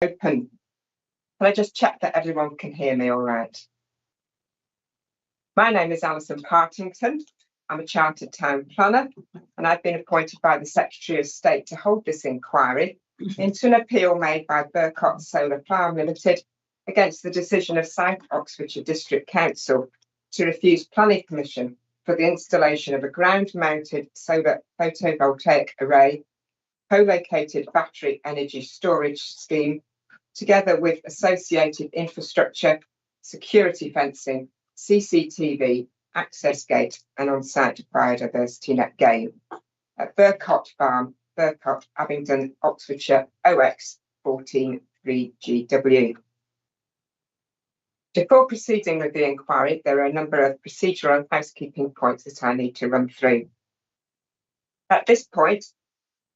Open. Can I just check that everyone can hear me all right? My name is Alison Partington. I'm a chartered town planner, and I've been appointed by the Secretary of State to hold this inquiry into an appeal made by Burcot Solar Farm Limited against the decision of South Oxfordshire District Council to refuse planning permission for the installation of a ground-mounted solar photovoltaic array, co-located battery energy storage scheme, together with associated infrastructure, security fencing, CCTV, access gate and on-site biodiversity net gain at Burcot Farm, Burcot, Abingdon, Oxfordshire, OX 143GW. Before proceeding with the inquiry, there are a number of procedural and housekeeping points that I need to run through. At this point,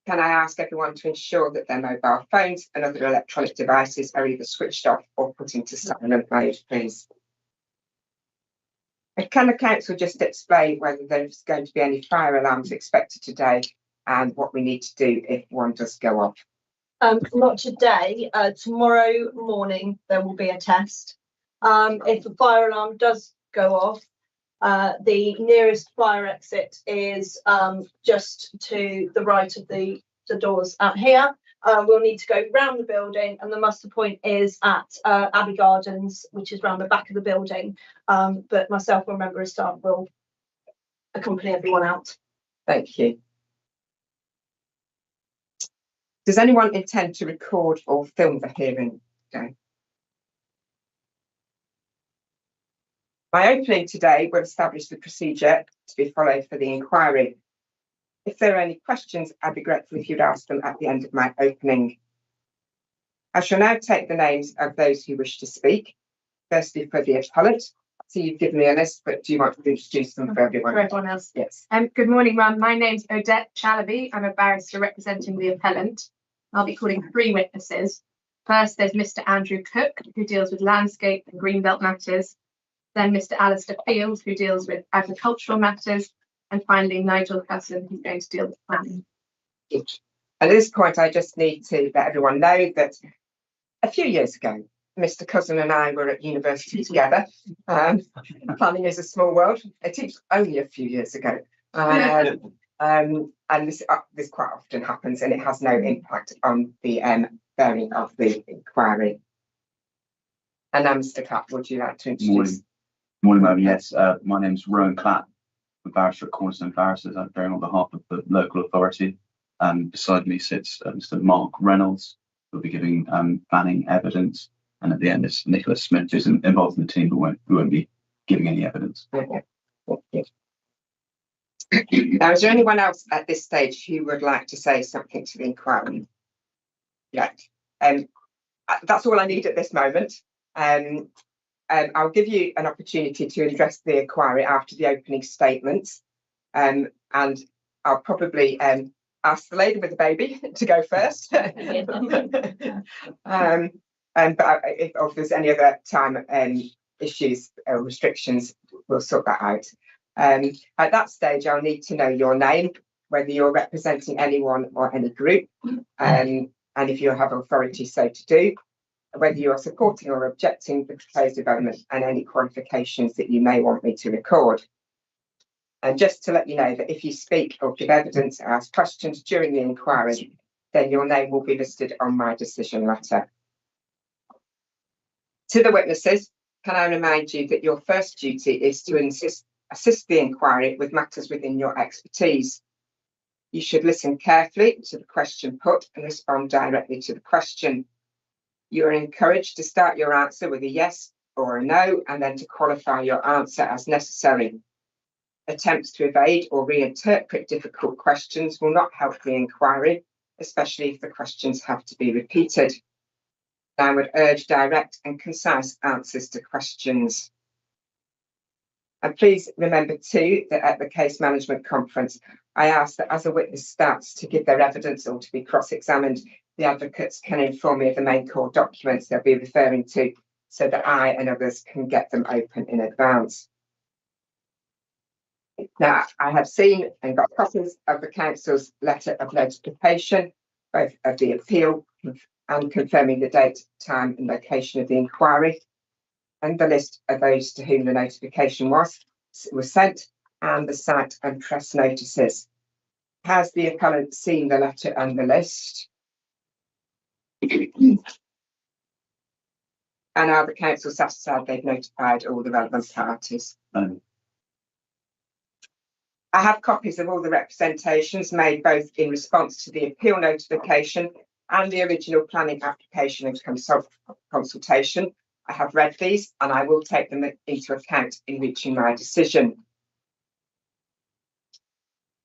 can I ask everyone to ensure that their mobile phones and other electronic devices are either switched off or put into silent mode, please? And can the council just explain whether there's going to be any fire alarms expected today and what we need to do if one does go off? Not today. Tomorrow morning there will be a test. If a fire alarm does go off, the nearest fire exit is just to the right of the doors out here. We'll need to go round the building, and the muster point is at Abbey Gardens, which is round the back of the building. But myself and a member of staff will accompany everyone out. Thank you. Does anyone intend to record or film the hearing today? My opening today will establish the procedure to be followed for the inquiry. If there are any questions, I'd be grateful if you'd ask them at the end of my opening. I shall now take the names of those who wish to speak. Firstly, for the appellant. So you've given me a list, but do you want to introduce them for everyone? For everyone else. Yes. Good morning, Ron. My name's Odette Chalaby. I'm a barrister representing the appellant. I'll be calling 3 witnesses. First, there's Mr. Andrew Cook, who deals with landscape and greenbelt matters. Then Mr. Alistair Fields, who deals with agricultural matters. And finally, Nigel Cusson, who's going to deal with planning. And at this point, I just need to let everyone know that a few years ago, Mr. Cousin and I were at university together. Planning is a small world. It is only a few years ago. And this quite often happens, and it has no impact on the bearing of the inquiry. And now, Mr. Clapp, would you like to introduce? Morning, madam. Yes, my name's Rowan Clapp. I'm a barrister at Cornerstone Barristers. I'm bearing on behalf of the local authority. Beside me sits Mr. Mark Reynolds, who will be giving planning evidence. And at the end is Nicholas Smith, who's involved in the team, but who won't be giving any evidence. Okay. Now, is there anyone else at this stage who would like to say something to the inquiry? Yeah. That's all I need at this moment. I'll give you an opportunity to address the inquiry after the opening statements, and I'll probably ask the lady with the baby to go first. But if there's any other time issues or restrictions, we'll sort that out. At that stage, I'll need to know your name, whether you're representing anyone or any group, and if you have authority so to do, whether you are supporting or objecting the proposed development, and any qualifications that you may want me to record. And just to let you know that if you speak or give evidence or ask questions during the inquiry, then your name will be listed on my decision letter. To the witnesses, can I remind you that your first duty is to assist the inquiry with matters within your expertise. You should listen carefully to the question put and respond directly to the question. You are encouraged to start your answer with a yes or a no, and then to qualify your answer as necessary. Attempts to evade or reinterpret difficult questions will not help the inquiry, especially if the questions have to be repeated. I would urge direct and concise answers to questions. And please remember too that at the case management conference, I ask that as a witness starts to give their evidence or to be cross-examined, the advocates can inform me of the main core documents they'll be referring to, so that I and others can get them open in advance. Now, I have seen and got copies of the council's letter of notification, both of the appeal and confirming the date, time and location of the inquiry, and the list of those to whom the notification was sent, and the site and press notices. Has the appellant seen the letter and the list? And are the council satisfied they've notified all the relevant parties? I have copies of all the representations made both in response to the appeal notification and the original planning application and consultation. I have read these and I will take them into account in reaching my decision.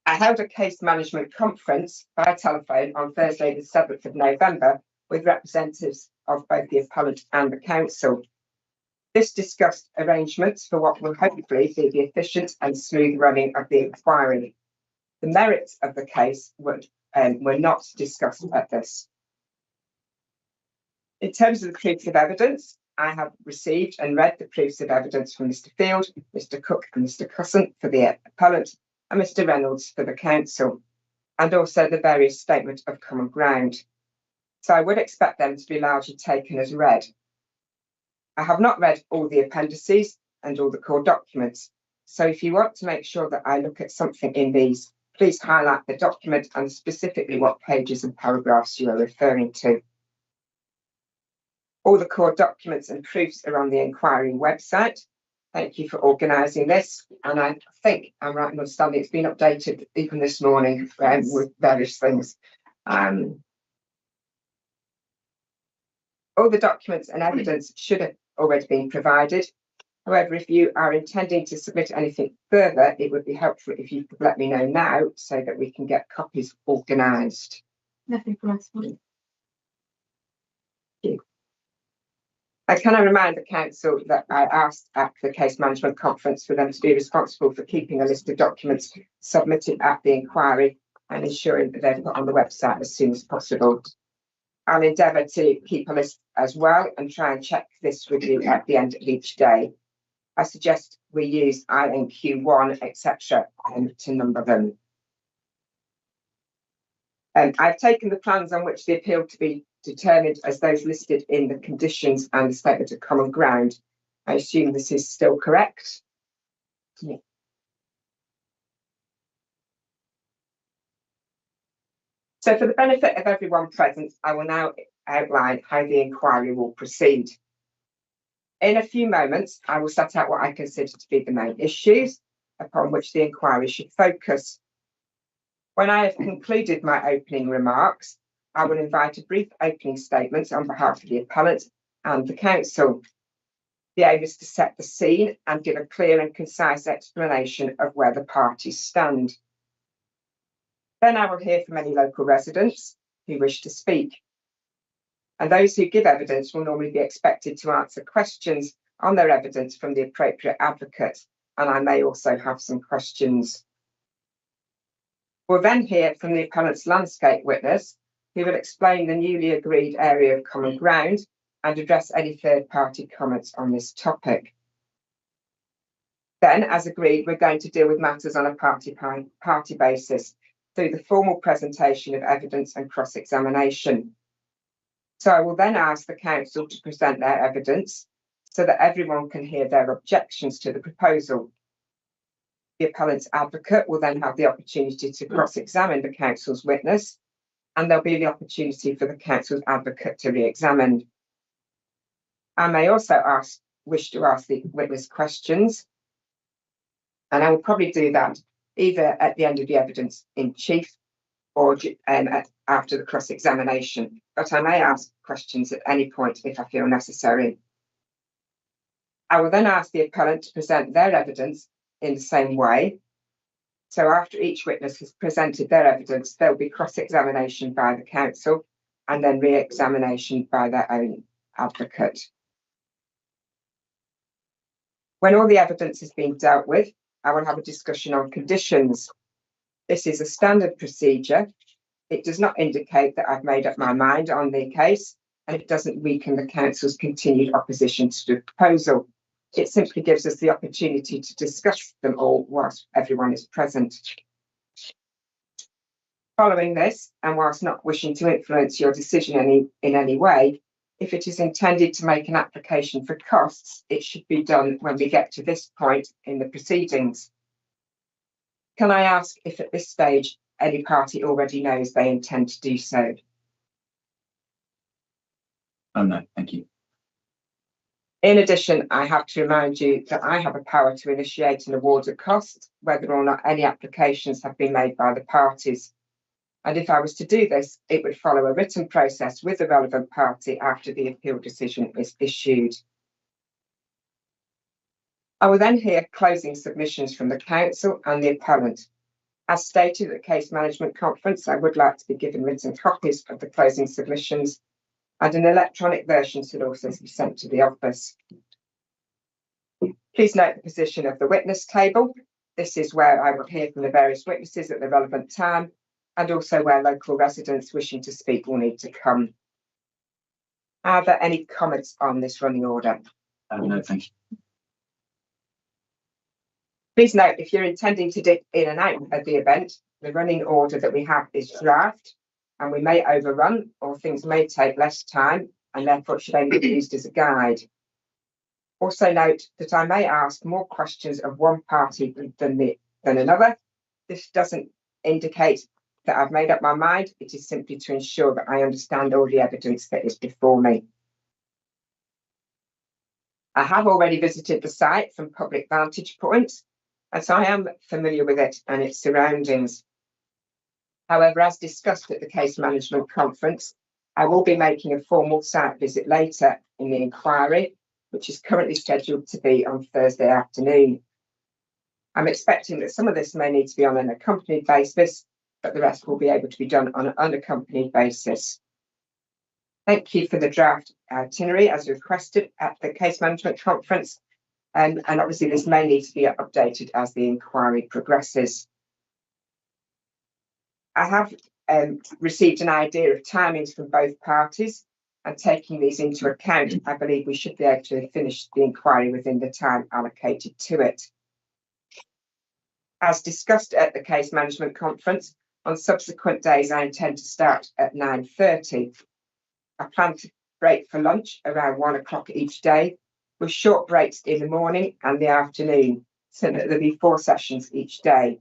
I held a case management conference by telephone on Thursday the 7th of November with representatives of both the appellant and the council. This discussed arrangements for what will hopefully be the efficient and smooth running of the inquiry. The merits of the case were not discussed at this. In terms of the proofs of evidence, I have received and read the proofs of evidence from Mr. Field, Mr. Cook and Mr. Cusson for the appellant and Mr. Reynolds for the council, and also the various statements of common ground. So I would expect them to be largely taken as read. I have not read all the appendices and all the core documents. So if you want to make sure that I look at something in these, please highlight the document and specifically what pages and paragraphs you are referring to. All the core documents and proofs are on the inquiry website. Thank you for organising this. And I think I'm right in understanding it's been updated even this morning with various things. All the documents and evidence should have already been provided. However, if you are intending to submit anything further, it would be helpful if you could let me know now so that we can get copies organised. Nothing from us. Can I remind the council that I asked at the case management conference for them to be responsible for keeping a list of documents submitted at the inquiry and ensuring that they're put on the website as soon as possible. I'll endeavour to keep a list as well and try and check this with you at the end of each day. I suggest we use INQ1, etc. to number them. I've taken the plans on which the appeal to be determined as those listed in the conditions and the statement of common ground. I assume this is still correct. Yeah. So for the benefit of everyone present, I will now outline how the inquiry will proceed. In a few moments, I will set out what I consider to be the main issues upon which the inquiry should focus. When I have concluded my opening remarks, I will invite a brief opening statement on behalf of the appellant and the council. The aim is to set the scene and give a clear and concise explanation of where the parties stand. Then I will hear from any local residents who wish to speak. And those who give evidence will normally be expected to answer questions on their evidence from the appropriate advocate, and I may also have some questions. We'll then hear from the appellant's landscape witness, who will explain the newly agreed area of common ground and address any third-party comments on this topic. Then, as agreed, we're going to deal with matters on a party basis through the formal presentation of evidence and cross-examination. So I will then ask the council to present their evidence so that everyone can hear their objections to the proposal. The appellant's advocate will then have the opportunity to cross-examine the council's witness, and there'll be the opportunity for the council's advocate to re-examine. I may also wish to ask the witness questions, and I will probably do that either at the end of the evidence in chief or after the cross-examination, but I may ask questions at any point if I feel necessary. I will then ask the appellant to present their evidence in the same way. So after each witness has presented their evidence, there'll be cross-examination by the council and then re-examination by their own advocate. When all the evidence has been dealt with, I will have a discussion on conditions. This is a standard procedure. It does not indicate that I've made up my mind on the case, and it doesn't weaken the council's continued opposition to the proposal. It simply gives us the opportunity to discuss them all whilst everyone is present. Following this, and whilst not wishing to influence your decision in any way, if it is intended to make an application for costs, it should be done when we get to this point in the proceedings. Can I ask if at this stage any party already knows they intend to do so? No, thank you. In addition, I have to remind you that I have a power to initiate an award of cost, whether or not any applications have been made by the parties. And if I was to do this, it would follow a written process with the relevant party after the appeal decision is issued. I will then hear closing submissions from the council and the appellant. As stated at the case management conference, I would like to be given written copies of the closing submissions, and an electronic version should also be sent to the office. Please note the position of the witness table. This is where I will hear from the various witnesses at the relevant time, and also where local residents wishing to speak will need to come. Are there any comments on this running order? No, thank you. Please note, if you're intending to dip in and out of the event, the running order that we have is draft, and we may overrun or things may take less time, and therefore it should only be used as a guide. Also note that I may ask more questions of one party than another. This doesn't indicate that I've made up my mind. It is simply to ensure that I understand all the evidence that is before me. I have already visited the site from public vantage points, and so I am familiar with it and its surroundings. However, as discussed at the case management conference, I will be making a formal site visit later in the inquiry, which is currently scheduled to be on Thursday afternoon. I'm expecting that some of this may need to be on an accompanied basis, but the rest will be able to be done on an unaccompanied basis. Thank you for the draft itinerary as requested at the case management conference, and obviously this may need to be updated as the inquiry progresses. I have received an idea of timings from both parties, and taking these into account, I believe we should be able to finish the inquiry within the time allocated to it. As discussed at the case management conference, on subsequent days I intend to start at 9:30. I plan to break for lunch around 1 o'clock each day, with short breaks in the morning and the afternoon, so that there'll be 4 sessions each day.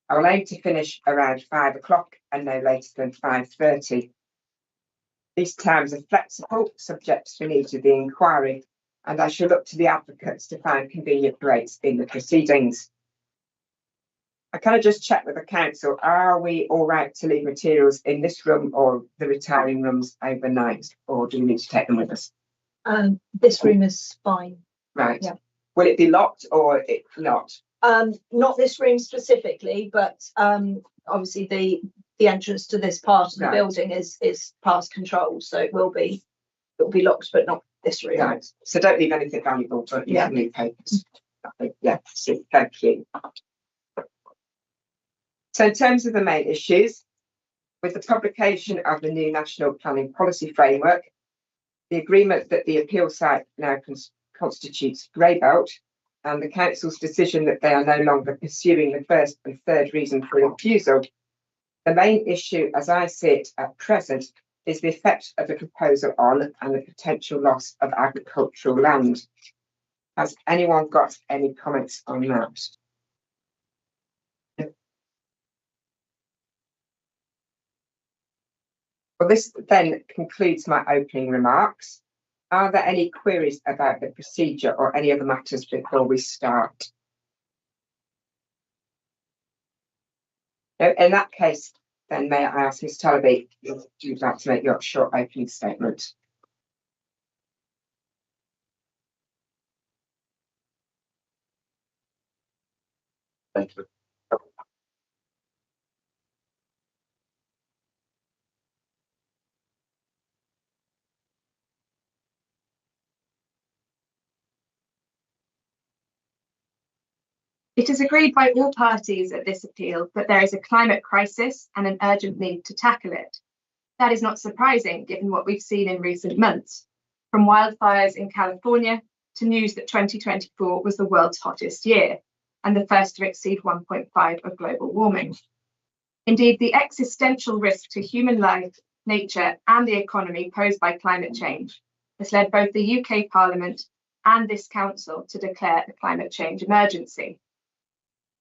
I will aim to finish around 5 o'clock and no later than 5:30. These times are flexible, subject to the needs of the inquiry, and I shall look to the advocates to find convenient breaks in the proceedings. I kind of just check with the council, are we all right to leave materials in this room or the retiring rooms overnight, or do we need to take them with us? This room is fine. Right. Yeah. Will it be locked or not? Not this room specifically, but obviously the entrance to this part of the building is past control, so it will be locked, but not this room. Right. So don't leave anything valuable, but you can leave papers. Yeah. Thank you. So in terms of the main issues, with the publication of the new National Planning Policy Framework, the agreement that the appeal site now constitutes grey belt, and the council's decision that they are no longer pursuing the first and third reason for refusal, the main issue as I see it at present is the effect of the proposal on and the potential loss of agricultural land. Has anyone got any comments on that? Well, this then concludes my opening remarks. Are there any queries about the procedure or any other matters before we start? In that case, then may I ask Ms. Tullaby, if you'd like to make your short opening statement? Thank you. It is agreed by all parties at this appeal that there is a climate crisis and an urgent need to tackle it. That is not surprising given what we've seen in recent months, from wildfires in California to news that 2024 was the world's hottest year and the first to exceed 1.5 of global warming. Indeed, the existential risk to human life, nature and the economy posed by climate change has led both the UK Parliament and this Council to declare a climate change emergency.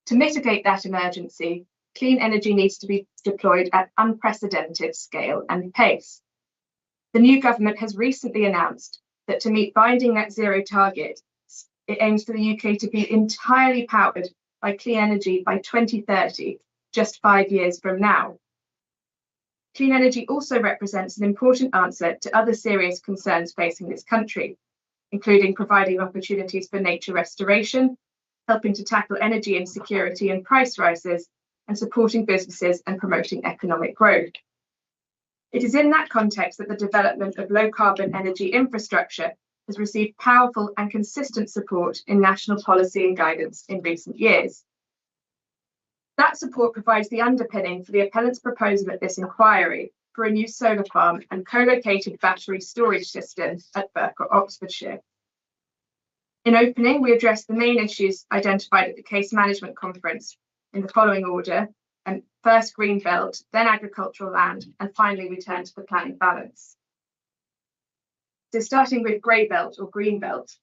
To mitigate that emergency, clean energy needs to be deployed at unprecedented scale and pace. The new government has recently announced that to meet binding net zero targets, it aims for the UK to be entirely powered by clean energy by 2030, just 5 years from now. Clean energy also represents an important answer to other serious concerns facing this country, including providing opportunities for nature restoration, helping to tackle energy insecurity and price rises, and supporting businesses and promoting economic growth. It is in that context that the development of low-carbon energy infrastructure has received powerful and consistent support in national policy and guidance in recent years. That support provides the underpinning for the appellant's proposal at this inquiry for a new solar farm and co-located battery storage system at Burcot, Oxfordshire. In opening, we addressed the main issues identified at the Case Management Conference in the following order, and first green belt, then agricultural land, and finally we turn to the planning balance. So starting with grey belt or green belt,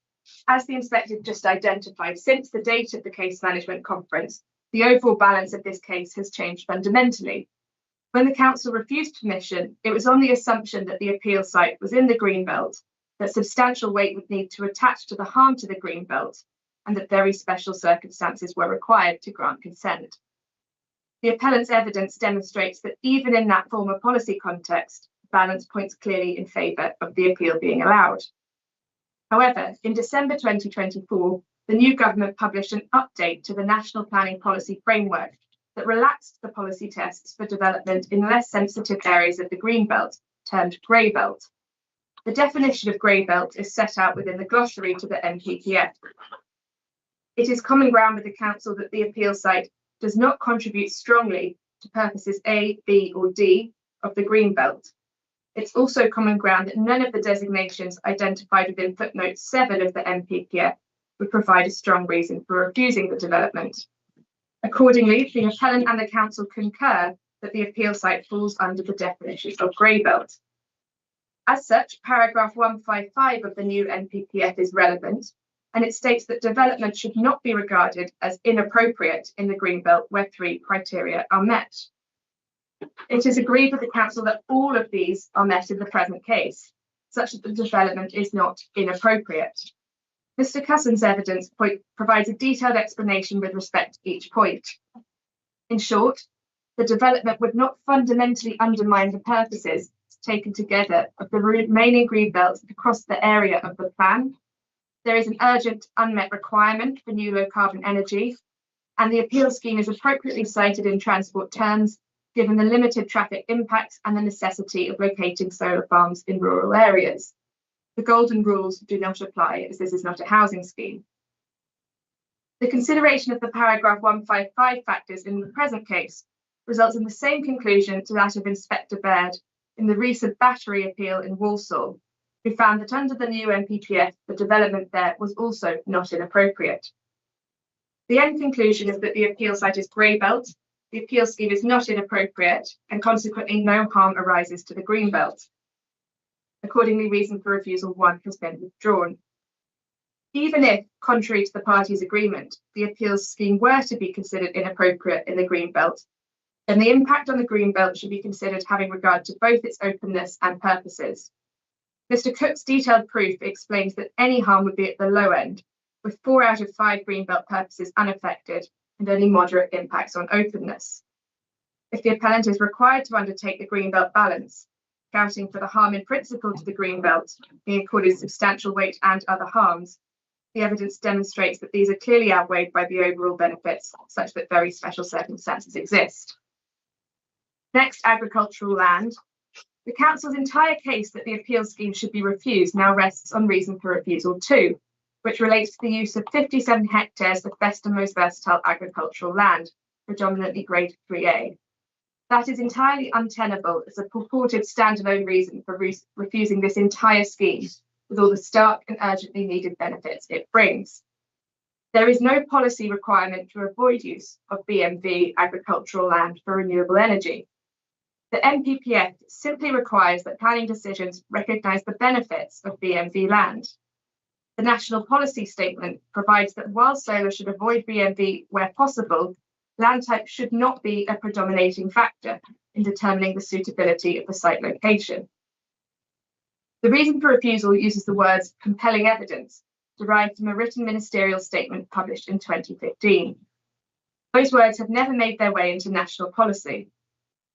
as the inspector just identified, since the date of the Case Management Conference, the overall balance of this case has changed fundamentally. When the council refused permission, it was on the assumption that the appeal site was in the green belt, that substantial weight would need to attach to the harm to the green belt, and that very special circumstances were required to grant consent. The appellant's evidence demonstrates that even in that former policy context, balance points clearly in favour of the appeal being allowed. However, in December 2024, the new government published an update to the National Planning Policy Framework that relaxed the policy tests for development in less sensitive areas of the green belt, termed grey belt. The definition of grey belt is set out within the glossary to the NPPF. It is common ground with the council that the appeal site does not contribute strongly to purposes A, B or D of the green belt. It's also common ground that none of the designations identified within footnote 7 of the NPPF would provide a strong reason for refusing the development. Accordingly, the appellant and the council concur that the appeal site falls under the definition of grey belt. As such, paragraph 155 of the new NPPF is relevant, and it states that development should not be regarded as inappropriate in the green belt where 3 criteria are met. It is agreed with the council that all of these are met in the present case, such that the development is not inappropriate. Mr. Cusson's evidence provides a detailed explanation with respect to each point. In short, the development would not fundamentally undermine the purposes taken together of the remaining green belts across the area of the plan. There is an urgent unmet requirement for new low carbon energy, and the appeal scheme is appropriately cited in transport terms, given the limited traffic impacts and the necessity of locating solar farms in rural areas. The golden rules do not apply, as this is not a housing scheme. The consideration of the paragraph 155 factors in the present case results in the same conclusion to that of Inspector Baird in the recent battery appeal in Walsall, who found that under the new NPPF, the development there was also not inappropriate. The end conclusion is that the appeal site is grey belt, the appeal scheme is not inappropriate, and consequently no harm arises to the green belt. Accordingly, reason for refusal 1 has been withdrawn. Even if, contrary to the parties' agreement, the appeals scheme were to be considered inappropriate in the green belt, then the impact on the green belt should be considered having regard to both its openness and purposes. Mr. Cook's detailed proof explains that any harm would be at the low end, with 4 out of 5 green belt purposes unaffected and only moderate impacts on openness. If the appellant is required to undertake the green belt balance, accounting for the harm in principle to the green belt being accorded substantial weight and other harms, the evidence demonstrates that these are clearly outweighed by the overall benefits, such that very special circumstances exist. Next, agricultural land. The council's entire case that the appeal scheme should be refused now rests on reason for refusal 2, which relates to the use of 57 hectares of best and most versatile agricultural land, predominantly grade 3A. That is entirely untenable as a purported standalone reason for refusing this entire scheme, with all the stark and urgently needed benefits it brings. There is no policy requirement to avoid use of BMV agricultural land for renewable energy. The NPPF simply requires that planning decisions recognise the benefits of BMV land. The National Policy Statement provides that while solar should avoid BMV where possible, land type should not be a predominating factor in determining the suitability of the site location. The reason for refusal uses the words compelling evidence, derived from a written ministerial statement published in 2015. Those words have never made their way into national policy.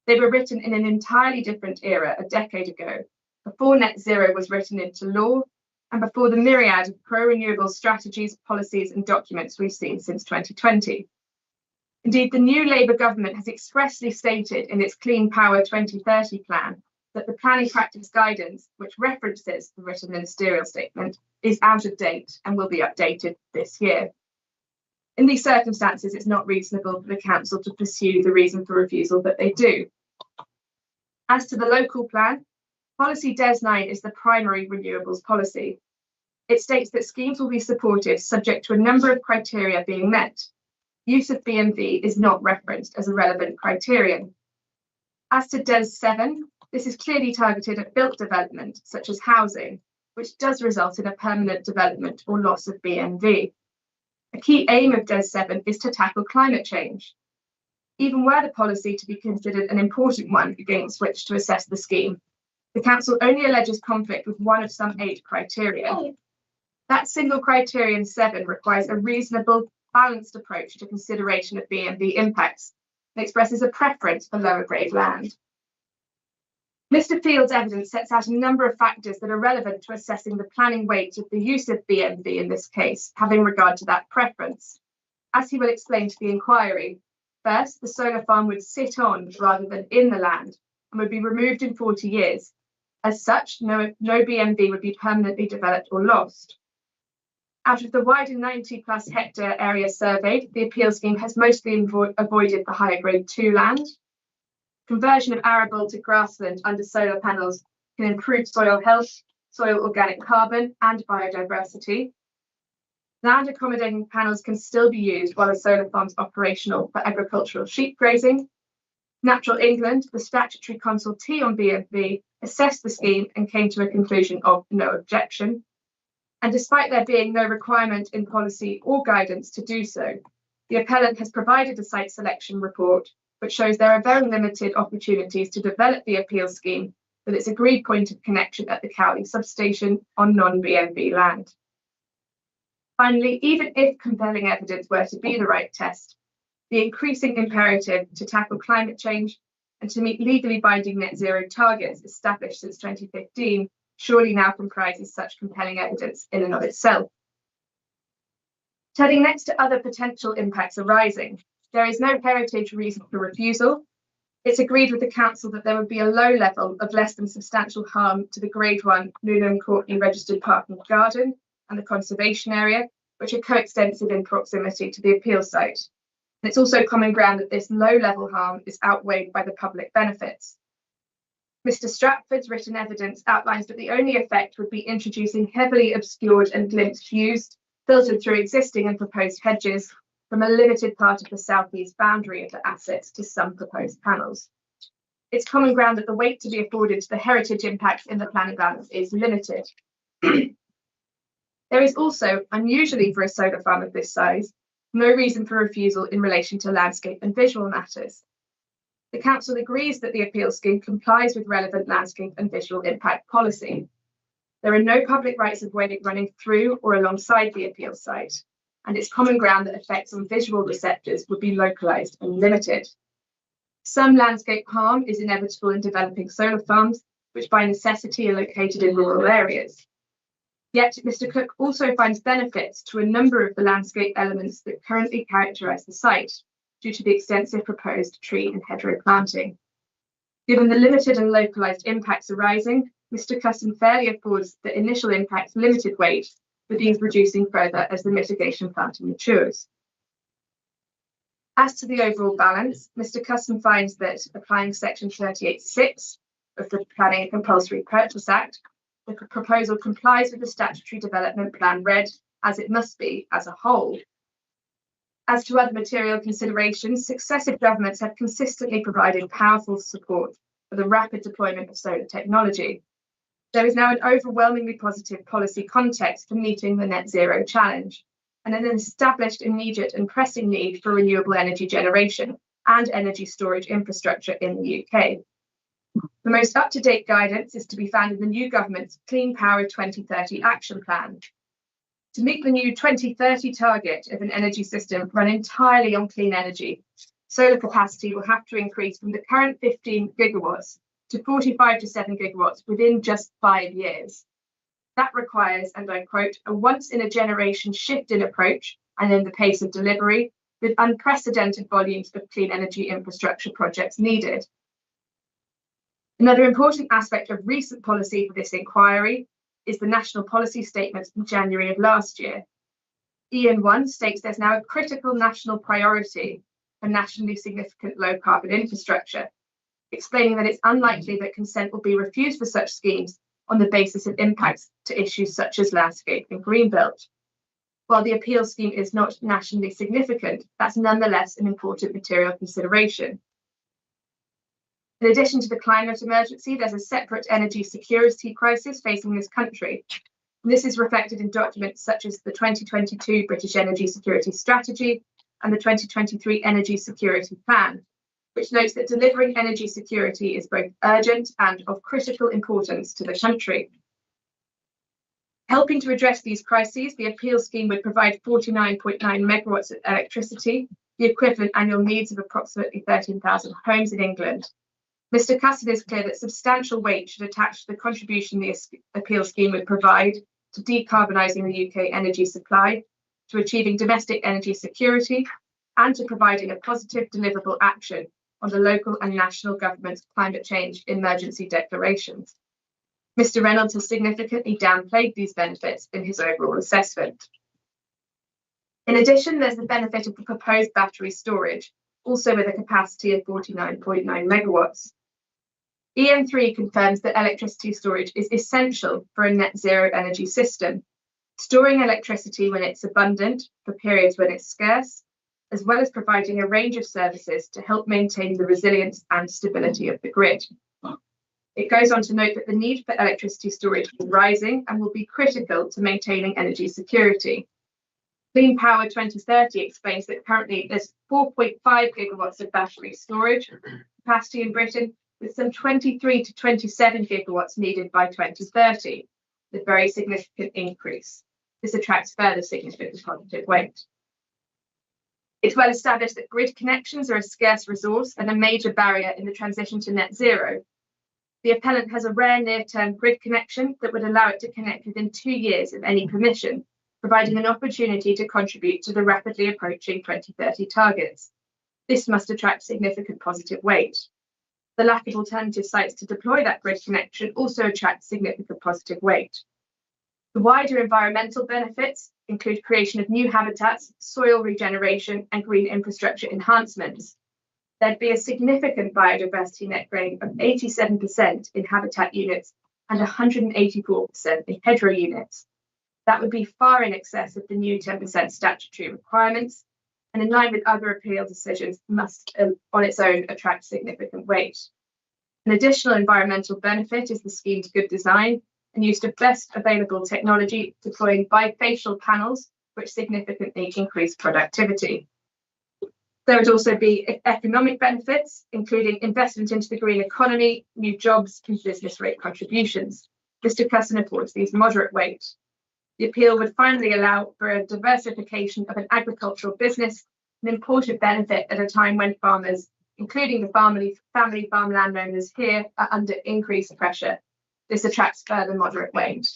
They were written in an entirely different era a decade ago, before net zero was written into law and before the myriad of pro-renewable strategies, policies and documents we've seen since 2020. Indeed, the new Labour government has expressly stated in its Clean Power 2030 plan that the planning practice guidance, which references the written ministerial statement, is out of date and will be updated this year. In these circumstances, it's not reasonable for the council to pursue the reason for refusal that they do. As to the local plan, policy DES 9 is the primary renewables policy. It states that schemes will be supported subject to a number of criteria being met. Use of BMV is not referenced as a relevant criterion. As to DES 7, this is clearly targeted at built development, such as housing, which does result in a permanent development or loss of BMV. A key aim of DES 7 is to tackle climate change. Even were the policy to be considered an important one against which to assess the scheme, the council only alleges conflict with one of some 8 criteria. That single criterion 7 requires a reasonable, balanced approach to consideration of BMV impacts and expresses a preference for lower grade land. Mr. Field's evidence sets out a number of factors that are relevant to assessing the planning weight of the use of BMV in this case, having regard to that preference. As he will explain to the inquiry, first, the solar farm would sit on rather than in the land and would be removed in 40 years. As such, no BMV would be permanently developed or lost. Out of the wider 90+ hectare area surveyed, the appeal scheme has mostly avoided the higher grade 2 land. Conversion of arable to grassland under solar panels can improve soil health, soil organic carbon and biodiversity. Land accommodating panels can still be used while a solar farm is operational for agricultural sheep grazing. Natural England, the statutory consultee on BMV, assessed the scheme and came to a conclusion of no objection. And despite there being no requirement in policy or guidance to do so, the appellant has provided a site selection report which shows there are very limited opportunities to develop the appeal scheme with its agreed point of connection at the Cowley substation on non-BMV land. Finally, even if compelling evidence were to be the right test, the increasing imperative to tackle climate change and to meet legally binding net zero targets established since 2015 surely now comprises such compelling evidence in and of itself. Turning next to other potential impacts arising, there is no heritage reason for refusal. It's agreed with the council that there would be a low level of less than substantial harm to the Grade 1 Newnham Courtney Registered Park and Garden and the conservation area, which are coextensive in proximity to the appeal site. And it's also common ground that this low level harm is outweighed by the public benefits. Mr. Stratford's written evidence outlines that the only effect would be introducing heavily obscured and glimpsed views filtered through existing and proposed hedges from a limited part of the southeast boundary of the assets to some proposed panels. It's common ground that the weight to be afforded to the heritage impacts in the planning balance is limited. There is also, unusually for a solar farm of this size, no reason for refusal in relation to landscape and visual matters. The council agrees that the appeal scheme complies with relevant landscape and visual impact policy. There are no public rights of way running through or alongside the appeal site, and it's common ground that effects on visual receptors would be localised and limited. Some landscape harm is inevitable in developing solar farms, which by necessity are located in rural areas. Yet Mr. Cook also finds benefits to a number of the landscape elements that currently characterise the site, due to the extensive proposed tree and hedgerow planting. Given the limited and localised impacts arising, Mr. Cusson fairly affords the initial impacts limited weight, with these reducing further as the mitigation planting matures. As to the overall balance, Mr. Cusson finds that applying section 38(6) of the Planning and Compulsory Purchase Act, the proposal complies with the statutory development plan read, as it must be, as a whole, As to other material considerations, successive governments have consistently provided powerful support for the rapid deployment of solar technology. There is now an overwhelmingly positive policy context for meeting the net zero challenge, and an established immediate and pressing need for renewable energy generation and energy storage infrastructure in the UK. The most up-to-date guidance is to be found in the new government's Clean Power 2030 Action Plan. To meet the new 2030 target of an energy system run entirely on clean energy, solar capacity will have to increase from the current 15 gigawatts to 45 to 7 gigawatts within just 5 years. That requires, and I quote, a once-in-a-generation shift in approach and in the pace of delivery, with unprecedented volumes of clean energy infrastructure projects needed. Another important aspect of recent policy for this inquiry is the National Policy Statement from January of last year. EN1 states there's now a critical national priority for nationally significant low-carbon infrastructure, explaining that it's unlikely that consent will be refused for such schemes on the basis of impacts to issues such as landscape and greenbelt. While the appeal scheme is not nationally significant, that's nonetheless an important material consideration. In addition to the climate emergency, there's a separate energy security crisis facing this country. And this is reflected in documents such as the 2022 British Energy Security Strategy and the 2023 Energy Security Plan, which notes that delivering energy security is both urgent and of critical importance to the country. Helping to address these crises, the appeal scheme would provide 49.9 megawatts of electricity, the equivalent annual needs of approximately 13,000 homes in England. Mr. Cusson is clear that substantial weight should attach to the contribution the appeal scheme would provide to decarbonising the UK energy supply, to achieving domestic energy security, and to providing a positive deliverable action on the local and national government's climate change emergency declarations. Mr. Reynolds has significantly downplayed these benefits in his overall assessment. In addition, there's the benefit of the proposed battery storage, also with a capacity of 49.9 megawatts. EN3 confirms that electricity storage is essential for a net zero energy system, storing electricity when it's abundant for periods when it's scarce, as well as providing a range of services to help maintain the resilience and stability of the grid. It goes on to note that the need for electricity storage is rising and will be critical to maintaining energy security. Clean Power 2030 explains that currently there's 4.5 gigawatts of battery storage capacity in Britain, with some 23 to 27 gigawatts needed by 2030, with very significant increase. This attracts further significant positive weight. It's well established that grid connections are a scarce resource and a major barrier in the transition to net zero. The appellant has a rare near-term grid connection that would allow it to connect within 2 years of any permission, providing an opportunity to contribute to the rapidly approaching 2030 targets. This must attract significant positive weight. The lack of alternative sites to deploy that grid connection also attracts significant positive weight. The wider environmental benefits include creation of new habitats, soil regeneration, and green infrastructure enhancements. There'd be a significant biodiversity net gain of 87% in habitat units and 184% in hedgerow units. That would be far in excess of the new 10% statutory requirements, and in line with other appeal decisions, must on its own attract significant weight. An additional environmental benefit is the scheme's good design and use of best available technology, deploying bifacial panels, which significantly increase productivity. There would also be economic benefits, including investment into the green economy, new jobs, and business rate contributions. Mr. Cusson affords these moderate weight. The appeal would finally allow for a diversification of an agricultural business, an important benefit at a time when farmers, including the family farm landowners here, are under increased pressure. This attracts further moderate weight.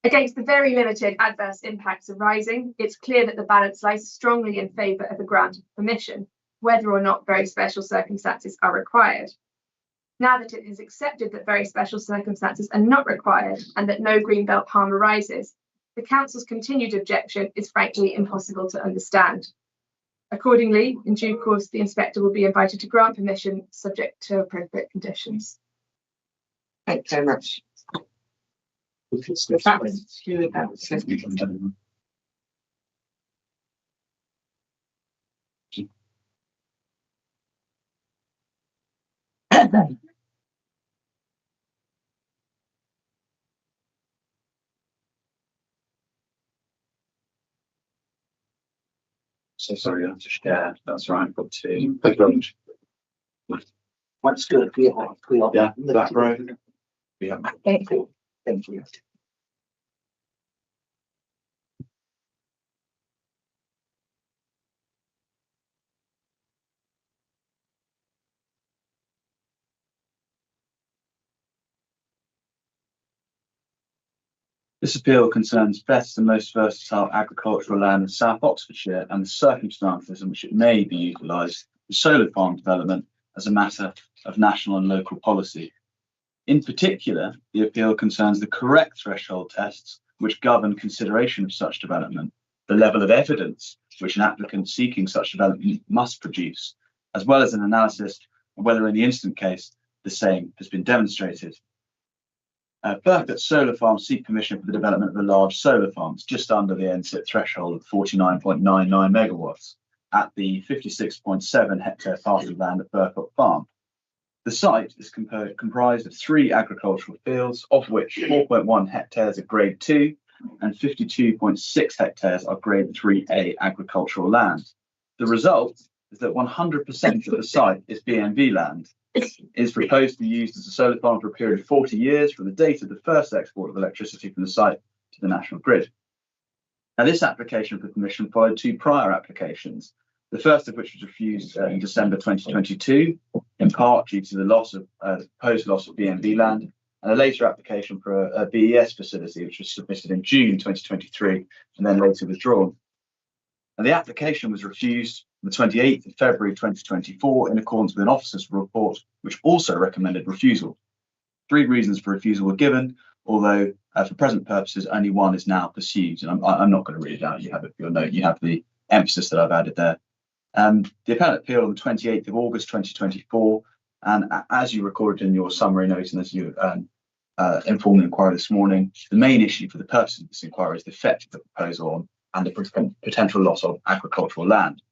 Against the very limited adverse impacts arising, it's clear that the balance lies strongly in favour of a grant of permission, whether or not very special circumstances are required. Now that it is accepted that very special circumstances are not required and that no greenbelt harm arises, the Council's continued objection is frankly impossible to understand. Accordingly, in due course, the Inspector will be invited to grant permission subject to appropriate conditions. Thank you very much. together. So sorry, I have to share. That's right. Got to. Thank you very much. That's good. We are. Yeah, that right. Yeah. Thank you. Thank you. This appeal concerns best and most versatile agricultural land in South Oxfordshire and the circumstances in which it may be utilised for solar farm development as a matter of national and local policy. In particular, the appeal concerns the correct threshold tests which govern consideration of such development, the level of evidence which an applicant seeking such development must produce, as well as an analysis of whether in the instant case the same has been demonstrated. Burcot solar farms seek permission for the development of the large solar farms just under the NSIP threshold of 49.99 megawatts at the 56.7 hectare parcel of land at Burcot Farm. The site is comprised of 3 agricultural fields, of which 4.1 hectares are grade 2 and 52.6 hectares are grade 3A agricultural land. The result is that 100% of the site is BMV land. It is proposed to be used as a solar farm for a period of 40 years from the date of the first export of electricity from the site to the national grid. Now, this application for permission followed 2 prior applications, the first of which was refused in December 2022, in part due to the proposed loss of BMV land, and a later application for a BES facility, which was submitted in June 2023 and then later withdrawn. And the application was refused on the 28th of February 2024 in accordance with an officer's report, which also recommended refusal. 3 reasons for refusal were given, although for present purposes, only one is now pursued. And I'm not going to read it out. You have it for your note. You have the emphasis that I've added there. The appellant appealed on the 28th of August 2024, and as you recorded in your summary note and as you informed the inquiry this morning, the main issue for the purpose of this inquiry is the effect of the proposal on and the potential loss of agricultural land.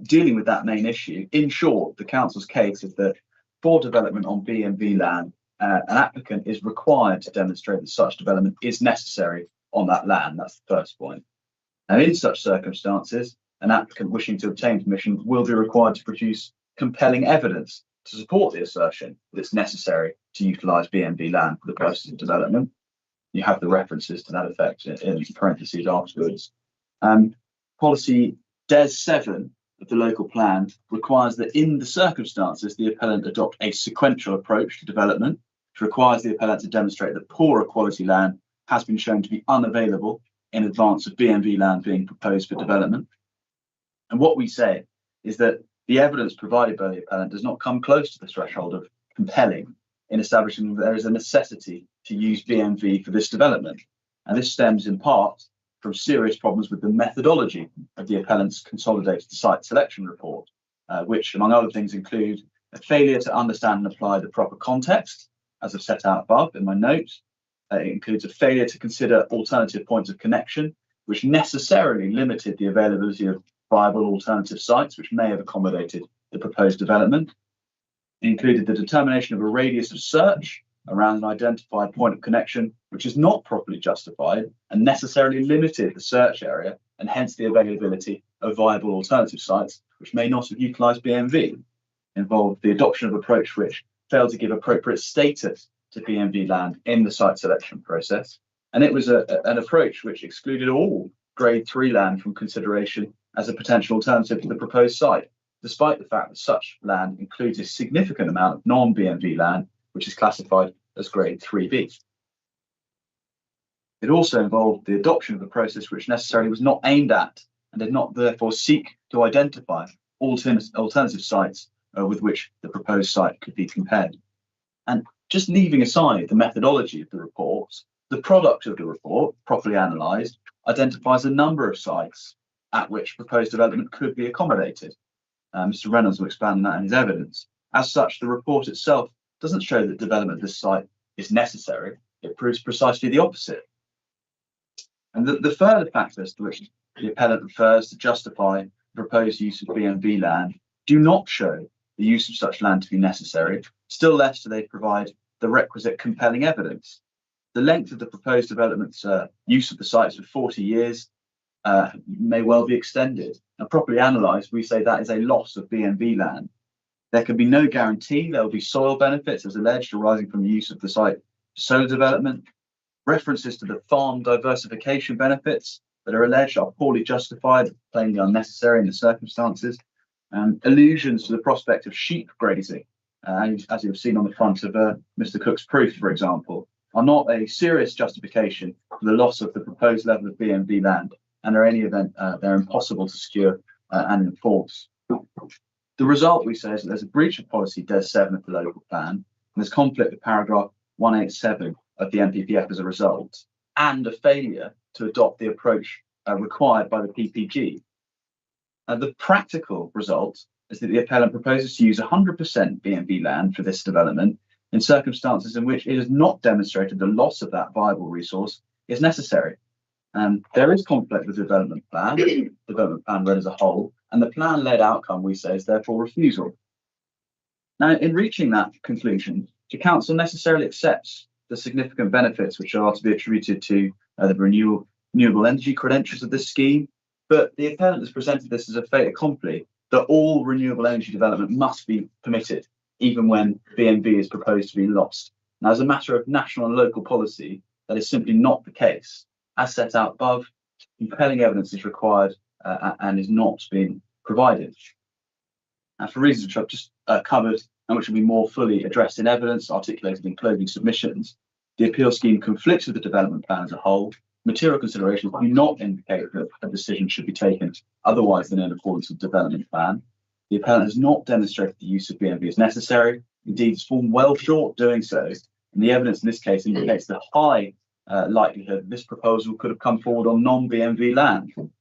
Dealing with that main issue, in short, the council's case is that for development on BMV land, an applicant is required to demonstrate that such development is necessary on that land. That's the first point. And in such circumstances, an applicant wishing to obtain permission will be required to produce compelling evidence to support the assertion that it's necessary to utilise BMV land for the purposes of development. You have the references to that effect in parentheses afterwards. Policy DES 7 of the local plan requires that in the circumstances, the appellant adopt a sequential approach to development, which requires the appellant to demonstrate that poorer quality land has been shown to be unavailable in advance of BMV land being proposed for development. And what we say is that the evidence provided by the appellant does not come close to the threshold of compelling in establishing that there is a necessity to use BMV for this development. And this stems in part from serious problems with the methodology of the appellant's consolidated site selection report, which, among other things, include a failure to understand and apply the proper context, as I've set out above in my notes. It includes a failure to consider alternative points of connection, which necessarily limited the availability of viable alternative sites, which may have accommodated the proposed development. It included the determination of a radius of search around an identified point of connection, which is not properly justified and necessarily limited the search area and hence the availability of viable alternative sites, which may not have utilised BMV. Involved the adoption of approach which failed to give appropriate status to BMV land in the site selection process. And it was an approach which excluded all grade 3 land from consideration as a potential alternative to the proposed site, despite the fact that such land includes a significant amount of non-BMV land, which is classified as grade 3B. It also involved the adoption of a process which necessarily was not aimed at and did not therefore seek to identify alternative sites with which the proposed site could be compared. And just leaving aside the methodology of the reports, the product of the report, properly analysed, identifies a number of sites at which proposed development could be accommodated. Mr. Reynolds will expand on that in his evidence. As such, the report itself doesn't show that development of this site is necessary. It proves precisely the opposite. And the further factors to which the appellant refers to justify the proposed use of BMV land do not show the use of such land to be necessary, still less do they provide the requisite compelling evidence. The length of the proposed development's use of the sites for 40 years may well be extended. And properly analysed, we say that is a loss of BNV land. There can be no guarantee there will be soil benefits, as alleged, arising from the use of the site for solar development. References to the farm diversification benefits that are alleged are poorly justified, plainly unnecessary in the circumstances. Allusions to the prospect of sheep grazing, as you've seen on the front of Mr. Cook's proof, for example, are not a serious justification for the loss of the proposed level of BNV land, and in any event, they're impossible to secure and enforce. The result, we say, is that there's a breach of policy Des 7 of the local plan, and there's conflict with paragraph 187 of the NPPF as a result, and a failure to adopt the approach required by the PPG. The practical result is that the appellant proposes to use 100% BNV land for this development in circumstances in which it has not demonstrated the loss of that viable resource is necessary. There is conflict with the development plan read as a whole, and the plan-led outcome, we say, is therefore refusal. Now, in reaching that conclusion, the council necessarily accepts the significant benefits which are to be attributed to the renewable energy credentials of this scheme, but the appellant has presented this as a fait accompli, that all renewable energy development must be permitted, even when BNV is proposed to be lost. Now, as a matter of national and local policy, that is simply not the case. As set out above, compelling evidence is required and is not being provided. And for reasons which I've just covered and which will be more fully addressed in evidence articulated in closing submissions, the appeal scheme conflicts with the development plan as a whole. Material considerations do not indicate that a decision should be taken otherwise than in accordance with the development plan. The appellant has not demonstrated the use of BNV is necessary. Indeed, it's fallen well short doing so, and the evidence in this case indicates the high likelihood that this proposal could have come forward on non-BNV land. And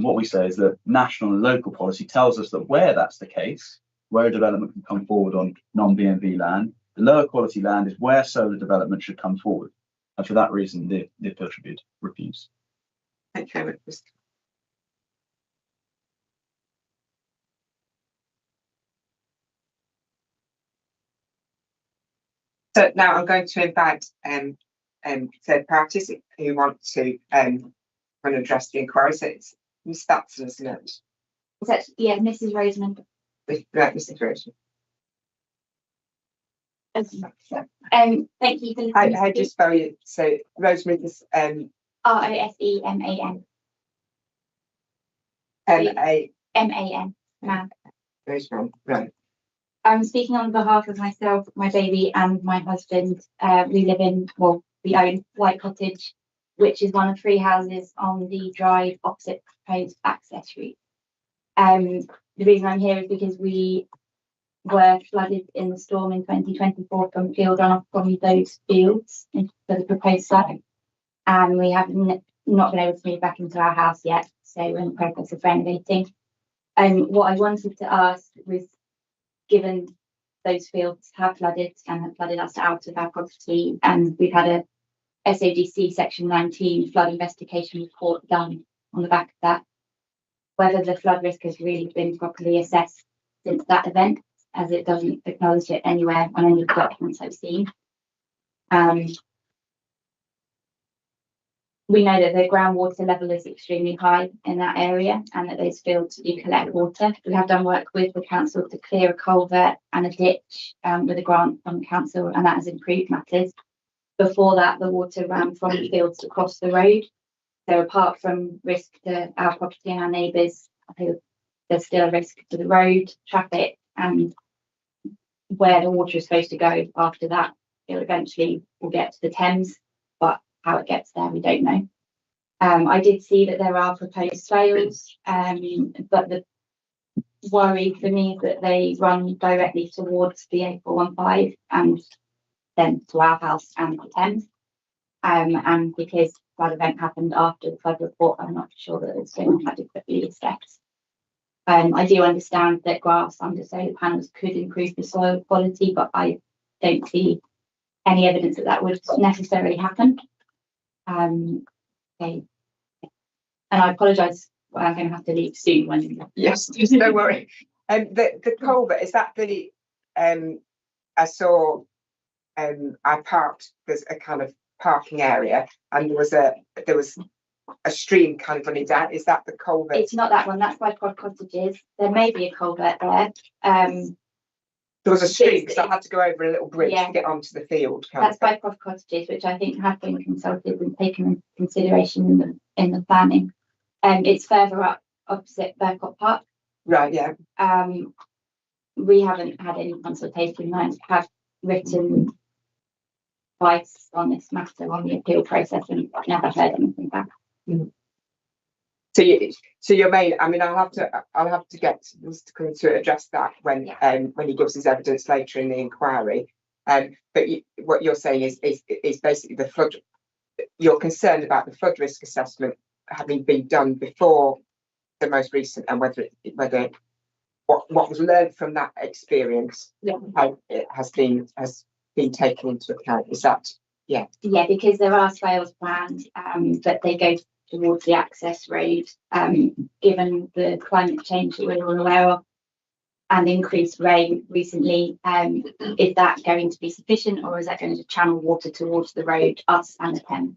what we say is that national and local policy tells us that where that's the case, where a development can come forward on non-BNV land, the lower quality land is where solar development should come forward. And for that reason, the appeal should be refused. Thank you very much. So now I'm going to invite third parties who want to address the inquiry. So it's Ms. Batson, isn't it? Is that, yeah, Mrs. Rosamond. Right, Mrs. Rosen. Thank you for How do you spell it? So Rosemary is ROSEMAN. MAN. Man. Rosemary, right. I'm speaking on behalf of myself, my baby, and my husband. We own White Cottage, which is one of 3 houses on the drive opposite proposed access route. The reason I'm here is because we were flooded in the storm in 2024 from field runoff from those fields for the proposed site, and we have not been able to move back into our house yet, so we're in the process of renovating. What I wanted to ask was, given those fields have flooded and have flooded us out of our property, and we've had a SADC Section 19 flood investigation report done on the back of that, whether the flood risk has really been properly assessed since that event, as it doesn't acknowledge it anywhere on any of the documents I've seen. We know that the groundwater level is extremely high in that area and that those fields do collect water. We have done work with the council to clear a culvert and a ditch with a grant from the council, and that has improved matters. Before that, the water ran from the fields across the road. So apart from risk to our property and our neighbours, I think there's still a risk to the road, traffic, and where the water is supposed to go after that. It eventually will get to the Thames, but how it gets there, we don't know. I did see that there are proposed swales, but the worry for me is that they run directly towards the A415 and then to our house and the Thames. And because that event happened after the flood report, I'm not sure that it's been adequately assessed. I do understand that grass under solar panels could improve the soil quality, but I don't see any evidence that that would necessarily happen. Okay. And I apologise, I'm going to have to leave soon. Yes, no worry. The culvert, is that the I saw I parked, there's a kind of parking area, and there was a stream kind of running down. Is that the culvert? It's not that one, that's by Pod Cottages. There may be a culvert there. There was a stream because I had to go over a little bridge to get onto the field. That's by Pod Cottages, which I think have been consulted and taken into consideration in the planning. It's further up opposite Burcot Park. Right, yeah. We haven't had any consultation. I have written twice on this matter on the appeal process and never heard anything back. So your main, I mean, I'll have to get Mr. Cullen to address that when he gives his evidence later in the inquiry. But what you're saying is basically the flood. You're concerned about the flood risk assessment having been done before the most recent, and whether what was learned from that experience how it has been taken into account. Is that because there are swales planned, but they go towards the access road, given the climate change that we're all aware of and increased rain recently. Is that going to be sufficient, or is that going to channel water towards the road, us and the Thames?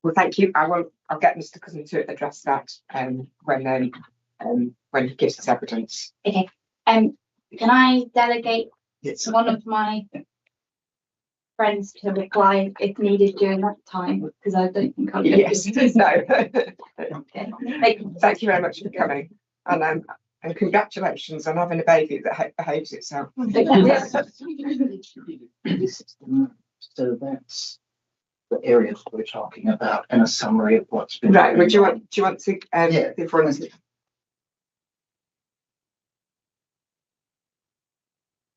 Well, thank you. I'll get Mr. Cousin to address that when he gives his evidence. Okay. Can I delegate one of my friends to reply if needed during that time? Because I don't think I'll get no. Okay. Thank you very much for coming, and congratulations on having a baby that behaves itself. So that's the areas we're talking about, and a summary of what's been right. Do you want to before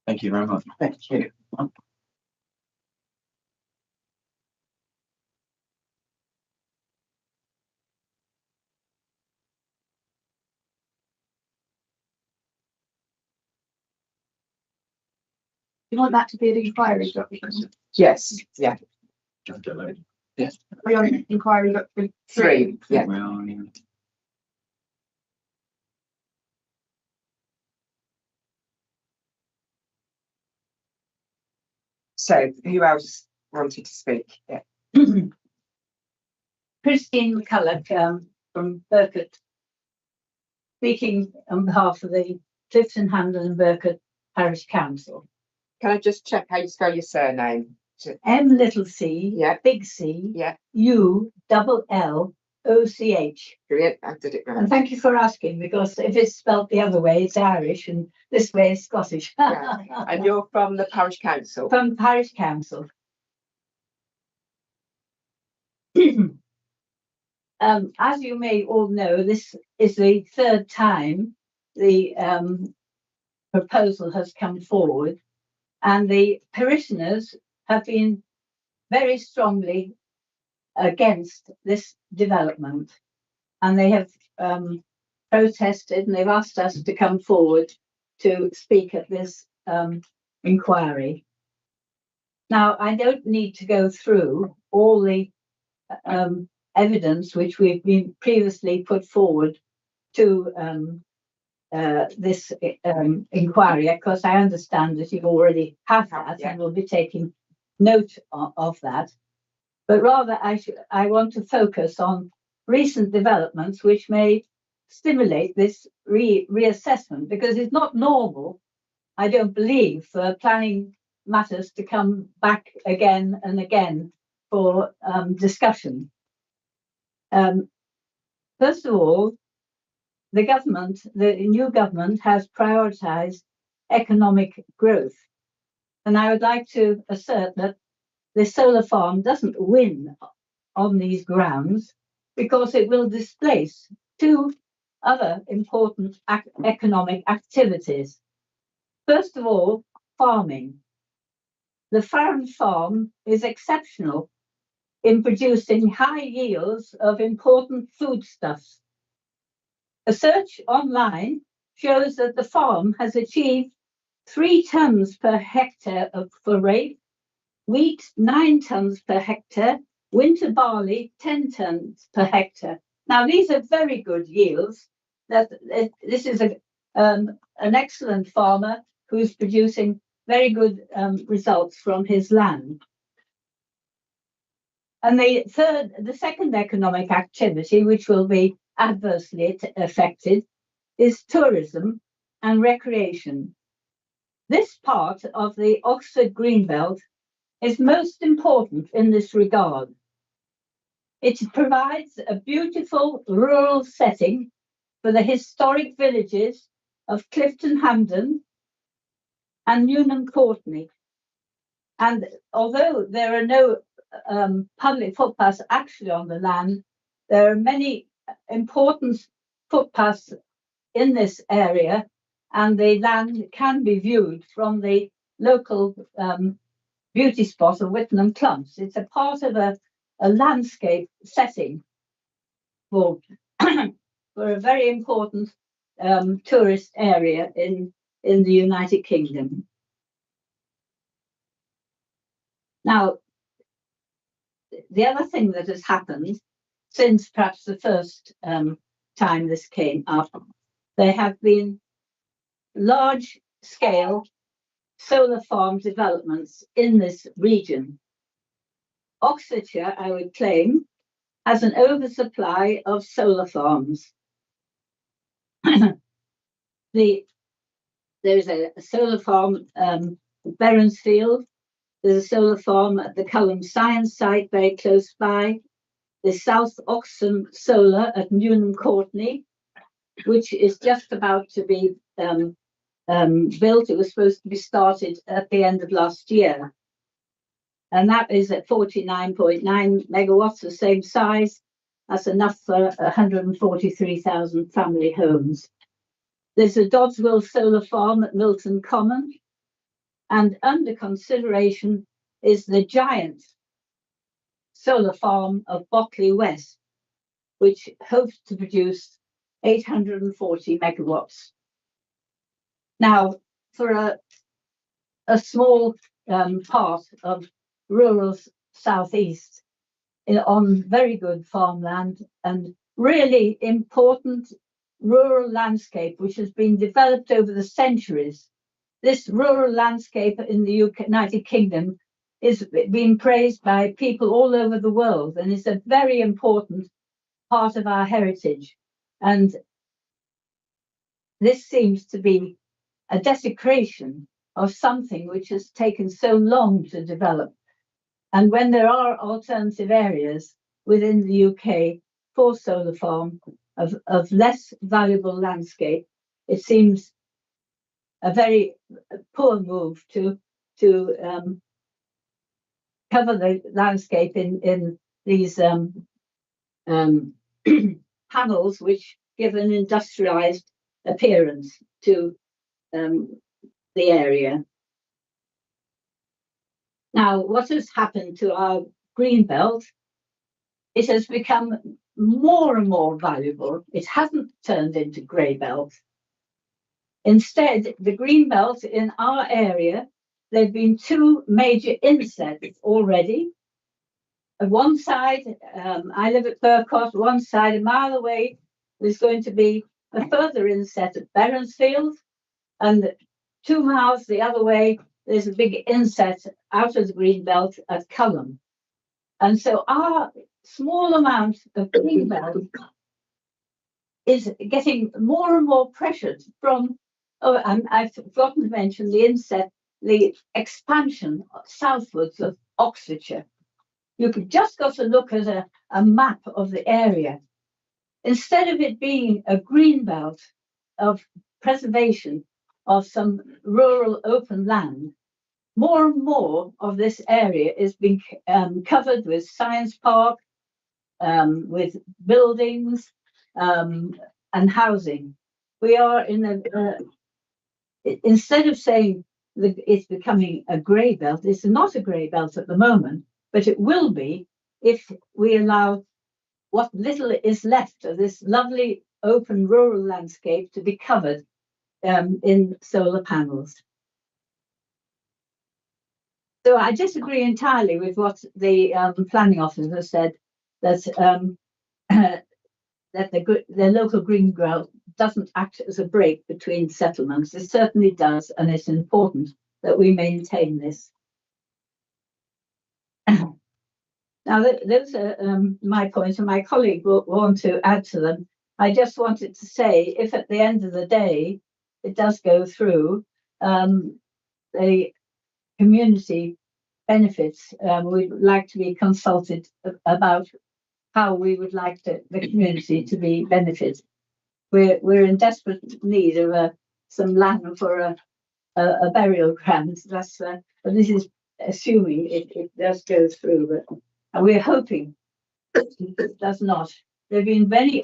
Thank you very much. Thank you. You want that to be an inquiry document? Yes, yeah. Yes. Are you on inquiry document 3? Yeah. So, who else wanted to speak? Yeah. Christine McCulloch from Burcot, speaking on behalf of the Clifton, Handel and Burcot Parish Council. Can I just check how you spell your surname? M little c, big C, U double L O C H. Brilliant, I did it right. And thank you for asking, because if it's spelled the other way, it's Irish, and this way is Scottish. And you're from the parish council? From parish council. As you may all know, this is the third time the proposal has come forward, and the parishioners have been very strongly against this development, and they have protested, and they've asked us to come forward to speak at this inquiry. Now, I don't need to go through all the evidence which we've been previously put forward to this inquiry. Of course, I understand that you already have that and will be taking note of that. But rather, I want to focus on recent developments which may stimulate this reassessment, because it's not normal, I don't believe, for planning matters to come back again and again for discussion. First of all, the new government has prioritised economic growth. And I would like to assert that the solar farm doesn't win on these grounds, because it will displace 2 other important economic activities. First of all, farming. The Farron farm is exceptional in producing high yields of important foodstuffs. A search online shows that the farm has achieved 3 tons per hectare for rape, wheat 9 tons per hectare, winter barley 10 tons per hectare. Now these are very good yields. This is an excellent farmer who's producing very good results from his land. And the second economic activity, which will be adversely affected, is tourism and recreation. This part of the Oxford Greenbelt is most important in this regard. It provides a beautiful rural setting for the historic villages of Clifton Hampden and Newnham Courtney. And although there are no public footpaths actually on the land, there are many important footpaths in this area, and the land can be viewed from the local beauty spot of Whittenham Clumps. It's a part of a landscape setting for, for a very important tourist area in the United Kingdom. Now, the other thing that has happened since perhaps the first time this came up, there have been large-scale solar farm developments in this region. Oxfordshire, I would claim, has an oversupply of solar farms. There's a solar farm at Berensfield. There's a solar farm at the Culham Science site very close by. The South Oxham Solar at Newnham Courtney, which is just about to be built. It was supposed to be started at the end of last year. And that is at 49.9 megawatts, the same size. That's enough for 143,000 family homes. There's a Dodswell Solar Farm at Milton Common. And under consideration is the giant solar farm of Botley West, which hopes to produce 840 megawatts. Now, for a small part of rural southeast on very good farmland and really important rural landscape, which has been developed over the centuries. This rural landscape in the United Kingdom is being praised by people all over the world, and it's a very important part of our heritage. And this seems to be a desecration of something which has taken so long to develop. And when there are alternative areas within the UK for solar farm of less valuable landscape, it seems a very poor move to cover the landscape in these panels which give an industrialized appearance to the area. Now, what has happened to our green belt? It has become more and more valuable. It hasn't turned into grey belt. Instead, the green belt in our area, there have been 2 major insets already. At one side, I live at Burcot, one side, a mile away, there's going to be a further inset at Berensfield, and 2 miles the other way, there's a big inset out of the green belt at Culham. And so our small amount of green belt is getting more and more pressured from, and I've forgotten to mention the inset, the expansion southwards of Oxfordshire. You could just got to look at a map of the area. Instead of it being a green belt of preservation of some rural open land, more and more of this area is being covered with science park, with buildings and housing. We are in instead of saying that it's becoming a grey belt, it's not a grey belt at the moment, but it will be if we allow what little is left of this lovely open rural landscape to be covered in solar panels. So I disagree entirely with what the planning officer said, that that the local green belt doesn't act as a break between settlements. It certainly does, and it's important that we maintain this. Now, those are my points, and my colleague will want to add to them. I just wanted to say, if at the end of the day it does go through, the community benefits, we'd like to be consulted about how we would like the community to be benefited. We're in desperate need of some land for a burial ground. That's but this is assuming it does go through, and we're hoping it does not. There have been very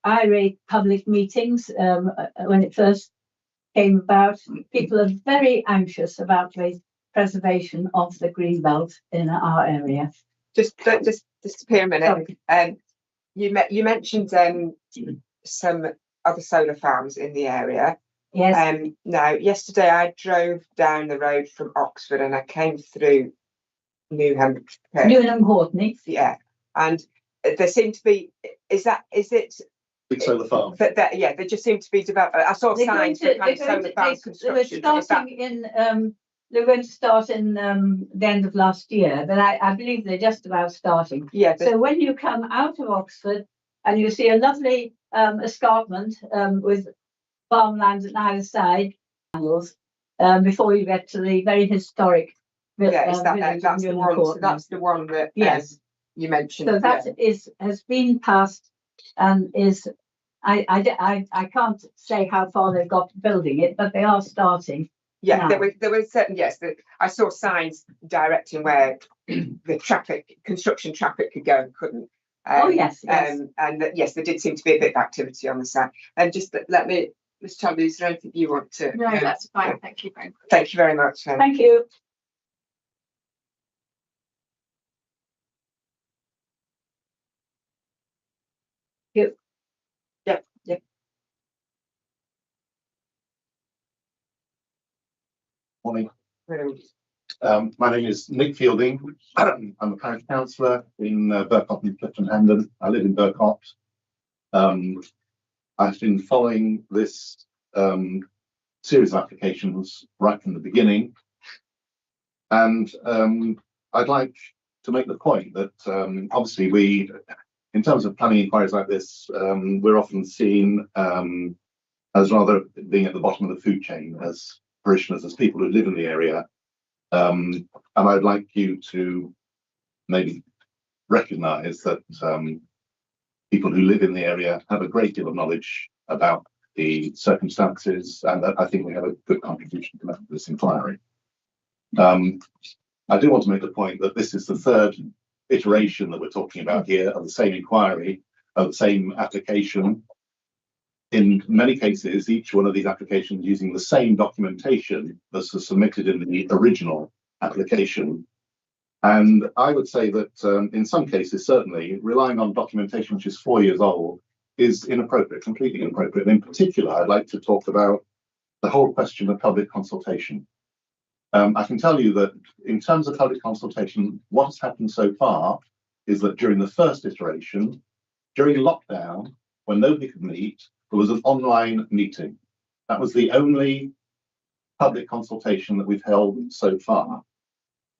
irate public meetings when it first came about. People are very anxious about the preservation of the green belt in our area. Just disappear a minute. You mentioned some other solar farms in the area. Yes. Now, yesterday I drove down the road from Oxford and I came through Newham Hortney. Yeah, and there seemed to be. Is it? Big solar farm. But yeah, they just seem to be developed. I saw signs of kind of solar farm construction. They were going to start in the end of last year, but I believe they're just about starting. Yeah. So when you come out of Oxford and you see a lovely escarpment with farmland on either side, before you get to the very historic that's the one. So that's the one that yes, you mentioned. So that has been passed and is. I can't say how far they've got building it, but they are starting. Yeah, there were certain, yes, I saw signs directing where the construction traffic could go and couldn't. Yes. And yes, there did seem to be a bit of activity on the site. And just let me, Ms. Chandler, is there anything you want to? No, that's fine. Thank you very much. Thank you very much. Thank you. Yeah. Morning. Brilliant. My name is Nick Fielding. I'm a parish councillor in Burcot and Clifton Hendon. I live in Burcot. I've been following this series of applications right from the beginning, and I'd like to make the point that obviously in terms of planning inquiries like this, we're often seen as rather being at the bottom of the food chain as parishioners, as people who live in the area. And I'd like you to maybe recognise that people who live in the area have a great deal of knowledge about the circumstances, and that I think we have a good contribution to make this inquiry. I do want to make the point that this is the third iteration that we're talking about here of the same inquiry, of the same application. In many cases, each one of these applications using the same documentation that was submitted in the original application. And I would say that in some cases, certainly, relying on documentation which is 4 years old is inappropriate, completely inappropriate. In particular, I'd like to talk about the whole question of public consultation. I can tell you that in terms of public consultation, what has happened so far is that during the first iteration, during lockdown, when nobody could meet, there was an online meeting. That was the only public consultation that we've held so far.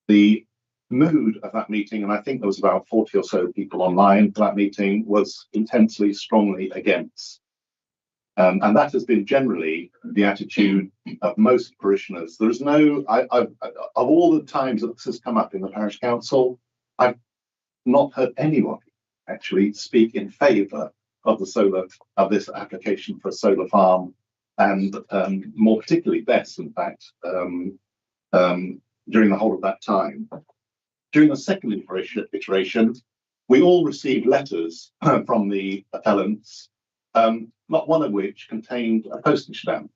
The mood of that meeting, and I think there was about 40 or so people online for that meeting, was intensely, strongly against. And that has been generally the attitude of most parishioners. There is no, of all the times that this has come up in the parish council, I've not heard anyone actually speak in favour of this application for a solar farm, and more particularly Bess, in fact, during the whole of that time. During the second iteration, we all received letters from the appellants, not one of which contained a postage stamp.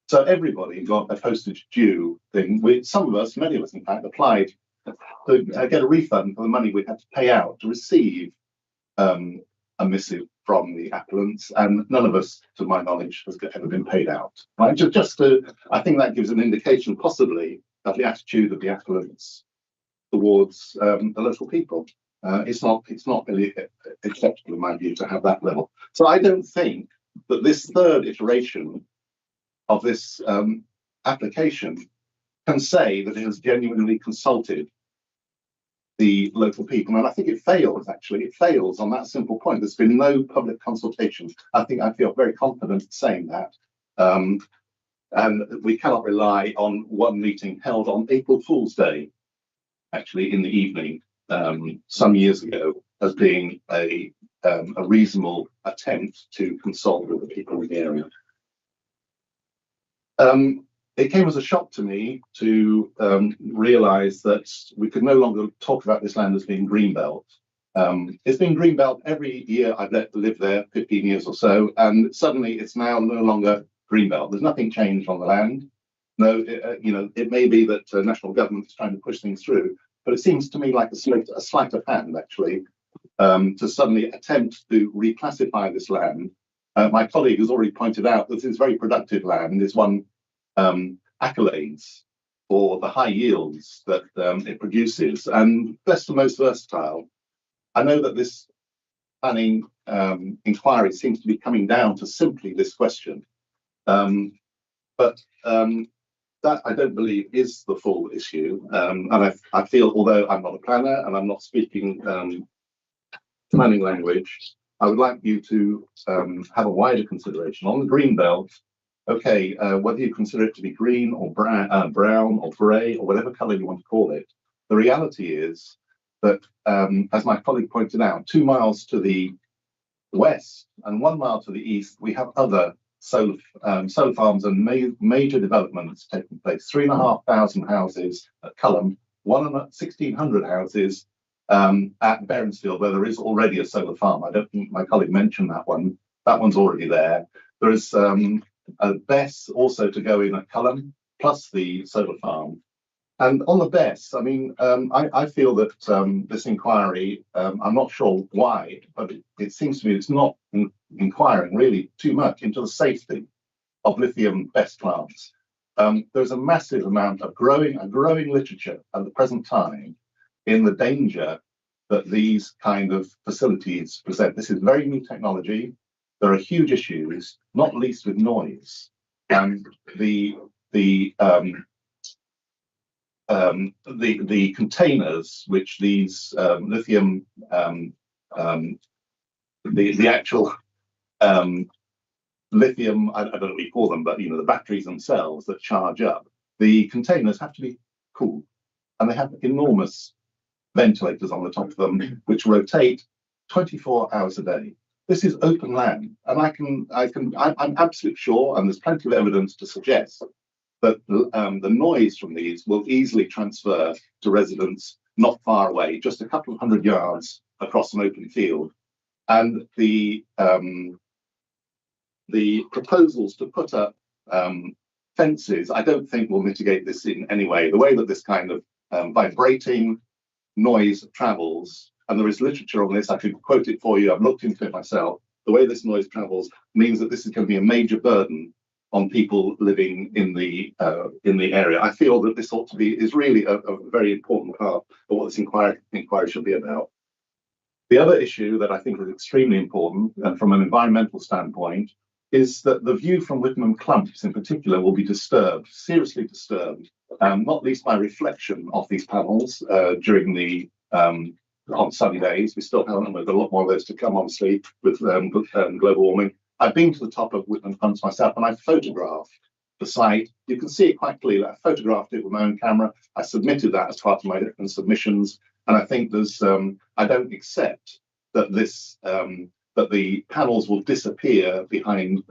So everybody got a postage due thing. Some of us, many of us in fact, applied to get a refund for the money we had to pay out to receive a missive from the appellants, and none of us, to my knowledge, has ever been paid out. Right? I think that gives an indication possibly of the attitude of the appellants towards the local people. It's not really acceptable in my view to have that level. So I don't think that this third iteration of this application can say that it has genuinely consulted the local people, and I think it fails. Actually, it fails on that simple point. There's been no public consultation. I feel very confident saying that, and we cannot rely on one meeting held on April Fool's Day, actually in the evening, some years ago, as being a reasonable attempt to consult with the people in the area. It came as a shock to me to realise that we could no longer talk about this land as being greenbelt. It's been greenbelt every year I've lived there, 15 years or so, and suddenly it's now no longer greenbelt. There's nothing changed on the land. No, it may be that national government is trying to push things through, but it seems to me like a sleight of hand, actually, to suddenly attempt to reclassify this land. My colleague has already pointed out that this is very productive land. It's won accolades for the high yields that it produces, and best and most versatile. I know that this planning inquiry seems to be coming down to simply this question, but that I don't believe is the full issue. And I feel, although I'm not a planner and I'm not speaking planning language, I would like you to have a wider consideration on the green belt. Okay, whether you consider it to be green or brown or grey or whatever colour you want to call it, the reality is that, as my colleague pointed out, 2 miles to the west and 1 mile to the east, we have other solar farms and major developments taking place. 3,500 houses at Culham, 1,600 houses at Berensfield, where there is already a solar farm. I don't think my colleague mentioned that one. That one's already there. There is a BESS also to go in at Culham, plus the solar farm. And on the BESS, I mean, I feel that this inquiry, I'm not sure why, but it seems to me it's not inquiring really too much into the safety of lithium BESS plants. There's a massive amount of growing literature at the present time in the danger that these kind of facilities present. This is very new technology. There are huge issues, not least with noise, and the containers which these lithium, the actual lithium, I don't know what you call them, but the batteries themselves that charge up, the containers have to be cooled, and they have enormous ventilators on the top of them which rotate 24 hours a day. This is open land, and I'm absolutely sure, and there's plenty of evidence to suggest that the noise from these will easily transfer to residents not far away, just a couple of 100 yards across an open field. And the proposals to put up fences, I don't think will mitigate this in any way. The way that this kind of vibrating noise travels, and there is literature on this, I could quote it for you, I've looked into it myself. The way this noise travels means that this is going to be a major burden on people living in the area. I feel that this is really a very important part of what this inquiry should be about. The other issue that I think is extremely important, and from an environmental standpoint, is that the view from Whitman Clumps in particular will be disturbed, seriously disturbed, not least by reflection of these panels during the on sunny days. We still haven't, and there's a lot more of those to come, obviously, with global warming. I've been to the top of Whitman Clumps myself, and I photographed the site. You can see it quite clearly. I photographed it with my own camera. I submitted that as part of my different submissions, and I think there's. I don't accept that this that the panels will disappear behind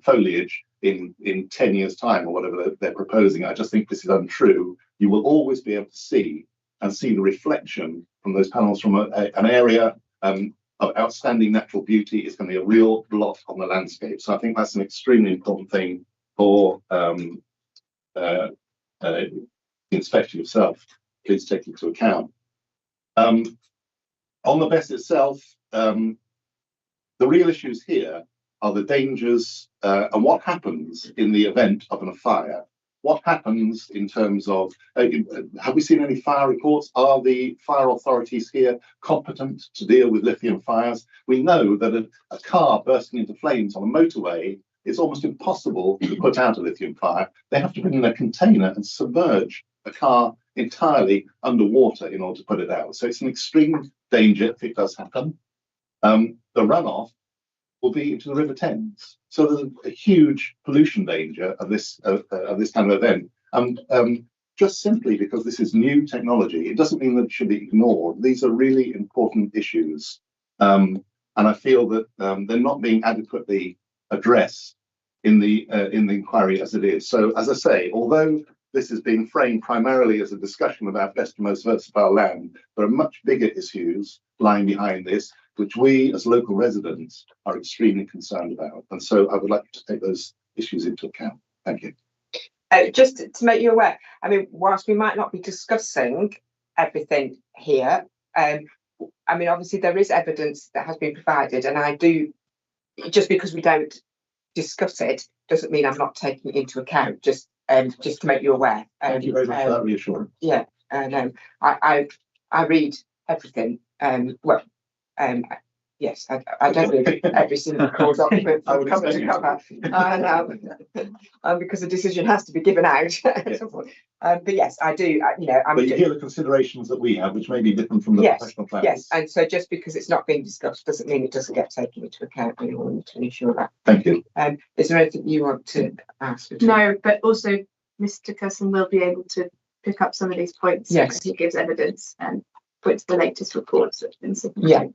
foliage in 10 years' time or whatever they're proposing. I just think this is untrue. You will always be able to see the reflection from those panels from an area of outstanding natural beauty. Is going to be a real blot on the landscape. So I think that's an extremely important thing for the inspection itself. Please take into account. On the BESS itself, the real issues here are the dangers and what happens in the event of a fire. what happens in terms of, have we seen any fire reports? Are the fire authorities here competent to deal with lithium fires? We know that a car bursting into flames on a motorway, it's almost impossible to put out a lithium fire. They have to bring in a container and submerge a car entirely underwater in order to put it out. So it's an extreme danger if it does happen. The runoff will be into the River Thames. So there's a huge pollution danger of this kind of event. Just simply because this is new technology, it doesn't mean that it should be ignored. These are really important issues. And I feel that they're not being adequately addressed in the inquiry as it is. So as I say, although this is being framed primarily as a discussion about best and most versatile land, there are much bigger issues lying behind this, which we as local residents are extremely concerned about. And so I would like you to take those issues into account. Thank you. Just to make you aware, I mean, whilst we might not be discussing everything here, I mean, obviously there is evidence that has been provided, and I do, just because we don't discuss it doesn't mean I'm not taking it into account, just to make you aware. Thank you very much for that reassurance. Yeah, and I read everything. Yes, I don't read every single core document from cover to cover, because the decision has to be given out. Yes. But yes, I do. But you hear the considerations that we have, which may be different from the professional planners. Yes, and so just because it's not being discussed doesn't mean it doesn't get taken into account. We all need to ensure that. Thank you. Is there anything you want to ask? No, but also Mr. Cusson will be able to pick up some of these points. Yes, as he gives evidence and points to the latest reports that have been submitted.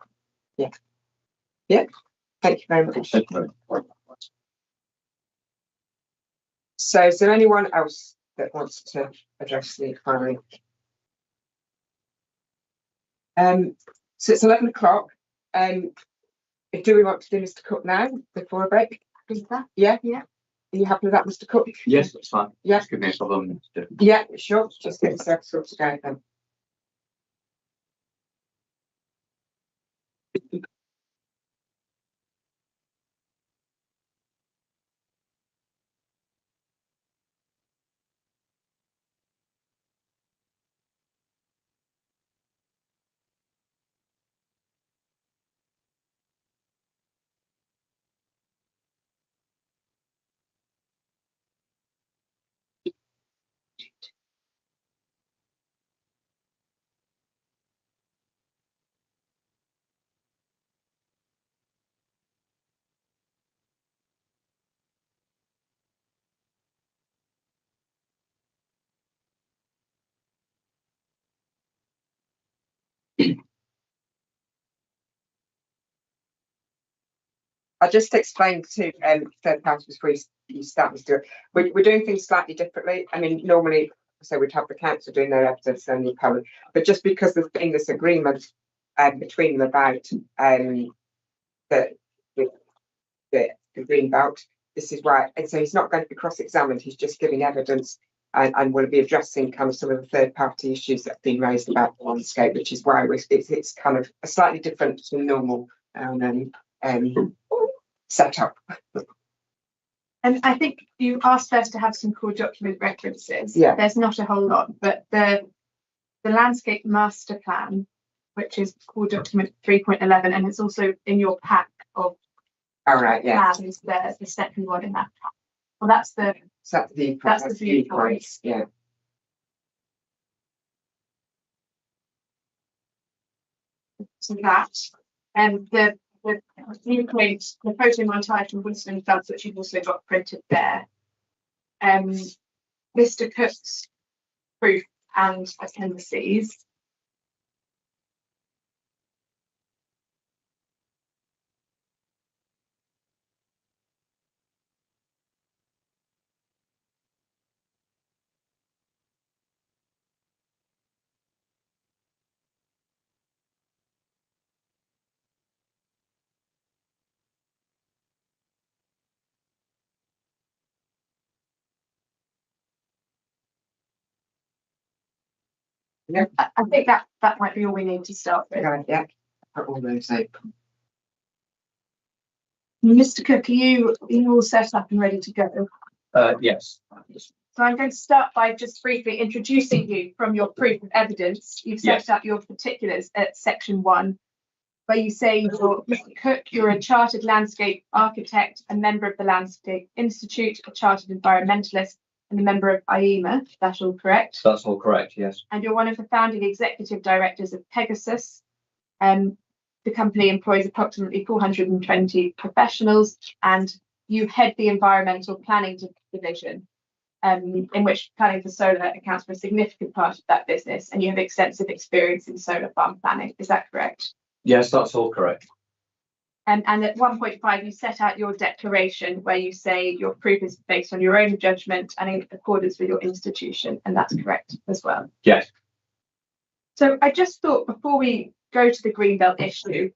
Yeah. Thank you very much. Thank you very much. So, is there anyone else that wants to address the inquiry? So it's 11 o'clock. Do we want to do Mr. Cook now before a break? Is that? Yeah. Yeah. Are you happy with that, Mr. Cook? Yes, that's fine. Yeah. Just give me a problem. Yeah, sure. Just get yourself sorted out then. I'll just explain to third parties before you start, Mr. We're doing things slightly differently. I mean, normally, so we'd have the council doing their evidence and the appellant, but just because there's been this agreement between them about the green belt, this is why. And so he's not going to be cross-examined. He's just giving evidence and will be addressing kind of some of the third-party issues that have been raised about the landscape, which is why it's kind of a slightly different to normal setup. And I think you asked us to have some core document references. Yeah. There's not a whole lot, but the landscape master plan, which is core document 3.11, and it's also in your pack of plans, the second one in that pack. Well, that's the viewpoints. Yeah. So that and the viewpoints, the photo montage from Winston and Phelps, which you've also got printed there. Mr. Cook's proof and appendices. Yeah. I think that might be all we need to start with. Yeah. Put all those open. Mr. Cook, are you all set up and ready to go? Yes. So I'm going to start by just briefly introducing you from your proof of evidence. You've set out your particulars at section 1, where you say you're Mr. Cook, you're a chartered landscape architect, a member of the Landscape Institute, a chartered environmentalist, and a member of IEMA. Is that all correct? That's all correct, yes. And you're one of the founding executive directors of Pegasus. The company employs approximately 420 professionals, and you head the environmental planning division, in which planning for solar accounts for a significant part of that business, and you have extensive experience in solar farm planning. Is that correct? Yes, that's all correct. And at 1.5, you set out your declaration where you say your proof is based on your own judgment and in accordance with your institution, and that's correct as well. Yes. So I just thought before we go to the Greenbelt issue,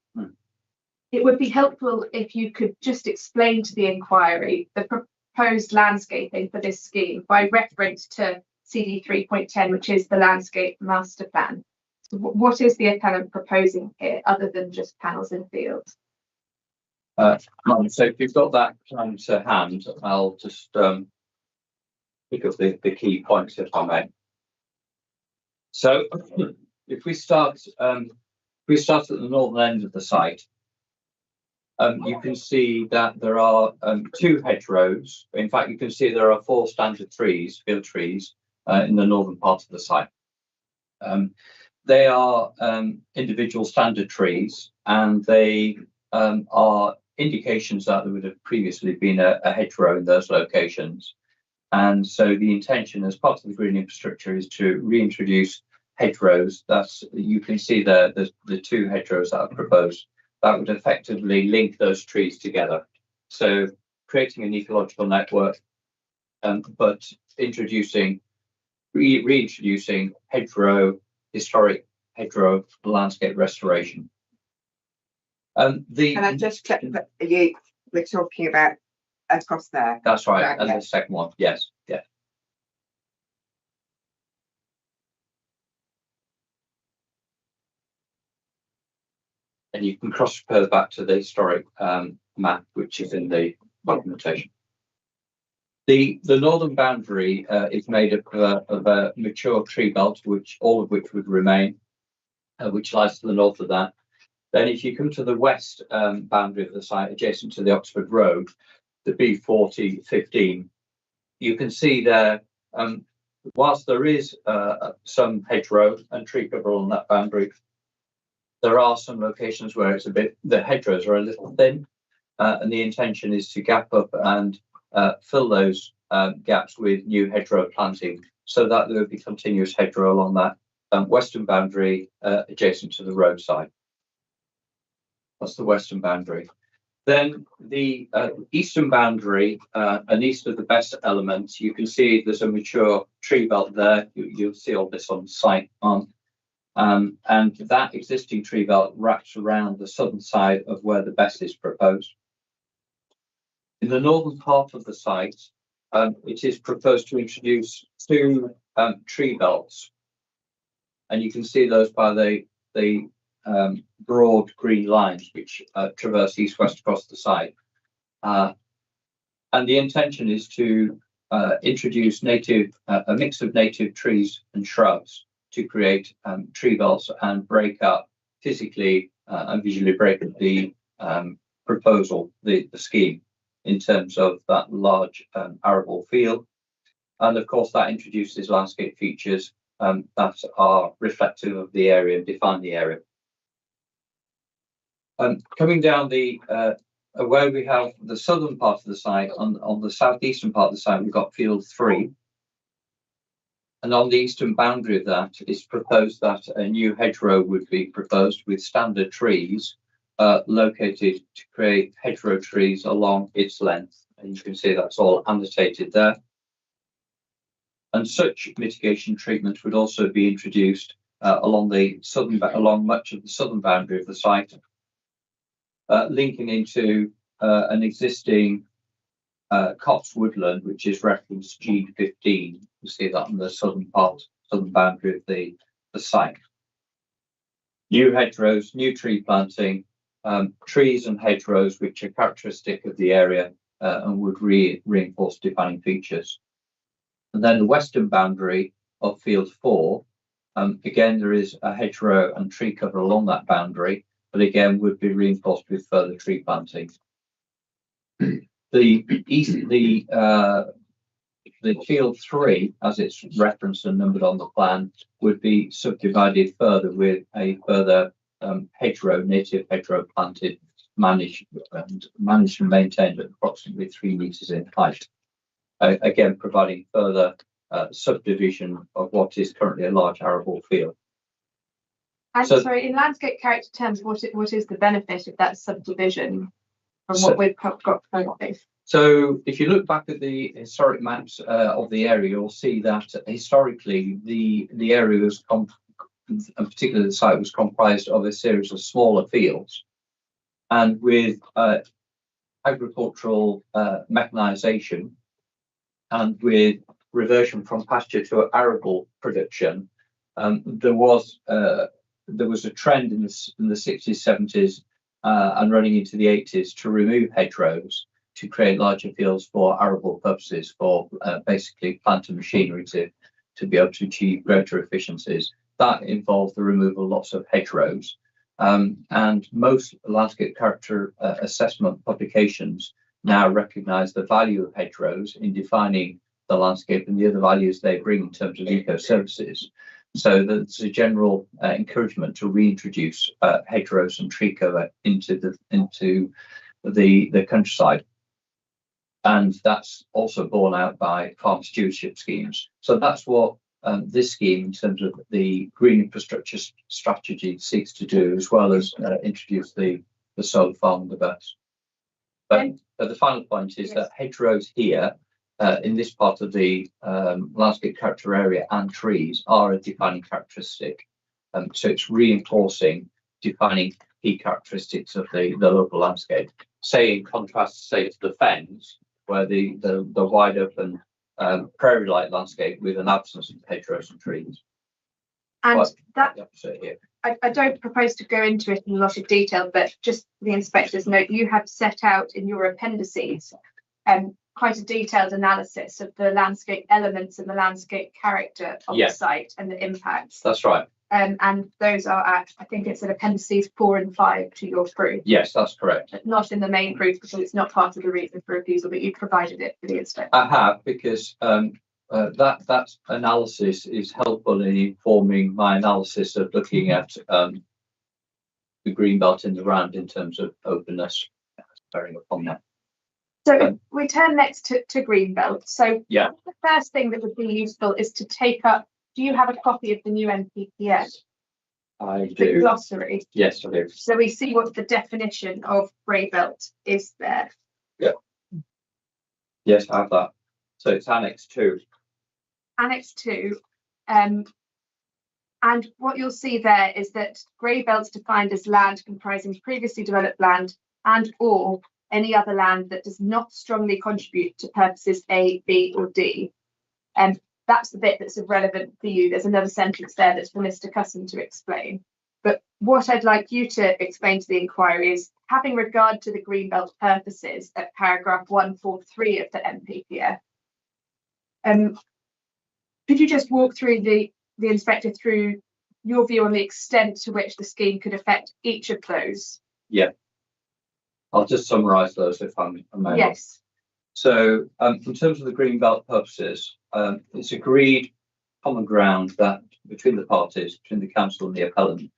it would be helpful if you could just explain to the inquiry the proposed landscaping for this scheme by reference to CD 3.10, which is the landscape master plan. So what is the appellant proposing here other than just panels in fields? So if you've got that plan to hand, I'll just pick up the key points if I may. So if we start at the northern end of the site, you can see that there are 2 hedgerows. In fact, you can see there are 4 standard trees, field trees, in the northern part of the site. They are individual standard trees, and they are indications that there would have previously been a hedgerow in those locations. And so the intention as part of the green infrastructure is to reintroduce hedgerows. That's, you can see there, the 2 hedgerows that are proposed that would effectively link those trees together. So creating an ecological network, but reintroducing historic hedgerow landscape restoration. Can I just check that we're talking about across there? That's right, and the second one, yes, yeah. And you can cross-refer back to the historic map, which is in the documentation. The northern boundary is made up of a mature tree belt, all of which would remain, which lies to the north of that. Then if you come to the west boundary of the site, adjacent to the Oxford Road, the B4015, you can see there, whilst there is some hedgerow and tree cover on that boundary, there are some locations where the hedgerows are a little thin, and the intention is to gap up and fill those gaps with new hedgerow planting, so that there will be continuous hedgerow along that western boundary adjacent to the roadside. That's the western boundary. Then the eastern boundary, and east of the best elements, you can see there's a mature tree belt there. You'll see all this on site. And that existing tree belt wraps around the southern side of where the best is proposed. In the northern part of the site, it is proposed to introduce 2 tree belts. And you can see those by the broad green lines which traverse east-west across the site. And the intention is to introduce a mix of native trees and shrubs to create tree belts and break up physically and visually break up the proposal, the scheme, in terms of that large arable field. And of course that introduces landscape features that are reflective of the area and define the area. Coming down where we have the southern part of the site, on the southeastern part of the site, we've got field 3. And on the eastern boundary of that, it's proposed that a new hedgerow would be proposed with standard trees located to create hedgerow trees along its length. And you can see that's all annotated there. And such mitigation treatment would also be introduced along much of the southern boundary of the site, linking into an existing copse woodland, which is referenced G15. You see that on the southern boundary of the site. New hedgerows, new tree planting, trees and hedgerows which are characteristic of the area and would reinforce defining features. And then the western boundary of field 4, again, there is a hedgerow and tree cover along that boundary, but again would be reinforced with further tree planting. The field 3, as it's referenced and numbered on the plan, would be subdivided further with a further hedgerow, native hedgerow planted, managed and maintained at approximately 3 metres in height. Again, providing further subdivision of what is currently a large arable field. And So- sorry, in landscape character terms, what is the benefit of that subdivision from what we've got currently? So if you look back at the historic maps of the area, you'll see that historically the area was, and particularly the site, was comprised of a series of smaller fields. And with agricultural mechanisation and with reversion from pasture to arable production, there was a trend in the 60s, 70s and running into the 80s to remove hedgerows to create larger fields for arable purposes, for basically plant and machinery to be able to achieve greater efficiencies. That involved the removal of lots of hedgerows. And most landscape character assessment publications now recognise the value of hedgerows in defining the landscape and the other values they bring in terms of eco-services. So there's a general encouragement to reintroduce hedgerows and tree cover into the countryside. And that's also borne out by farm stewardship schemes. So that's what this scheme, in terms of the green infrastructure strategy, seeks to do, as well as introduce the solar farm and the bus. But the final point is that hedgerows here, in this part of the landscape character area, and trees are a defining characteristic. So it's reinforcing defining key characteristics of the local landscape. Say, in contrast, say, to the fens, where the wide open prairie-like landscape with an absence of hedgerows and trees. And But that the opposite here. I don't propose to go into it in a lot of detail, but just the inspector's note, you have set out in your appendices quite a detailed analysis of the landscape elements and the landscape character of the site and the impacts. That's right. And those are at, I think it's at appendices 4 and 5 to your proof. Yes, that's correct. Not in the main proof because it's not part of the reason for refusal, but you provided it for the inspector. I have, because that analysis is helpful in informing my analysis of looking at the green belt in the round in terms of openness, bearing upon that. So we turn next to Greenbelt. So yeah, the first thing that would be useful is to take up, do you have a copy of the new NPPF? I The do. glossary. Yes, I do. So we see what the definition of grey belt is there. Yeah. Yes, I have that. So it's Annex 2. Annex 2. And what you'll see there is that grey belt's defined as land comprising previously developed land and or any other land that does not strongly contribute to purposes A, B or D. And that's the bit that's relevant for you. There's another sentence there that's for Mr. Cusson to explain. But what I'd like you to explain to the inquiry is, having regard to the Greenbelt purposes at paragraph 143 of the NPPF, could you just walk through the inspector through your view on the extent to which the scheme could affect each of those? Yeah. I'll just summarise those if I may. Yes. So in terms of the Greenbelt purposes, it's agreed common ground that between the parties, between the council and the appellant,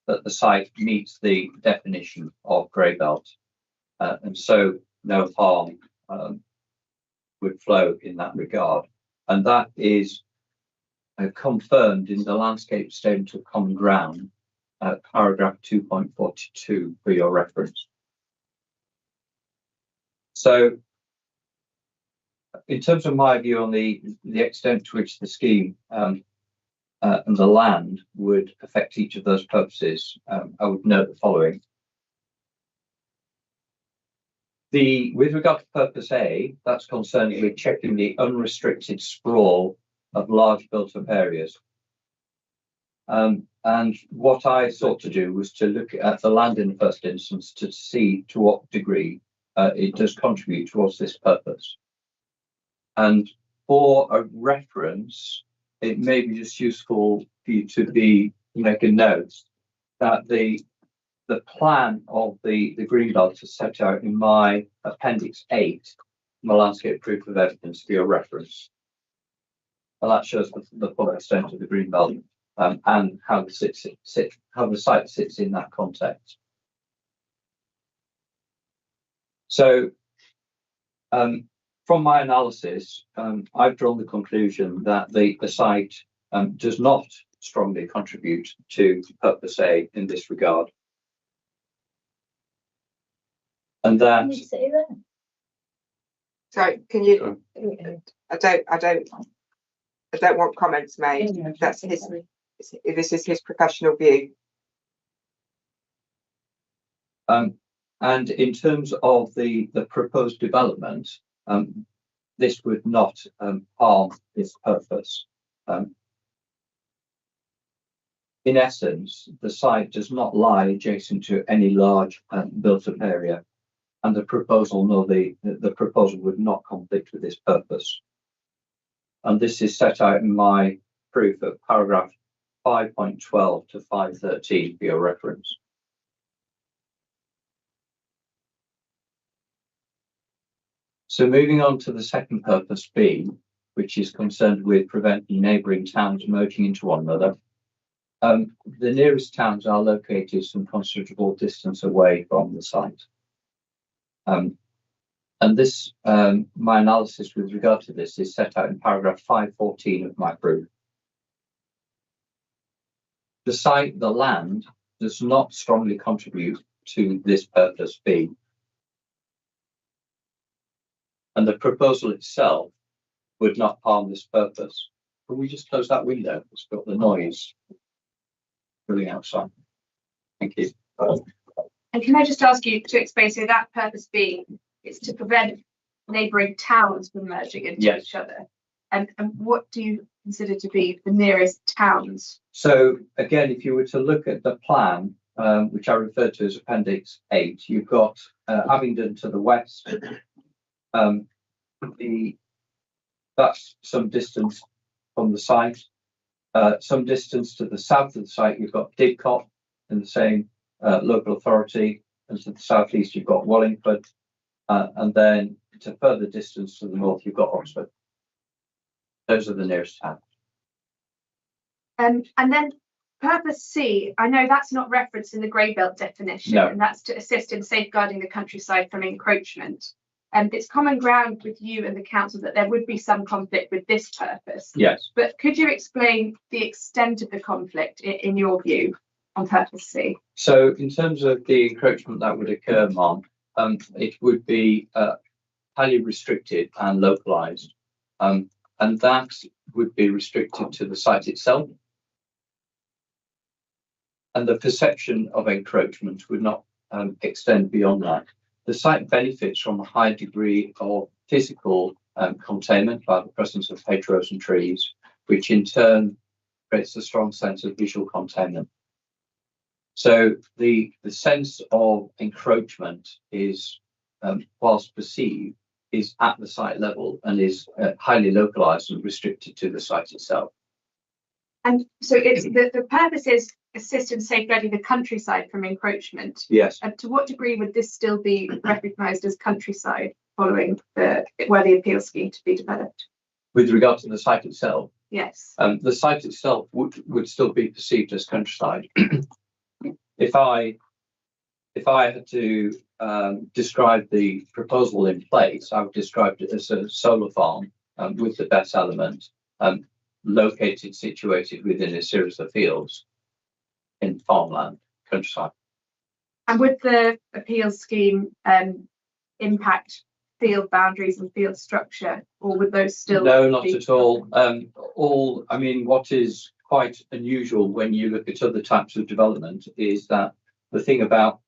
that the site meets the definition of grey belt, and so no harm would flow in that regard. And that is confirmed in the landscape statement of common ground, paragraph 2.42 for your reference. So in terms of my view on the extent to which the scheme and the land would affect each of those purposes, I would note the following. With regard to purpose A, that's concerned with checking the unrestricted sprawl of large built-up areas. And what I sought to do was to look at the land in the first instance to see to what degree it does contribute towards this purpose. And For a reference, it may be just useful for you to make a note that the plan of the Greenbelt is set out in my Appendix 8, my landscape proof of evidence for your reference. And that shows the full extent of the Greenbelt and how the site sits in that context. So from my analysis, I've drawn the conclusion that the site does not strongly contribute to Purpose A in this regard. And that. Can you say that? So can you? I don't want comments made. That's his. This is his professional view. And in terms of the proposed development, this would not harm its purpose. In essence, the site does not lie adjacent to any large built-up area, and the proposal would not conflict with this purpose. And this is set out in my proof of paragraph 5.12 to 5.13 for your reference. So moving on to the second purpose B, which is concerned with preventing neighbouring towns merging into one another. The nearest towns are located some considerable distance away from the site. And this, my analysis with regard to this is set out in paragraph 5.14 of my proof. The site, the land, does not strongly contribute to this purpose B. And the proposal itself would not harm this purpose. Can we just close that window? It's got the noise really outside. Thank you. And can I just ask you to explain, so that purpose B is to prevent neighbouring towns from merging into each other. And what do you consider to be the nearest towns? So again, if you were to look at the plan, which I referred to as Appendix 8, you've got Abingdon to the west. That's some distance from the site. Some distance to the south of the site, you've got Didcot in the same local authority, and to the southeast you've got Wallingford, and then to further distance to the north you've got Oxford. Those are the nearest towns. And then purpose C, I know that's not referenced in the grey belt definition, No. And that's to assist in safeguarding the countryside from encroachment. And it's common ground with you and the council that there would be some conflict with this purpose. Yes. But could you explain the extent of the conflict in your view on purpose C? So in terms of the encroachment that would occur, Mom, it would be highly restricted and localised. And that would be restricted to the site itself. And the perception of encroachment would not extend beyond that. The site benefits from a high degree of physical containment by the presence of hedgerows and trees, which in turn creates a strong sense of visual containment. So the sense of encroachment is, whilst perceived, is at the site level and is highly localised and restricted to the site itself. And so it's the purpose is assist in safeguarding the countryside from encroachment. Yes. And to what degree would this still be recognised as countryside following the appeal scheme to be developed? With regard to the site itself? Yes. The site itself would still be perceived as countryside. If I had to describe the proposal in place, I would describe it as a solar farm with the best element, situated within a series of fields in farmland, countryside. And would the appeal scheme impact field boundaries and field structure, or would those still? No, not at all. I mean, what is quite unusual when you look at other types of development is that the thing about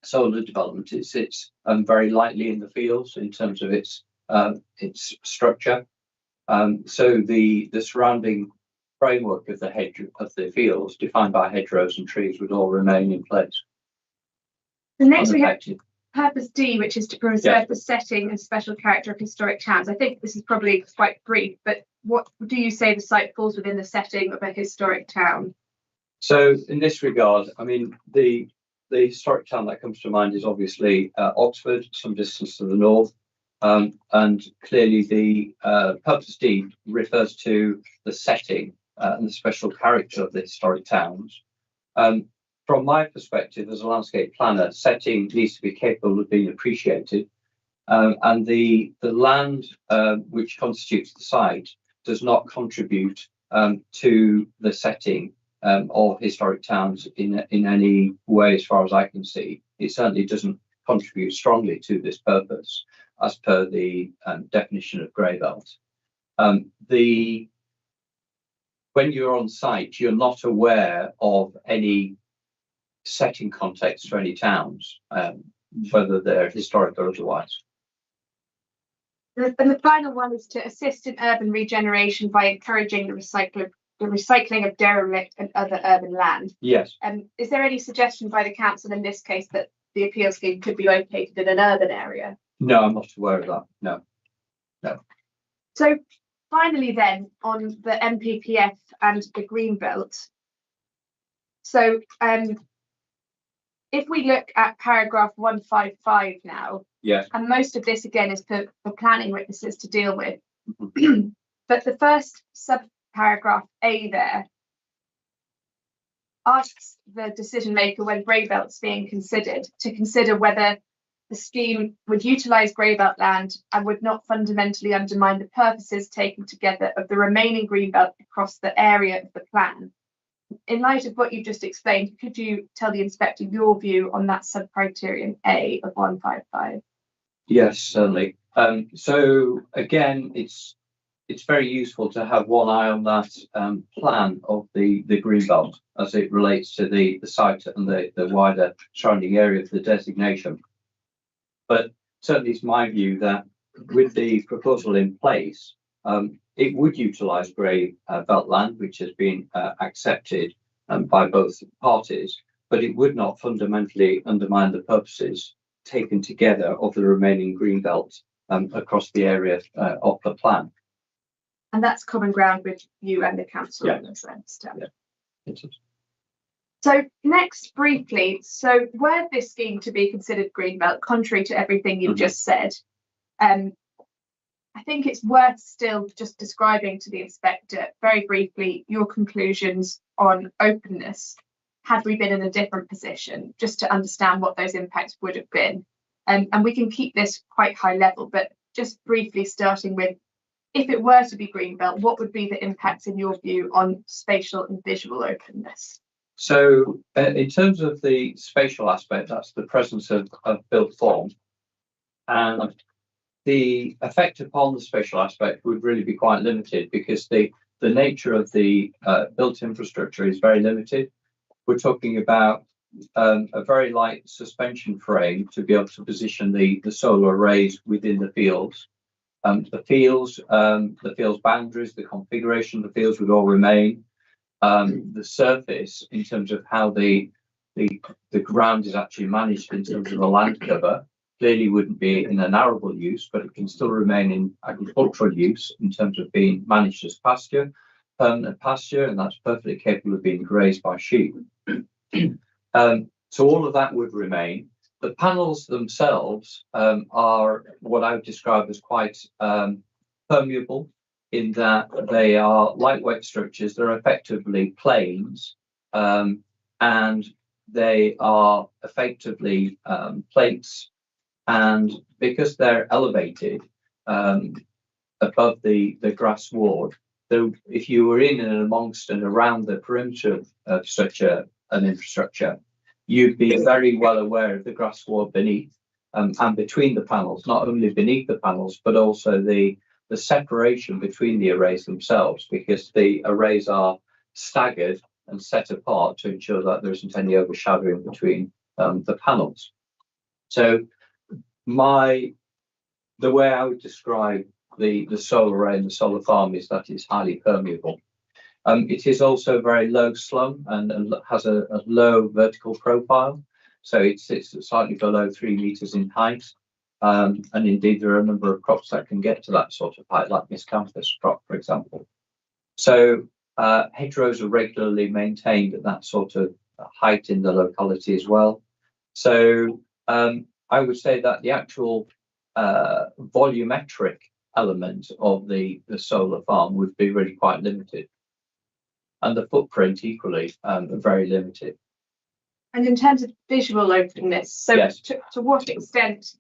solar development is it's very lightly in the fields in terms of its structure. So the surrounding framework of the fields defined by hedgerows and trees would all remain in place. The next we have purpose D, which is to preserve Yeah. the setting and special character of historic towns. I think this is probably quite brief, but what do you say the site falls within the setting of a historic town? So in this regard, I mean, the historic town that comes to mind is obviously Oxford, some distance to the north. And clearly the purpose D refers to the setting and the special character of the historic towns. From my perspective as a landscape planner, setting needs to be capable of being appreciated. And the land which constitutes the site does not contribute to the setting of historic towns in any way, as far as I can see. It certainly doesn't contribute strongly to this purpose, as per the definition of grey belt. When you're on site, you're not aware of any setting context for any towns, whether they're historic or otherwise. And the final one is to assist in urban regeneration by encouraging the recycling of derelict and other urban land. Yes. Is there any suggestion by the council in this case that the appeal scheme could be located in an urban area? No, I'm not aware of that. No. So finally then, on the MPPF and the Greenbelt. So if we look at paragraph 155 now, Yes. and most of this again is for planning witnesses to deal with, Mm-hmm. but the first subparagraph A there asks the decision maker when grey belt's being considered to consider whether the scheme would utilise grey belt land and would not fundamentally undermine the purposes taken together of the remaining green belt across the area of the plan. In light of what you've just explained, could you tell the inspector your view on that sub-criterion A of 155? Yes, certainly. So again, it's very useful to have one eye on that plan of the green belt as it relates to the site and the wider surrounding area of the designation. But certainly it's my view that with the proposal in place, it would utilise grey belt land, which has been accepted by both parties, but it would not fundamentally undermine the purposes taken together of the remaining green belt across the area of the plan. And that's common ground with you and the council. Yeah. In this sense. Yeah. So next, briefly, so were this scheme to be considered greenbelt, contrary to everything you've just said, I think it's worth still just describing to the inspector very briefly your conclusions on openness had we been in a different position, just to understand what those impacts would have been. And we can keep this quite high level, but just briefly starting with, if it were to be greenbelt, what would be the impacts in your view on spatial and visual openness? So in terms of the spatial aspect, that's the presence of built form. And the effect upon the spatial aspect would really be quite limited because the nature of the built infrastructure is very limited. We're talking about a very light suspension frame to be able to position the solar arrays within the fields. The fields boundaries, the configuration of the fields would all remain. The surface, in terms of how the ground is actually managed in terms of the land cover, clearly wouldn't be in an arable use, but it can still remain in agricultural use in terms of being managed as pasture, permanent pasture, and that's perfectly capable of being grazed by sheep. So all of that would remain. The panels themselves are what I would describe as quite permeable, in that they are lightweight structures. They're effectively planes, and they are effectively plates. And because they're elevated above the grass sward, though, if you were in and amongst and around the perimeter of such an infrastructure, you'd be very well aware of the grass sward beneath and between the panels, not only beneath the panels, but also the separation between the arrays themselves, because the arrays are staggered and set apart to ensure that there isn't any overshadowing between the panels. So the way I would describe the solar array and the solar farm is that it's highly permeable. It is also very low slung and has a low vertical profile. So it's slightly below 3 metres in height. And indeed, there are a number of crops that can get to that sort of height, like miscanthus crop, for example. So hedgerows are regularly maintained at that sort of height in the locality as well. So I would say that the actual volumetric element of the solar farm would be really quite limited, and the footprint equally very limited. And in terms of visual openness, so Yes. to what extent,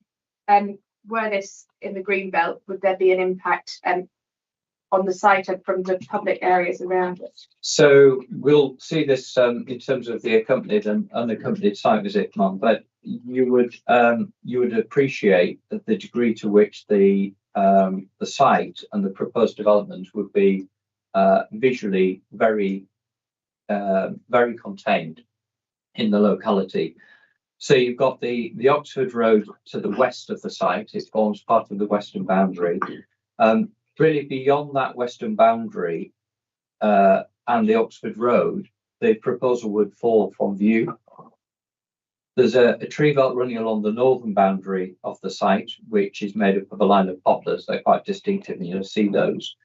were this in the green belt, would there be an impact on the site and from the public areas around it? So we'll see this in terms of the accompanied and unaccompanied site visit, Mum, but you would appreciate that the degree to which the site and the proposed development would be visually very contained in the locality. So you've got the Oxford Road to the west of the site. It forms part of the western boundary. Really beyond that western boundary and the Oxford Road, the proposal would fall from view. There's a tree belt running along the northern boundary of the site, which is made up of a line of poplars. They're quite distinctive, and you'll see those.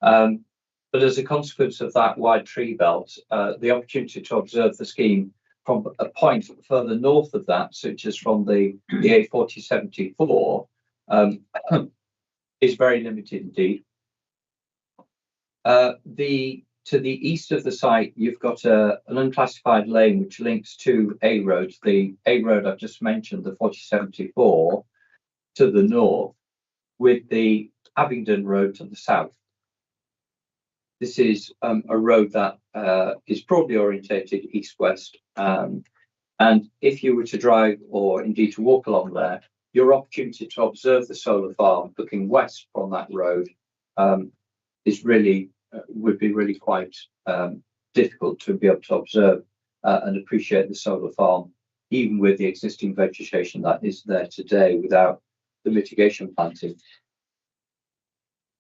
But as a consequence of that wide tree belt, the opportunity to observe the scheme from a point further north of that, such as from the A4074, is very limited indeed. To the east of the site, you've got an unclassified lane which links to A road, the A road I've just mentioned, the 4074, to the north, with the Abingdon Road to the south. This is a road that is broadly orientated east-west, and if you were to drive or indeed to walk along there, your opportunity to observe the solar farm looking west from that road is really would be really quite difficult to be able to observe and appreciate the solar farm, even with the existing vegetation that is there today without the mitigation planting.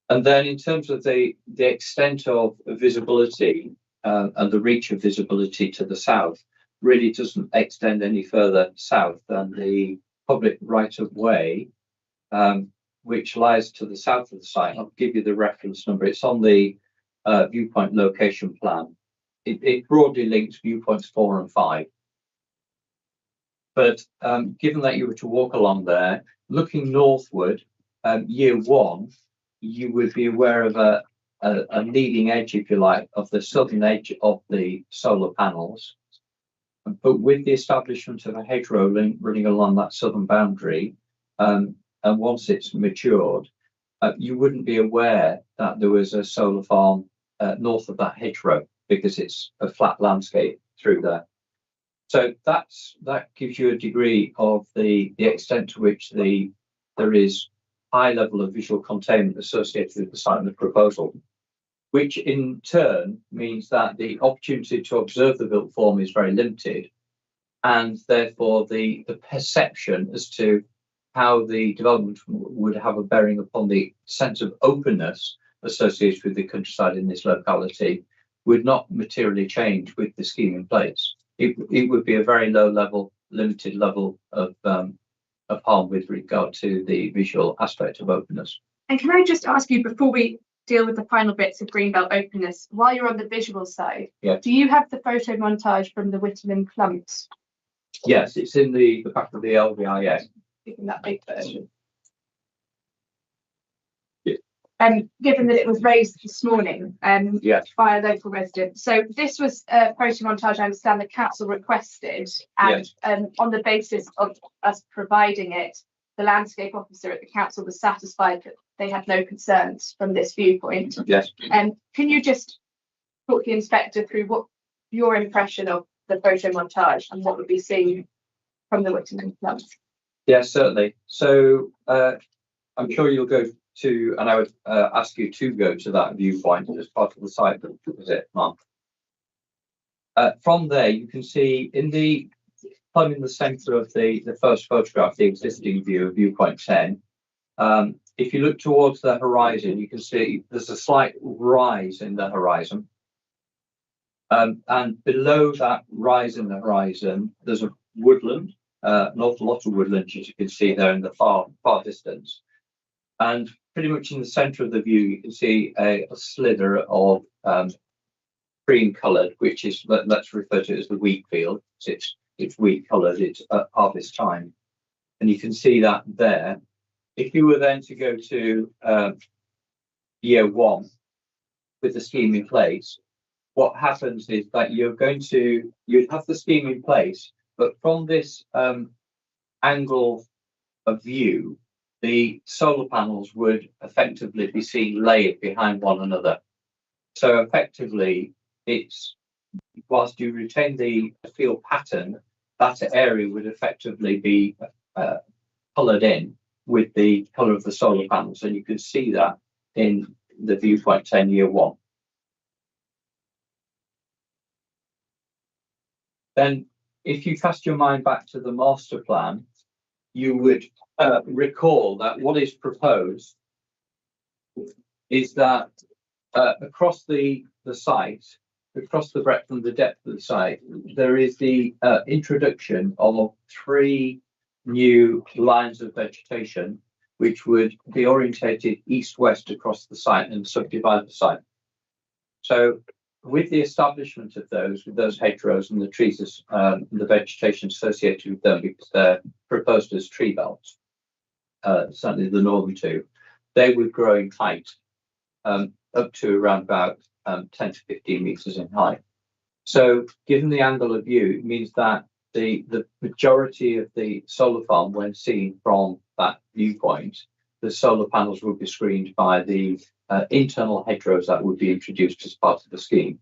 And then in terms of the extent of visibility and the reach of visibility to the south, really doesn't extend any further south than the public right-of-way, which lies to the south of the site. I'll give you the reference number. It's on the viewpoint location plan. It broadly links viewpoints 4 and 5. But given that you were to walk along there, looking northward, year one, you would be aware of a leading edge, if you like, of the southern edge of the solar panels. But with the establishment of a hedgerow running along that southern boundary, and once it's matured, you wouldn't be aware that there was a solar farm north of that hedgerow, because it's a flat landscape through there. So that gives you a degree of the extent to which there is high level of visual containment associated with the site and the proposal, which in turn means that the opportunity to observe the built form is very limited, and therefore the perception as to how the development would have a bearing upon the sense of openness associated with the countryside in this locality would not materially change with the scheme in place. It would be a very low level, limited level of harm with regard to the visual aspect of openness. And can I just ask you, before we deal with the final bits of greenbelt openness, while you're on the visual side, do you have the photo montage from the Whittam clumps? Yes, it's in the back of the LVIS. In that big version. Yeah. Given that it was raised this morning Yes. by a local resident. So this was a photo montage I understand the council requested, and Yes. On the basis of us providing it, the landscape officer at the council was satisfied that they had no concerns from this viewpoint. Yes. Can you just talk the inspector through what your impression of the photo montage and what would be seen from the Whittam clumps? Yes, certainly. So I'm sure you'll go to, and I would ask you to go to that viewpoint as part of the site visit, Mark. From there, you can see in the plumb in the centre of the first photograph, the existing view of viewpoint 10. If you look towards the horizon, you can see there's a slight rise in the horizon. And below that rise in the horizon, there's a woodland an awful lot of woodland, as you can see there in the far distance. And pretty much in the centre of the view, you can see a slither of cream coloured, which is, let's refer to it as the wheat field. It's wheat coloured, it's at harvest time. And you can see that there. If you were then to go to year one with the scheme in place, what happens is that you'd have the scheme in place, but from this angle of view, the solar panels would effectively be seen layered behind one another. So effectively, whilst you retain the field pattern, that area would effectively be coloured in with the colour of the solar panels, and you can see that in the viewpoint 10 year one. Then, if you cast your mind back to the master plan, you would recall that what is proposed is that across the site, across the breadth and the depth of the site, there is the introduction of 3 new lines of vegetation, which would be orientated east-west across the site and subdivide the site. So with the establishment of those, with those hedgerows and the trees, the vegetation associated with them, because they're proposed as tree belts, certainly the northern 2, they would grow in height up to around about 10 to 15 metres in height. So given the angle of view, it means that the majority of the solar farm, when seen from that viewpoint, the solar panels will be screened by the internal hedgerows that would be introduced as part of the scheme.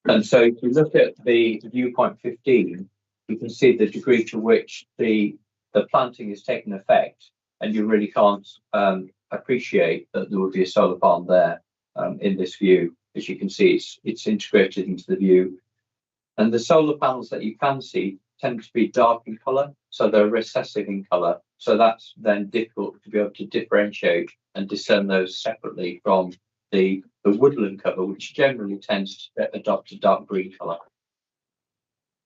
And so if you look at the viewpoint 15, you can see the degree to which the planting is taking effect, and you really can't appreciate that there would be a solar farm there in this view. As you can see, it's integrated into the view. And the solar panels that you can see tend to be dark in colour, so they're recessive in colour. So that's then difficult to be able to differentiate and discern those separately from the woodland cover, which generally tends to adopt a dark green colour.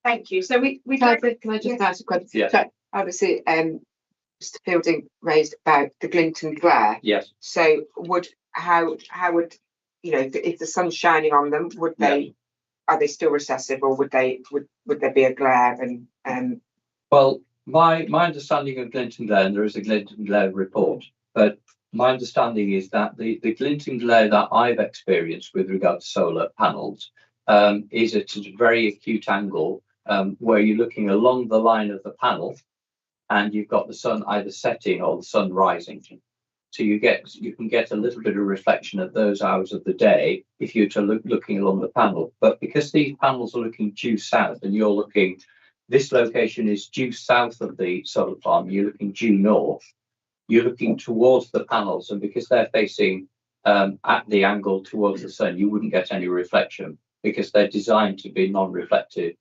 Thank you. So we Can I just ask a question? Yeah. So obviously, Mr. Fielding raised about the glint and glare. Yes. So how would, you know, if the sun's shining on them, would they, are they still recessive, or would there be a glare? And Well, my understanding of glint and glare, and there is a glint and glare report, but my understanding is that the glint and glare that I've experienced with regard to solar panels is at a very acute angle where you're looking along the line of the panel and you've got the sun either setting or the sun rising. So you can get a little bit of reflection at those hours of the day if you're looking along the panel. But because these panels are looking due south and you're looking, this location is due south of the solar farm, you're looking due north, you're looking towards the panels, and because they're facing at the angle towards the sun, you wouldn't get any reflection because they're designed to be non-reflective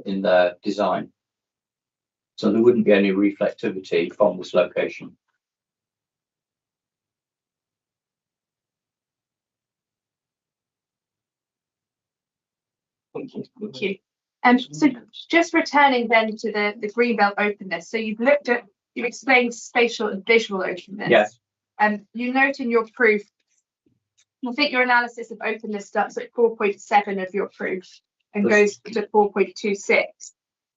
in their design. So there wouldn't be any reflectivity from this location. Thank you. So just returning then to the greenbelt openness. So you've explained spatial and visual openness. Yes. You note in your proof, I think your analysis of openness starts at 4.7 of your proof and goes to 4.26.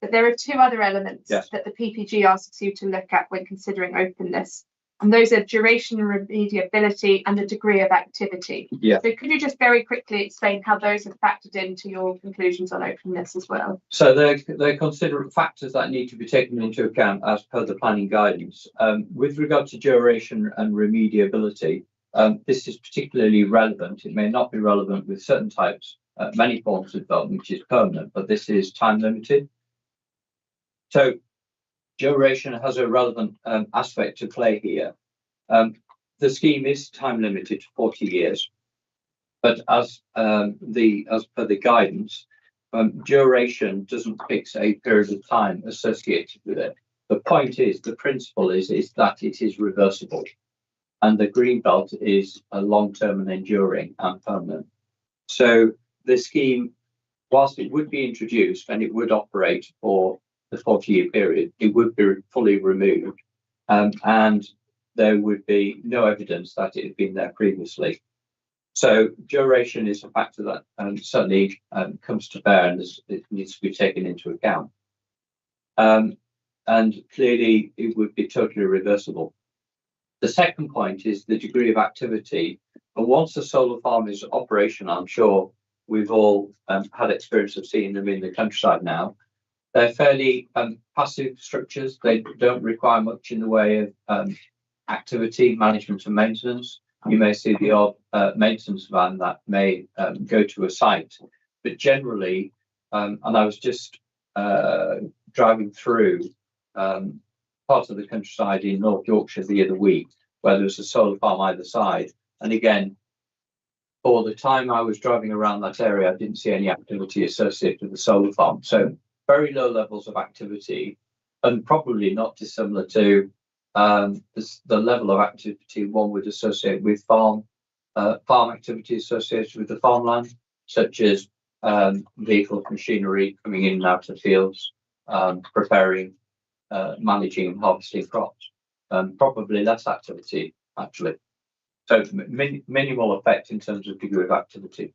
But there are 2 other elements that the PPG asks you to look at when considering openness. And those are duration and remediability and the degree of activity. Yeah. So could you just very quickly explain how those have factored into your conclusions on openness as well? So they're considered factors that need to be taken into account as per the planning guidance. With regard to duration and remediability, this is particularly relevant. It may not be relevant with certain types, many forms of development, which is permanent, but this is time limited. So duration has a relevant aspect to play here. The scheme is time limited to 40 years, but as per the guidance, duration doesn't fix a period of time associated with it. The point is, the principle is that it is reversible, and the green belt is a long-term and enduring and permanent. So the scheme, whilst it would be introduced and it would operate for the 40-year period, it would be fully removed, and there would be no evidence that it had been there previously. So duration is a factor that certainly comes to bear, and it needs to be taken into account. And clearly, it would be totally reversible. The second point is the degree of activity. And once a solar farm is operational, I'm sure we've all had experience of seeing them in the countryside now. They're fairly passive structures. They don't require much in the way of activity, management and maintenance. You may see the odd maintenance van that may go to a site, but generally, and I was just driving through part of the countryside in North Yorkshire the other week, where there was a solar farm either side. And again, for the time I was driving around that area, I didn't see any activity associated with the solar farm. So very low levels of activity, and probably not dissimilar to the level of activity one would associate with farm activity associated with the farmland, such as vehicles, machinery coming in and out of fields, preparing, managing and harvesting crops. Probably less activity, actually. So minimal effect in terms of degree of activity.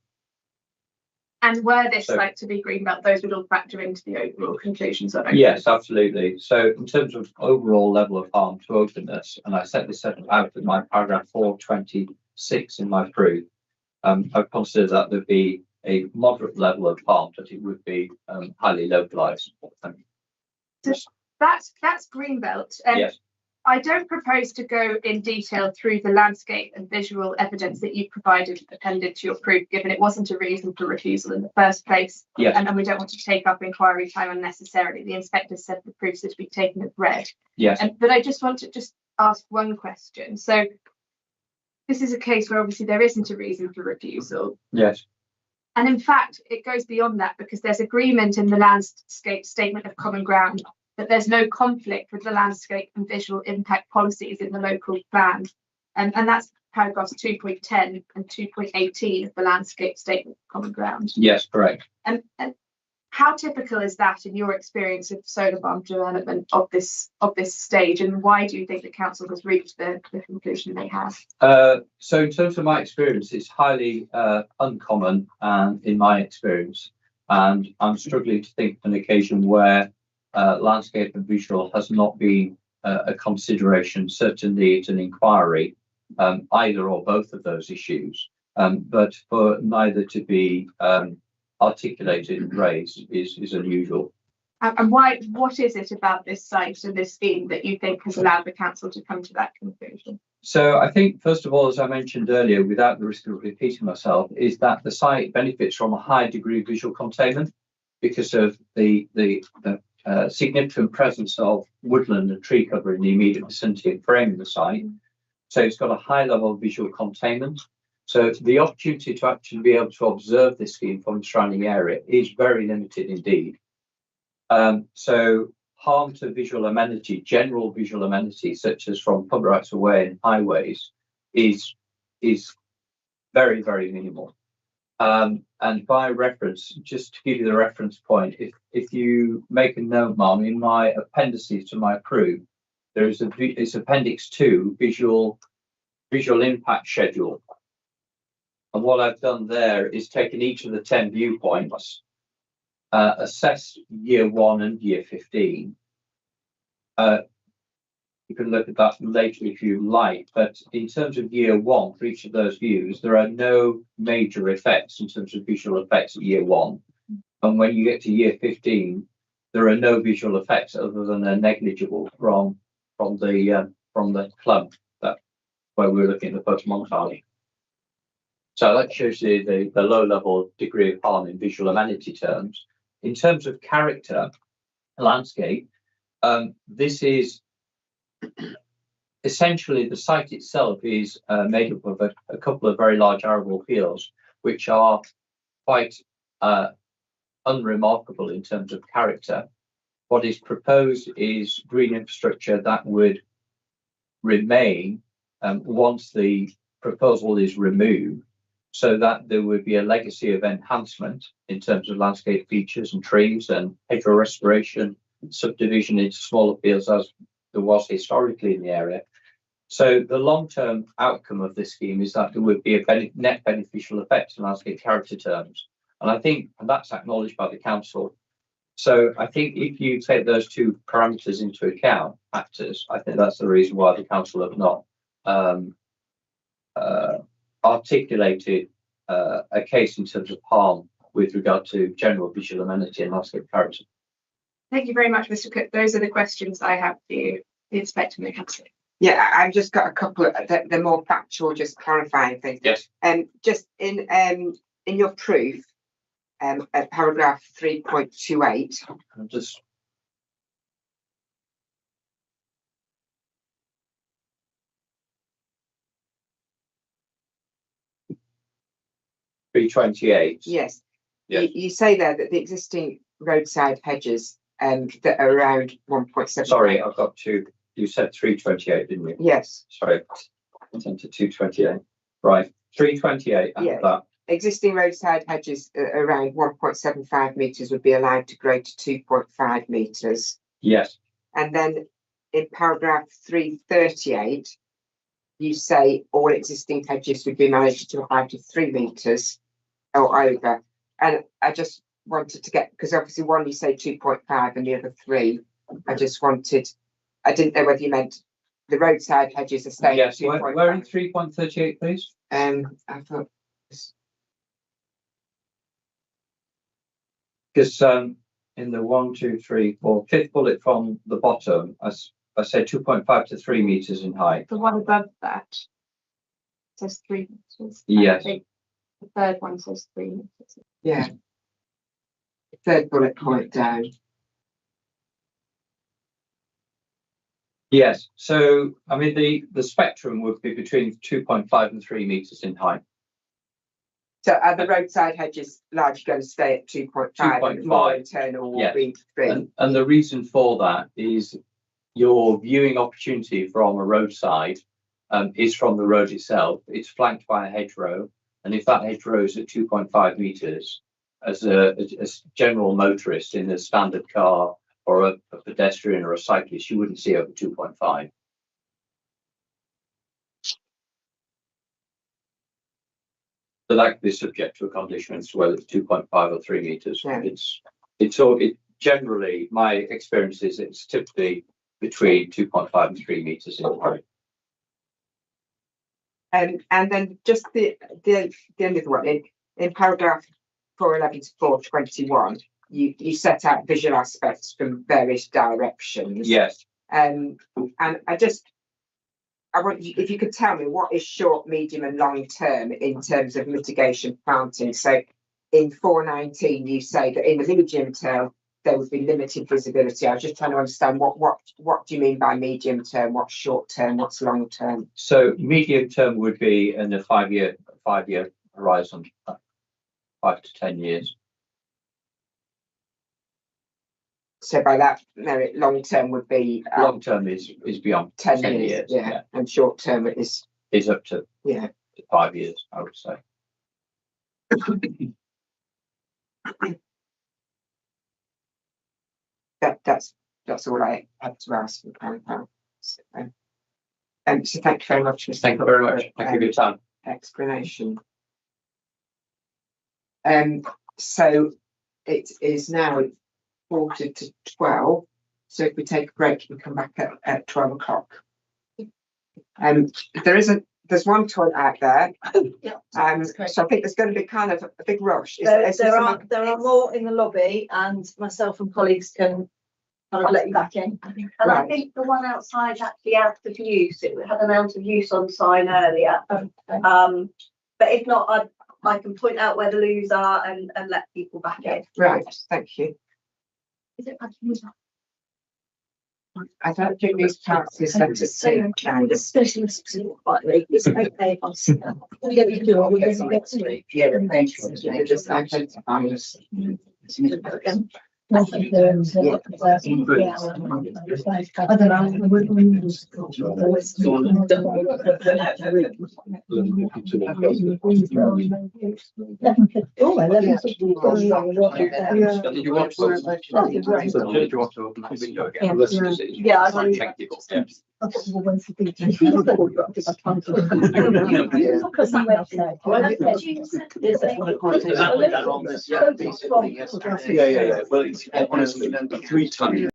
And were this site to be greenbelt, those would all factor into the overall conclusions of it? Yes, absolutely. So in terms of overall level of harm to openness, and I set this out in my paragraph 426 in my proof, I consider that there'd be a moderate level of harm, that it would be highly localised. So that's greenbelt. Yes. I don't propose to go in detail through the landscape and visual evidence that you provided appended to your proof, given it wasn't a reason for refusal in the first place. Yes. And we don't want to take up inquiry time unnecessarily. The inspector said the proofs are to be taken as read. Yes. But I just want to ask one question. So this is a case where obviously there isn't a reason for refusal. Yes. And in fact, it goes beyond that, because there's agreement in the landscape statement of common ground that there's no conflict with the landscape and visual impact policies in the local plan. And that's paragraphs 2.10 and 2.18 of the landscape statement of common ground. Yes, correct. And how typical is that in your experience of solar farm development of this stage, and why do you think the council has reached the conclusion they have? So in terms of my experience, it's highly uncommon in my experience, and I'm struggling to think of an occasion where landscape and visual has not been a consideration, certainly at an inquiry, either or both of those issues, but for neither to be articulated and raised is unusual. And what is it about this site and this scheme that you think has allowed the council to come to that conclusion? So I think, first of all, as I mentioned earlier, without the risk of repeating myself, is that the site benefits from a high degree of visual containment because of the significant presence of woodland and tree cover in the immediate vicinity and framing the site. So it's got a high level of visual containment. So the opportunity to actually be able to observe this scheme from the surrounding area is very limited indeed. So harm to visual amenity, general visual amenity, such as from public rights of way and highways, is very, very minimal. And by reference, just to give you the reference point, if you make a note, Mum, in my appendices to my proof, there is it's Appendix 2, visual impact schedule. And what I've done there is taken each of the 10 viewpoints, assessed year 1 and year 15. You can look at that later if you like, but in terms of year 1 for each of those views, there are no major effects in terms of visual effects at year 1. And when you get to year 15, there are no visual effects other than they're negligible from the clump that where we're looking at the photomontage. So that shows you the low level degree of harm in visual amenity terms. In terms of character, landscape, this is essentially the site itself is made up of a couple of very large arable fields, which are quite unremarkable in terms of character. What is proposed is green infrastructure that would remain once the proposal is removed, so that there would be a legacy of enhancement in terms of landscape features and trees and hedgerow restoration subdivision into smaller fields as there was historically in the area. So the long-term outcome of this scheme is that there would be a net beneficial effect in landscape character terms. And I think that's acknowledged by the council. So I think if you take those two parameters into account, factors, I think that's the reason why the council have not articulated a case in terms of harm with regard to general visual amenity and landscape character. Thank you very much, Mr. Cook. Those are the questions I have for you, the Inspector and the Council. Yeah, I've just got a couple of the more factual, just clarifying things. Yes. Just in your proof, at paragraph 3.28. I'm just 328. Yes. Yes. You say there that the existing roadside hedges that are around 1.7. Sorry, I've got two. You said 328, didn't you? Yes. Sorry, I sent to 228. Right, 328. Yeah. That. Existing roadside hedges around 1.75 metres would be allowed to grow to 2.5 metres. Yes. And then in paragraph 338, you say all existing hedges would be managed to a height of 3 metres or over. And I just wanted to get, because obviously one you say 2.5 and the other 3. I didn't know whether you meant the roadside hedges are staying at 2.5. Where in 3.38, please? I thought. Because in the 1, 2, 3, 4, fifth bullet from the bottom, I said 2.5 to 3 metres in height. The one above that says 3 metres. Yes. I think the third one says 3 metres. Yeah. Third bullet point down. Yes. So, I mean, the spectrum would be between 2.5 and 3 metres in height. So are the roadside hedges largely going to stay at 2.5 and more internal will be 3? And the reason for that is your viewing opportunity from a roadside is from the road itself. It's flanked by a hedgerow, and if that hedgerow is at 2.5 metres, as a general motorist in a standard car or a pedestrian or a cyclist, you wouldn't see over 2.5. So that could be subject to a condition as to whether it's 2.5 or 3 metres. Yeah. It generally, my experience is it's typically between 2.5 and 3 metres in height. And then just the end of the one in paragraph 411 to 421, you set out visual aspects from various directions. Yes. And I want you, if you could tell me what is short, medium and long term in terms of mitigation planting. So in 419, you say that in the medium term, there would be limited visibility. I was just trying to understand what do you mean by medium term, what's short term, what's long term? So medium term would be in a 5-year horizon, 5 to 10 years. So by that merit, long term would be Long term is beyond 10 years, yeah. And short term is up to 5 years, I would say. That's all I had to ask for. So thank you very much, Mr. Thank you very much. Thank you for your time. Explanation. So it is now 11:45. So if we take a break and come back at 12 o'clock. There's one toilet out there. So I think there's going to be kind of a big rush. There are more in the lobby, and myself and colleagues can kind of let you back in. And I think the one outside actually out of use. It had an out of use on sign earlier. But if not, I can point out where the loos are and let people back in. Right, thank you. Is it back in? I don't think these parts is Especially it's okay if I sit down. Yeah, thank you. I don't know. Oh, I love it. Did you want to? Yeah, I think- Yeah. Well, it's honestly 3 times.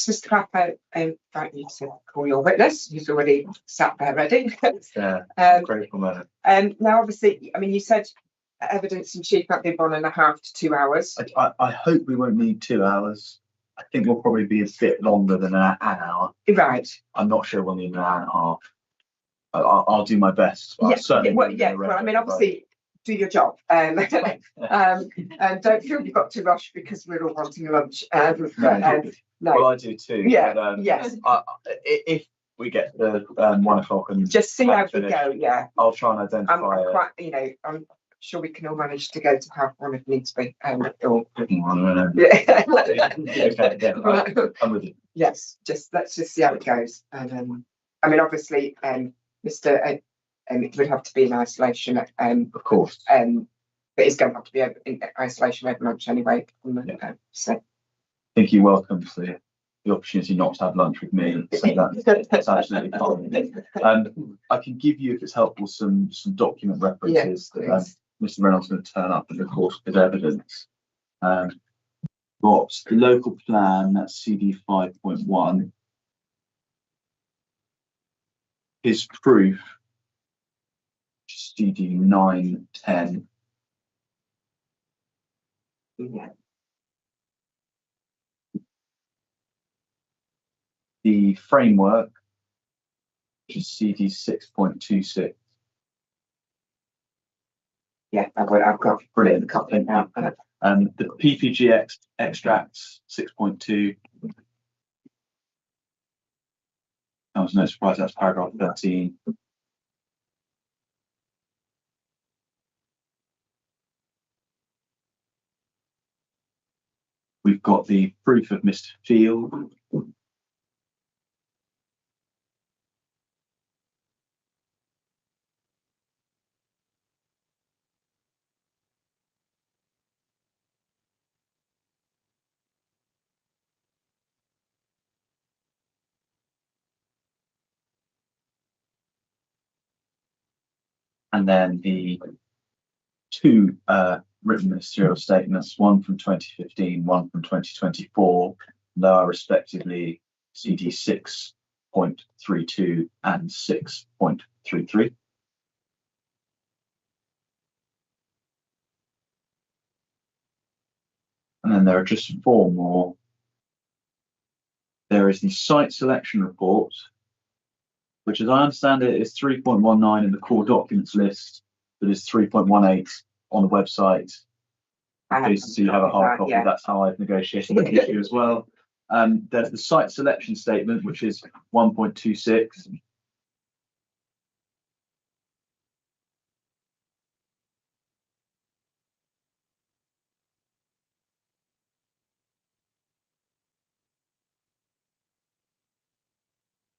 Mr. Clapper, invite you to call your witness, who's already sat there ready. Grateful moment. Now, obviously, I mean, you said evidence in chief might be 1.5 to 2 hours. I hope we won't need 2 hours. I think we'll probably be a bit longer than an hour. Right. I'm not sure we'll need an hour and a half. I'll do my best. Well, I mean, obviously, do your job. And don't feel you've got to rush because we're all wanting lunch. No. Well, I do too. Yeah. But, yes. If we get to 1 o'clock and just see how we go. Yeah. I'll try and identify. I'm quite, I'm sure we can all manage to go to have one if needs be. Yeah. I'm with you. Yes. Let's just see how it goes. And I mean, obviously, Mr. It would have to be in isolation. Of course. But it's going to have to be in isolation over lunch anyway. So. I think you're welcome to the opportunity not to have lunch with me. So that's absolutely fine. I can give you, if it's helpful, some document references that Mr. Reynolds is going to turn up in the course of his evidence. Got the local plan, that's CD 5.1. His proof, CD 910. Yeah. The framework, which is CD 6.26. Yeah, I've got brilliant coupling now. The PPG extracts 6.2. I was no surprise, that's paragraph 13. We've got the proof of Mr. Field. And then the two written ministerial statements, one from 2015, one from 2024, they are respectively CD 6.32 and 6.33. And then there are just 4 more. There is the site selection report, which, as I understand it, is 3.19 in the core documents list, but is 3.18 on the website. So you have a hard copy. Yeah. That's how I've negotiated the issue as well. There's the site selection statement, which is 1.26.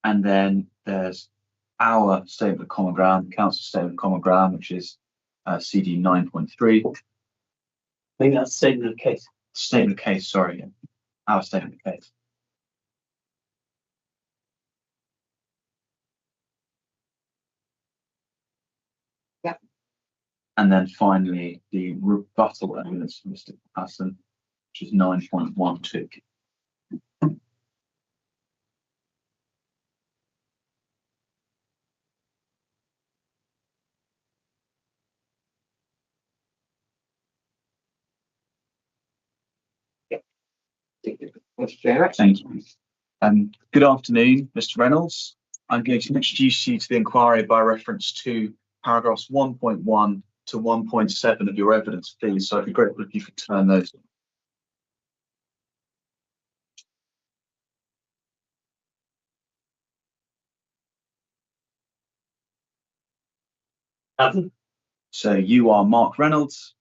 And then there's our statement of common ground, council statement of common ground, which is CD 9.3. I think that's statement of case. Statement of case, sorry. Our statement of case. Yeah. And then finally, the rebuttal evidence from Mr. Hassan, which is 9.12. Thank you. Good afternoon, Mr. Reynolds. I'm going to introduce you to the inquiry by reference to paragraphs 1.1 to 1.7 of your evidence, please. So I'd be grateful if you could turn those. So you are Mark Reynolds.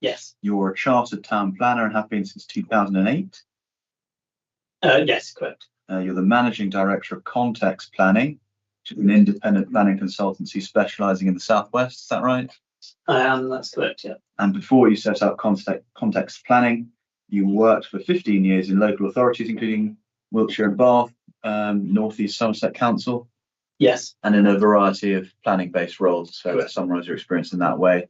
Yes. You're a chartered town planner and have been since 2008. Yes, correct. You're the managing director of Context Planning, which is an independent planning consultancy specialising in the Southwest. Is that right? I am. That's correct. Yeah. And before you set up Context Planning, you worked for 15 years in local authorities, including Wiltshire and Bath, North East Somerset Council. Yes. And in a variety of planning-based roles. So let's summarise your experience in that way.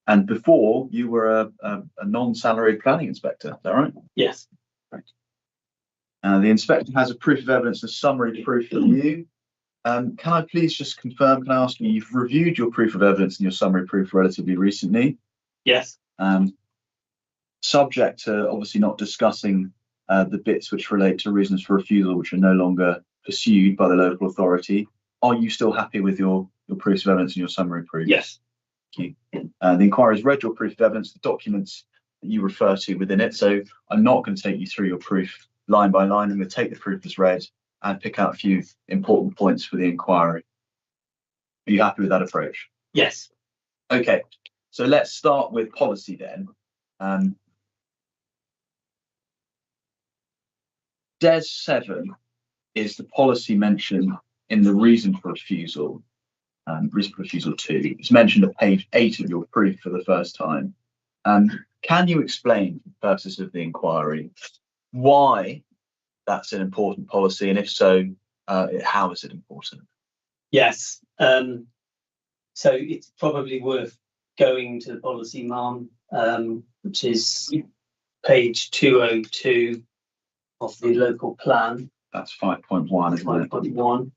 And before, you were a non-salaried planning inspector. Is that right? Yes. Right. The inspector has a proof of evidence and summary proof for you. Can I please just confirm, can I ask you, you've reviewed your proof of evidence and your summary proof relatively recently? Yes. Subject to obviously not discussing the bits which relate to reasons for refusal which are no longer pursued by the local authority, are you still happy with your proofs of evidence and your summary proof? Yes. Thank you. The inquiry has read your proof of evidence, the documents that you refer to within it, so I'm not going to take you through your proof line by line. I'm going to take the proof as read and pick out a few important points for the inquiry. Are you happy with that approach? Yes. Okay, so let's start with policy then. DES 7 is the policy mentioned in the reason for refusal, reason for refusal 2. It's mentioned at page 8 of your proof for the first time. Can you explain, for the purposes of the inquiry, why that's an important policy, and if so, how is it important? Yes. So it's probably worth going to the policy, Ma'am, which is page 202 of the local plan. That's 5.1, isn't it? 5.1.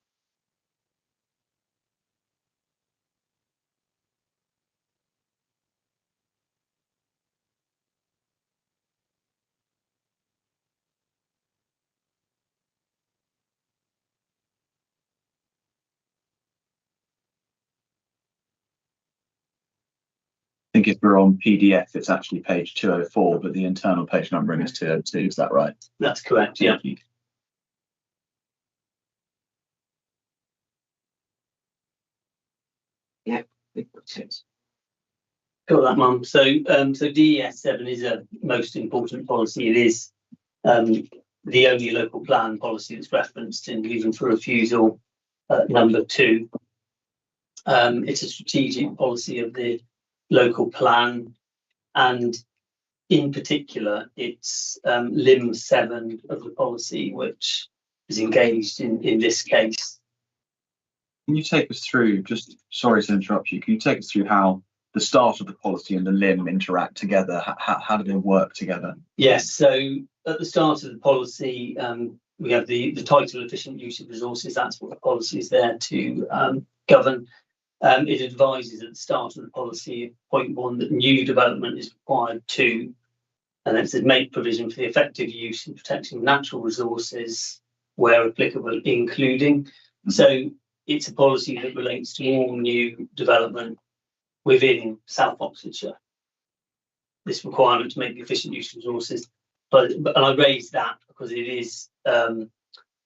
I think if we're on PDF, it's actually page 204, but the internal page numbering is 202. Is that right? That's correct, yeah. Yeah, we've got it. Got that, Mum. So DES 7 is a most important policy. It is the only local plan policy that's referenced in reason for refusal number 2. It's a strategic policy of the local plan, and in particular, it's limb 7 of the policy, which is engaged in this case. Can you take us through, just sorry to interrupt you, can you take us through how the start of the policy and the limb interact together? How do they work together? Yes, so at the start of the policy, we have the title efficient use of resources. That's what the policy is there to govern. It advises at the start of the policy, point 1, that new development is required to, and then it says make provision for the effective use and protection of natural resources where applicable, including. Mm-hmm. So it's a policy that relates to all new development within South Oxfordshire. This requirement to make the efficient use of resources, and I raise that because it is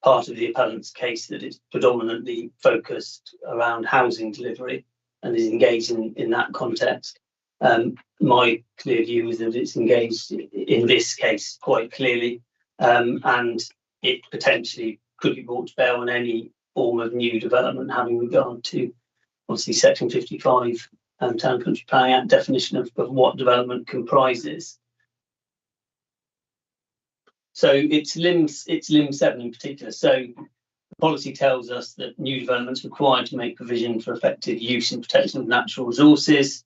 part of the appellant's case that it's predominantly focused around housing delivery and is engaged in that context. My clear view is that it's engaged in this case quite clearly, and it potentially could be brought to bear on any form of new development having regard to, obviously, Section 55 Town and Country Planning Act definition of what development comprises. So it's limb 7 in particular. So the policy tells us that new developments required to make provision for effective use and protection of natural resources,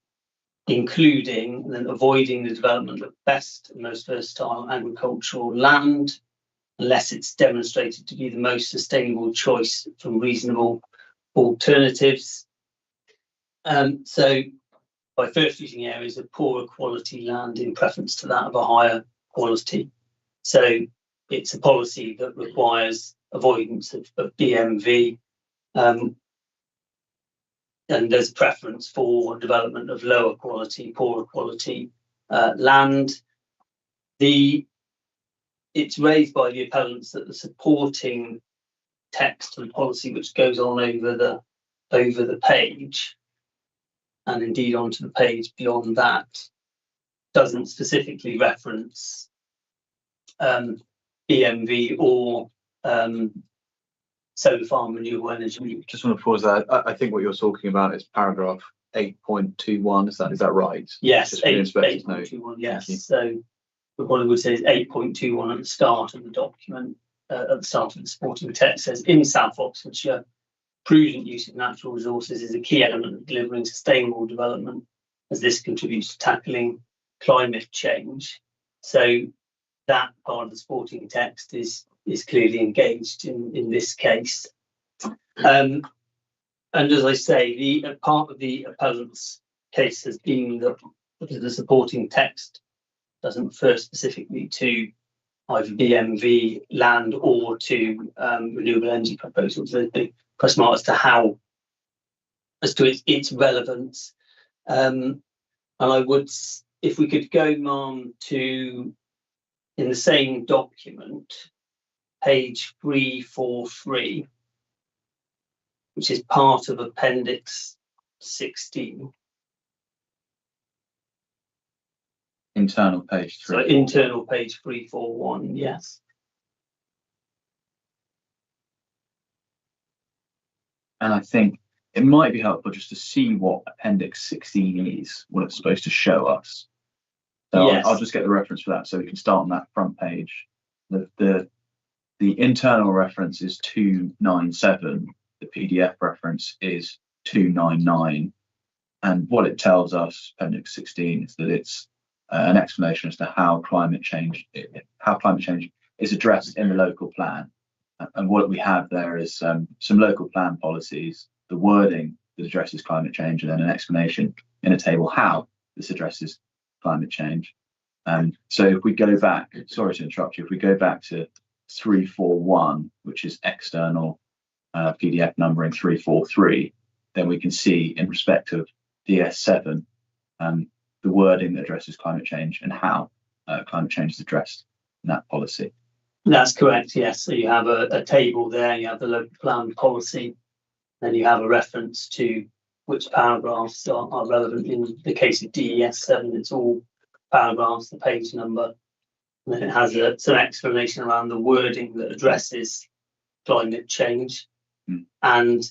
including and then avoiding the development of best and most versatile agricultural land, unless it's demonstrated to be the most sustainable choice from reasonable alternatives. So by first using areas of poorer quality land in preference to that of a higher quality. So it's a policy that requires avoidance of BMV, and there's preference for development of lower quality, poorer quality land. It's raised by the appellants that the supporting text and policy, which goes on over the page, and indeed onto the page beyond that, doesn't specifically reference BMV or solar farm renewable energy. Just want to pause there. I think what you're talking about is paragraph 8.21. Is that right? Yes, 8.21. Yes. So what I would say is 8.21 at the start of the document, at the start of the supporting text, says in South Oxfordshire, prudent use of natural resources is a key element of delivering sustainable development, as this contributes to tackling climate change. So that part of the supporting text is is clearly engaged in this case. And as I say, the part of the appellant's case has been that the supporting text doesn't refer specifically to either BMV land or to renewable energy proposals. There's a big question mark as to its relevance. And I would, if we could go, Ma'am, to, in the same document, page 343, which is part of Appendix 16. Internal page 3. So internal page 341, yes. And I think it might be helpful just to see what Appendix 16 is, what it's supposed to show us. So Yes. I'll just get the reference for that so we can start on that front page. The internal reference is 297. The PDF reference is 299. And what it tells us, Appendix 16, is that it's an explanation as to how climate change is addressed in the local plan. And what we have there is some local plan policies, the wording that addresses climate change, and then an explanation in a table how this addresses climate change. So if we go back, sorry to interrupt you, if we go back to 341, which is external PDF numbering 343, then we can see in respect of DS7 the wording that addresses climate change and how climate change is addressed in that policy. That's correct, yes. So you have a table there, you have the local plan policy, then you have a reference to which paragraphs are relevant. In the case of DES7, it's all paragraphs, the page number, and then it has some explanation around the wording that addresses climate change. And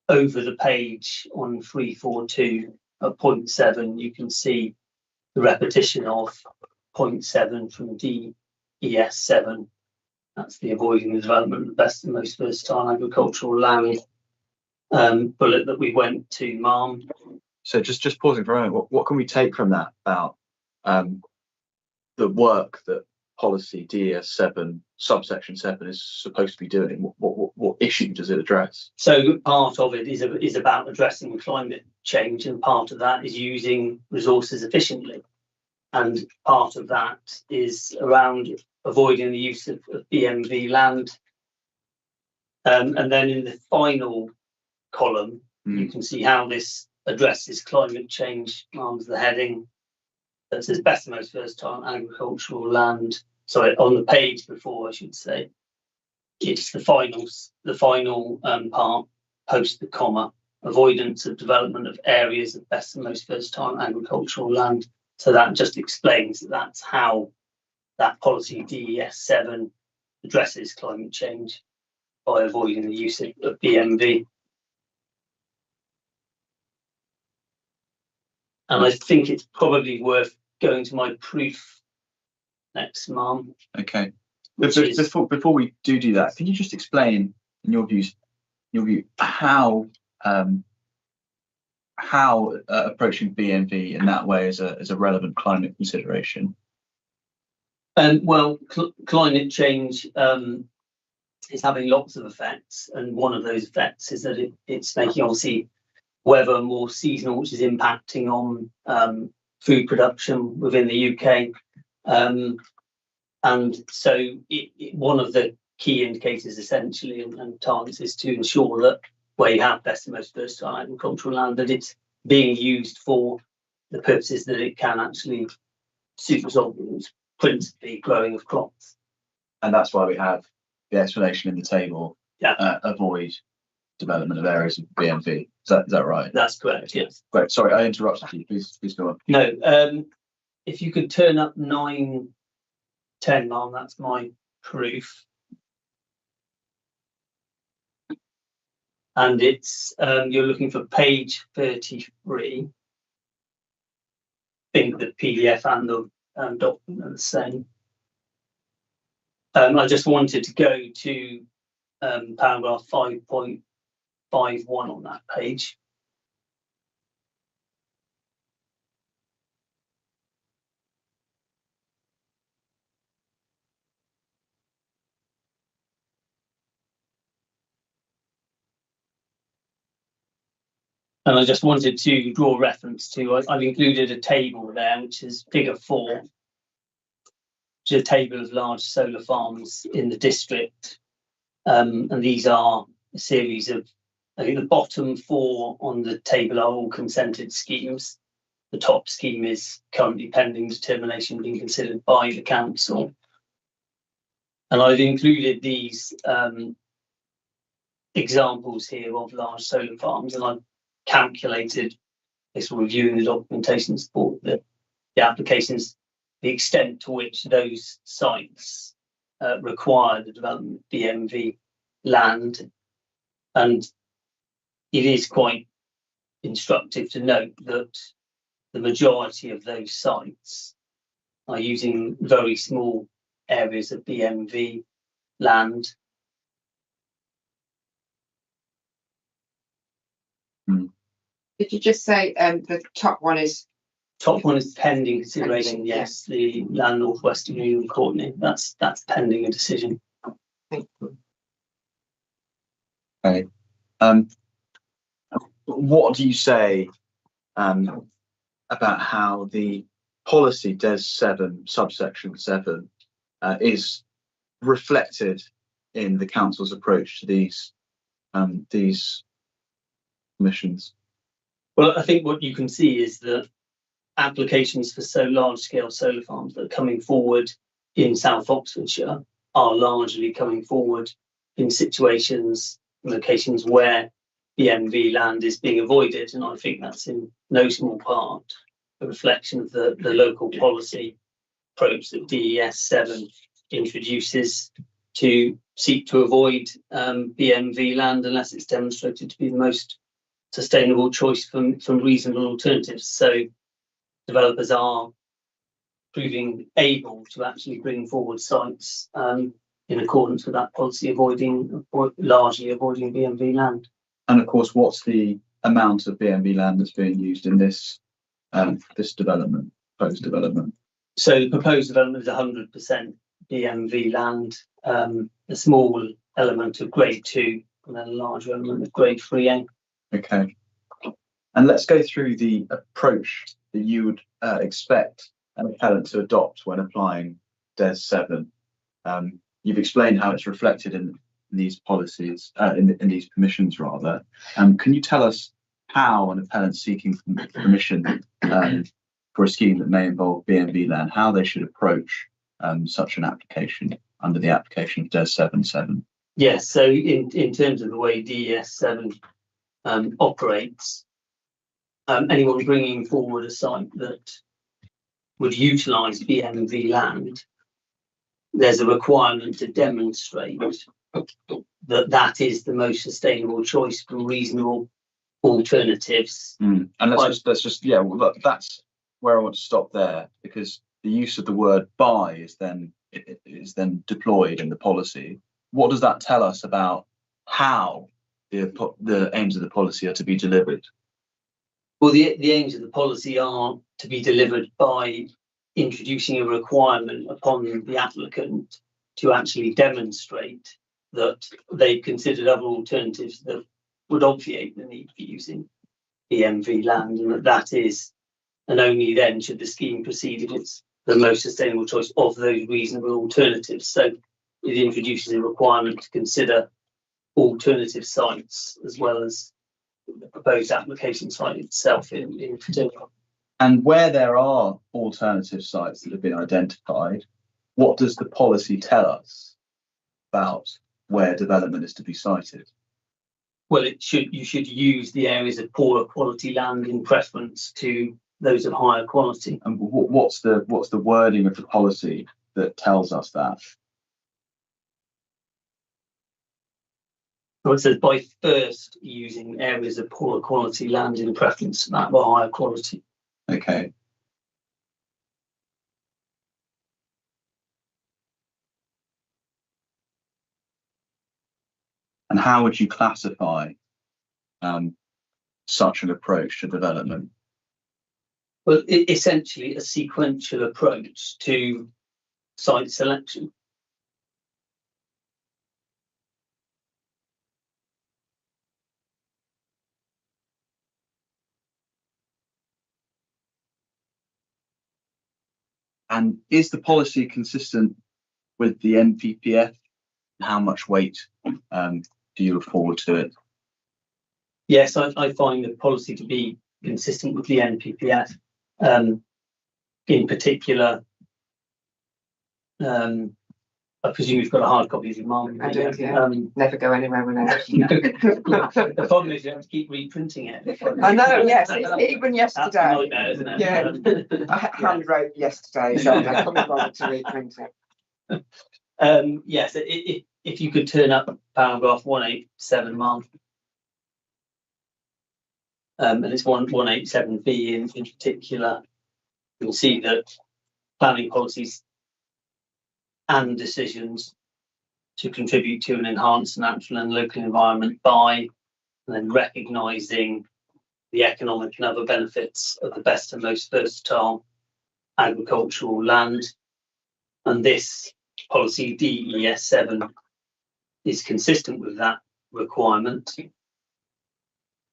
over the page on 342 at point 7, you can see the repetition of point 7 from DES7. That's the avoiding the development of the best and most versatile agricultural land bullet that we went to, Ma'am. So just pausing for a moment, what can we take from that about the work that policy DES7 subsection 7 is supposed to be doing? What issue does it address? So part of it is about addressing climate change, and part of that is using resources efficiently, and part of that is around avoiding the use of BMV land. And then in the final column, you can see how this addresses climate change. Arms the heading that says best and most versatile agricultural land. Sorry, on the page before, I should say. It's the final part, post the comma, avoidance of development of areas of best and most versatile agricultural land. So that just explains that that's how that policy DES7 addresses climate change, by avoiding the use of BMV. And I think it's probably worth going to my proof next, Ma'am. Okay. Before we do that, can you just explain, in your view, how approaching BMV in that way is a relevant climate consideration? Well, climate change is having lots of effects, and one of those effects is that it's making obviously weather more seasonal, which is impacting on food production within the UK. And so one of the key indicators essentially and targets is to ensure that where you have best and most versatile agricultural land, that it's being used for the purposes that it can actually suit results, principally growing of crops. And that's why we have the explanation in the table. Yeah. Avoid development of areas of BMV. Is that right? That's correct, yes. Great. Sorry, I interrupted you. Please go on. No, if you could turn up 910, Ma'am, that's my proof. And it's you're looking for page 33. I think the PDF and the document are the same. I just wanted to go to paragraph 5.51 on that page. And I just wanted to draw reference to, I've included a table there, which is figure 4, which is a table of large solar farms in the district. And these are a series of, I think the bottom 4 on the table are all consented schemes. The top scheme is currently pending determination being considered by the council. And I've included these examples here of large solar farms, and I've calculated, this reviewing the documentation support, the applications, the extent to which those sites require the development of BMV land. And it is quite instructive to note that the majority of those sites are using very small areas of BMV land. Did you just say the top one is? Top one is pending consideration. Pending, yes, the land Northwest of New England Courtney. That's pending a decision. Thank you. Okay. What do you say about how the policy DES 7 subsection 7 is reflected in the council's approach to these permissions? Well, I think what you can see is that applications for so large-scale solar farms that are coming forward in South Oxfordshire are largely coming forward in situations, locations where BMV land is being avoided, and I think that's in no small part a reflection of the local policy approach that DES 7 introduces to seek to avoid BMV land unless it's demonstrated to be the most sustainable choice from reasonable alternatives. So developers are proving able to actually bring forward sites in accordance with that policy, largely avoiding BMV land. And of course, what's the amount of BMV land that's being used in this proposed development? So the proposed development is 100% BMV land, a small element of grade 2 and then a larger element of grade 3A. Okay. And let's go through the approach that you would expect an appellant to adopt when applying DES 7. You've explained how it's reflected in these policies, in these permissions rather. Can you tell us how an appellant seeking permission for a scheme that may involve BMV land, how they should approach such an application under the application of DES 7.7? Yes, so in terms of the way DES 7 operates, anyone bringing forward a site that would utilise BMV land, there's a requirement to demonstrate that that is the most sustainable choice from reasonable alternatives. And let's just yeah, well, look, that's where I want to stop there, because the use of the word by is then deployed in the policy. What does that tell us about how the aims of the policy are to be delivered? Well, the aims of the policy are to be delivered by introducing a requirement upon the applicant to actually demonstrate that they've considered other alternatives that would obviate the need for using BMV land, and that is, and only then should the scheme proceed if it's the most sustainable choice of those reasonable alternatives. So it introduces a requirement to consider alternative sites as well as the proposed application site itself in particular. And where there are alternative sites that have been identified, what does the policy tell us about where development is to be sited? Well, you should use the areas of poorer quality land in preference to those of higher quality. And what's the wording of the policy that tells us that? Well, it says by first using areas of poorer quality land in preference to that of a higher quality. Okay. And how would you classify such an approach to development? Well, essentially a sequential approach to site selection. And is the policy consistent with the NPPF? How much weight do you afford to it? Yes, I find the policy to be consistent with the NPPF. In particular, I presume you've got a hard copy of your mind. I do, yeah. Never go anywhere without it. The problem is you have to keep reprinting it. I know, yes, even yesterday. That's a nightmare, isn't it? Yeah, I handwrote yesterday, so I couldn't bother to reprint it. Yes, if you could turn up paragraph 187, Mark. And it's 187B in particular. You'll see that planning policies and decisions to contribute to an enhanced natural and local environment by, and then recognising the economic and other benefits of the best and most versatile agricultural land. And this policy DES7 is consistent with that requirement,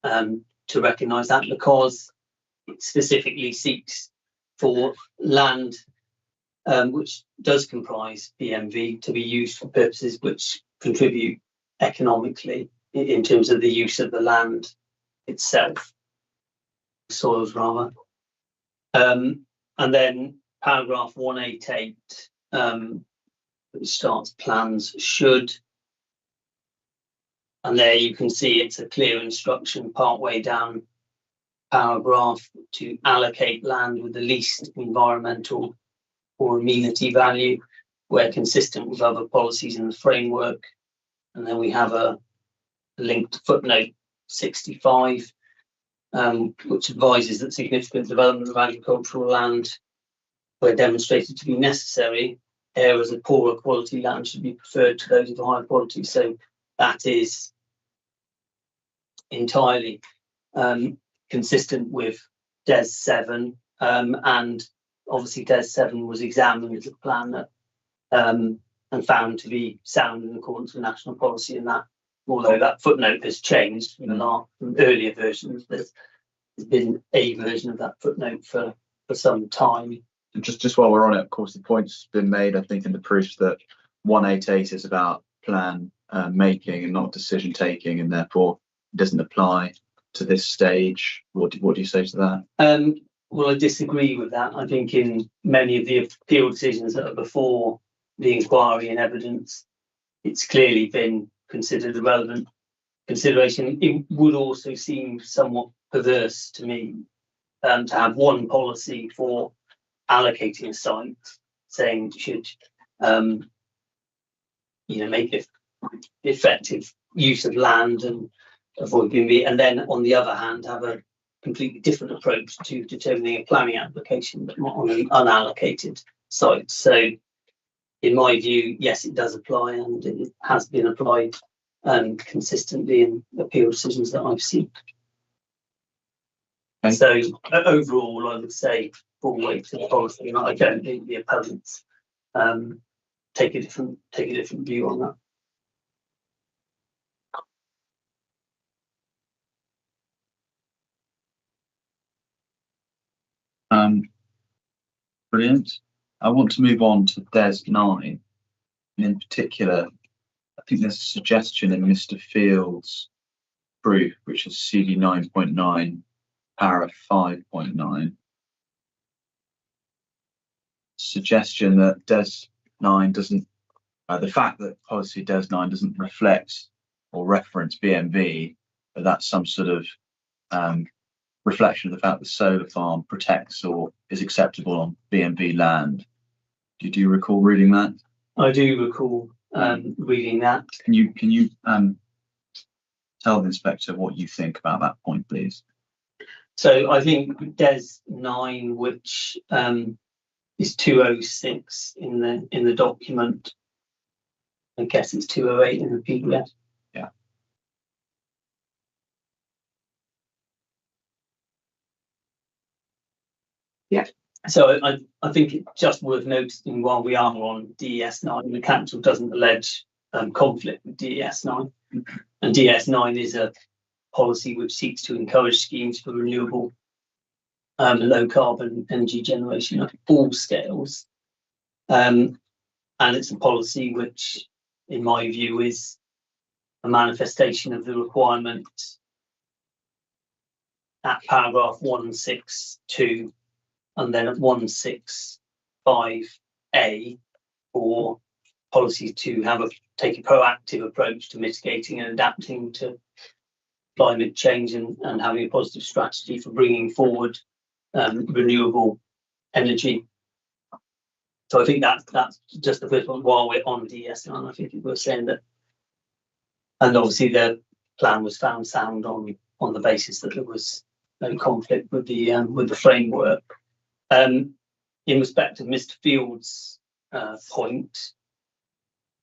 to recognise that, because it specifically seeks for land which does comprise BMV to be used for purposes which contribute economically in terms of the use of the land itself, soils rather. And then paragraph 188, which starts plans should. And there you can see it's a clear instruction partway down paragraph to allocate land with the least environmental or amenity value where consistent with other policies in the framework. And then we have a link to footnote 65, which advises that significant development of agricultural land where demonstrated to be necessary, areas of poorer quality land should be preferred to those of higher quality. So that is entirely consistent with DES 7, and obviously DES 7 was examined as a plan that and found to be sound in accordance with national policy, and that, although that footnote has changed from earlier versions, there's been a version of that footnote for some time. And just while we're on it, of course, the point's been made, I think, in the proofs that 188 is about plan making and not decision taking, and therefore doesn't apply to this stage. What do you say to that? Well, I disagree with that. I think in many of the appeal decisions that are before the inquiry and evidence, it's clearly been considered a relevant consideration. It would also seem somewhat perverse to me to have one policy for allocating a site, saying you should make effective use of land and avoid BMV, and then on the other hand have a completely different approach to determining a planning application, but not on an unallocated site. So in my view, yes, it does apply, and it has been applied consistently in appeal decisions that I've seen. Okay. So overall, I would say full weight to the policy, and I don't think the appellants take a different view on that. Brilliant. I want to move on to DES 9, and in particular, I think there's a suggestion in Mr. Field's proof, which is CD 9.9, para 5.9. Suggestion that DES 9 doesn't, the fact that policy DES 9 doesn't reflect or reference BMV, but that's some sort of reflection of the fact the solar farm protects or is acceptable on BMV land. Do you recall reading that? I do recall reading that. Can you tell the inspector what you think about that point, please? So I think DES 9, which is 206 in the document. I guess it's 208 in the PDF. Yeah. So I think it's just worth noticing, while we are on DES 9, the council doesn't allege conflict with DES 9, and DES 9 is a policy which seeks to encourage schemes for renewable low carbon energy generation at all scales. And it's a policy which, in my view, is a manifestation of the requirement at paragraph 162 and then at 165A for policies to take a proactive approach to mitigating and adapting to climate change and having a positive strategy for bringing forward renewable energy. So I think that's just the first one. While we're on DS9, I think we're saying that, and obviously the plan was found sound on the basis that there was no conflict with the framework. In respect of Mr. Field's point,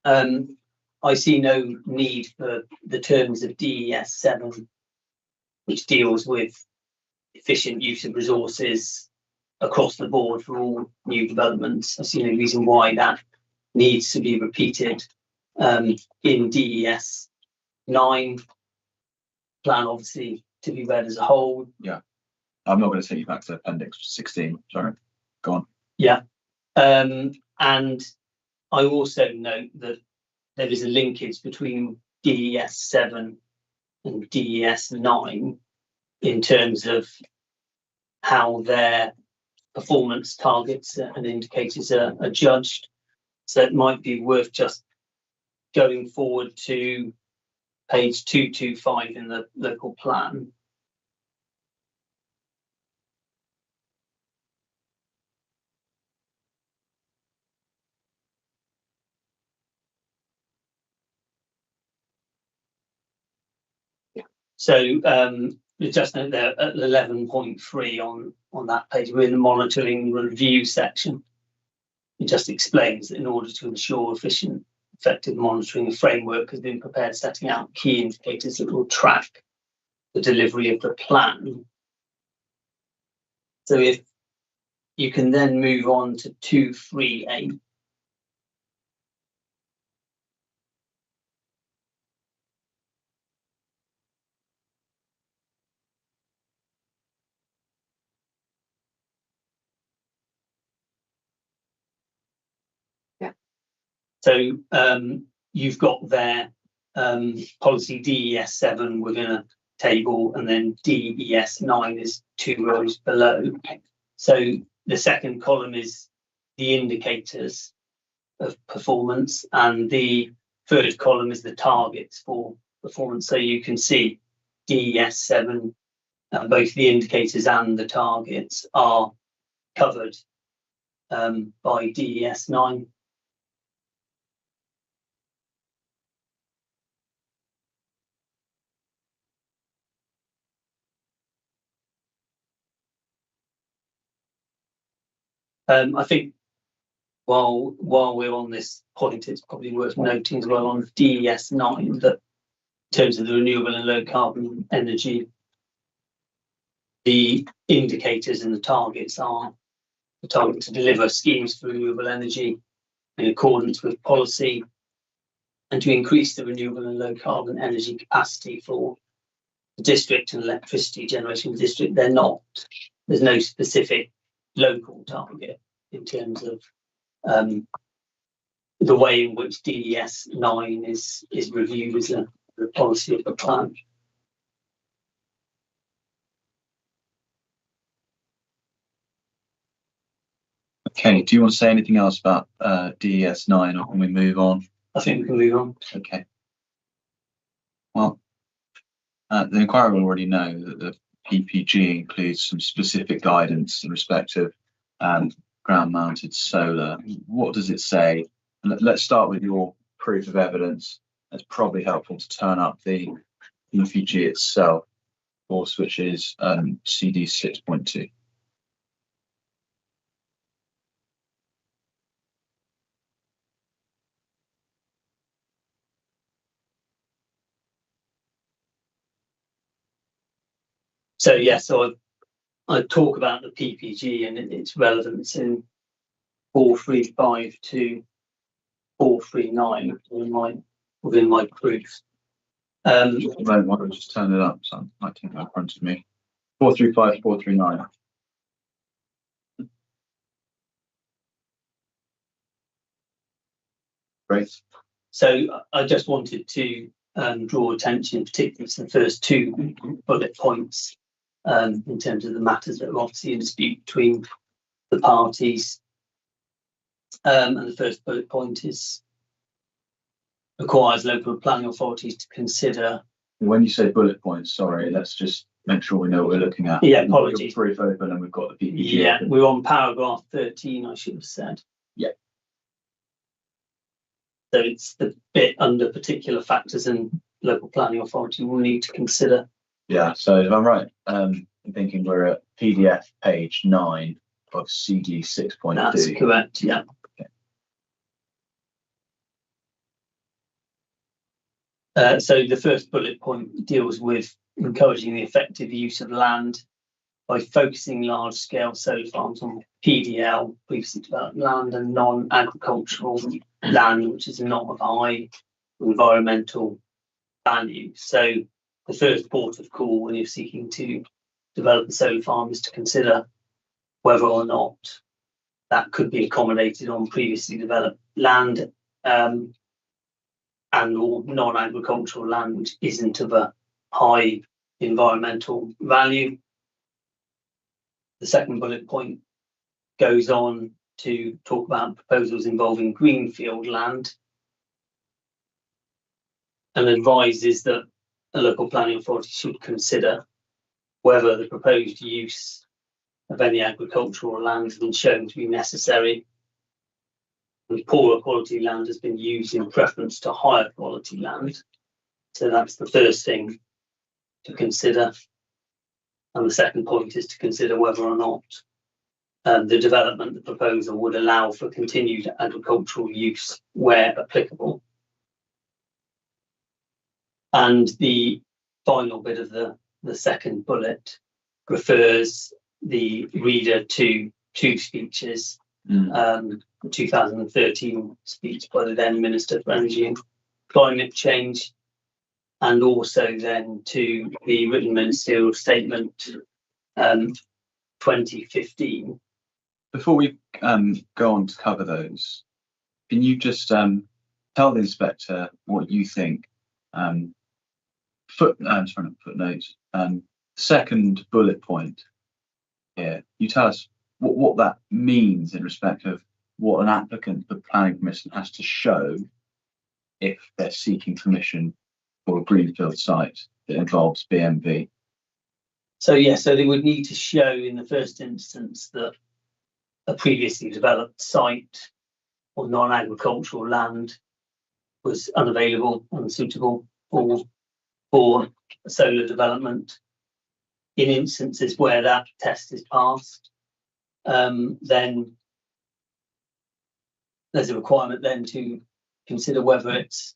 I see no need for the terms of DES 7, which deals with efficient use of resources across the board for all new developments. I see no reason why that needs to be repeated in DES 9. Plan obviously to be read as a whole. Yeah, I'm not going to take you back to Appendix 16. Sorry, go on. Yeah, and I also note that there is a linkage between DES 7 and DES 9 in terms of how their performance targets and indicators are judged. So it might be worth just going forward to page 225 in the local plan. So just note there at 11.3 on that page, we're in the monitoring review section. It just explains that in order to ensure efficient, effective monitoring, a framework has been prepared setting out key indicators that will track the delivery of the plan. So if you can then move on to 238. So you've got there policy DES 7, we're going to table, and then DES 9 is 2 rows below. So the second column is the indicators of performance, and the third column is the targets for performance. So you can see DES 7, both the indicators and the targets are covered by DES 9. I think while we're on this point, it's probably worth noting as well on DES 9 that in terms of the renewable and low carbon energy, the indicators and the targets are the target to deliver schemes for renewable energy in accordance with policy and to increase the renewable and low carbon energy capacity for the district and electricity generation district. There's no specific local target in terms of the way in which DES 9 is reviewed as a policy of the plan. Okay, do you want to say anything else about DES 9, or can we move on? I think we can move on. Okay. Well, the inquiry will already know that the PPG includes some specific guidance in respect of ground-mounted solar. What does it say? Let's start with your proof of evidence. It's probably helpful to turn up the PPG itself, of course, which is CD 6.2. So yes, so I talk about the PPG and its relevance in 435 to 439 within my proof. Why don't we just turn it up? So I think that in front of me. 435, 439. Great. So I just wanted to draw attention particularly to the first two bullet points in terms of the matters that are obviously in dispute between the parties. And the first bullet point is requires local planning authorities to consider. When you say bullet points, sorry, let's just make sure we know what we're looking at. Yeah, apologies. Brief open, and we've got the PPG. Yeah, open. we're on paragraph 13, I should have said. Yeah. So it's the bit under particular factors and local planning authority will need to consider. Yeah, so if I'm right, I'm thinking we're at PDF page 9 of CD 6.2. That's correct, yeah. So the first bullet point deals with encouraging the effective use of land by focusing large-scale solar farms on PDL, previously developed land, and non-agricultural land, which is not of high environmental value. So the first port of call when you're seeking to develop a solar farm is to consider whether or not that could be accommodated on previously developed land and or non-agricultural land which isn't of a high environmental value. The second bullet point goes on to talk about proposals involving greenfield land and advises that a local planning authority should consider whether the proposed use of any agricultural land has been shown to be necessary and poorer quality land has been used in preference to higher quality land. So that's the first thing to consider. And the second point is to consider whether or not the development, the proposal would allow for continued agricultural use where applicable. And the final bit of the second bullet refers the reader to two speeches. 2013 speech by the then Minister for Energy and Climate Change, and also then to the written ministerial statement 2015. Before we go on to cover those, can you just tell the inspector what you think? Footnotes. Second bullet point here. You tell us what that means in respect of what an applicant for planning permission has to show if they're seeking permission for a greenfield site that involves BMV. So they would need to show in the first instance that a previously developed site or non-agricultural land was unavailable, unsuitable for solar development. In instances where that test is passed, then there's a requirement then to consider whether it's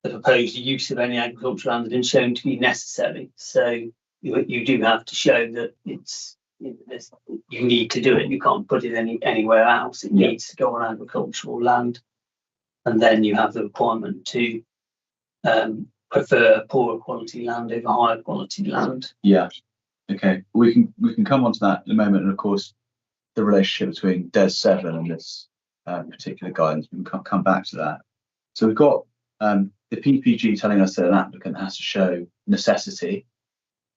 the proposed use of any agricultural land has been shown to be necessary. So you do have to show that you need to do it. You can't put it anywhere else. It needs to go on agricultural land, and then you have the requirement to prefer poorer quality land over higher quality land. Yeah. Okay. We can come on to that in a moment, and of course, the relationship between DES 7 and this particular guidance. We can come back to that. So we've got the PPG telling us that an applicant has to show necessity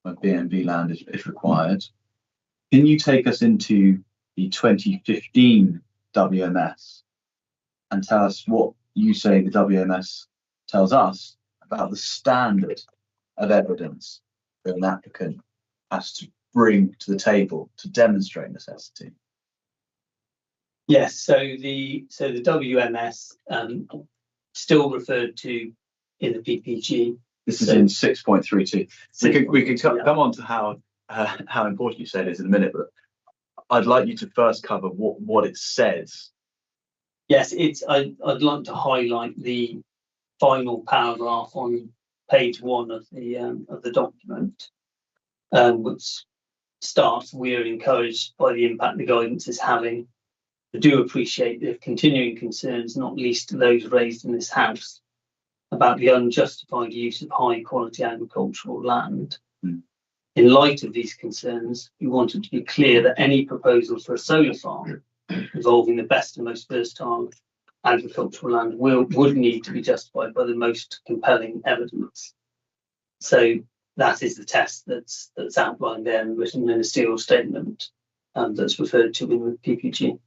when BMV land is required. Can you take us into the 2015 WMS and tell us what you say the WMS tells us about the standard of evidence that an applicant has to bring to the table to demonstrate necessity? Yes, so the WMS still referred to in the PPG. This is in 6.32. We can come on to how important you say it is in a minute, but I'd like you to first cover what it says. Yes, I'd like to highlight the final paragraph on page 1 of the document, which starts, "We are encouraged by the impact the guidance is having. I do appreciate the continuing concerns, not least those raised in this House, about the unjustified use of high quality agricultural land. In light of these concerns, we wanted to be clear that any proposal for a solar farm involving the best and most versatile agricultural land would need to be justified by the most compelling evidence. So that is the test that's outlined there in the written ministerial statement that's referred to in the PPG.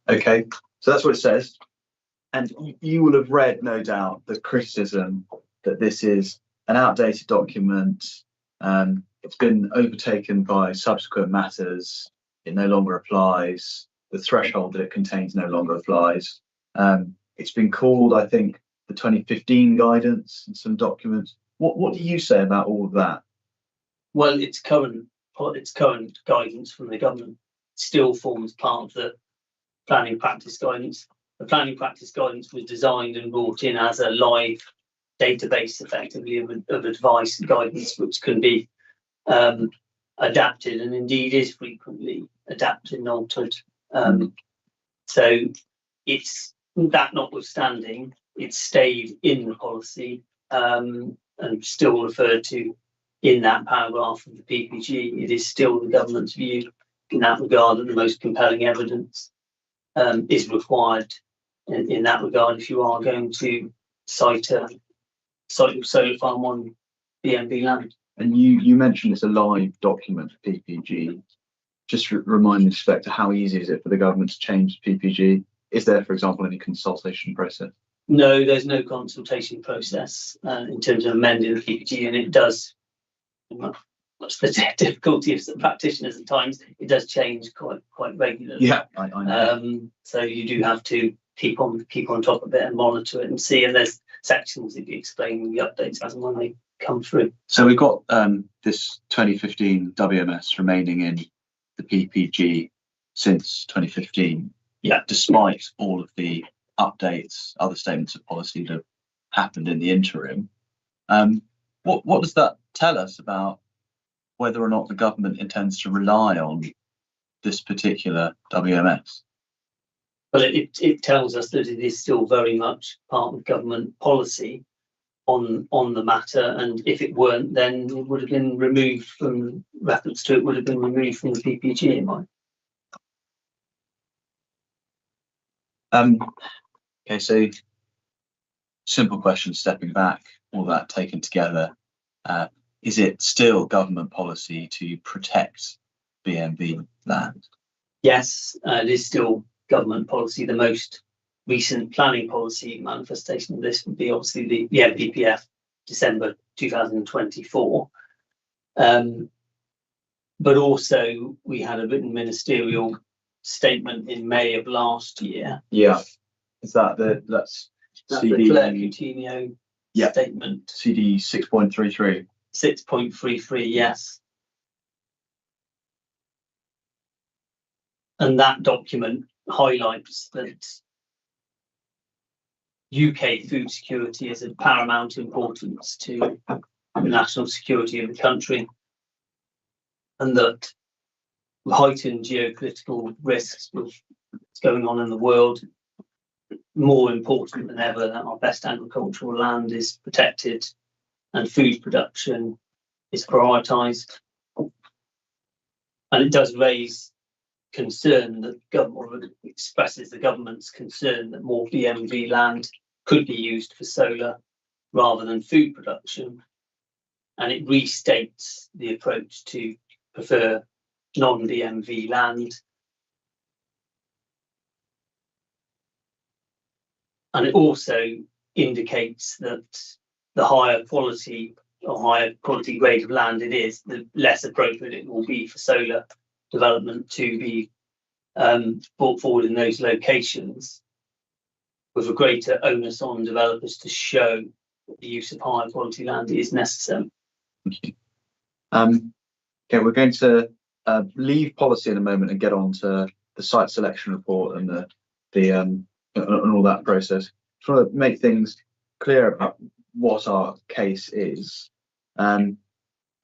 Okay, so that's what it says. And you will have read, no doubt, the criticism that this is an outdated document. It's been overtaken by subsequent matters. It no longer applies. The threshold that it contains no longer applies. It's been called, I think, the 2015 guidance in some documents. What do you say about all of that? Well, its current guidance from the government still forms part of the planning practice guidance. The planning practice guidance was designed and brought in as a live database, effectively, of advice and guidance, which can be adapted and indeed is frequently adapted and altered. So it's that notwithstanding, it's stayed in the policy and still referred to in that paragraph of the PPG. It is still the government's view in that regard that the most compelling evidence is required in that regard if you are going to cite your solar farm on BMV land. And you mentioned it's a live document, PPG. Just remind me with respect to how easy is it for the government to change the PPG? Is there, for example, any consultation process? No, there's no consultation process in terms of amending the PPG, and it does, much the difficulty of the practitioners at times, it does change quite regularly. Yeah, I know. So you do have to keep on top of it and monitor it and see, and there's sections that you explain the updates as and when they come through. So we've got this 2015 WMS remaining in the PPG since 2015. Yeah. Despite all of the updates, other statements of policy that have happened in the interim. What does that tell us about whether or not the government intends to rely on this particular WMS? Well, it tells us that it is still very much part of government policy on the matter, and if it weren't, then it would have been removed from reference to it would have been removed from the PPG in mind. Okay, so simple question, stepping back, all that taken together, is it still government policy to protect BMV land? Yes, it is still government policy. The most recent planning policy manifestation of this would be obviously the NPPF December 2024. But also we had a written ministerial statement in May of last year. Yeah, is that that's CD, the Claire Coutinho statement. CD 6.33. 6.33, yes. And that document highlights that UK food security is of paramount importance to the national security of the country, and that heightened geopolitical risks with what's going on in the world, more important than ever that our best agricultural land is protected and food production is prioritised. And it does raise concern that government expresses the government's concern that more BMV land could be used for solar rather than food production. And it restates the approach to prefer non-BMV land. And it also indicates that the higher quality or higher quality grade of land it is, the less appropriate it will be for solar development to be brought forward in those locations, with a greater onus on developers to show that the use of higher quality land is necessary. Thank you. Okay, we're going to leave policy in a moment and get on to the site selection report and and all that process. Just want to make things clear about what our case is.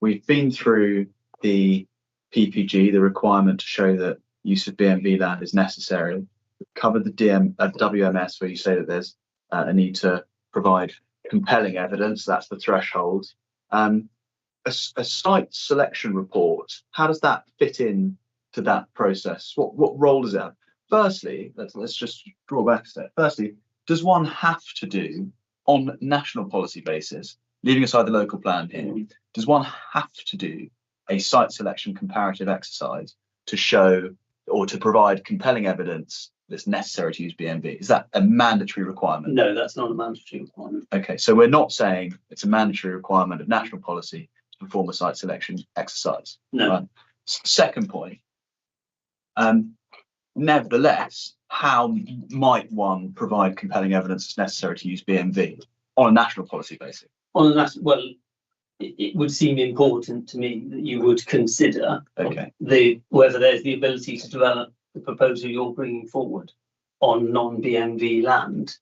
We've been through the PPG, the requirement to show that use of BMV land is necessary. We've covered the WMS, where you say that there's a need to provide compelling evidence. That's the threshold. A site selection report, how does that fit in to that process? What role does it have? Firstly, let's just draw back a step. Firstly, does one have to do on national policy basis, leaving aside the local plan here, does one have to do a site selection comparative exercise to show or to provide compelling evidence that's necessary to use BMV? Is that a mandatory requirement? No, that's not a mandatory requirement. Okay, so we're not saying it's a mandatory requirement of national policy to perform a site selection exercise. No. Right? Second point, nevertheless, how might one provide compelling evidence that's necessary to use BMV on a national policy basis? On a national, well, it would seem important to me that you would consider whether there's the ability to develop the proposal you're bringing forward on non-BMV land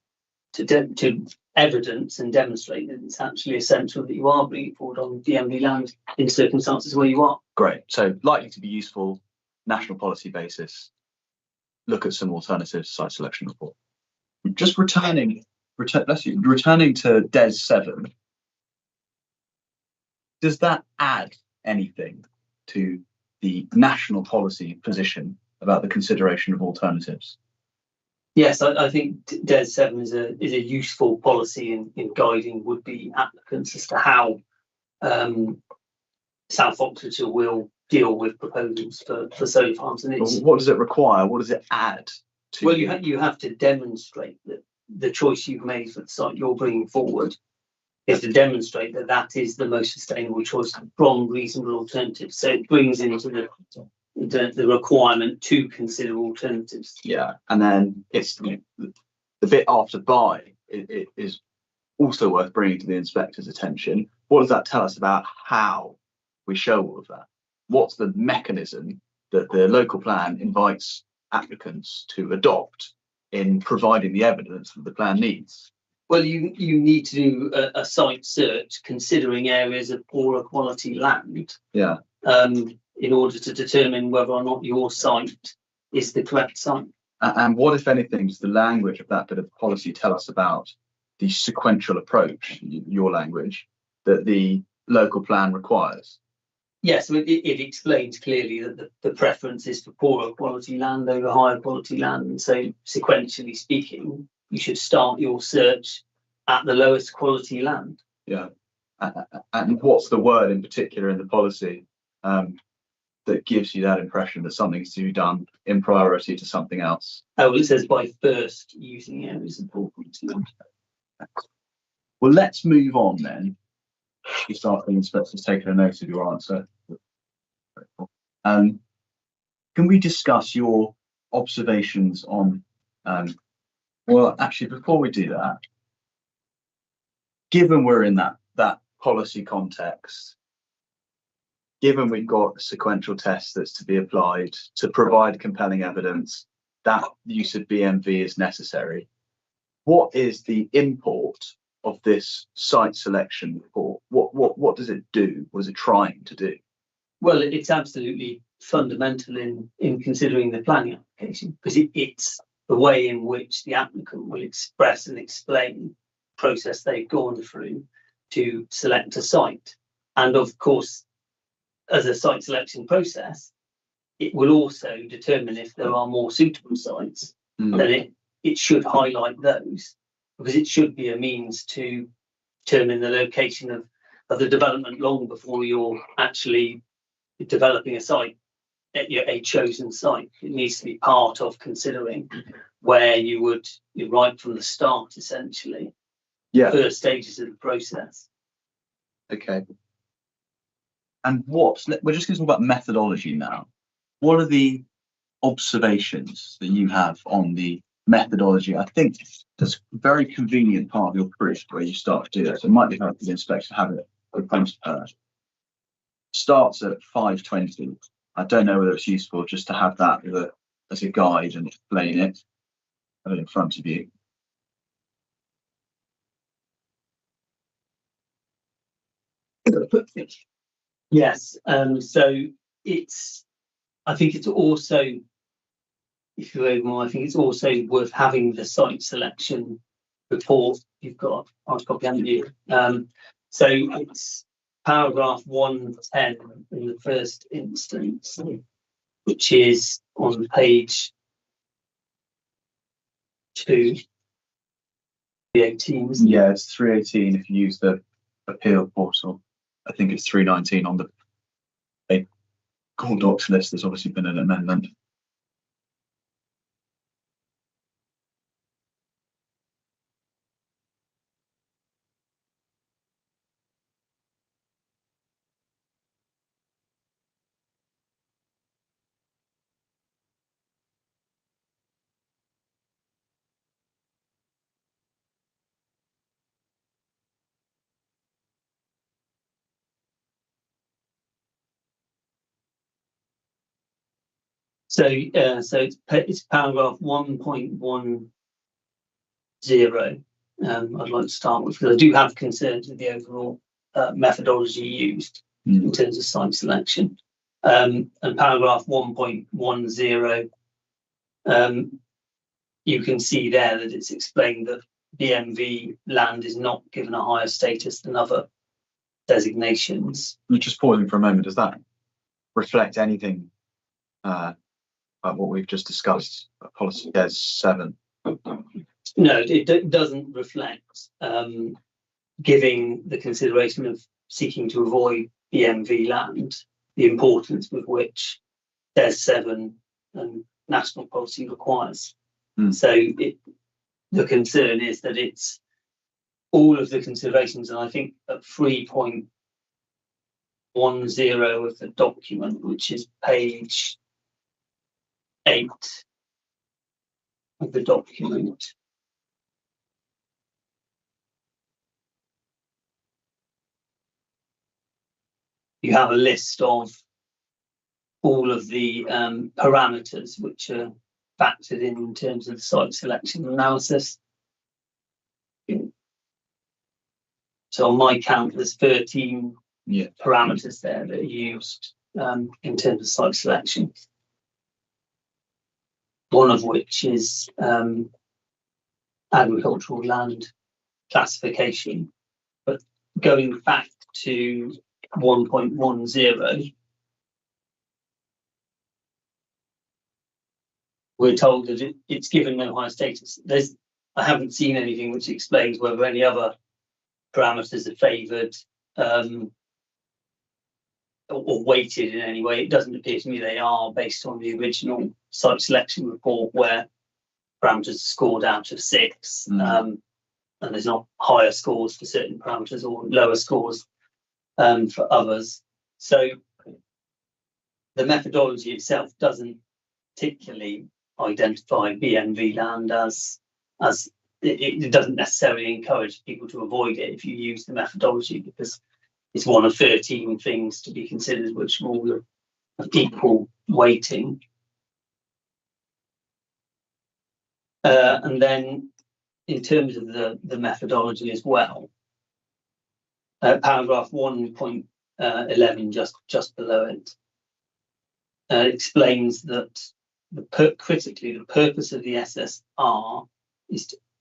to evidence and demonstrate that it's actually essential that you are bringing forward on BMV land in circumstances where you are. Great. So likely to be useful, national policy basis. Look at some alternative site selection report. Just returning to DES 7. Does that add anything to the national policy position about the consideration of alternatives? Yes, I think DES 7 is a useful policy in guiding would-be applicants as to how South Oxfordshire will deal with proposals for solar farms. And what does it require? What does it add to? Well, you have to demonstrate that the choice you've made for the site you're bringing forward. You have to demonstrate that that is the most sustainable choice from reasonable alternatives. So it brings into the requirement to consider alternatives. Yeah, and then it's the bit after buy it is also worth bringing to the inspector's attention. What does that tell us about how we show all of that? What's the mechanism that the local plan invites applicants to adopt in providing the evidence that the plan needs? Well, you need to do a site search considering areas of poorer quality land. Yeah. In order to determine whether or not your site is the correct site. And what, if anything, does the language of that bit of policy tell us about the sequential approach, your language, that the local plan requires? Yes, it explains clearly that the preference is for poorer quality land over higher quality land. And so sequentially speaking, you should start your search at the lowest quality land. Yeah. And what's the word in particular in the policy that gives you that impression that something's to be done in priority to something else? Oh, well, it says by first using areas of poor quality land. Well, let's move on then. If the inspector's taken a note of your answer. Can we discuss your observations on well, actually, before we do that, given we're in that policy context, given we've got a sequential test that's to be applied to provide compelling evidence that use of BMV is necessary, what is the import of this site selection report? What does it do? What is it trying to do? Well, it's absolutely fundamental in considering the planning application, because it's the way in which the applicant will express and explain the process they've gone through to select a site. And of course, as a site selection process, it will also determine if there are more suitable sites, then it should highlight those, because it should be a means to determine the location of the development long before you're actually developing a site, a chosen site. It needs to be part of considering where you're right from the start, essentially. Yeah. First stages of the process. Okay. And we're just going to talk about methodology now. What are the observations that you have on the methodology? I think that's a very convenient part of your proof where you start to do that. So it might be helpful for the inspector to have it approached first. Starts at 520. I don't know whether it's useful just to have that as a guide and explain it. Have it in front of you. Yes. So I think it's also, if you overall, I think it's also worth having the site selection report. You've got a hard copy, haven't you? So it's paragraph 110 in the first instance, which is on page 2. 318, isn't it? Yeah, it's 318 if you use the appeal portal. I think it's 319 on the court docs list. There's obviously been an amendment. So it's paragraph 1.10. I'd like to start with, because I do have concerns with the overall methodology used in terms of site selection. And paragraph 1.10, you can see there that it's explained that BMV land is not given a higher status than other designations. Just pausing for a moment, does that reflect anything about what we've just discussed, policy Des 7? No, it doesn't reflect giving the consideration of seeking to avoid BMV land, the importance with which Des 7 and national policy requires. So the concern is that it's all of the considerations, and I think at 3.10 of the document, which is page 8 of the document, you have a list of all of the parameters which are factored in terms of the site selection analysis. So on my count, there's 13 parameters there that are used in terms of site selection. One of which is agricultural land classification. But going back to 1.10, we're told that it's given no higher status. I haven't seen anything which explains whether any other parameters are favoured or weighted in any way. It doesn't appear to me they are, based on the original site selection report where parameters are scored out of 6, and there's not higher scores for certain parameters or lower scores for others. So the methodology itself doesn't particularly identify BMV land as it doesn't necessarily encourage people to avoid it if you use the methodology, because it's one of 13 things to be considered which are all of equal weighting. And then in terms of the methodology as well, paragraph 1.11 just below it explains that critically the purpose of the SSR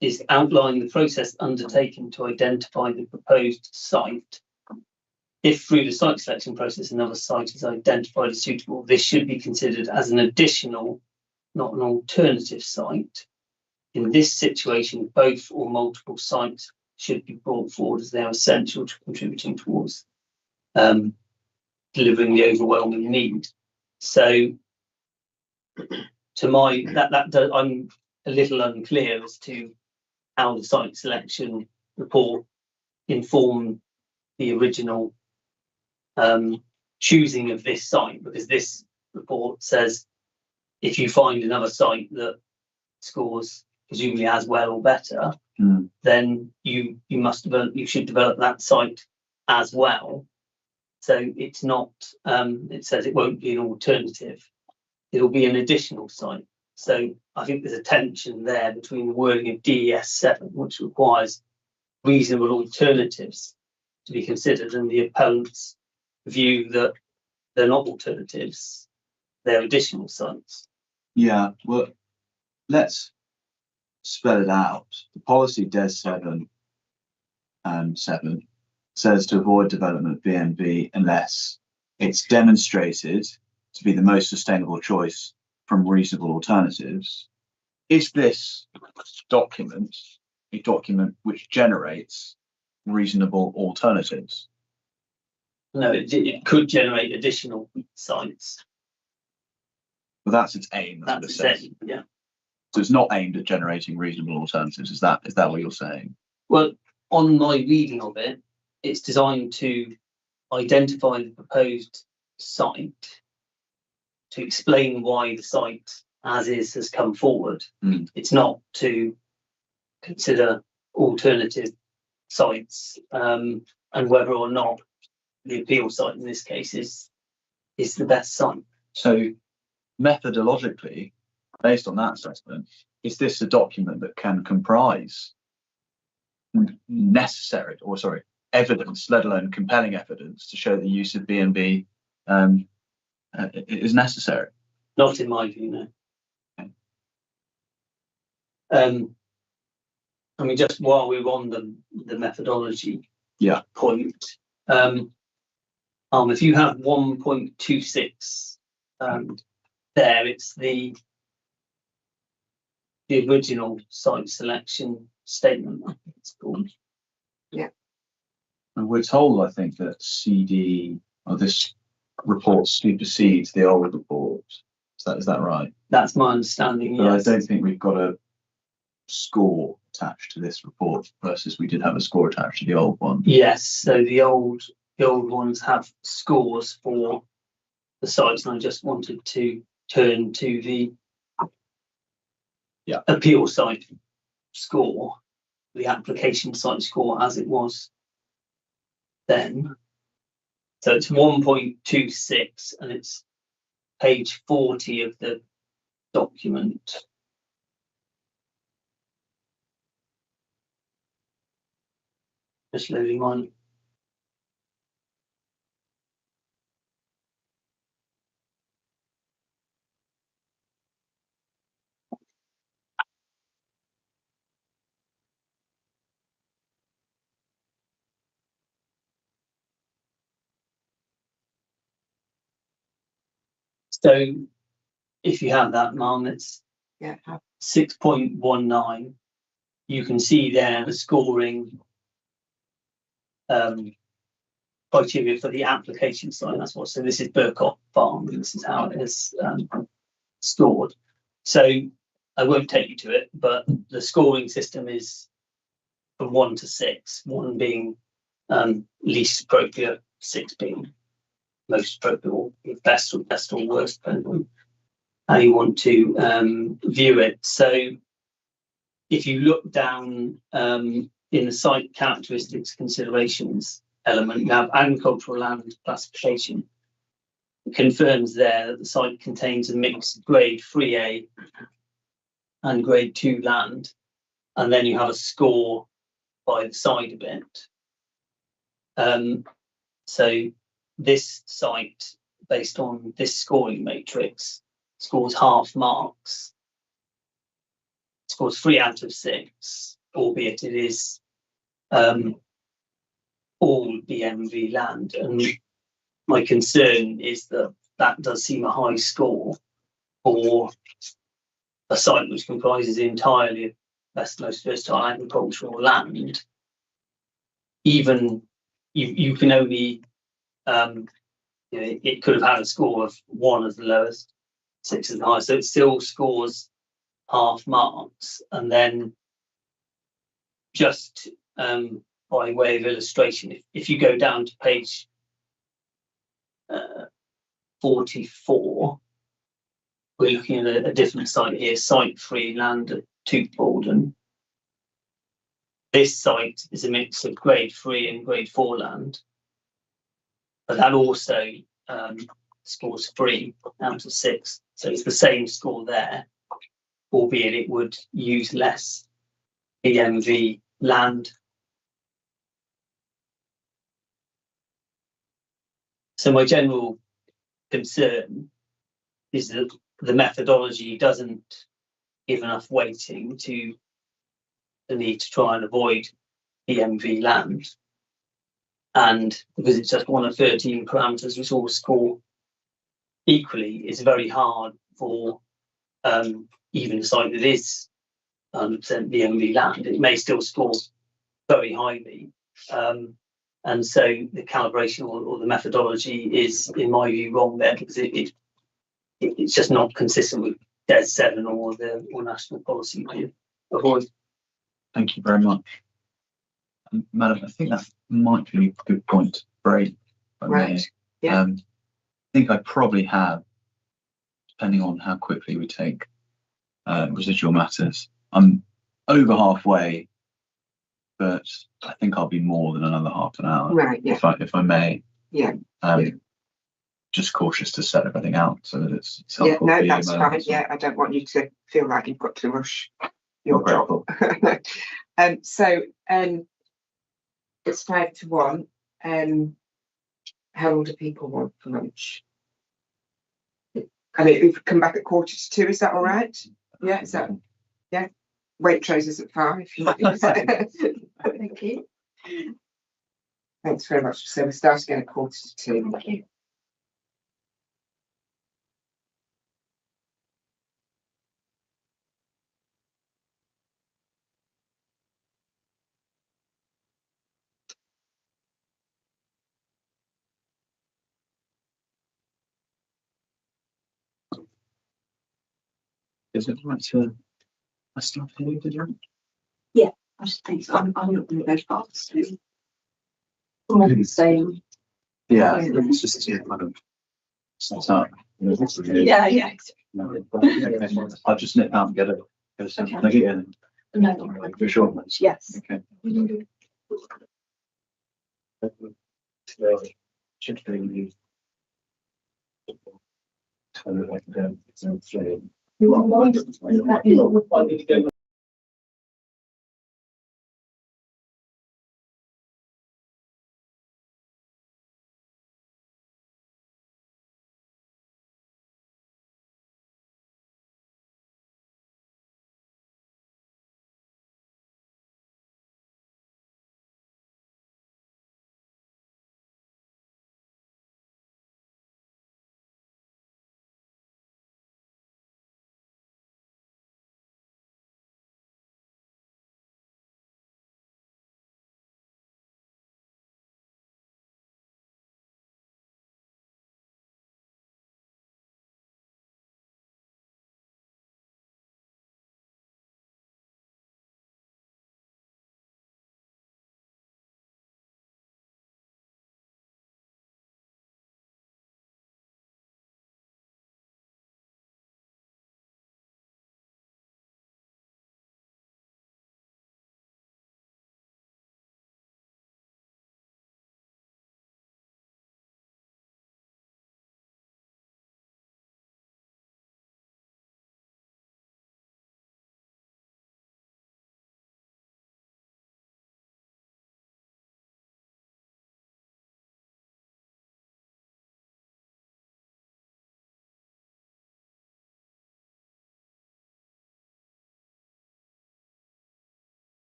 is outlining the process undertaken to identify the proposed site. If through the site selection process another site is identified as suitable, this should be considered as an additional, not an alternative site. In this situation, both or multiple sites should be brought forward as they are essential to contributing towards delivering the overwhelming need. So, I'm a little unclear as to how the site selection report informed the original choosing of this site, because this report says if you find another site that scores presumably as well or better, then you should develop that site as well. So it's not, it says it won't be an alternative, it'll be an additional site. So I think there's a tension there between the wording of DES 7, which requires reasonable alternatives to be considered, and the appellant's view that they're not alternatives, they're additional sites. Yeah, well, let's spell it out. The policy DES 7 says to avoid development of BMV unless it's demonstrated to be the most sustainable choice from reasonable alternatives. Is this document a document which generates reasonable alternatives? No, it could generate additional sites. But that's its aim. That's what That's it the says. same, yeah. So it's not aimed at generating reasonable alternatives. Is that what you're saying? Well, on my reading of it, it's designed to identify the proposed site, to explain why the site as is has come forward. It's not to consider alternative sites, and whether or not the appeal site in this case is the best site. So methodologically, based on that assessment, is this a document that can comprise evidence, let alone compelling evidence, to show the use of B&B is necessary? Not in my view, no. Okay. I mean, just while we're on the methodology point, if you have 1.26 there, it's the original site selection statement, I think it's called. Yeah. And we're told, I think, that this report supersedes the old report. Is that right? That's my understanding, But yes. I don't think we've got a score attached to this report versus we did have a score attached to the old one. Yes, so the old ones have scores for the sites, and I just wanted to turn to the appeal site score, the application site score as it was then. So it's 1.26 and it's page 40 of the document. Just loading on. So if you have that, Mum, it's 6.19. You can see there the scoring criteria for the application site. That's what. So this is Burcot Farm, and this is how it is scored. So I won't take you to it, but the scoring system is from 1 to 6. 1 being least appropriate, 6 being most appropriate, or best or worst, depending on how you want to view it. So if you look down in the site characteristics considerations element, you have agricultural land classification. It confirms there that the site contains a mixed grade 3A and grade 2 land, and then you have a score by the side of it. So this site, based on this scoring matrix, scores half marks. Scores 3 out of 6, albeit it is all BMV land. And my concern is that that does seem a high score for a site which comprises entirely of best, most versatile agricultural land. Even you can only, it could have had a score of 1 as the lowest, 6 as the highest, so it still scores half marks. And then just by way of illustration, if you go down to page 44, we're looking at a different site here, site 3 land at Toothborden. This site is a mix of grade 3 and grade 4 land, but that also scores 3 out of 6, so it's the same score there, albeit it would use less BMV land. So my general concern is that the methodology doesn't give enough weighting to the need to try and avoid BMV land. And because it's just one of 13 parameters which all score equally, it's very hard for even a site that is 100% the only land. It may still score very highly. And so the calibration or the methodology is, in my view, wrong there, because it's just not consistent with DES 7 or national policy to avoid. Thank you very much. Madam, I think that might be a good point to break. Right. Yeah. I think I probably have, depending on how quickly we take residual matters. I'm over halfway, but I think I'll be more than another half an hour. Right. Yeah. If I may. Yeah. Just cautious to set everything out so that it's Yeah. helpful. No, for you, that's Madam. fine. Yeah. I don't want you to feel like you've got to rush your Very job. So it's 5 to 1. How long do people want for lunch? I mean, we've come back at 1:45. Is that all right? Yeah. Is that? Yeah. Waitrose at 5. Thank you. Thanks very much. So we're starting at 1:45. Thank you. Is it right to I start here, did you? I just think so. I'm not going to go fast. I'm all the same. Yeah, it's just kind of set up. Yeah. I'll just nip out and get a second. Okay. Can I get in? No. For sure. Yes. Okay. You want one?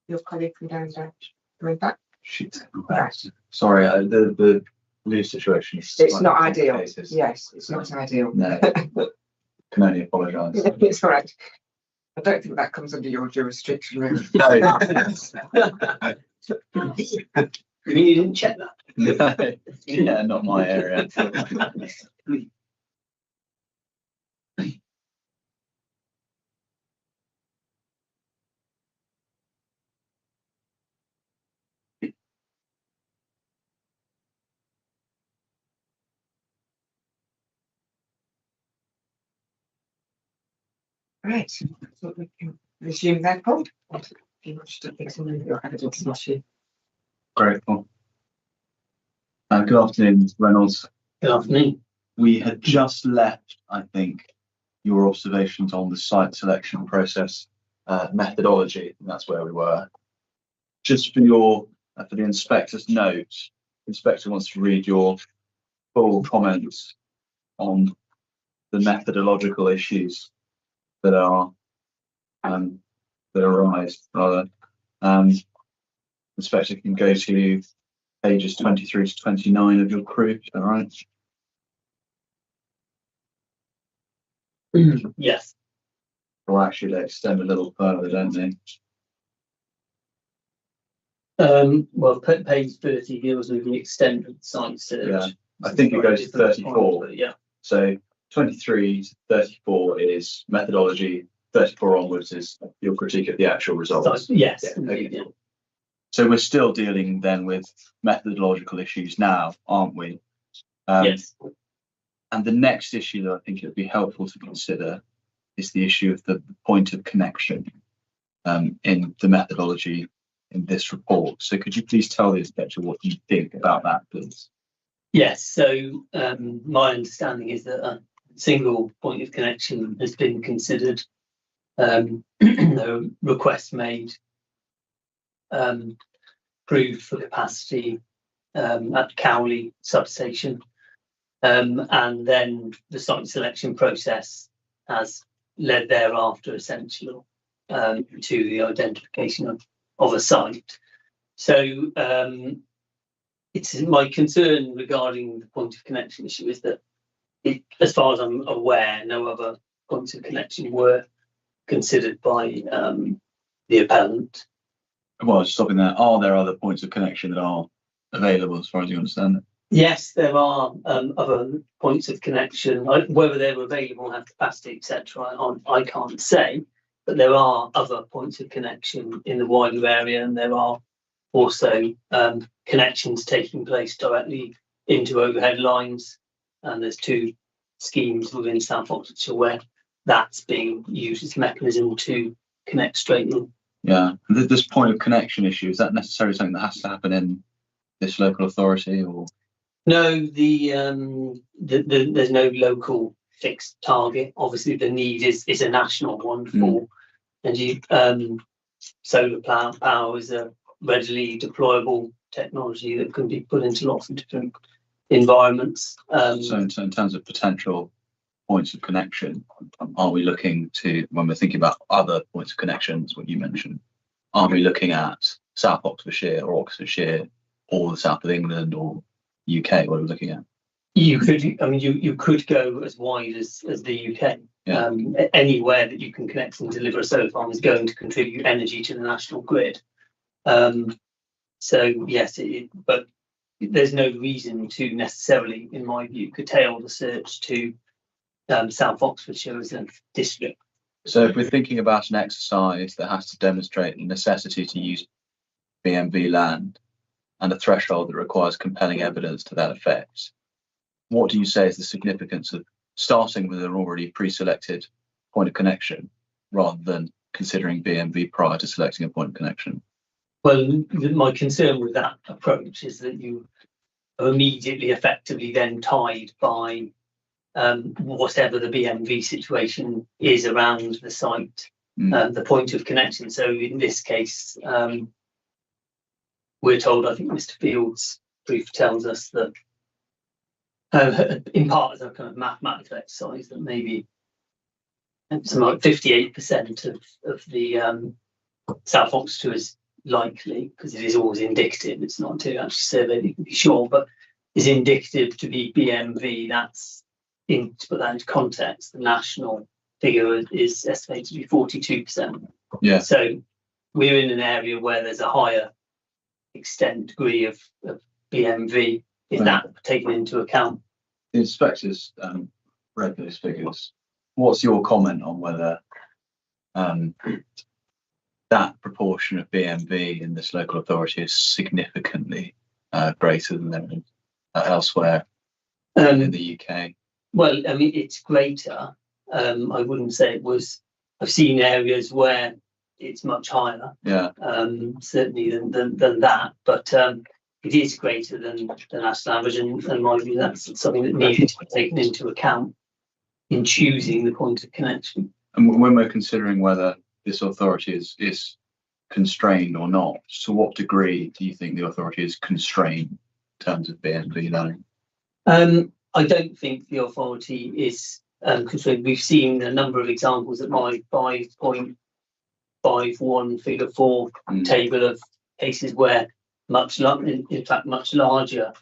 Your colleague from down there coming back. Sorry, the news situation is It's slightly not ideal. complicated. Yes, it's not ideal. No, can only apologise. It's all right. I don't think that comes under your jurisdiction, really. No. You mean you didn't check that? No. Yeah, not my area. Right, so we can resume that point. If you wish to examine your evidence issue. Grateful. Good afternoon, Mr. Reynolds. Good afternoon. We had just left, I think, your observations on the site selection process methodology. That's where we were. Just for your for the inspector's note, the inspector wants to read your full comments on the methodological issues that are that arise rather. Inspector can go to pages 23 to 29 of your proof, is that right? Yes. Or actually they extend a little further, don't they? Well, page 30 deals with the extent of the site search. Yeah, I think it goes to 34. But yeah. So 23 to 34 is methodology, 34 onwards is your critique of the actual results. Yes. Yeah, Indeed, okay. So we're still dealing then with methodological issues now, aren't we? Yes. And the next issue that I think it would be helpful to consider is the issue of the point of connection in the methodology in this report. So could you please tell the inspector what you think about that, please? Yes. So my understanding is that a single point of connection has been considered. The request made approved for capacity at Cowley substation, and then the site selection process has led thereafter essentially to the identification of a site. So it's my concern regarding the point of connection issue is that as far as I'm aware, no other points of connection were considered by the appellant. Well, stopping there, are there other points of connection that are available as far as you understand it? Yes, there are other points of connection. Whether they're available, have capacity, etc. I can't say, but there are other points of connection in the wider area, and there are also connections taking place directly into overhead lines. And there's two schemes within South Oxfordshire where that's being used as a mechanism to connect straight in. Yeah, this point of connection issue, is that necessarily something that has to happen in this local authority, or? No, there's no local fixed target. Obviously, the need is a national one for energy. Solar power is a readily deployable technology that can be put into lots of different environments. So in terms of potential points of connection, are we looking to, when we're thinking about other points of connections, what you mentioned, are we looking at South Oxfordshire or Oxfordshire or the south of England or UK? What are we looking at? You could go as wide as the UK. Yeah. Anywhere that you can connect and deliver a solar farm is going to contribute energy to the national grid. So yes, but there's no reason to necessarily, in my view, curtail the search to South Oxfordshire as a district. So if we're thinking about an exercise that has to demonstrate the necessity to use BMV land and a threshold that requires compelling evidence to that effect, what do you say is the significance of starting with an already pre-selected point of connection rather than considering BMV prior to selecting a point of connection? Well, my concern with that approach is that you are immediately effectively then tied by whatever the BMV situation is around the site, the point of connection. So in this case, we're told, I think Mr. Field's proof tells us that in part as a kind of mathematical exercise that maybe something like 58% of the South Oxfordshire is likely, because it is always indicative, it's not until you actually survey that you can be sure, but is indicative to be BMV. That's to put that into context, the national figure is estimated to be 42%. Yeah. So we're in an area where there's a higher extent degree of BMV. Is that taken into account? The inspectors read those figures. What's your comment on whether that proportion of BMV in this local authority is significantly greater than elsewhere in the UK? Well, I mean, it's greater. I wouldn't say it was. I've seen areas where it's much higher. Yeah. Certainly than that, but it is greater than the national average, and in my view, that's something that needed to be taken into account in choosing the point of connection. And when we're considering whether this authority is constrained or not, to what degree do you think the authority is constrained in terms of BMV land? I don't think the authority is constrained. We've seen a number of examples at my 5-point 5.1 figure 4 table of cases where in fact much larger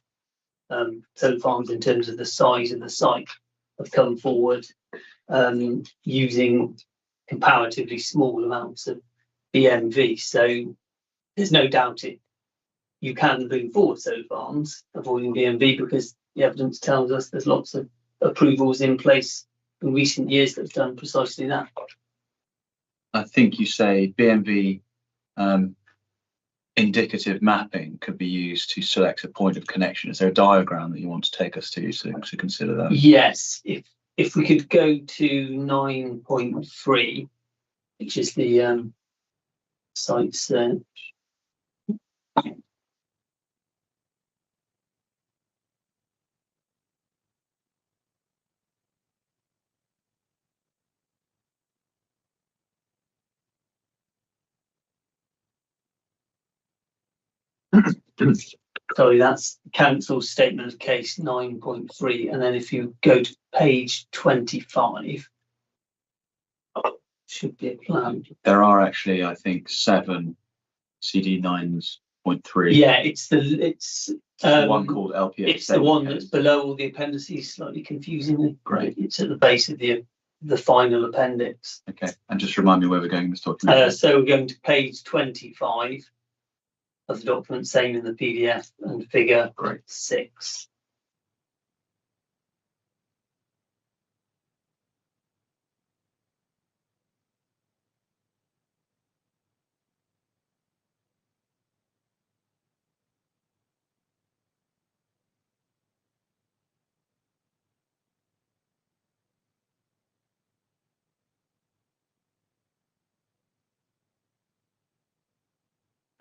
solar farms in terms of the size of the site have come forward using comparatively small amounts of BMV. So there's no doubt you can bring forward solar farms avoiding BMV, because the evidence tells us there's lots of approvals in place in recent years that have done precisely that. I think you say BMV indicative mapping could be used to select a point of connection. Is there a diagram that you want to take us to consider that? Yes, if we could go to 9.3, which is the site search. Sorry, that's council's statement of case 9.3, and then if you go to page 25, should be a plan. There are actually, I think, 7 CD 9.3. Yeah, it's the one called LPA. It's the one that's below all the appendices, slightly confusingly. Great. It's at the base of the final appendix. Okay, and just remind me where we're going in this document. So we're going to page 25 of the document, same in the PDF, and figure 6.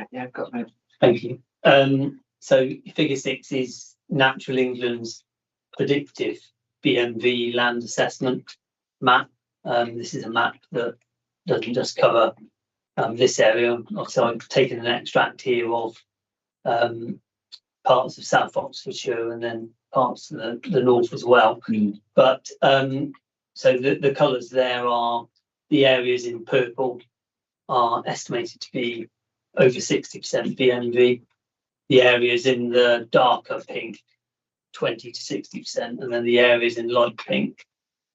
Yeah, I've got that. Thank you. So figure 6 is Natural England's predictive BMV land assessment map. This is a map that doesn't just cover this area. So I've taken an extract here of parts of South Oxfordshire and then parts of the north as well. But so the colours there are the areas in purple are estimated to be over 60% BMV. The areas in the darker pink, 20 to 60%, and then the areas in light pink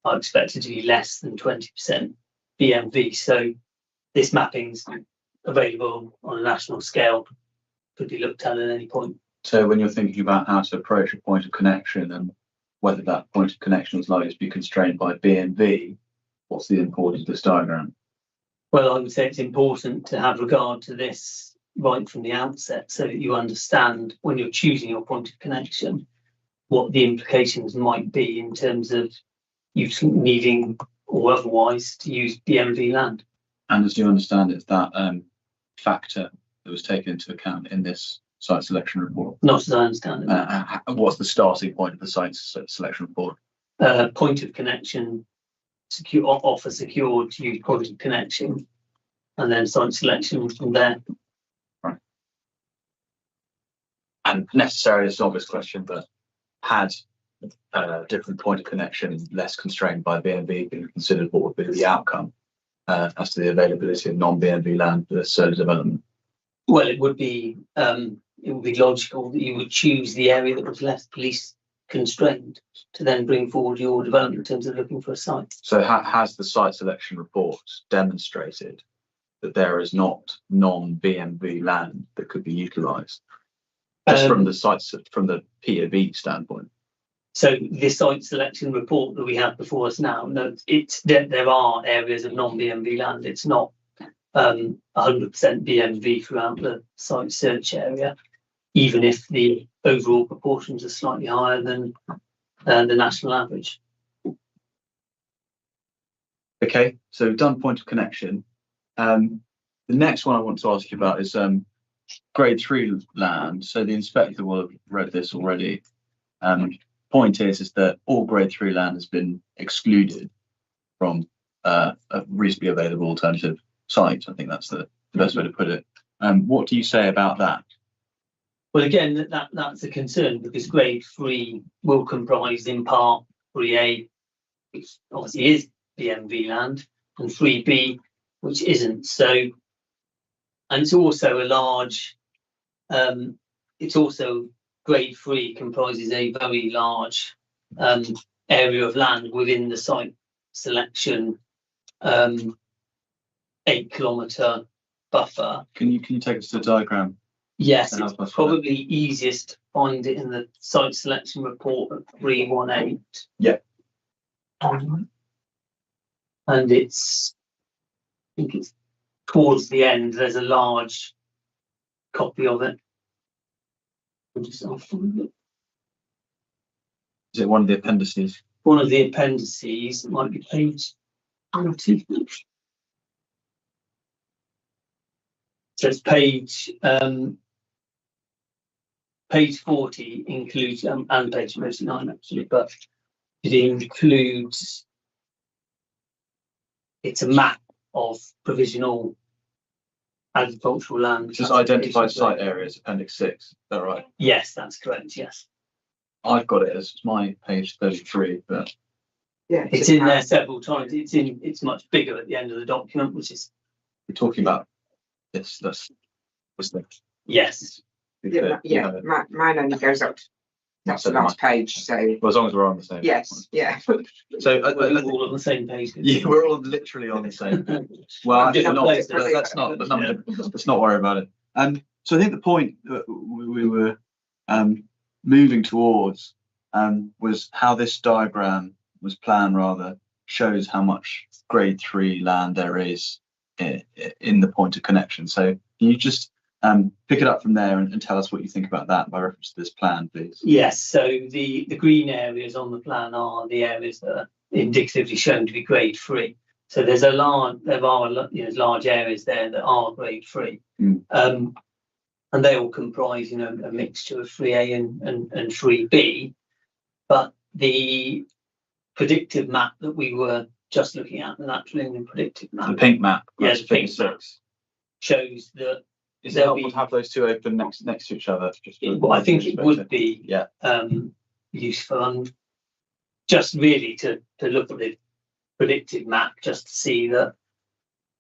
are expected to be less than 20% BMV. So this mapping's available on a national scale, could be looked at any point. So when you're thinking about how to approach a point of connection and whether that point of connection is likely to be constrained by BMV, what's the importance of this diagram? Well, I would say it's important to have regard to this right from the outset, so that you understand when you're choosing your point of connection what the implications might be in terms of you needing or otherwise to use BMV land. And as you understand it, that factor that was taken into account in this site selection report? Not as I understand it. What's the starting point of the site selection report? Point of connection, offer secured to use point of connection, and then site selection from there. Right. And necessarily it's an obvious question, but had different point of connection less constrained by BMV been considered, what would be the outcome as to the availability of non-BMV land for solar development? Well, it would be logical that you would choose the area that was less police constrained to then bring forward your development in terms of looking for a site. So has the site selection report demonstrated that there is not non-BMV land that could be utilised? Just from the sites, from the POV standpoint. So this site selection report that we have before us now, no, there are areas of non-BMV land. It's not 100% BMV throughout the site search area, even if the overall proportions are slightly higher than the national average. Okay, so we've done point of connection. The next one I want to ask you about is grade 3 land. So the inspector will have read this already. Point is that all grade 3 land has been excluded from a reasonably available alternative site. I think that's the best way to put it. What do you say about that? Well, again, that's a concern, because grade 3 will comprise in part 3A, which obviously is BMV land, and 3B, which isn't. So, and it's also a large, it's also grade 3 comprises a very large area of land within the site selection 8-kilometre buffer. Can you take us to the diagram? Yes, it's probably easiest to find it in the site selection report at 318. Yeah. And it's, I think it's towards the end, there's a large copy of it. Is it one of the appendices? One of the appendices, it might be page 40. So it's page 40 includes, and page 39 actually, but it includes, it's a map of provisional agricultural land. Just identified site areas, appendix 6, is that right? Yes, that's correct, yes. I've got it as my page 33, but Yeah, It's in there several times. It's much bigger at the end of the document, which is, we're talking about this. That's was the yes. Mine only goes up. That's the last page. So Well, as long as we're on the same. yes, yeah. So We're all on the same page. yeah, we're all literally on the same page. Well, actually Different not. places. Let's not worry about it. So I think the point that we were moving towards was how this diagram was planned, rather, shows how much grade 3 land there is in the point of connection. So can you just pick it up from there and tell us what you think about that by reference to this plan, please? Yes, so the green areas on the plan are the areas that are indicatively shown to be grade 3. So there are large areas there that are grade 3. And they all comprise, a mixture of 3A and 3B. But the predictive map that we were just looking at, the natural England predictive map. The pink map. Yes, the pink map shows that. Is it helpful to have those two open next to each other? Well, I think it would be useful, and just really to look at the predicted map, just to see that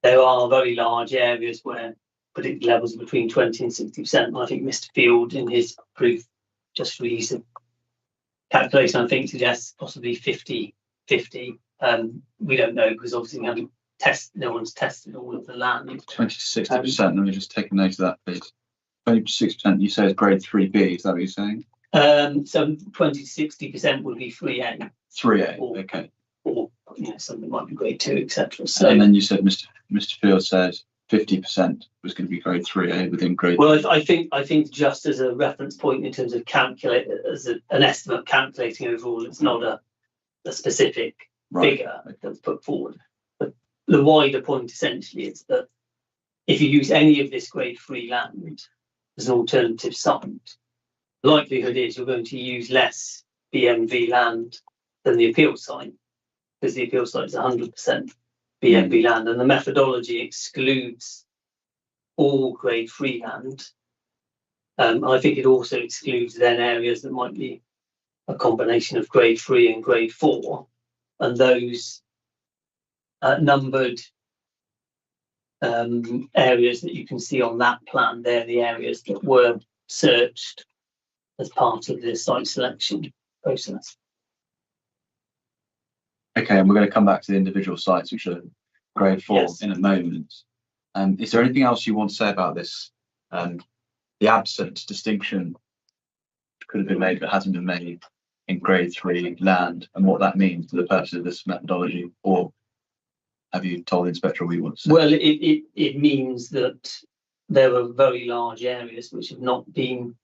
there are very large areas where predicted levels are between 20 and 60%. And I think Mr. Field, in his proof, just for ease of calculation, I think suggests possibly 50-50. We don't know, because obviously we haven't no one's tested all of the land. 20 to 60%. Let me just take a note of that, please. 20 to 6%. You say is grade 3B. Is that what you're saying? So 20 to 60% would be 3A. 3A. Okay. Or something might be grade 2, etc. So, and then you said Mr. Field says 50% was going to be grade 3A within grade. Well, I think just as a reference point in terms of an estimate calculating overall, it's not a specific figure that's put forward. But the wider point essentially is that if you use any of this grade 3 land as an alternative site, the likelihood is you're going to use less BMV land than the appeal site, because the appeal site is 100% BMV land, and the methodology excludes all grade 3 land. I think it also excludes then areas that might be a combination of grade 3 and grade 4, and those numbered areas that you can see on that plan, they're the areas that were searched as part of the site selection process. Okay, and we're going to come back to the individual sites, which are grade 4 in a moment. Is there anything else you want to say about this? The absent distinction could have been made but hasn't been made in grade 3 land, and what that means for the purpose of this methodology, or have you told the inspector what you want to say? Well, it means that there are very large areas which have not been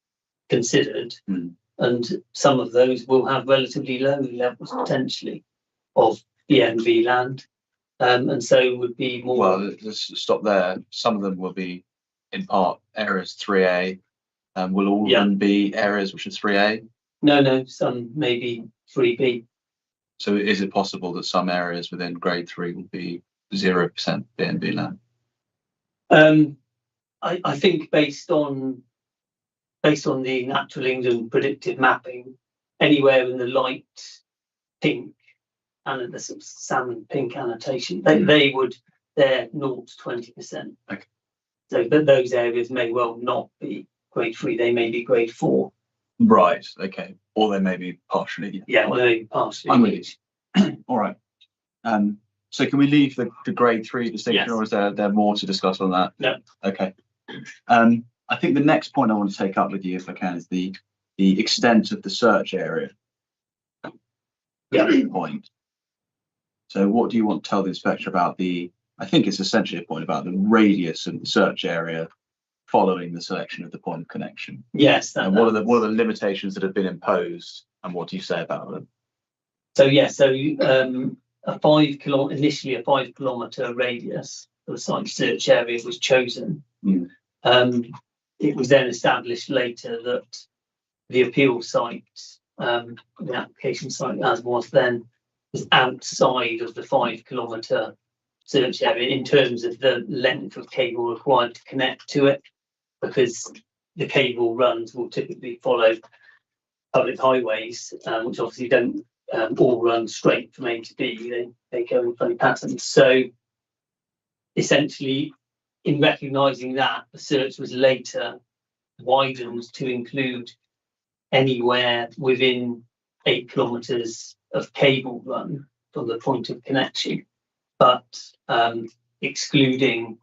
considered, and some of those will have relatively low levels potentially of BMV land, and so would be more. Well, let's stop there. Some of them will be in part areas 3A. Will all of them be areas which are 3A? No, some may be 3B. So is it possible that some areas within grade 3 will be 0% BMV land? I think based on the natural England predictive mapping, anywhere in the light pink and the sort of salmon pink annotation, they they're 0 to 20%. Okay. So but those areas may well not be grade 3, they may be grade 4. Right. Okay. Or they may be partially. Yeah, or they may be partially. I'm with you. All right. So can we leave the grade 3 distinction, Yes. or is there more to discuss on that? No. Okay. I think the next point I want to take up with you, if I can, is the extent of the search area. Yeah. Point. So what do you want to tell the inspector about I think it's essentially a point about the radius of the search area following the selection of the point of connection. Yes. And what are the limitations that have been imposed, and what do you say about them? So yeah, so initially a 5 kilometre radius of the site search area was chosen. It was then established later that the appeal site, the application site as was then, was outside of the 5 kilometre search area in terms of the length of cable required to connect to it, because the cable runs will typically follow public highways, which obviously don't all run straight from A to B. They go in funny patterns. So essentially, in recognising that, the search was later widened to include anywhere within 8 kilometres of cable run from the point of connection, but excluding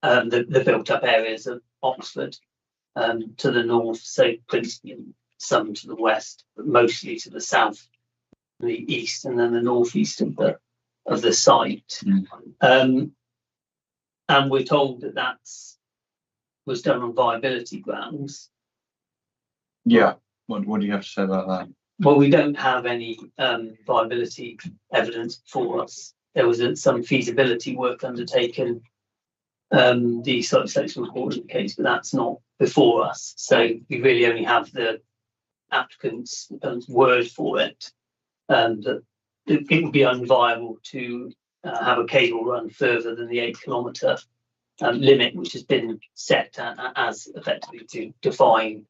the built-up areas of Oxford to the north, so principally some to the west, but mostly to the south, the east, and then the northeast of the site. And we're told that was done on viability grounds. Yeah. What do you have to say about that? Well, we don't have any viability evidence for us. There was some feasibility work undertaken. The site selection report indicates, but that's not before us. So we really only have the applicant's word for it, that it would be unviable to have a cable run further than the 8 kilometre limit, which has been set as effectively to define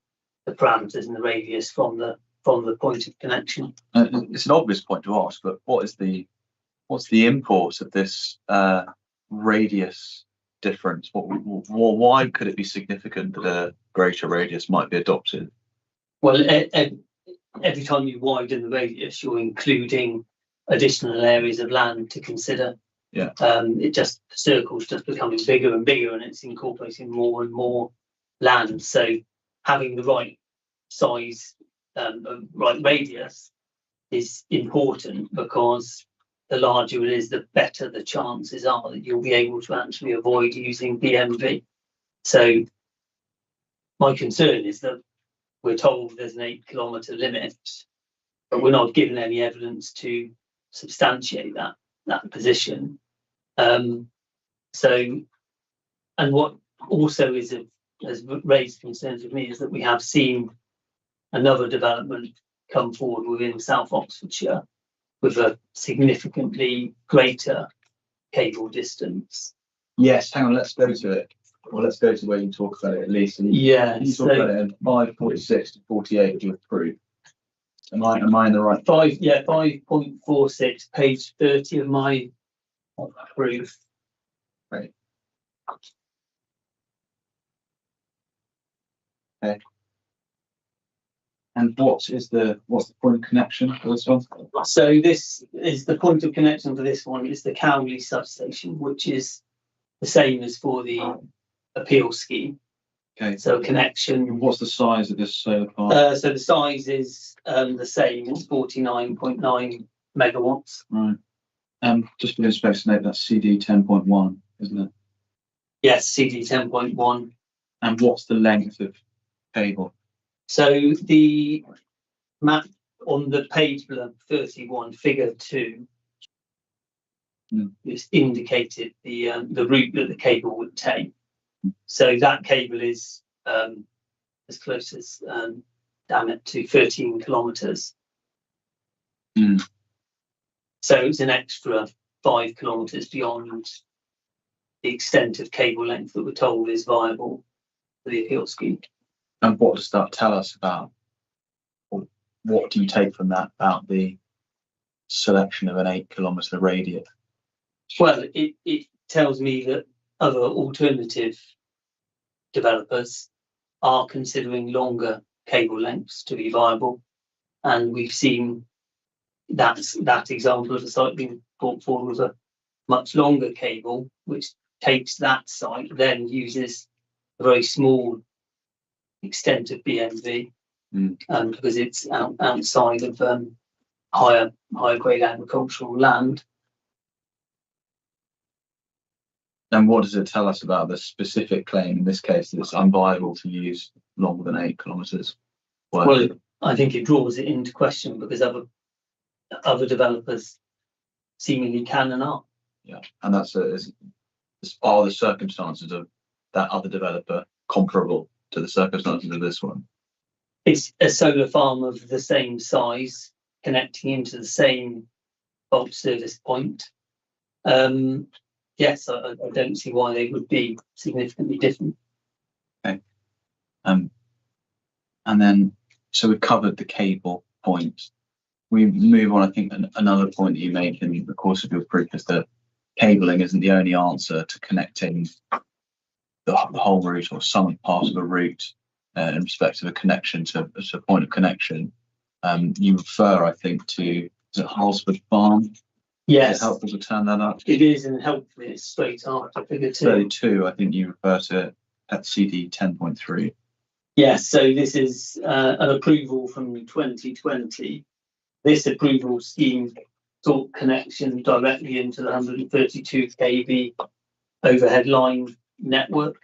the parameters and the radius from the point of connection. It's an obvious point to ask, but what's the import of this radius difference? Why could it be significant that a greater radius might be adopted? Well, every time you widen the radius, you're including additional areas of land to consider. Yeah. The circle's just becoming bigger and bigger, and it's incorporating more and more land. So having the right size, right radius is important, because the larger it is, the better the chances are that you'll be able to actually avoid using BMV. So my concern is that we're told there's an 8 kilometre limit, but we're not given any evidence to substantiate that position. And what also has raised concerns with me is that we have seen another development come forward within South Oxfordshire with a significantly greater cable distance. Yes, hang on, let's go to it. Well, let's go to where you talk about it at least. Yeah, you talk about it at 546 to 48 you approved. Am I in the right? 5.46, page 30 of my proof. Right. Okay. And what's the point of connection for this one? So this is the point of connection for this one is the Cowley substation, which is the same as for the appeal scheme. Okay. So connection. And what's the size of this solar farm? So the size is the same. It's 49.9 megawatts. Right. Just for the inspector's note, that's CD 10.1, isn't it? Yes, CD 10.1. And what's the length of cable? So the map on the page below 31, figure 2, it's indicated the route that the cable would take. So that cable is as close as damn it to 13 kilometres. So it's an extra 5 kilometres beyond the extent of cable length that we're told is viable for the appeal scheme. And what does that tell us about, or what do you take from that about the selection of an 8 kilometre radius Well, it tells me that other alternative developers are considering longer cable lengths to be viable, and we've seen that example of the site being brought forward with a much longer cable, which takes that site, then uses a very small extent of BMV, because it's outside of higher grade agricultural land. And what does it tell us about the specific claim in this case, that it's unviable to use longer than 8 kilometres? Well, I think it draws it into question because other developers seemingly can and are. Yeah, and are the circumstances of that other developer comparable to the circumstances of this one? It's a solar farm of the same size connecting into the same bulk service point. Yes, I don't see why they would be significantly different. Okay. And then, so we've covered the cable point. We move on. I think another point that you make in the course of your proof is that cabling isn't the only answer to connecting the whole route or some part of a route in respect of a connection to a point of connection. You refer, I think, to, is it Halsford Farm? Yes. Is it helpful to turn that up? It is, and helpfully it's straight after figure 2. 32, I think you refer to it at CD 10.3. Yes, so this is an approval from 2020. This approval scheme sought connection directly into the 132 kV overhead line network.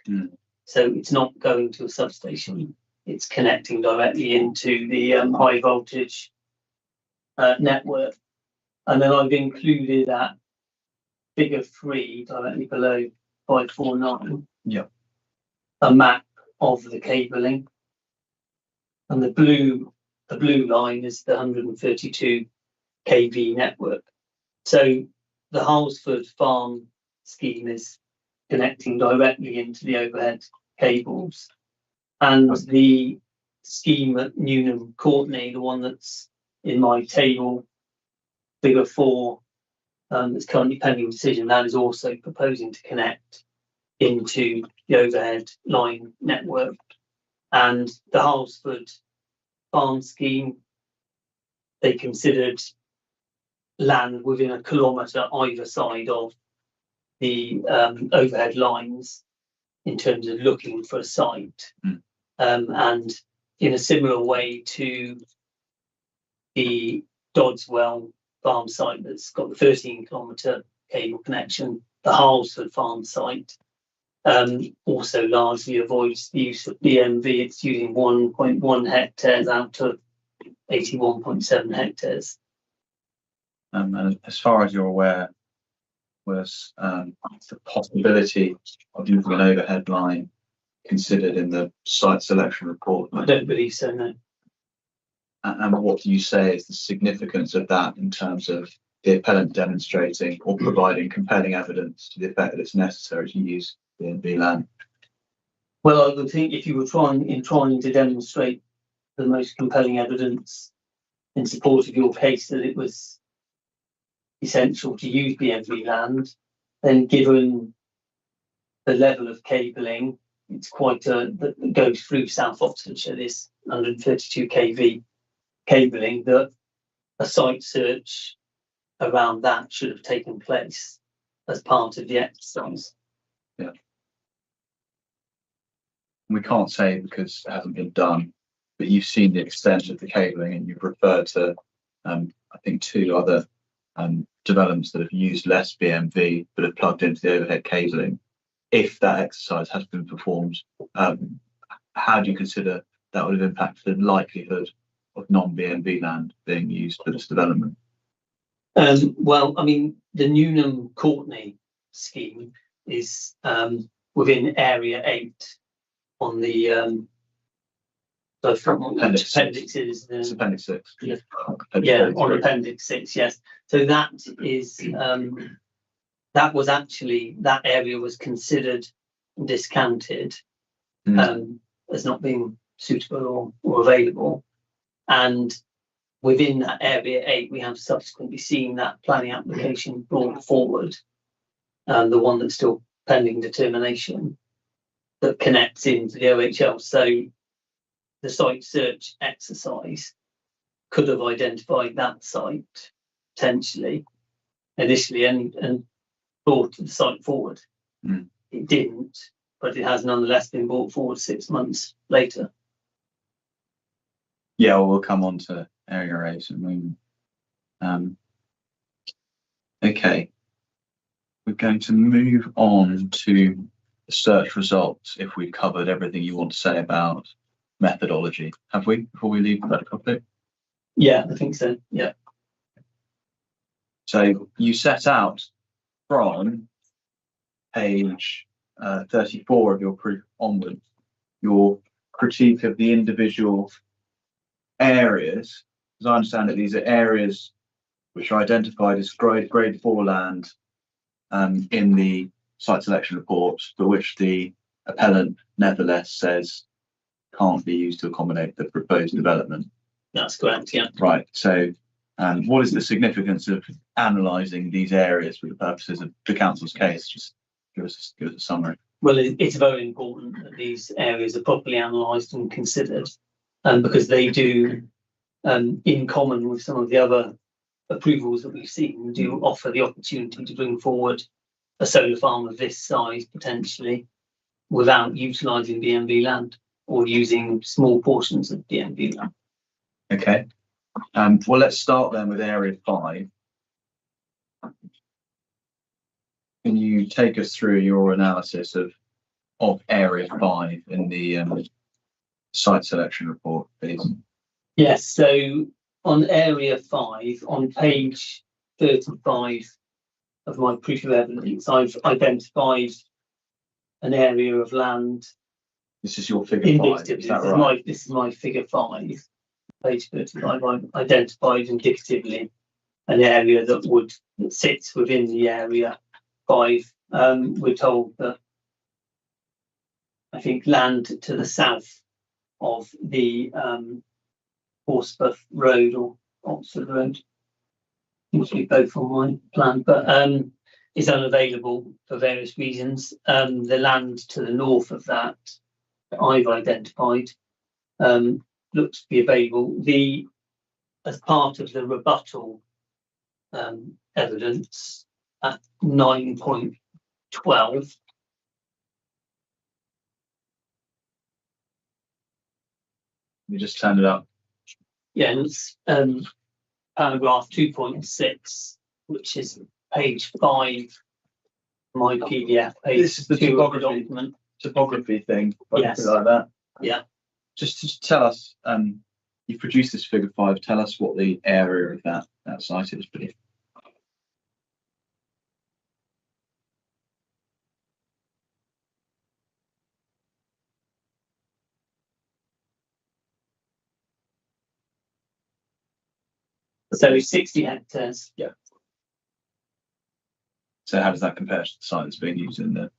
So it's not going to a substation. It's connecting directly into the high voltage network. And then I've included at figure 3, directly below 549, a map of the cabling. And the blue line is the 132 kV network. So the Halsford Farm scheme is connecting directly into the overhead cables. And the scheme at Newnham Courtney, the one that's in my table, figure 4, that's currently pending decision, that is also proposing to connect into the overhead line network. And the Halsford Farm scheme, they considered land within a kilometre either side of the overhead lines in terms of looking for a site. And in a similar way to the Dodswell farm site that's got the 13-kilometre cable connection, the Halsford Farm site also largely avoids the use of BMV. It's using 1.1 hectares out of 81.7 hectares. And as far as you're aware, was the possibility of using an overhead line considered in the site selection report? I don't believe so, no. And what do you say is the significance of that in terms of the appellant demonstrating or providing compelling evidence to the effect that it's necessary to use BMV land? Well, I would think if you were trying to demonstrate the most compelling evidence in support of your case that it was essential to use BMV land, then given the level of cabling, it's quite that goes through South Oxfordshire, this 132 kV cabling, that a site search around that should have taken place as part of the exercise. Yeah. We can't say because it hasn't been done, but you've seen the extent of the cabling and you've referred to, I think, 2 other developments that have used less BMV but have plugged into the overhead cabling. If that exercise has been performed, how do you consider that would have impacted the likelihood of non-BMV land being used for this development? Well, I mean, the Newnham Courtney scheme is within Area 8 on the Appendix 6. It's Appendix 6. Yeah, on Appendix 6, yes. So that is that was actually, that area was considered discounted as not being suitable or available. And within that Area 8, we have subsequently seen that planning application brought forward the one that's still pending determination, that connects into the OHL. So the site search exercise could have identified that site potentially initially and brought the site forward. It didn't, but it has nonetheless been brought forward 6 months later. Yeah, well, we'll come on to area rates in a moment. Okay, we're going to move on to the search results if we've covered everything you want to say about methodology. Have we, before we leave that topic? Yeah, I think so. Yeah. So you set out from page 34 of your proof onwards, your critique of the individual areas. As I understand it, these are areas which are identified as grade 4 land in the site selection report, but which the appellant nevertheless says can't be used to accommodate the proposed development. That's correct, yeah. Right. So what is the significance of analysing these areas for the purposes of the council's case? Just give us a summary. Well, it's very important that these areas are properly analysed and considered, because they do, in common with some of the other approvals that we've seen, do offer the opportunity to bring forward a solar farm of this size potentially without utilising DMV land or using small portions of DMV land. Okay. Well, let's start then with area 5. Can you take us through your analysis of area 5 in the site selection report, please? Yes, so on area 5, on page 35 of my proof of evidence, I've identified an area of land. This is your figure 5, is that right? This is my figure 5, page 35. I've identified indicatively an area that sits within the area 5. We're told that I think land to the south of the Horsforth Road or Oxford Road, usually both on my plan, but is unavailable for various reasons. The land to the north of that I've identified looks to be available. As part of the rebuttal evidence at 9.12. You just turn it up. Yeah, and it's paragraph 2.6, which is page 5, my PDF. Page this is the 2 of the topography thing, yes. Like that. Yeah. Just tell us, you've produced this figure 5. Tell us what the area of that site is, please. So 60 hectares. Yeah. So how does that compare to the site that's being used in the?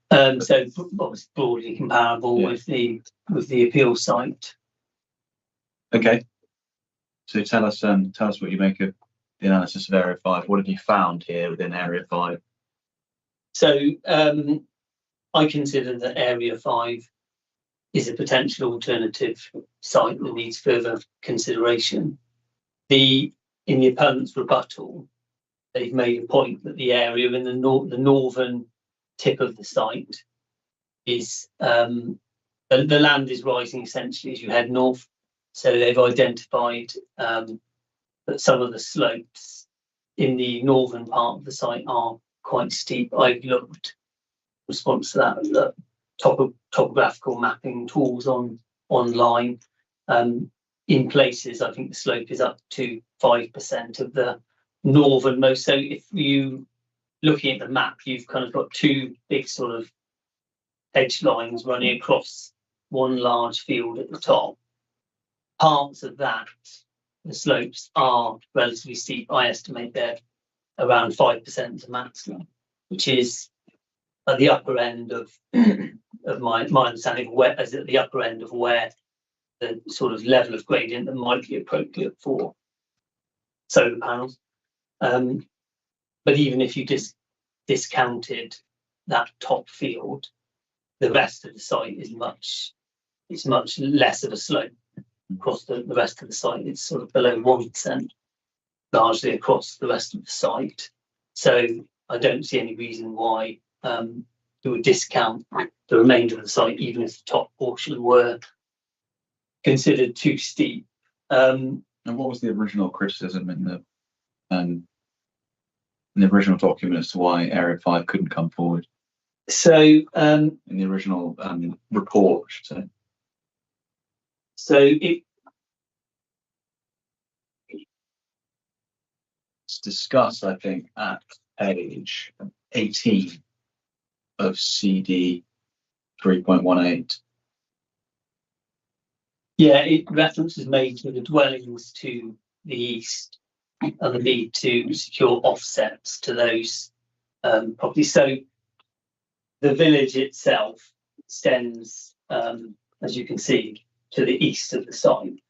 So obviously broadly comparable with the appeal site. Okay. So tell us what you make of the analysis of area 5. What have you found here within area 5? So I consider that area 5 is a potential alternative site that needs further consideration. In the appellant's rebuttal, they've made a point that the area in the northern tip of the site is the land is rising essentially as you head north. So they've identified that some of the slopes in the northern part of the site are quite steep. I've looked in response to that at the topographical mapping tools online. In places, I think the slope is up to 5% of the northernmost. So if you looking at the map, you've kind of got two big sort of edge lines running across one large field at the top. Parts of that, the slopes are relatively steep. I estimate they're around 5% to maximum, which is at the upper end of my understanding of where, as at the upper end of where the sort of level of gradient that might be appropriate for solar panels. But even if you discounted that top field, the rest of the site is much less of a slope across the rest of the site. It's sort of below 1%, largely across the rest of the site. So I don't see any reason why you would discount the remainder of the site, even if the top portion were considered too steep. And what was the original criticism in the original document as to why Area 5 couldn't come forward? So in the original report, I should say. So it's discussed, I think, at page 18 of CD 3.18. Yeah, it references made to the dwellings to the east and the need to secure offsets to those properties. So the village itself extends, as you can see, to the east of the site.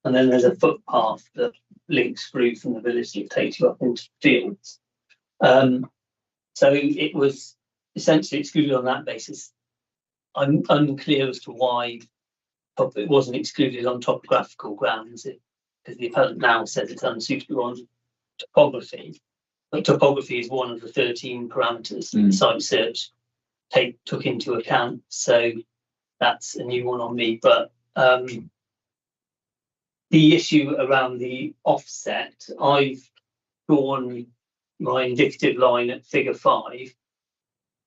And then there's a footpath that links through from the village that takes you up into the fields. So it was essentially excluded on that basis. I'm unclear as to why it wasn't excluded on topographical grounds, because the appellant now says it's unsuitable on topography. But topography is one of the 13 parameters that the site search took into account. So that's a new one on me. But the issue around the offset, I've drawn my indicative line at figure 5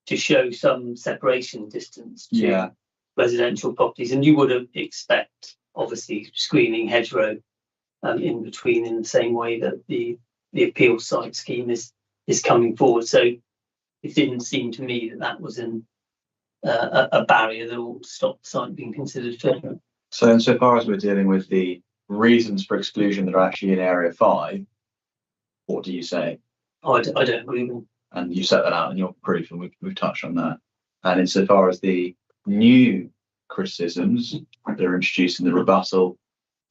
to show some separation distance to residential properties, and you would expect, obviously, screening hedgerow in between, in the same way that the appeal site scheme is coming forward. So it didn't seem to me that was a barrier that will stop the site being considered further. So insofar as we're dealing with the reasons for exclusion that are actually in Area 5, what do you say? I don't agree with them. And you set that out in your proof, and we've touched on that. And insofar as the new criticisms that are introduced in the rebuttal,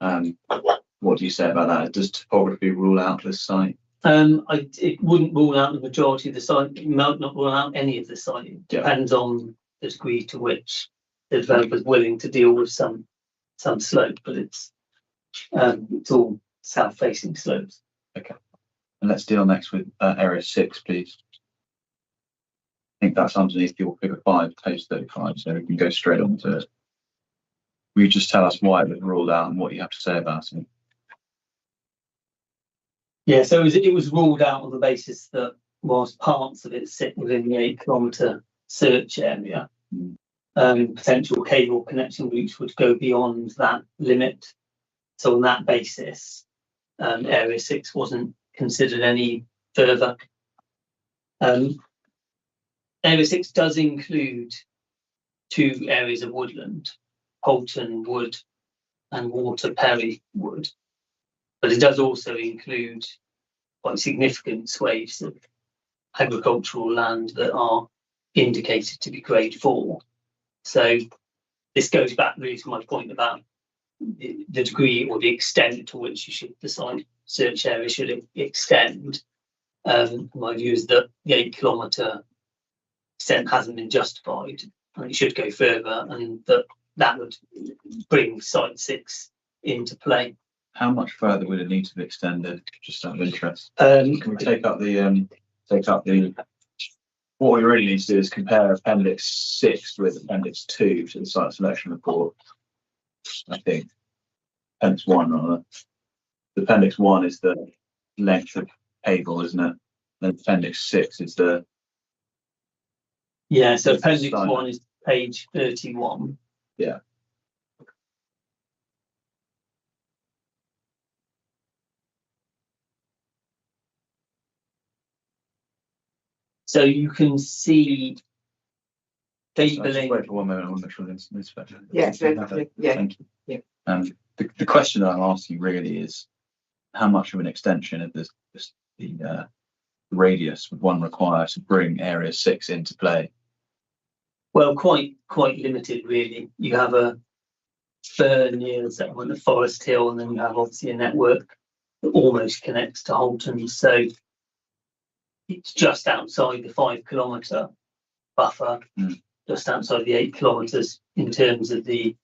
what do you say about that? Does topography rule out this site? It wouldn't rule out the majority of the site. It might not rule out any of the site. It depends on the degree to which the developer is willing to deal with some slope, but it's all south-facing slopes. Okay. And let's deal next with Area 6, please. I think that's underneath your figure 5, page 35, so we can go straight on to it. Will you just tell us why it was ruled out and what you have to say about it? Yeah, so it was ruled out on the basis that whilst parts of it sit within the 8-kilometre search area, potential cable connection routes would go beyond that limit. So on that basis, Area 6 wasn't considered any further. Area 6 does include 2 areas of woodland, Holton Wood and Water Perry Wood, but it does also include quite significant swathes of agricultural land that are indicated to be grade 4. So this goes back really to my point about the degree or the extent to which the site search area should extend. My view is that the 8-kilometre extent hasn't been justified, and it should go further, and that would bring Site 6 into play. How much further would it need to be extended, just out of interest? Can we take up the what we really need to do is compare Appendix 6 with Appendix 2 to the site selection report. I think Appendix 1 rather. The Appendix 1 is the length of cable, isn't it? Then Appendix 6 is the so Appendix 1 is page 31. Yeah. So you can see cabling. Wait for 1 moment. I want to make sure this better. Yes, yeah. Thank you. Yeah. The question that I'm asking really is how much of an extension of the radius would one require to bring Area 6 into play? Well, quite limited, really. You have a fern near the settlement of Forest Hill, and then you have obviously a network that almost connects to Holton. So it's just outside the 5-kilometre buffer just outside the 8 kilometres in terms of the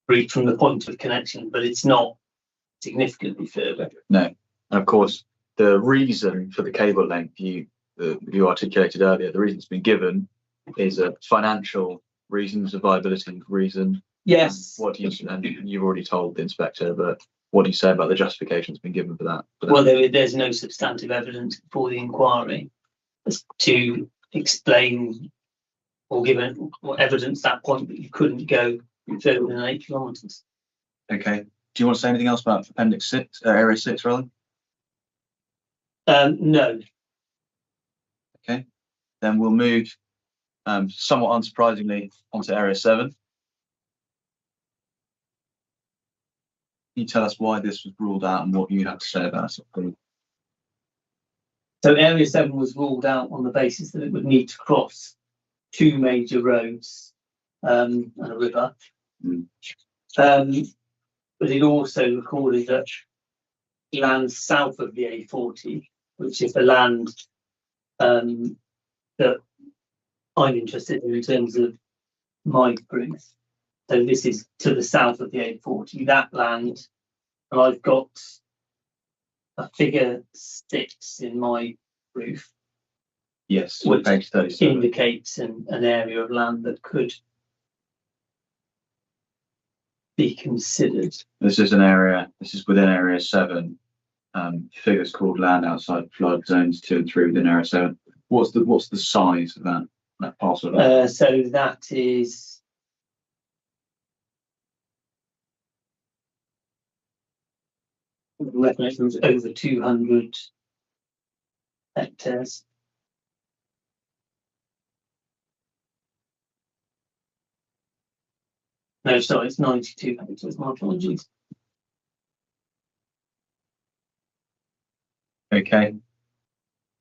route from the point of connection, but it's not significantly further. No, and of course the reason for the cable length you articulated earlier, the reason it's been given is a financial reasons, a viability reason. Yes. What do you, and you've already told the inspector, but what do you say about the justification that's been given for that? Well, there's no substantive evidence for the inquiry as to explain or give evidence at that point that you couldn't go further than 8 kilometres. Okay. Do you want to say anything else about Appendix 6, Area 6, rather? No. Okay. Then we'll move, somewhat unsurprisingly, onto Area 7. Can you tell us why this was ruled out and what you have to say about it? So Area 7 was ruled out on the basis that it would need to cross 2 major roads and a river. But it also recorded that land south of the A40, which is the land that I'm interested in terms of my brief. So this is to the south of the A40, that land, and I've got a figure 6 in my brief. Yes, which page 37. indicates an area of land that could be considered. This is an area, this is within Area 7. Figures called land outside flood zones 2 and 3 within Area 7. What's the size of that parcel? So that is it was over 200 hectares. No, sorry, it's 92 hectares. My apologies. Okay.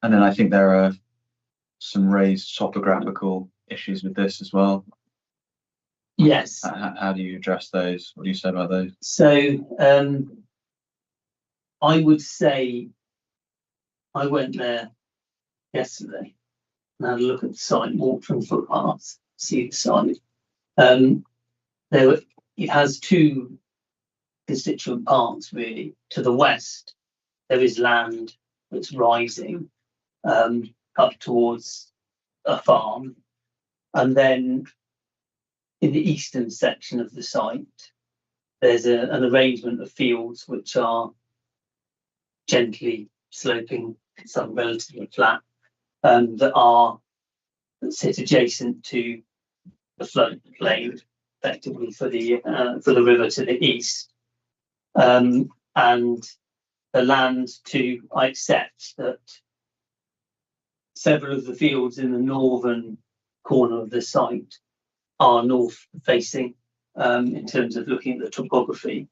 And then I think there are some raised topographical issues with this as well. Yes. How do you address those? What do you say about those? So I would say I went there yesterday and had a look at the site, walked from footpaths, see the site. It has 2 constituent parts really. To the west, there is land that's rising up towards a farm, and then in the eastern section of the site, there's an arrangement of fields which are gently sloping, some relatively flat, that sit adjacent to the floodplain, effectively for the river to the east, and the land I accept that several of the fields in the northern corner of the site are north facing in terms of looking at the topography.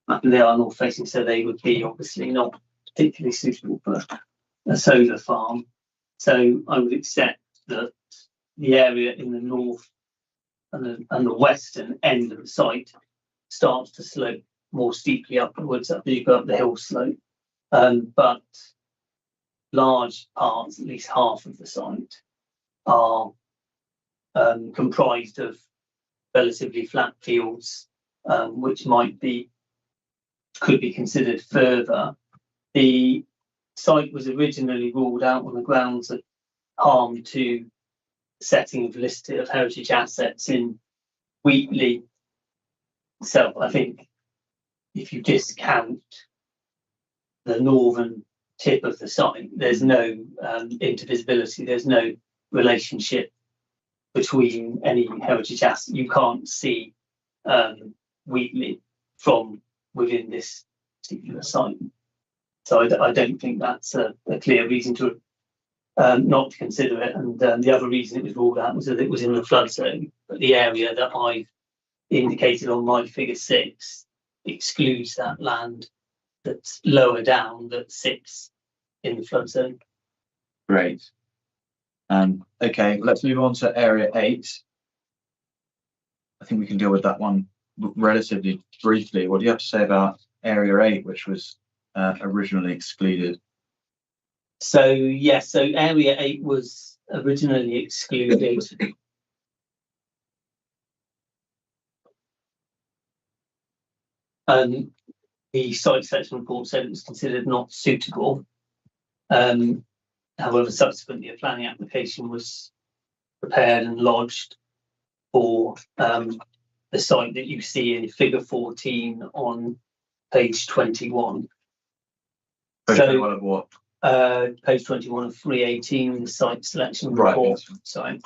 And they are north facing, so they would be obviously not particularly suitable for a solar farm. So I would accept that the area in the north and the western end of the site starts to slope more steeply upwards after you go up the hill slope. But large parts, at least half of the site, are comprised of relatively flat fields, which could be considered further. The site was originally ruled out on the grounds of harm to setting of listed of heritage assets in Wheatley. So I think if you discount the northern tip of the site, there's no interdivisibility, there's no relationship between any heritage asset. You can't see Wheatley from within this particular site. So I don't think that's a clear reason to not to consider it. And the other reason it was ruled out was that it was in the flood zone. But the area that I've indicated on my figure 6 excludes that land that's lower down that sits in the flood zone. Great. Okay, let's move on to Area 8. I think we can deal with that one relatively briefly. What do you have to say about Area 8, which was originally excluded? So yes, so area 8 was originally excluded. The site selection report said it was considered not suitable. However, subsequently a planning application was prepared and lodged for the site that you see in figure 14 on page 21. Page So, 21 of what? Page 21 of 318, the site selection Right, report. yes. Sorry.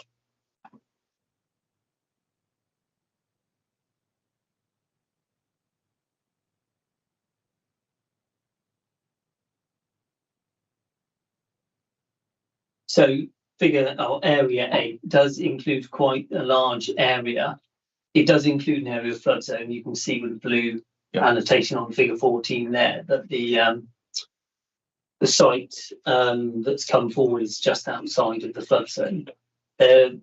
So area 8 does include quite a large area. It does include an area of flood zone. You can see with the blue annotation on figure 14 there that the site that's come forward is just outside of the flood zone. The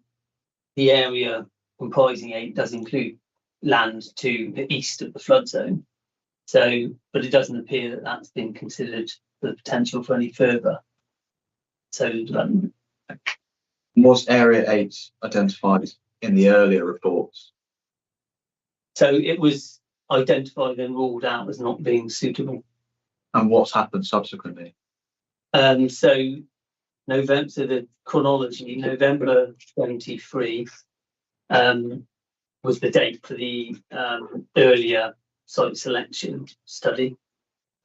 area comprising 8 does include land to the east of the flood zone. So, but it doesn't appear that that's been considered the potential for any further solar development. Was area 8 identified in the earlier reports? So it was identified and ruled out as not being suitable. And what's happened subsequently? So November, so the chronology, November 23 was the date for the earlier site selection study.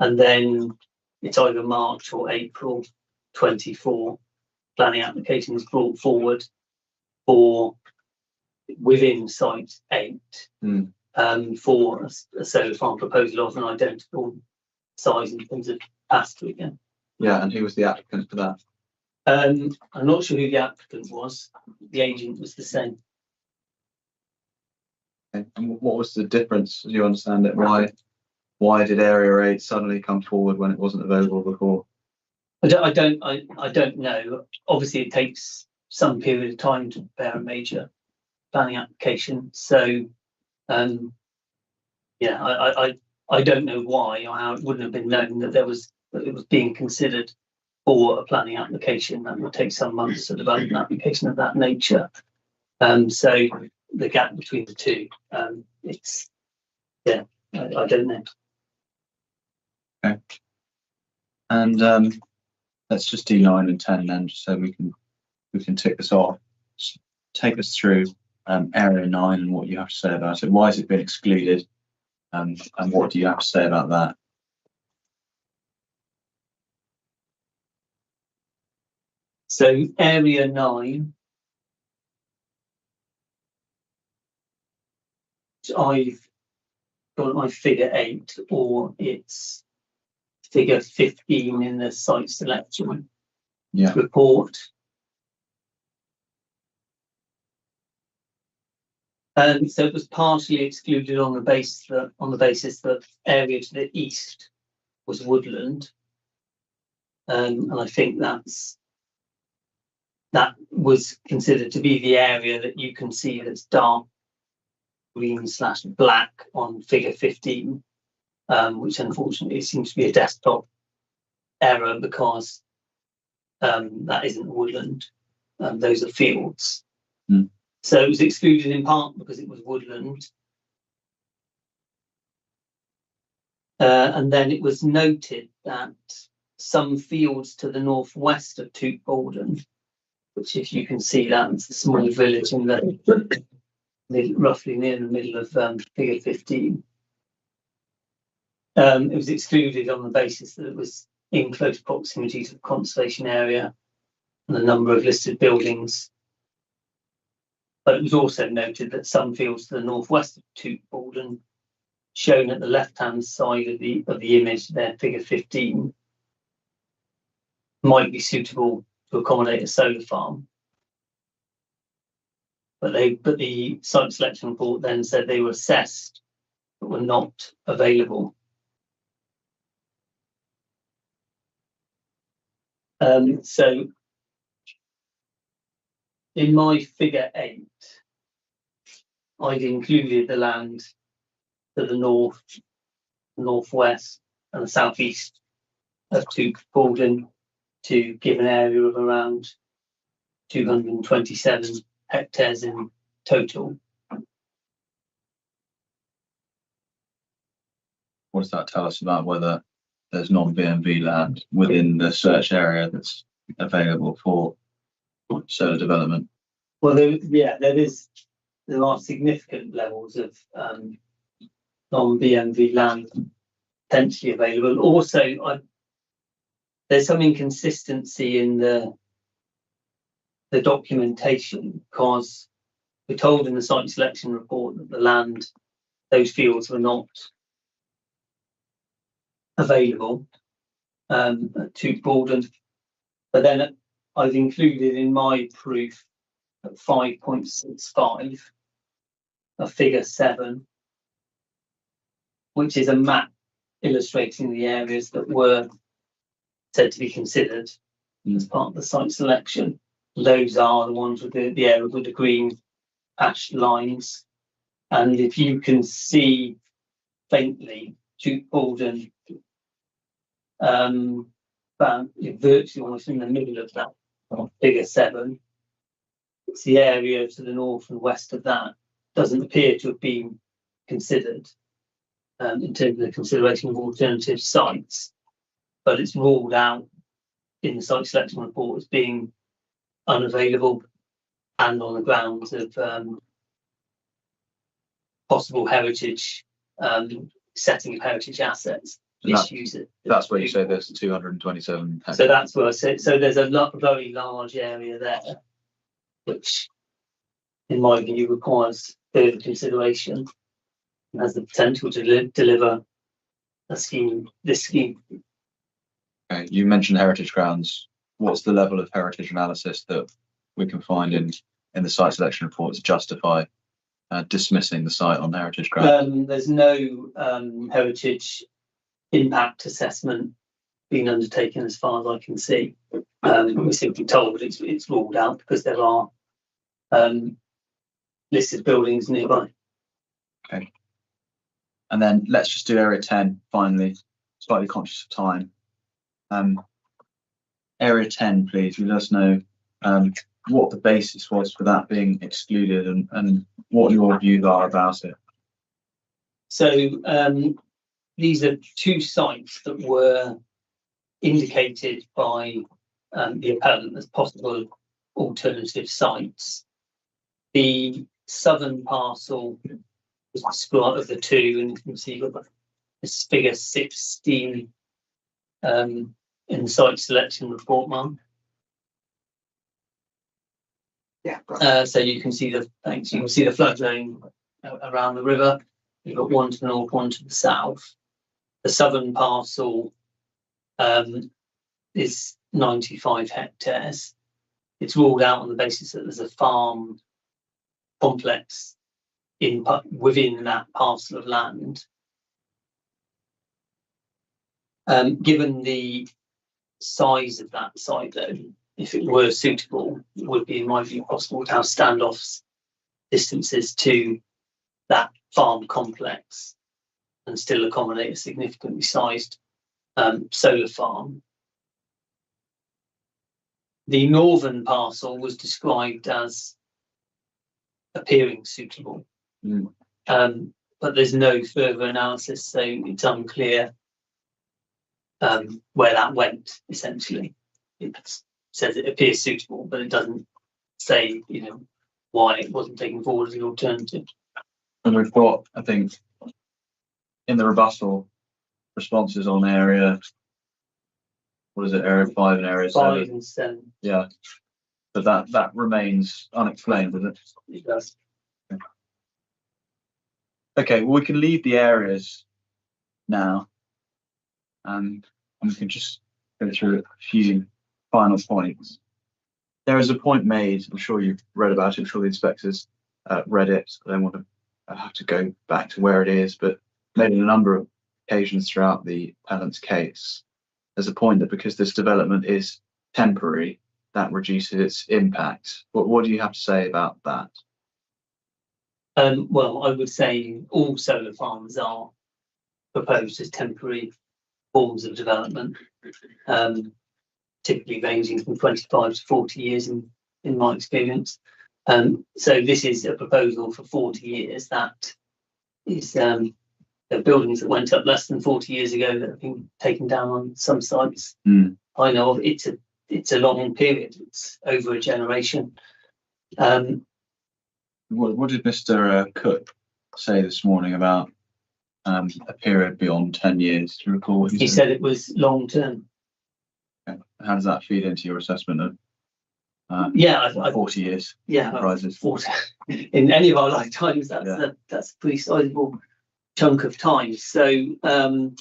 And then it's either March or April 24, planning application is brought forward for within site 8 for a solar farm proposal of an identical size in terms of capacity again. Yeah, and who was the applicant for that? I'm not sure who the applicant was. The agent was the same. Okay. And what was the difference, as you understand it? Why did area 8 suddenly come forward when it wasn't available before? I don't know. Obviously, it takes some period of time to prepare a major planning application. So, yeah, I don't know why or how it wouldn't have been known that it was being considered for a planning application. That would take some months to develop an application of that nature. So the gap between the two, it's I don't know. Okay. And let's just do 9 and 10 then, just so we can tick this off. Just take us through area 9 and what you have to say about it. Why has it been excluded? And what do you have to say about that? So area 9, I've got my figure 8, or it's figure 15 in the site selection report. And so it was partially excluded on the basis that area to the east was woodland. And I think that was considered to be the area that you can see that's dark green/black on figure 15, which unfortunately seems to be a desktop error because that isn't woodland. Those are fields. So it was excluded in part because it was woodland. And then it was noted that some fields to the northwest of Toote Bolden, which if you can see that, it's a small village in the roughly near the middle of figure 15. It was excluded on the basis that it was in close proximity to the conservation area and a number of listed buildings. But it was also noted that some fields to the northwest of Toote Bolden, shown at the left-hand side of the image there, figure 15, might be suitable to accommodate a solar farm. But the site selection report then said they were assessed but were not available. So in my figure 8, I'd included the land to the north, northwest, and the southeast of Toote Bolden to give an area of around 227 hectares in total. What does that tell us about whether there's non-BMV land within the search area that's available for solar development? Well, there are significant levels of non-BMV land potentially available. Also, there's some inconsistency in the documentation, because we're told in the site selection report that the land, those fields were not available to Borden, but then I've included in my proof at 5.65 a figure 7, which is a map illustrating the areas that were said to be considered as part of the site selection. Those are the ones with the area with the green hashed lines, and if you can see faintly to Borden, virtually almost in the middle of that figure 7. It's the area to the north and west of that doesn't appear to have been considered in terms of the consideration of alternative sites, but it's ruled out in the site selection report as being unavailable and on the grounds of possible heritage setting of heritage assets. That's where you say there's 227 hectares. So that's where I said, so there's a very large area there, which in my view requires further consideration and has the potential to deliver this scheme. Okay, you mentioned heritage grounds. What's the level of heritage analysis that we can find in the site selection report to justify dismissing the site on heritage grounds? There's no heritage impact assessment being undertaken as far as I can see. We're simply told it's ruled out because there are listed buildings nearby. Okay. And then let's just do area 10 finally, slightly conscious of time. Area 10, please, let us know what the basis was for that being excluded and what your views are about it. So these are two sites that were indicated by the appellant as possible alternative sites. The southern parcel was described of the two, and you can see this figure 16 in the site selection report, Mum. Yeah. Right. So you can see the flood zone around the river. You've got one to the north, one to the south. The southern parcel is 95 hectares. It's ruled out on the basis that there's a farm complex within that parcel of land. Given the size of that site, though, if it were suitable, it would be, in my view, possible to have standoffs distances to that farm complex and still accommodate a significantly sized solar farm. The northern parcel was described as appearing suitable, but there's no further analysis, so it's unclear where that went. Essentially, it says it appears suitable, but it doesn't say, why it wasn't taken forward as an alternative. And we've got, I think, in the rebuttal responses on area, what is it, area 5 and area 7? 5 and 7. Yeah, but that remains unexplained, does it? It does. Okay, well, we can leave the areas now, and we can just go through a few final points. There is a point made, I'm sure you've read about it, I'm sure the inspectors read it, so I don't want to have to go back to where it is, but made on a number of occasions throughout the appellant's case. There's a point that because this development is temporary, that reduces its impact. What do you have to say about that? Well, I would say all solar farms are proposed as temporary forms of development. typically ranging from 25 to 40 years in my experience. So this is a proposal for 40 years that is the buildings that went up less than 40 years ago that have been taken down on some sites. I know of. It's a long period. It's over a generation. What did Mr. Cook say this morning about a period beyond 10 years? Do you recall what He said it was long term. Okay. How does that feed into your assessment of 40 years? Yeah, prizes? 40. In any of our lifetimes, that's a pretty sizable chunk of time. So it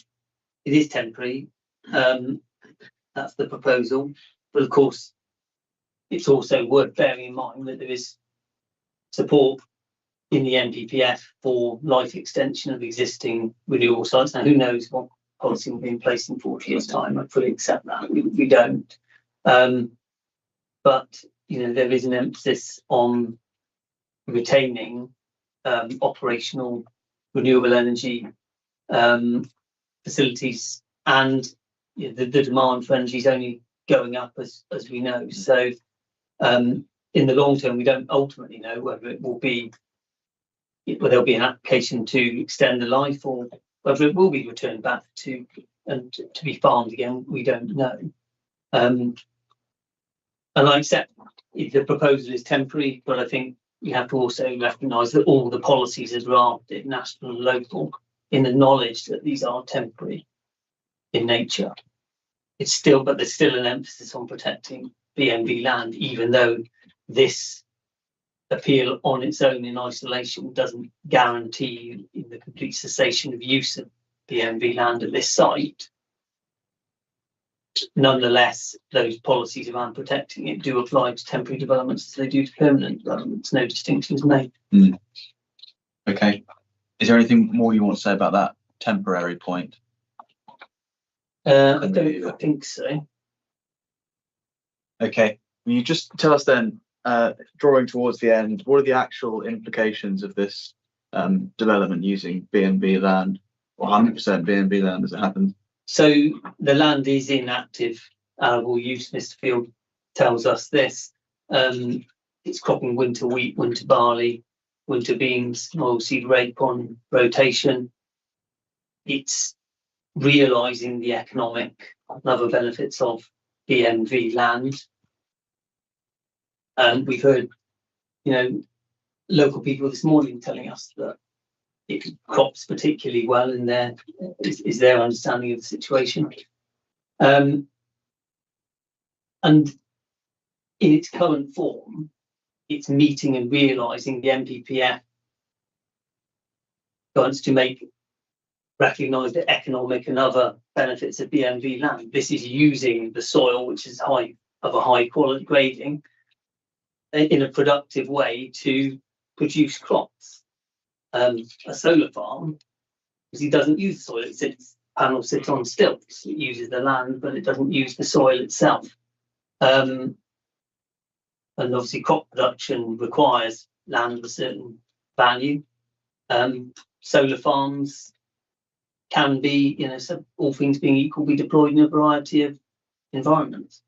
is temporary. That's the proposal. But of course, it's also worth bearing in mind that there is support in the NPPF for life extension of existing renewable sites. Now, who knows what policy will be in place in 40 years' time? I fully accept that. We don't. But there is an emphasis on retaining operational renewable energy facilities, and the demand for energy is only going up as we know. So in the long term, we don't ultimately know whether it will be, whether there'll be an application to extend the life, or whether it will be returned back to be farmed again. We don't know. And I accept the proposal is temporary, but I think we have to also recognise that all the policies are drafted, national and local, in the knowledge that these are temporary in nature. But there's still an emphasis on protecting BMV land, even though this appeal on its own in isolation doesn't guarantee the complete cessation of use of BMV land at this site. Nonetheless, those policies around protecting it do apply to temporary developments as they do to permanent developments. No distinctions made. Okay. Is there anything more you want to say about that temporary point? I don't think so. Okay. Will you just tell us then, drawing towards the end, what are the actual implications of this development using B&B land, or 100% B&B land as it happens? So the land is in active arable use. Mr. Field tells us this. It's cropping winter wheat, winter barley, winter beans, oilseed rape on rotation. It's realising the economic and other benefits of BMV land. We've heard, local people this morning telling us that it crops particularly well in their is their understanding of the situation. And in its current form, it's meeting and realising the NPPF guidance to recognise the economic and other benefits of BMV land. This is using the soil, which is of a high quality grading, in a productive way to produce crops. A solar farm, because it doesn't use the soil, panels sit on stilts. It uses the land, but it doesn't use the soil itself. And obviously, crop production requires land of a certain value. Solar farms can be, so all things being equal, be deployed in a variety of environments.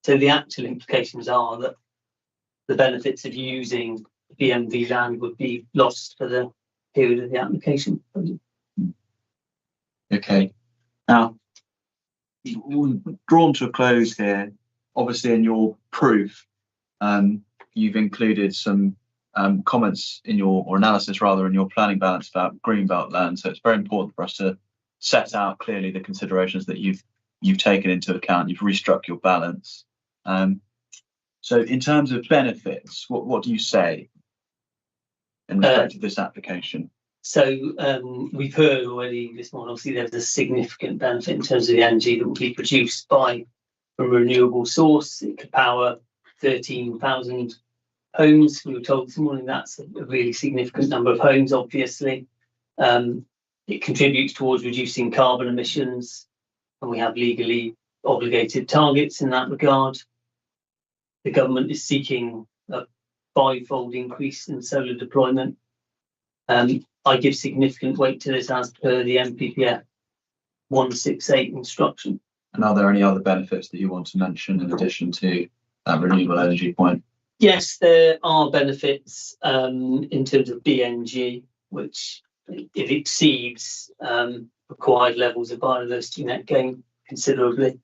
So the actual implications are that the benefits of using BMV land would be lost for the period of the application. Okay. Now, drawn to a close here, obviously in your proof, you've included some comments in or analysis rather, in your planning balance about greenbelt land. So it's very important for us to set out clearly the considerations that you've taken into account. You've restruck your balance. So in terms of benefits, what do you say in respect to this application? So we've heard already this morning, obviously there's a significant benefit in terms of the energy that will be produced by a renewable source. It could power 13,000 homes. We were told this morning that's a really significant number of homes, obviously. It contributes towards reducing carbon emissions, and we have legally obligated targets in that regard. The government is seeking a 5-fold increase in solar deployment. I give significant weight to this as per the NPPF 168 instruction. And are there any other benefits that you want to mention in addition to that renewable energy point? Yes, there are benefits in terms of BNG, which it exceeds required levels of biodiversity net gain considerably.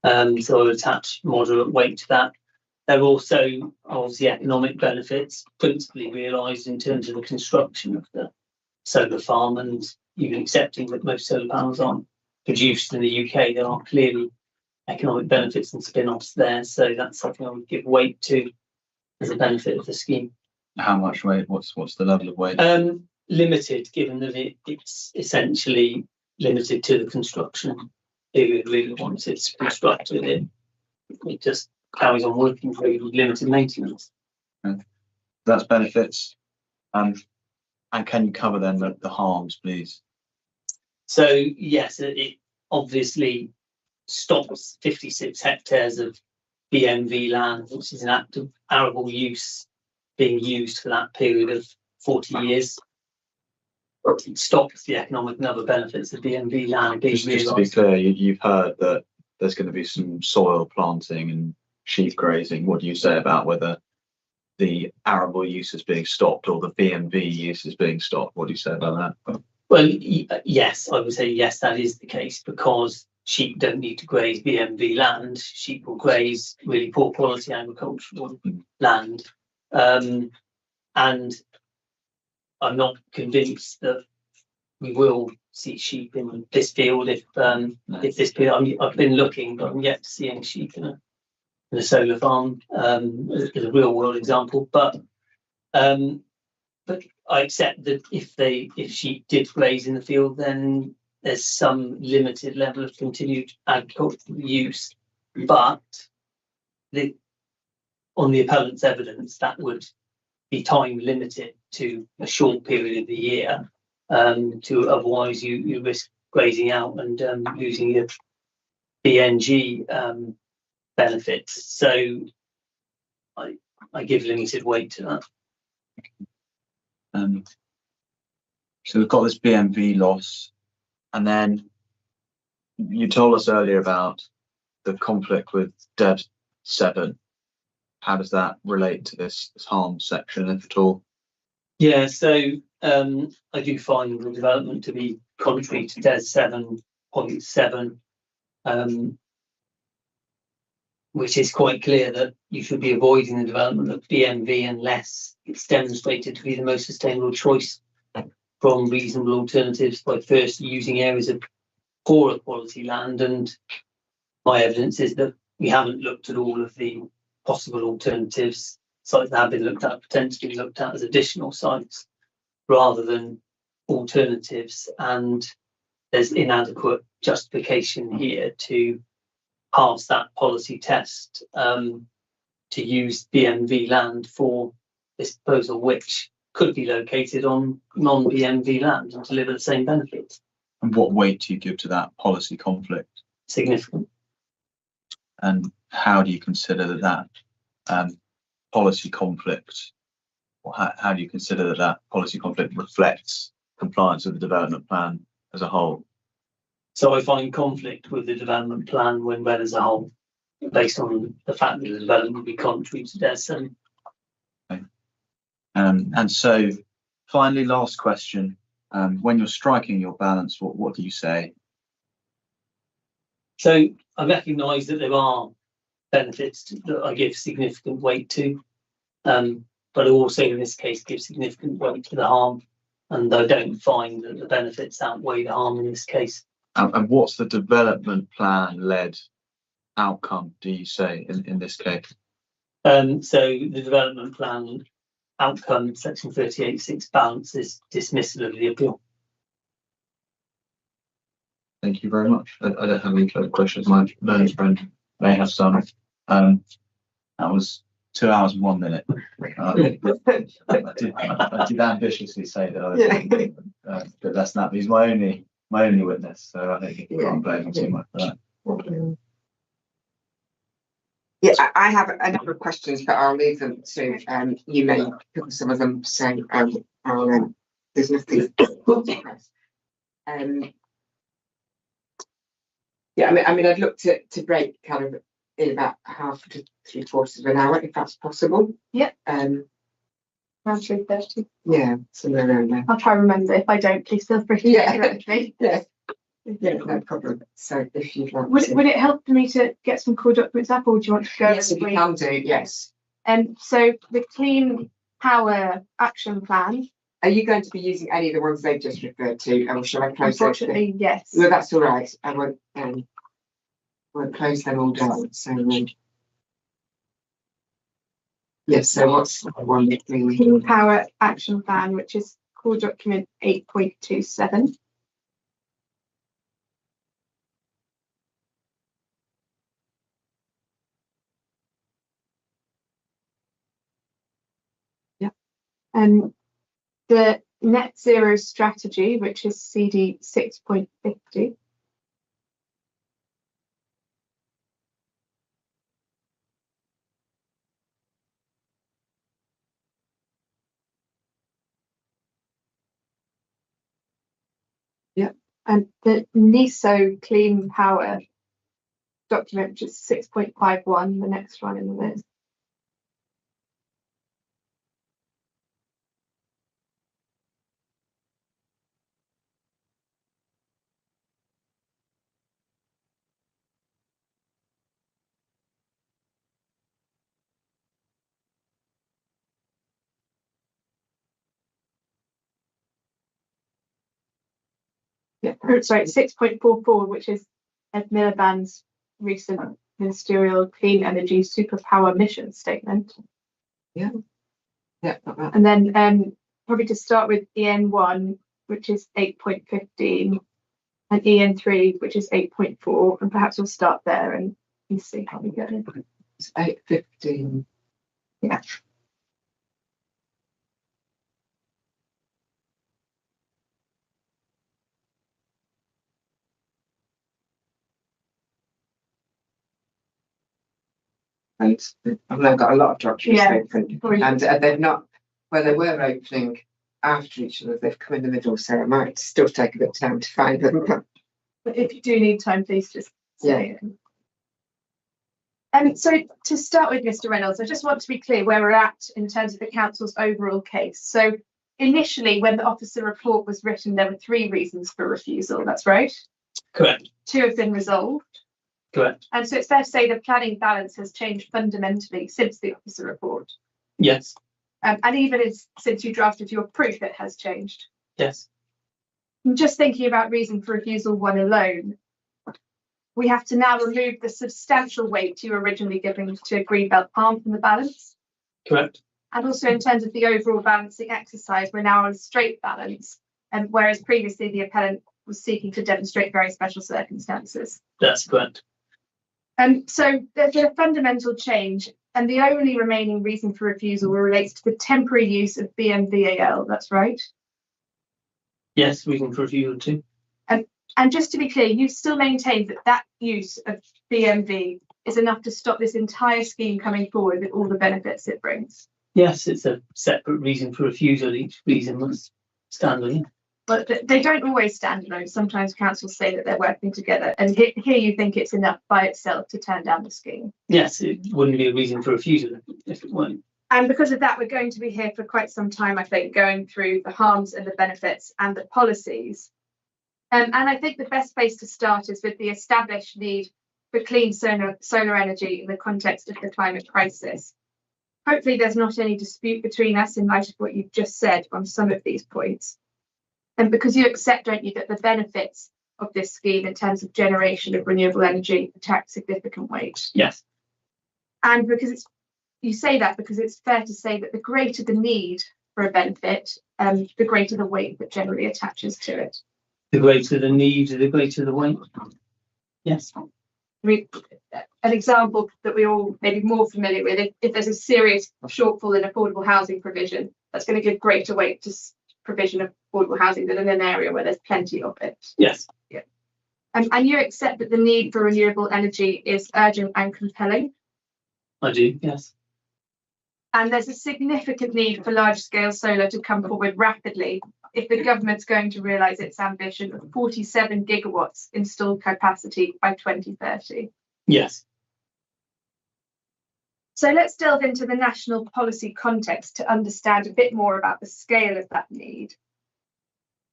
So I would attach moderate weight to that. There are also obviously economic benefits, principally realised in terms of the construction of the solar farm, and even accepting that most solar panels aren't produced in the UK, there are clearly economic benefits and spin-offs there. So that's something I would give weight to as a benefit of the scheme. How much weight? What's the level of weight? Limited, given that it's essentially limited to the construction period. Really, once it's constructed, it just carries on working with limited maintenance. Okay. That's benefits. And can you cover then the harms, please? So yes, it obviously stops 56 hectares of BMV land, which is an active arable use being used for that period of 40 years. It stops the economic and other benefits of BMV land being Just to be realised. clear, you've heard that there's going to be some soil planting and sheep grazing. What do you say about whether the arable use is being stopped or the BMV use is being stopped? What do you say about that? Well, yes, I would say yes, that is the case, because sheep don't need to graze BMV land. Sheep will graze really poor quality agricultural land. And I'm not convinced that we will see sheep in this field if this period. I've been looking, but I'm yet to see any sheep in a solar farm as a real world example. But I accept that if sheep did graze in the field, then there's some limited level of continued agricultural use. But on the appellant's evidence, that would be time limited to a short period of the year. To otherwise you risk grazing out and losing your BNG benefits. So I give limited weight to that. So we've got this BMV loss, and then you told us earlier about the conflict with DED 7. How does that relate to this harm section, if at all? Yeah, so I do find the development to be contrary to DED 7.7, which is quite clear that you should be avoiding the development of BMV unless it's demonstrated to be the most sustainable choice from reasonable alternatives by first using areas of poorer quality land. And my evidence is that we haven't looked at all of the possible alternatives. Sites that have been looked at, potentially looked at as additional sites rather than alternatives. And there's inadequate justification here to pass that policy test to use BMV land for this proposal, which could be located on non-BMV land and deliver the same benefits. And what weight do you give to that policy conflict? Significant. And how do you consider that policy conflict, or how do you consider that policy conflict reflects compliance with the development plan as a whole? So I find conflict with the development plan when read as a whole, based on the fact that the development would be contrary to DED 7. Okay. And so finally, last question, when you're striking your balance, what do you say? So I recognise that there are benefits that I give significant weight to, but also in this case give significant weight to the harm, and I don't find that the benefits outweigh the harm in this case. And what's the development plan led outcome, do you say, in this case? So the development plan outcome, section 38.6 balance, is dismissal of the appeal. Thank you very much. I don't have any further questions. My learning friend may have some. That was 2 hours and 1 minute. I did ambitiously say that but that's not. He's my only witness, so I don't think you can't blame him too much for that. Yeah, I have a number of questions, but I'll leave them to you may cover some of them. So there's nothing. Yeah, I mean, I'd look to break kind of in about half to 3/4 of an hour, if that's possible. Yep. Um, Around 3:30. yeah, somewhere around there. I'll try and remember. If I don't, please feel free to correct me. Yeah, yeah, no problem. So if you'd like Would it help for me to get some core documents up, or do you want to go? yes, if you can do, yes. So the Clean Power Action Plan. Are you going to be using any of the ones they've just referred to, or shall I close those? Unfortunately, yes. No, that's all right. I won't close them all down. So yes. So what's the one? Clean Power Action Plan, which is core document 8.27. Yeah. The net zero strategy, which is CD 6.50. Yeah. And the NESO Clean Power document, which is 6.51, the next one in the list. Yeah, sorry, 6.44, which is Ed Miliband's recent ministerial clean energy superpower mission statement. Yeah. Yeah. And then probably to start with EN1, which is 8.15, and EN3, which is 8.4, and perhaps we'll start there and see how we go. It's 8:15. Yeah. And I've now got a lot of documents Yeah. open, and they've not, well, they were opening after each other, they've come in the middle, so it might still take a bit of time to find them. But if you do need time, please just say Yeah. it. So to start with, Mr. Reynolds, I just want to be clear where we're at in terms of the council's overall case. So initially, when the officer report was written, there were 3 reasons for refusal. That's right. Correct. 2 have been resolved. Correct. And so it's fair to say the planning balance has changed fundamentally since the officer report. Yes. And even since you drafted your proof, it has changed. Yes. I'm just thinking about reason for refusal 1 alone. We have to now remove the substantial weight you were originally giving to Greenbelt Palm from the balance. Correct. And also in terms of the overall balancing exercise, we're now on a straight balance, and whereas previously the appellant was seeking to demonstrate very special circumstances. That's correct. So there's a fundamental change, and the only remaining reason for refusal relates to the temporary use of BMVAL. That's right. Yes, reason for refusal too. And just to be clear, you still maintain that use of BMV is enough to stop this entire scheme coming forward with all the benefits it brings. Yes, it's a separate reason for refusal. Each reason must stand on it. But they don't always stand alone. Sometimes councils say that they're working together, and here you think it's enough by itself to turn down the scheme. Yes, it wouldn't be a reason for refusal if it weren't. And because of that, we're going to be here for quite some time, I think, going through the harms and the benefits and the policies. And I think the best place to start is with the established need for clean solar energy in the context of the climate crisis. Hopefully there's not any dispute between us in light of what you've just said on some of these points. And because you accept, don't you, that the benefits of this scheme in terms of generation of renewable energy attract significant weight. Yes. And because you say that because it's fair to say that the greater the need for a benefit, the greater the weight that generally attaches to it. The greater the need, the greater the weight. Yes. I mean, an example that we're all maybe more familiar with, if there's a serious shortfall in affordable housing provision, that's going to give greater weight to provision of affordable housing than in an area where there's plenty of it. Yes. Yeah. And you accept that the need for renewable energy is urgent and compelling? I do, yes. And there's a significant need for large-scale solar to come forward rapidly if the government's going to realise its ambition of 47 gigawatts installed capacity by 2030. Yes. So let's delve into the national policy context to understand a bit more about the scale of that need.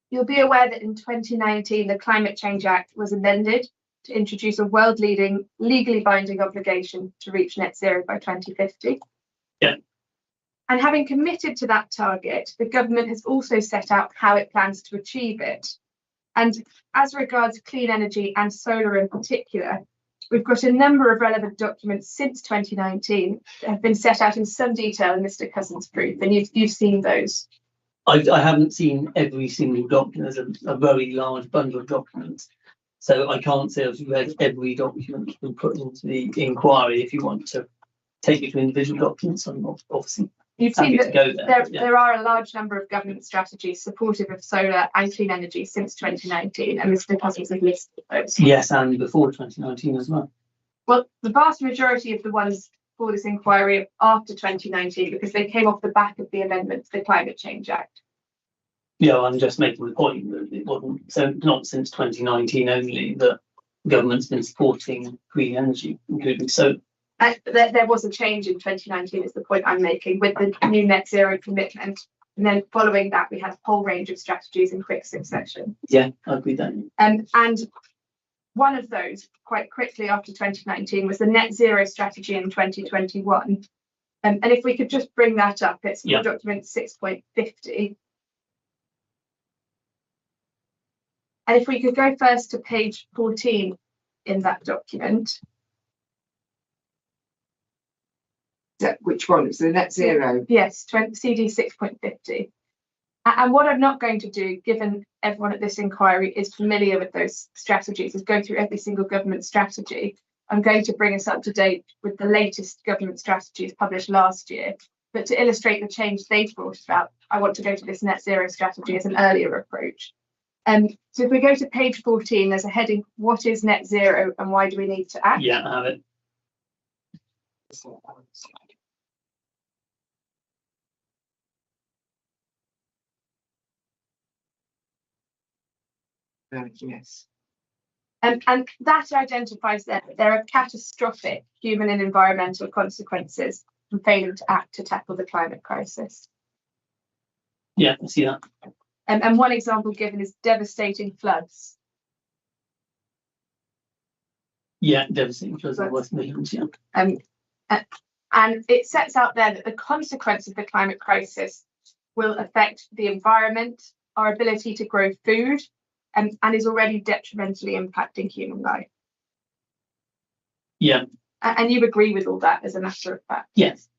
You'll be aware that in 2019, the Climate Change Act was amended to introduce a world-leading, legally binding obligation to reach net zero by 2050. Yeah. And having committed to that target, the government has also set out how it plans to achieve it. And as regards clean energy and solar in particular, we've got a number of relevant documents since 2019 that have been set out in some detail in Mr. Cousins' proof, and you've seen those. I haven't seen every single document. There's a very large bundle of documents. So I can't say I've read every document that's been put into the inquiry. If you want to take it to individual documents, I'm obviously You've happy seen to that go there. there are a large number of government strategies supportive of solar and clean energy since 2019, and Mr. Cousins has listed those. Yes, and before 2019 as well. Well, the vast majority of the ones for this inquiry are after 2019 because they came off the back of the amendment to the Climate Change Act. Yeah, I'm just making the point that it wasn't so not since 2019 only that government's been supporting green energy, including solar. There was a change in 2019 is the point I'm making with the new net zero commitment. And then following that, we had a whole range of strategies in quick succession. Yeah, I agree that. And one of those, quite quickly after 2019, was the net zero strategy in 2021. And if we could just bring that up, it's document 6.50. And if we could go first to page 14 in that document. Which one? It's the net zero? Yes, CD 6.50. And what I'm not going to do, given everyone at this inquiry is familiar with those strategies, is go through every single government strategy. I'm going to bring us up to date with the latest government strategies published last year. But to illustrate the change they've brought about, I want to go to this net zero strategy as an earlier approach. So if we go to page 14, there's a heading, what is net zero and why do we need to act? Yeah, I have it. Yes. And that identifies that there are catastrophic human and environmental consequences from failing to act to tackle the climate crisis. Yeah, I see that. And one example given is devastating floods. Yeah, devastating floods in West Midlands, yeah. And it sets out there that the consequence of the climate crisis will affect the environment, our ability to grow food, and is already detrimentally impacting human life. Yeah. And you agree with all that as a matter of fact? Yes.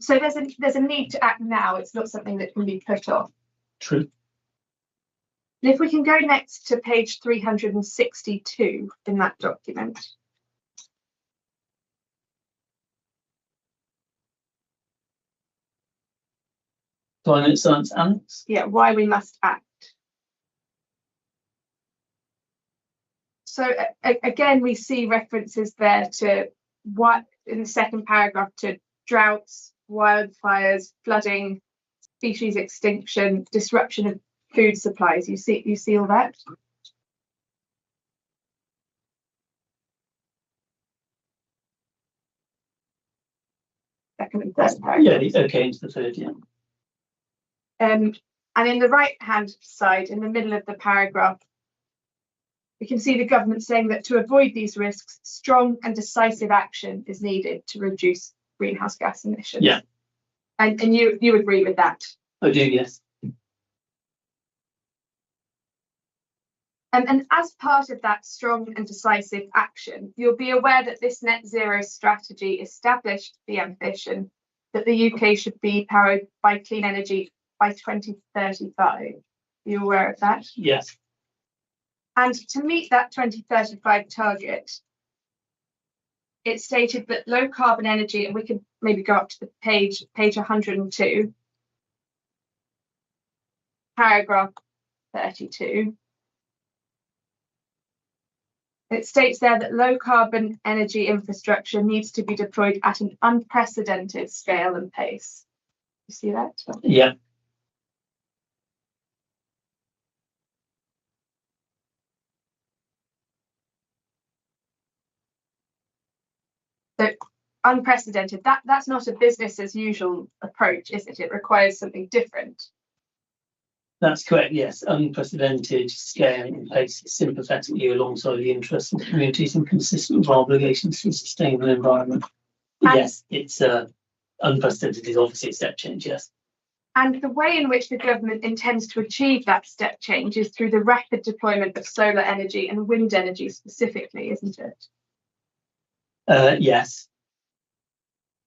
So there's a need to act now. It's not something that can be put off. True. And if we can go next to page 362 in that document. Climate science annex. Yeah, why we must act. So again, we see references there to what in the second paragraph to droughts, wildfires, flooding, species extinction, disruption of food supplies. You see all that? Second and third paragraph. Yeah, okay, into the third, yeah. And in the right-hand side, in the middle of the paragraph, we can see the government saying that to avoid these risks, strong and decisive action is needed to reduce greenhouse gas emissions. Yeah. And you agree with that? I do, yes. And as part of that strong and decisive action, you'll be aware that this net zero strategy established the ambition that the UK should be powered by clean energy by 2035. Are you aware of that? Yes. And to meet that 2035 target, it stated that low carbon energy, and we could maybe go up to the page 102, paragraph 32. It states there that low carbon energy infrastructure needs to be deployed at an unprecedented scale and pace. You see that? Yeah. So unprecedented, that's not a business as usual approach, is it? It requires something different. That's correct, yes. Unprecedented scale and pace sympathetically alongside the interests of communities and consistent with our obligations to a sustainable environment. Yes, it's unprecedented is obviously a step change, yes. And the way in which the government intends to achieve that step change is through the rapid deployment of solar energy and wind energy specifically, isn't it? Yes.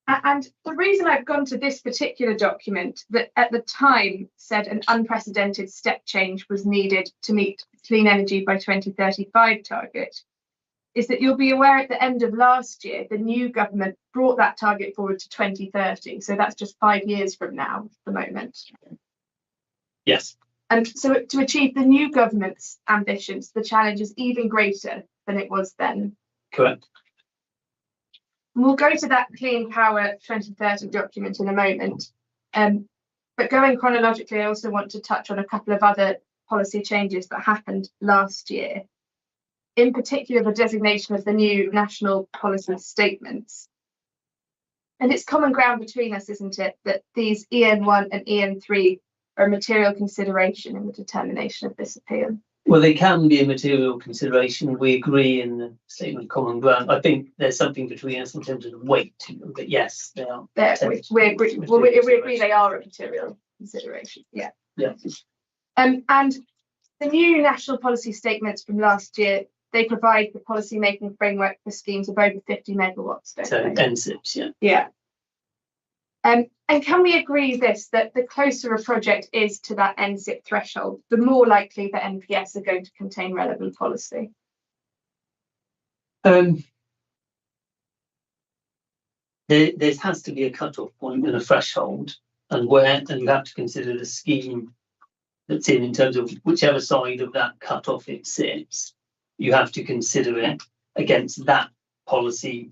And the reason I've gone to this particular document that at the time said an unprecedented step change was needed to meet clean energy by 2035 target is that you'll be aware at the end of last year, the new government brought that target forward to 2030. So that's just 5 years from now at the moment. Yes. And so to achieve the new government's ambitions, the challenge is even greater than it was then. Correct. We'll go to that Clean Power 2030 document in a moment. But going chronologically, I also want to touch on a couple of other policy changes that happened last year. In particular, the designation of the new national policy statements. And it's common ground between us, isn't it, that these EN1 and EN3 are a material consideration in the determination of this appeal? Well, they can be a material consideration. We agree in the statement of common ground. I think there's something between us in terms of the weight, but yes, they are. We agree they are a material consideration. Yeah. Yeah. And the new national policy statements from last year, they provide the policy making framework for schemes of over 50 megawatts. So NSIPs, yeah. Yeah. And can we agree that the closer a project is to that NSIP threshold, the more likely that NPS are going to contain relevant policy? There has to be a cut-off point and a threshold, and you have to consider the scheme that's in terms of whichever side of that cut-off it sits. You have to consider it against that policy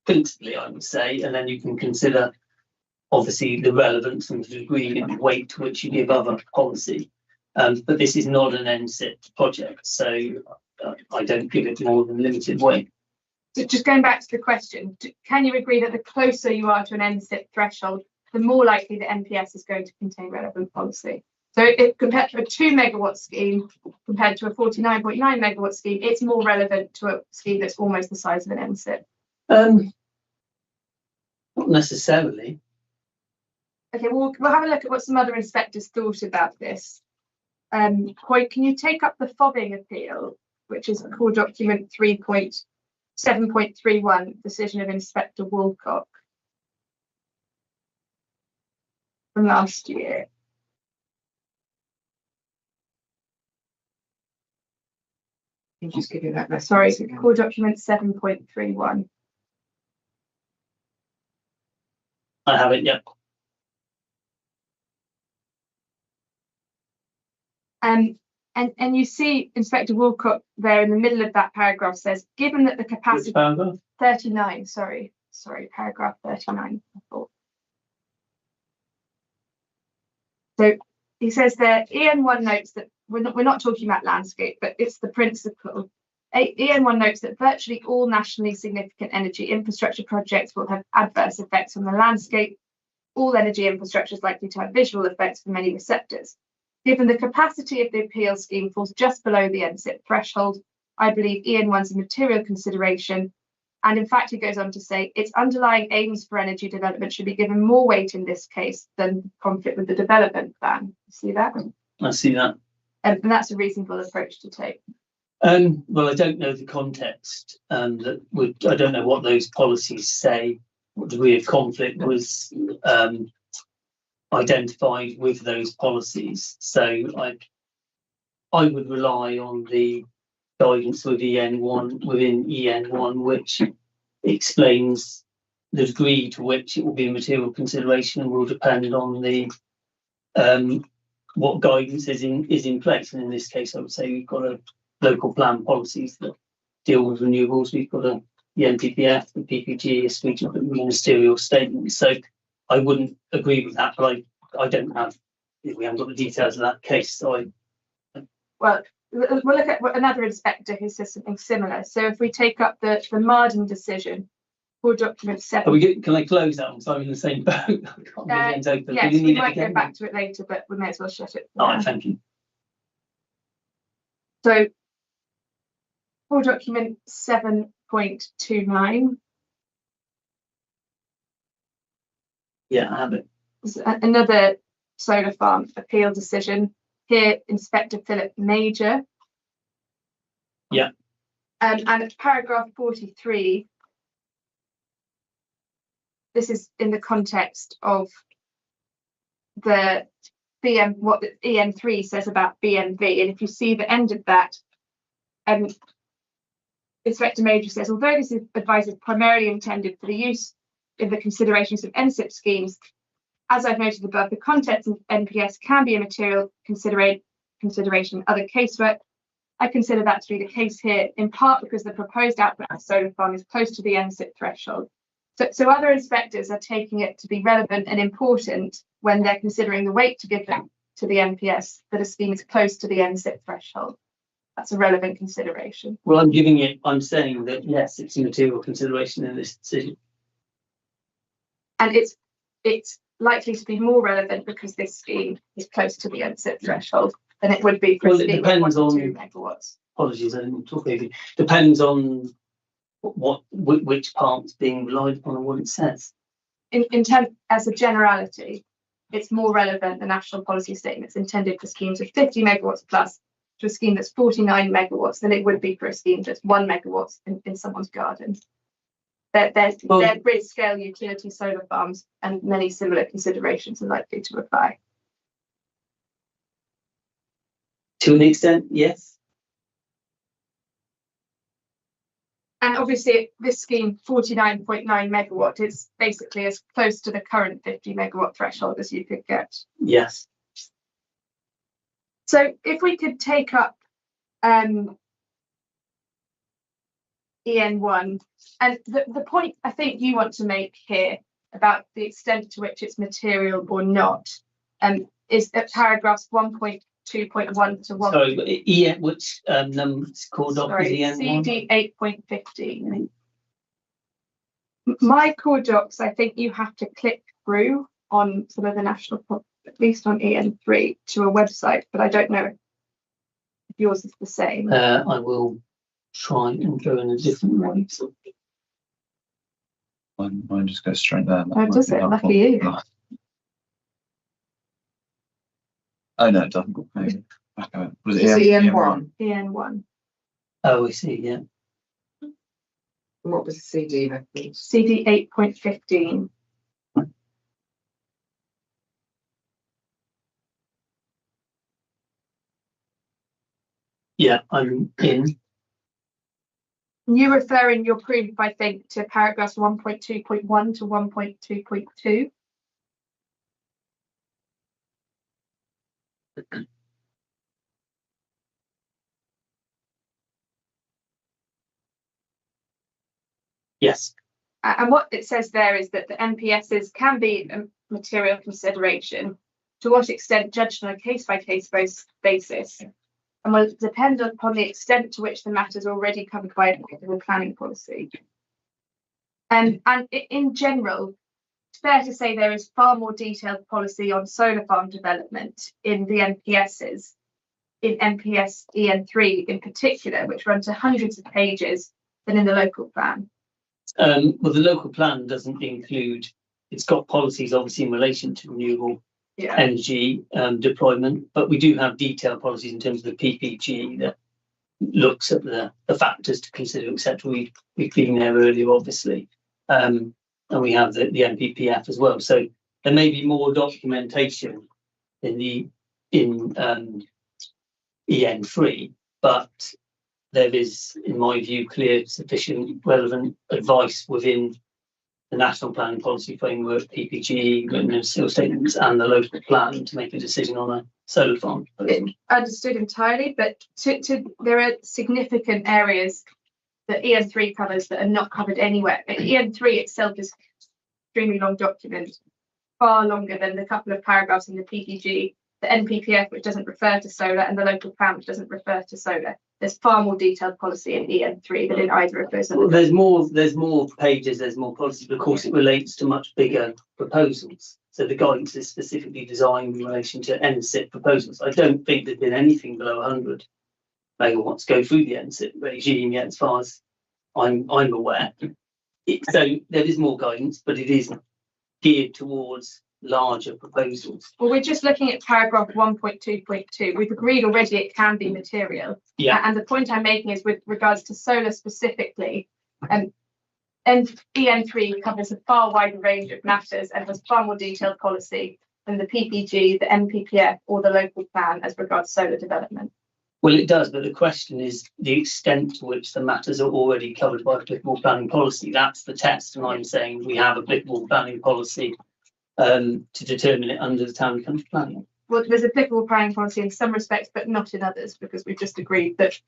principally, I would say, and then you can consider obviously the relevance and the degree and weight to which you give other policy. But this is not an NSIP project, so I don't give it more than limited weight. So just going back to the question, can you agree that the closer you are to an NSIP threshold, the more likely the NPS is going to contain relevant policy? So compared to a 2 megawatt scheme, compared to a 49.9 megawatt scheme, it's more relevant to a scheme that's almost the size of an NSIP? Not necessarily. Okay, we'll have a look at what some other inspectors thought about this. Hoyt, can you take up the fobbing appeal, which is core document 3.7.31, decision of Inspector Burcot from last year? Can you just give you that message? Sorry, core document 7.31. I have it, yeah. And you see Inspector Burcot there in the middle of that paragraph says, given that the capacity... 39, sorry, paragraph 39, I thought. So he says there, EN1 notes that we're not talking about landscape, but it's the principle. EN1 notes that virtually all nationally significant energy infrastructure projects will have adverse effects on the landscape. All energy infrastructure is likely to have visual effects for many receptors. Given the capacity of the appeal scheme falls just below the NSIP threshold, I believe EN1's a material consideration. And in fact, he goes on to say its underlying aims for energy development should be given more weight in this case than conflict with the development plan. You see that? I see that. And that's a reasonable approach to take. Well, I don't know the context, and I don't know what those policies say, what degree of conflict was identified with those policies. So I would rely on the guidance with within EN1, which explains the degree to which it will be a material consideration and will depend on the what guidance is in place. And in this case, I would say we've got a local plan policies that deal with renewables. We've got the NPPF, the PPG, a suite of ministerial statements. So I wouldn't agree with that, but I don't have, we haven't got the details of that case. So Well, we'll look at another inspector who says something similar. So if we take up the Marden decision, for document Are 7. can I close that one? So I'm in the same boat. I can't get it open. Yes, Do you we need it might go again? back to it later, but we may as well shut it. All right, thank you. So for document 7.29, Yeah, I have it. another solar farm appeal decision. Here, Inspector Philip Major. Yeah. And paragraph 43, this is in the context of the what the EN3 says about BMV. And if you see the end of that, Inspector Major says, although this advice is primarily intended for the use in the considerations of NSIP schemes, as I've noted above, the contents of NPS can be a material consideration in other casework. I consider that to be the case here, in part because the proposed output of the solar farm is close to the NSIP threshold. So other inspectors are taking it to be relevant and important when they're considering the weight to give them to the NPS that a scheme is close to the NSIP threshold. That's a relevant consideration. Well, I'm saying that yes, it's a material consideration in this decision. And it's likely to be more relevant because this scheme is close to the NSIP threshold than it would be for a scheme of 1 to 2 megawatts. Apologies, I didn't talk over you. Depends on which part's being relied upon and what it says. In terms, as a generality, it's more relevant the national policy statements intended for schemes of 50 megawatts plus to a scheme that's 49 megawatts than it would be for a scheme that's 1 megawatt in someone's garden. They're grid scale utility solar farms, and many similar considerations are likely to apply. To an extent, yes. And obviously, this scheme, 49.9 megawatt, is basically as close to the current 50 megawatt threshold as you could get. Yes. So if we could take up EN1, and the point I think you want to make here about the extent to which it's material or not, is that paragraphs 1.2.1 to 1. Sorry, EN, which number it's called off is EN1? CD 8.15. My core docs, I think you have to click through on some of the national, at least on EN3, to a website, but I don't know if yours is the same. I will try and go in a different way. So. Mine just goes straight there. Oh, does it? Lucky you. Oh no, it doesn't. Maybe. Was it EN1? EN1. Oh, I see, yeah. What was the CD reference? CD 8.15. Yeah, I'm in. You refer in your proof, I think, to paragraphs 1.2.1 to 1.2.2. Yes. And what it says there is that the NPSs can be a material consideration, to what extent judged on a case-by-case basis, and will depend upon the extent to which the matter is already covered by applicable planning policy. And in general, it's fair to say there is far more detailed policy on solar farm development in the NPSs, in NPS EN3 in particular, which run to hundreds of pages, than in the local plan. Well, the local plan doesn't include, it's got policies obviously in relation to renewable energy deployment, but we do have detailed policies in terms of the PPG that looks at the factors to consider, etc. We've been there earlier, obviously, and we have the NPPF as well. So there may be more documentation in EN3, but there is, in my view, clear, sufficient, relevant advice within the National Planning Policy Framework, PPG, written in seal statements, and the local plan to make a decision on a solar farm. Understood entirely, but there are significant areas that EN3 covers that are not covered anywhere. EN3 itself is an extremely long document, far longer than the couple of paragraphs in the PPG the NPPF, which doesn't refer to solar, and the local plan, which doesn't refer to solar. There's far more detailed policy in EN3 than in either of those. Well, there's more pages, there's more policy, but of course it relates to much bigger proposals. So the guidance is specifically designed in relation to NSIP proposals. I don't think there's been anything below 100 megawatts go through the NSIP regime yet, as far as I'm aware. So there is more guidance, but it is geared towards larger proposals. Well, we're just looking at paragraph 1.2.2. We've agreed already it can be material. Yeah. And the point I'm making is with regards to solar specifically, and EN3 covers a far wider range of matters and has far more detailed policy than the PPG, the NPPF, or the local plan as regards solar development. Well, it does, but the question is the extent to which the matters are already covered by applicable planning policy. That's the test, and I'm saying we have applicable planning policy to determine it under the Town and Country Planning. Well, there's applicable planning policy in some respects, but not in others, because we've just agreed that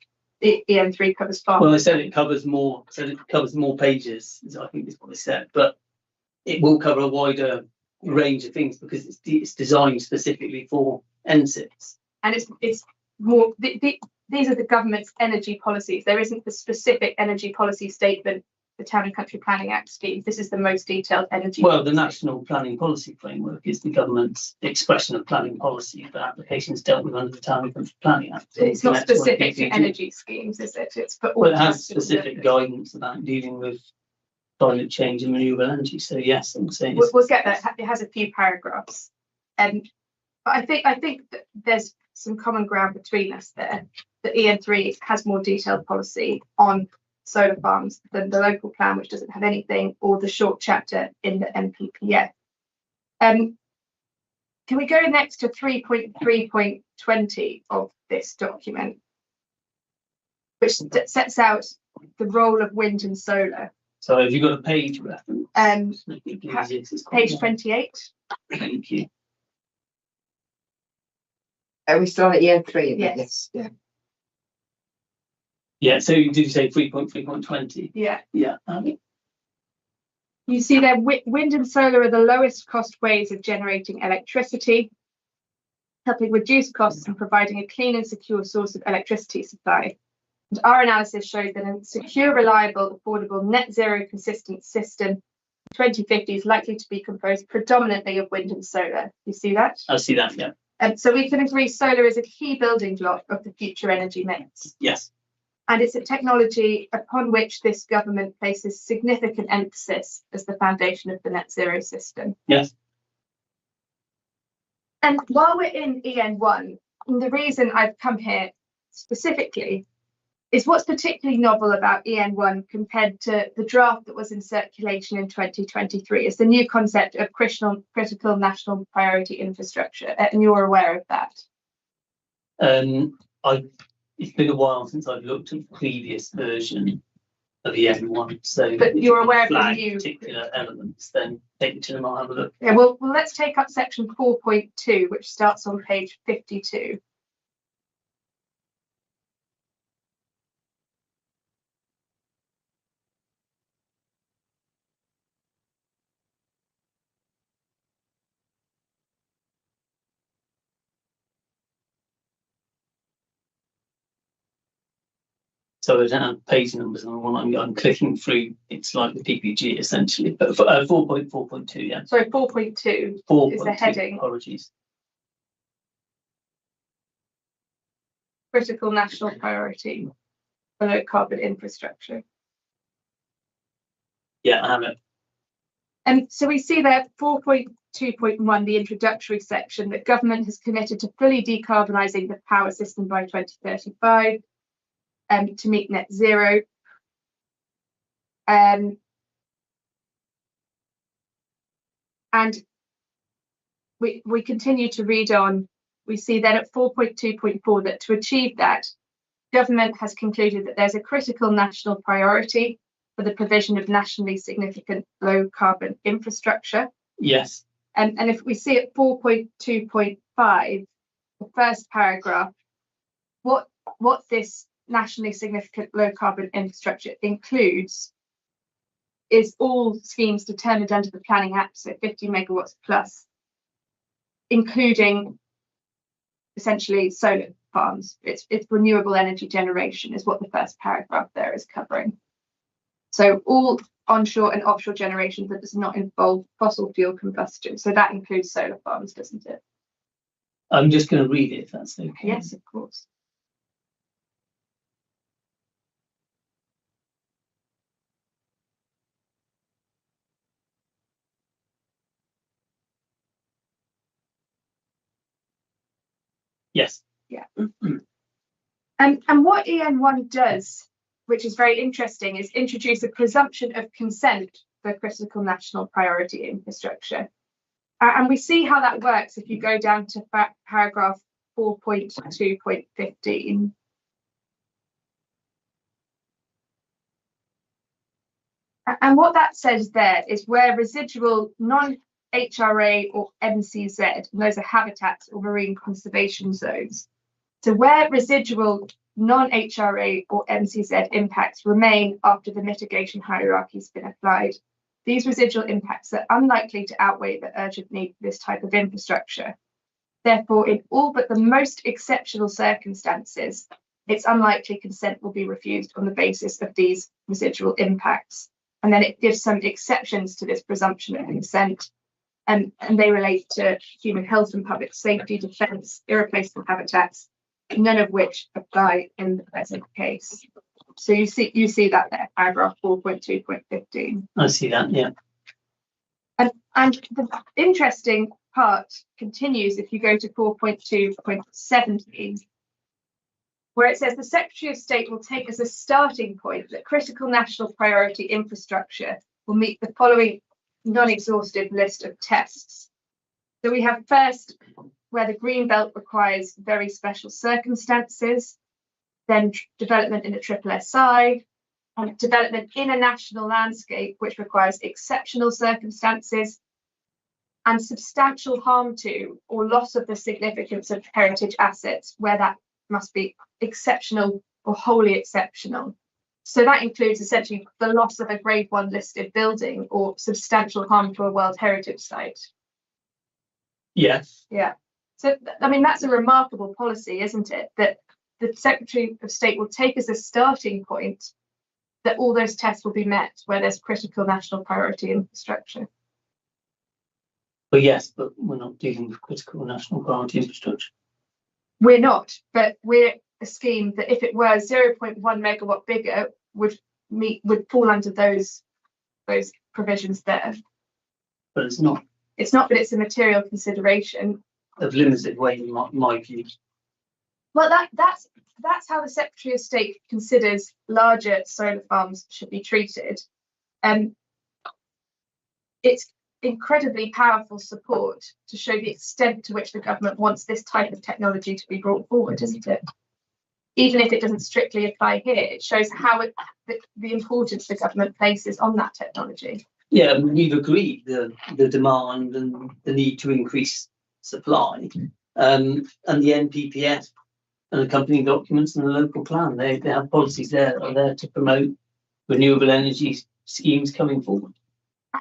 EN3 covers far. Well, I said it covers more. Said it covers more pages. I think is what I said, but it will cover a wider range of things because it's designed specifically for NSIPs. And it's more. These are the government's energy policies. There isn't the specific energy policy statement. The Town and Country Planning Act scheme. This is the most detailed energy. Well, policy. the National Planning Policy Framework is the government's expression of planning policy for applications dealt with under the Town and Country Planning Act. It's not And that's what specific to PPG energy schemes, is it? It's for all. Well, it has types of specific endeavours. guidance about dealing with climate change and renewable energy. So yes, I'm saying We'll get that. It has a few paragraphs, but I think that there's some common ground between us there. The EN3 has more detailed policy on solar farms than the local plan, which doesn't have anything, or the short chapter in the NPPF. Can we go next to 3.3.20 of this document, which sets out the role of wind and solar? So have you got a page reference? Page 28. Thank you. Are we still on at EN3? Yes. Yeah. Yeah, so did you say 3.3.20? Yeah. Yeah. You see there, wind and solar are the lowest cost ways of generating electricity, helping reduce costs and providing a clean and secure source of electricity supply. And our analysis shows that a secure, reliable, affordable, net zero consistent system in 2050 is likely to be composed predominantly of wind and solar. You see that? I see that, yeah. So we can agree solar is a key building block of the future energy mix. Yes. And it's a technology upon which this government places significant emphasis as the foundation of the net zero system. Yes. And while we're in EN1, and the reason I've come here specifically is what's particularly novel about EN1 compared to the draft that was in circulation in 2023 is the new concept of critical national priority infrastructure. And you're aware of that. It's been a while since I've looked at the previous version of EN1. So but you're aware of the flag new particular elements, then take me to them, I'll have a look. Yeah, well, let's take up section 4.2, which starts on page 52. So I don't have page numbers on the one I'm clicking through. It's like the PPG essentially, but 4.4.2, yeah. Sorry, 4.2 4.2, is the heading. Apologies. Critical national priority for low carbon infrastructure. Yeah, I have it. And so we see that 4.2.1, the introductory section, that government has committed to fully decarbonising the power system by 2035. To meet net zero. And we continue to read on. We see then at 4.2.4 that to achieve that, government has concluded that there's a critical national priority for the provision of nationally significant low carbon infrastructure. Yes. And if we see at 4.2.5, the first paragraph, what this nationally significant low carbon infrastructure includes is all schemes determined under the Planning Act, so 50 megawatts plus, including essentially solar farms. It's renewable energy generation is what the first paragraph there is covering. So all onshore and offshore generation that does not involve fossil fuel combustion. So that includes solar farms, doesn't it? I'm just going to read it if that's okay. Yes, of course. Yes. Yeah. And what EN1 does, which is very interesting, is introduce a presumption of consent for critical national priority infrastructure. And we see how that works if you go down to paragraph 4.2.15. And what that says there is where residual non-HRA or MCZ, and those are habitats or marine conservation zones. So where residual non-HRA or MCZ impacts remain after the mitigation hierarchy has been applied, these residual impacts are unlikely to outweigh the urgent need for this type of infrastructure. Therefore, in all but the most exceptional circumstances, it's unlikely consent will be refused on the basis of these residual impacts. And then it gives some exceptions to this presumption of consent, and they relate to human health and public safety, defence, irreplaceable habitats, none of which apply in the present case. So you see that there, paragraph 4.2.15. I see that, yeah. And the interesting part continues if you go to 4.2.17, where it says the Secretary of State will take as a starting point that critical national priority infrastructure will meet the following non-exhaustive list of tests. So we have first, where the green belt requires very special circumstances, then development in a triple SI, and development in a national landscape, which requires exceptional circumstances, and substantial harm to or loss of the significance of heritage assets, where that must be exceptional or wholly exceptional. So that includes essentially the loss of a grade 1 listed building or substantial harm to a World Heritage Site. Yes. Yeah. So, I mean, that's a remarkable policy, isn't it? That the Secretary of State will take as a starting point that all those tests will be met where there's critical national priority infrastructure. Well, yes, but we're not dealing with critical national priority infrastructure. We're not, but we're a scheme that if it were 0.1 megawatt bigger would fall under those provisions there. But it's not. It's not, but it's a material consideration. Of limited weight, in my view. Well, that's how the Secretary of State considers larger solar farms should be treated. It's incredibly powerful support to show the extent to which the government wants this type of technology to be brought forward, isn't it? Even if it doesn't strictly apply here, it shows how the importance the government places on that technology. Yeah, we've agreed the demand and the need to increase supply, and the NPPF and accompanying documents and the local plan. They have policies there that are there to promote renewable energy schemes coming forward.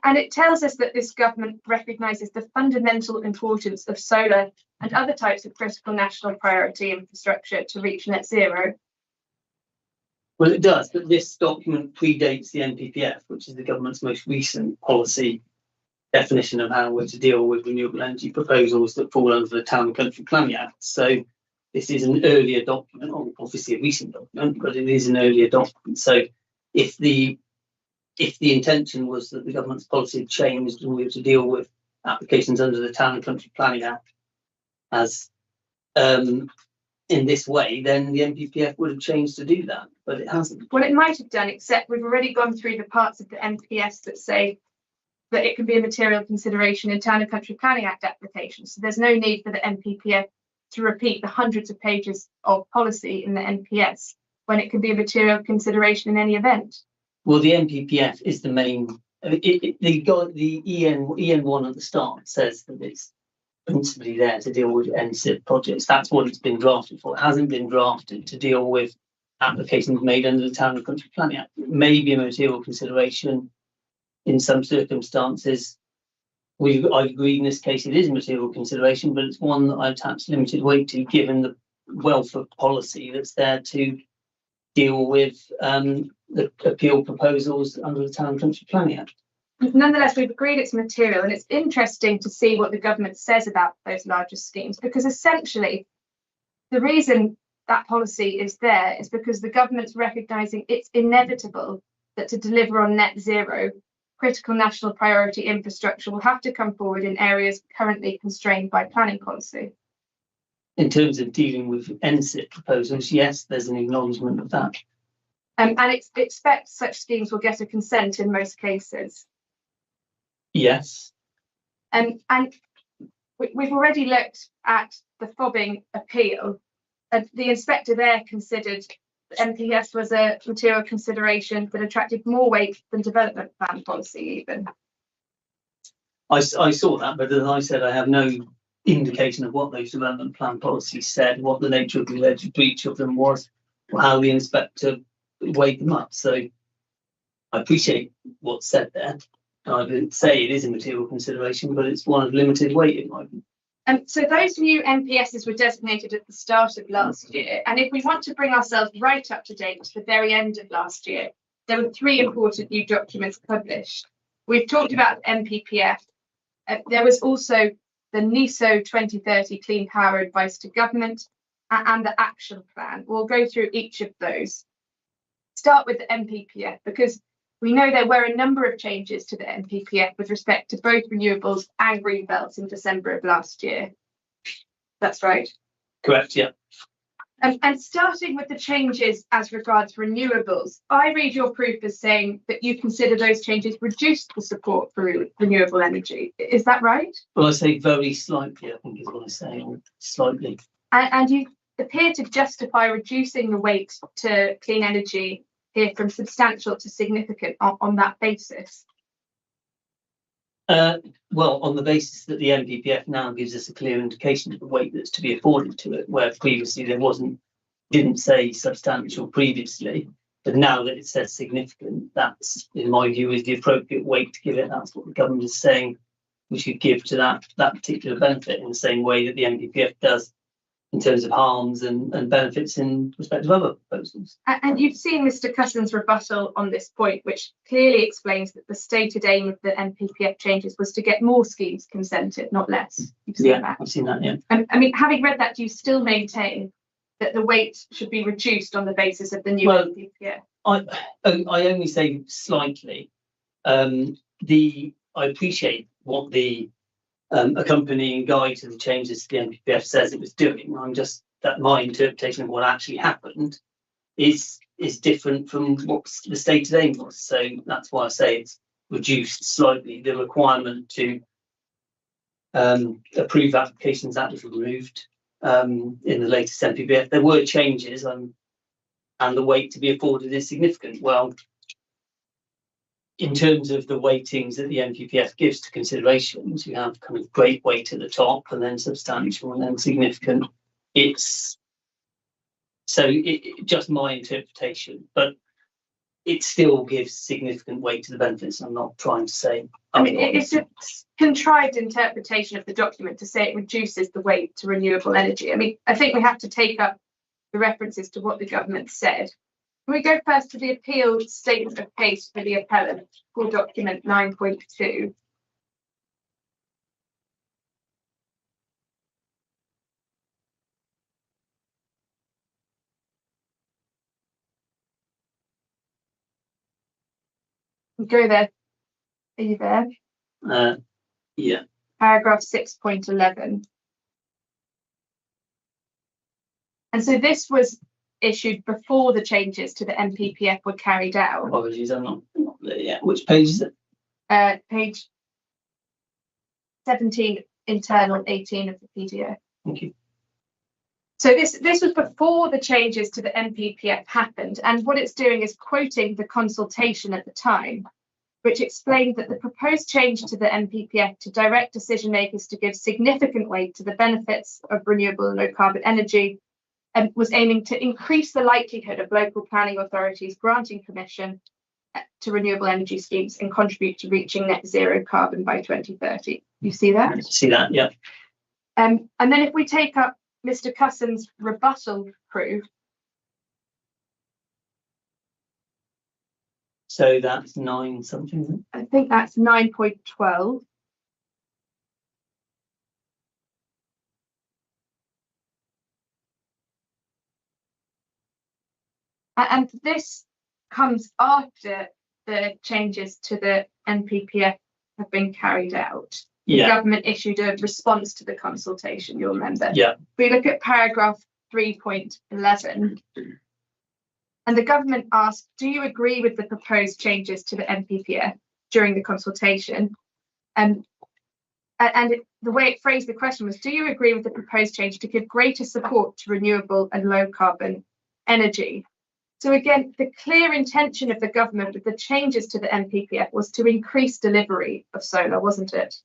And it tells us that this government recognises the fundamental importance of solar and other types of critical national priority infrastructure to reach net zero. Well, it does, but this document predates the NPPF, which is the government's most recent policy definition of how we're to deal with renewable energy proposals that fall under the Town and Country Planning Act. So this is an earlier document, obviously a recent document, but it is an earlier document. So if the intention was that the government's policy had changed and we were to deal with applications under the Town and Country Planning Act as in this way, then the NPPF would have changed to do that, but it hasn't. Well, it might have done, except we've already gone through the parts of the NPS that say that it can be a material consideration in Town and Country Planning Act applications. So there's no need for the NPPF to repeat the hundreds of pages of policy in the NPS when it can be a material consideration in any event. Well, the NPPF is the main. The EN1 at the start says that it's principally there to deal with NSIP projects. That's what it's been drafted for. It hasn't been drafted to deal with applications made under the Town and Country Planning Act. It may be a material consideration in some circumstances I've agreed in this case it is a material consideration, but it's one that I attach limited weight to, given the wealth of policy that's there to deal with the appeal proposals under the Town and Country Planning Act. Nonetheless, we've agreed it's material, and it's interesting to see what the government says about those larger schemes, because essentially the reason that policy is there is because the government's recognising it's inevitable that to deliver on net zero, critical national priority infrastructure will have to come forward in areas currently constrained by planning policy. In terms of dealing with NSIP proposals, yes, there's an acknowledgement of that. And it expects such schemes will get a consent in most cases. Yes. And we've already looked at the fobbing appeal. The inspector there considered the MPS was a material consideration that attracted more weight than development plan policy even. I saw that, but as I said, I have no indication of what those development plan policies said, what the nature of the alleged breach of them was, or how the inspector weighed them up. So I appreciate what's said there. I didn't say it is a material consideration, but it's one of limited weight in my view. So those new MPSs were designated at the start of last year. And if we want to bring ourselves right up to date to the very end of last year, there were 3 important new documents published. We've talked about MPPF. There was also the NISO 2030 Clean Power Advice to Government and the Action Plan. We'll go through each of those. Start with the MPPF, because we know there were a number of changes to the MPPF with respect to both renewables and green belts in December of last year. That's right. Correct, yeah. And starting with the changes as regards renewables, I read your proof as saying that you consider those changes reduced the support for renewable energy. Is that right? Well, I say very slightly, I think is what I say, slightly. And you appear to justify reducing the weight to clean energy here from substantial to significant on that basis. Well, on the basis that the MPPF now gives us a clear indication of the weight that's to be afforded to it, where previously there didn't say substantial previously, but now that it says significant, that's, in my view, is the appropriate weight to give it. That's what the government is saying we should give to that particular benefit, in the same way that the MPPF does in terms of harms and benefits in respect of other proposals. And you've seen Mr. Cusson's rebuttal on this point, which clearly explains that the stated aim of the MPPF changes was to get more schemes consented, not less. You've seen that. I've seen that, yeah. And I mean, having read that, do you still maintain that the weight should be reduced on the basis of the new MPPF? I only say slightly. I appreciate what the accompanying guide to the changes to the MPPF says it was doing. I'm just that my interpretation of what actually happened is different from what the stated aim was. So that's why I say it's reduced slightly. The requirement to approve applications, that was removed in the latest MPPF. There were changes and the weight to be afforded is significant. Well, in terms of the weightings that the MPPF gives to considerations, you have kind of great weight at the top, and then substantial, and then significant. It's just my interpretation, but it still gives significant weight to the benefits. I'm not trying to say. I mean, it's a contrived interpretation of the document to say it reduces the weight to renewable energy. I mean, I think we have to take up the references to what the government said. We go first to the appeal statement of case for the appellant, for document 9.2. We go there. Are you there? Yeah. Paragraph 6.11. And so this was issued before the changes to the MPPF were carried out. Apologies, I'm not there yet. Which page is it? Page 17, internal 18 of the PDF. Thank you. So this was before the changes to the MPPF happened, and what it's doing is quoting the consultation at the time, which explained that the proposed change to the MPPF to direct decision makers to give significant weight to the benefits of renewable and low carbon energy was aiming to increase the likelihood of local planning authorities granting permission to renewable energy schemes and contribute to reaching net zero carbon by 2030. You see that? See that, yeah. And then if we take up Mr. Cusson's rebuttal proof. So that's 9 something, isn't it? I think that's 9.12. And this comes after the changes to the NPPF have been carried out. The government issued a response to the consultation, you'll remember. Yeah. If we look at paragraph 3.11, and the government asked, do you agree with the proposed changes to the NPPF during the consultation? And the way it phrased the question was, do you agree with the proposed change to give greater support to renewable and low carbon energy? So again, the clear intention of the government with the changes to the NPPF was to increase delivery of solar, wasn't it?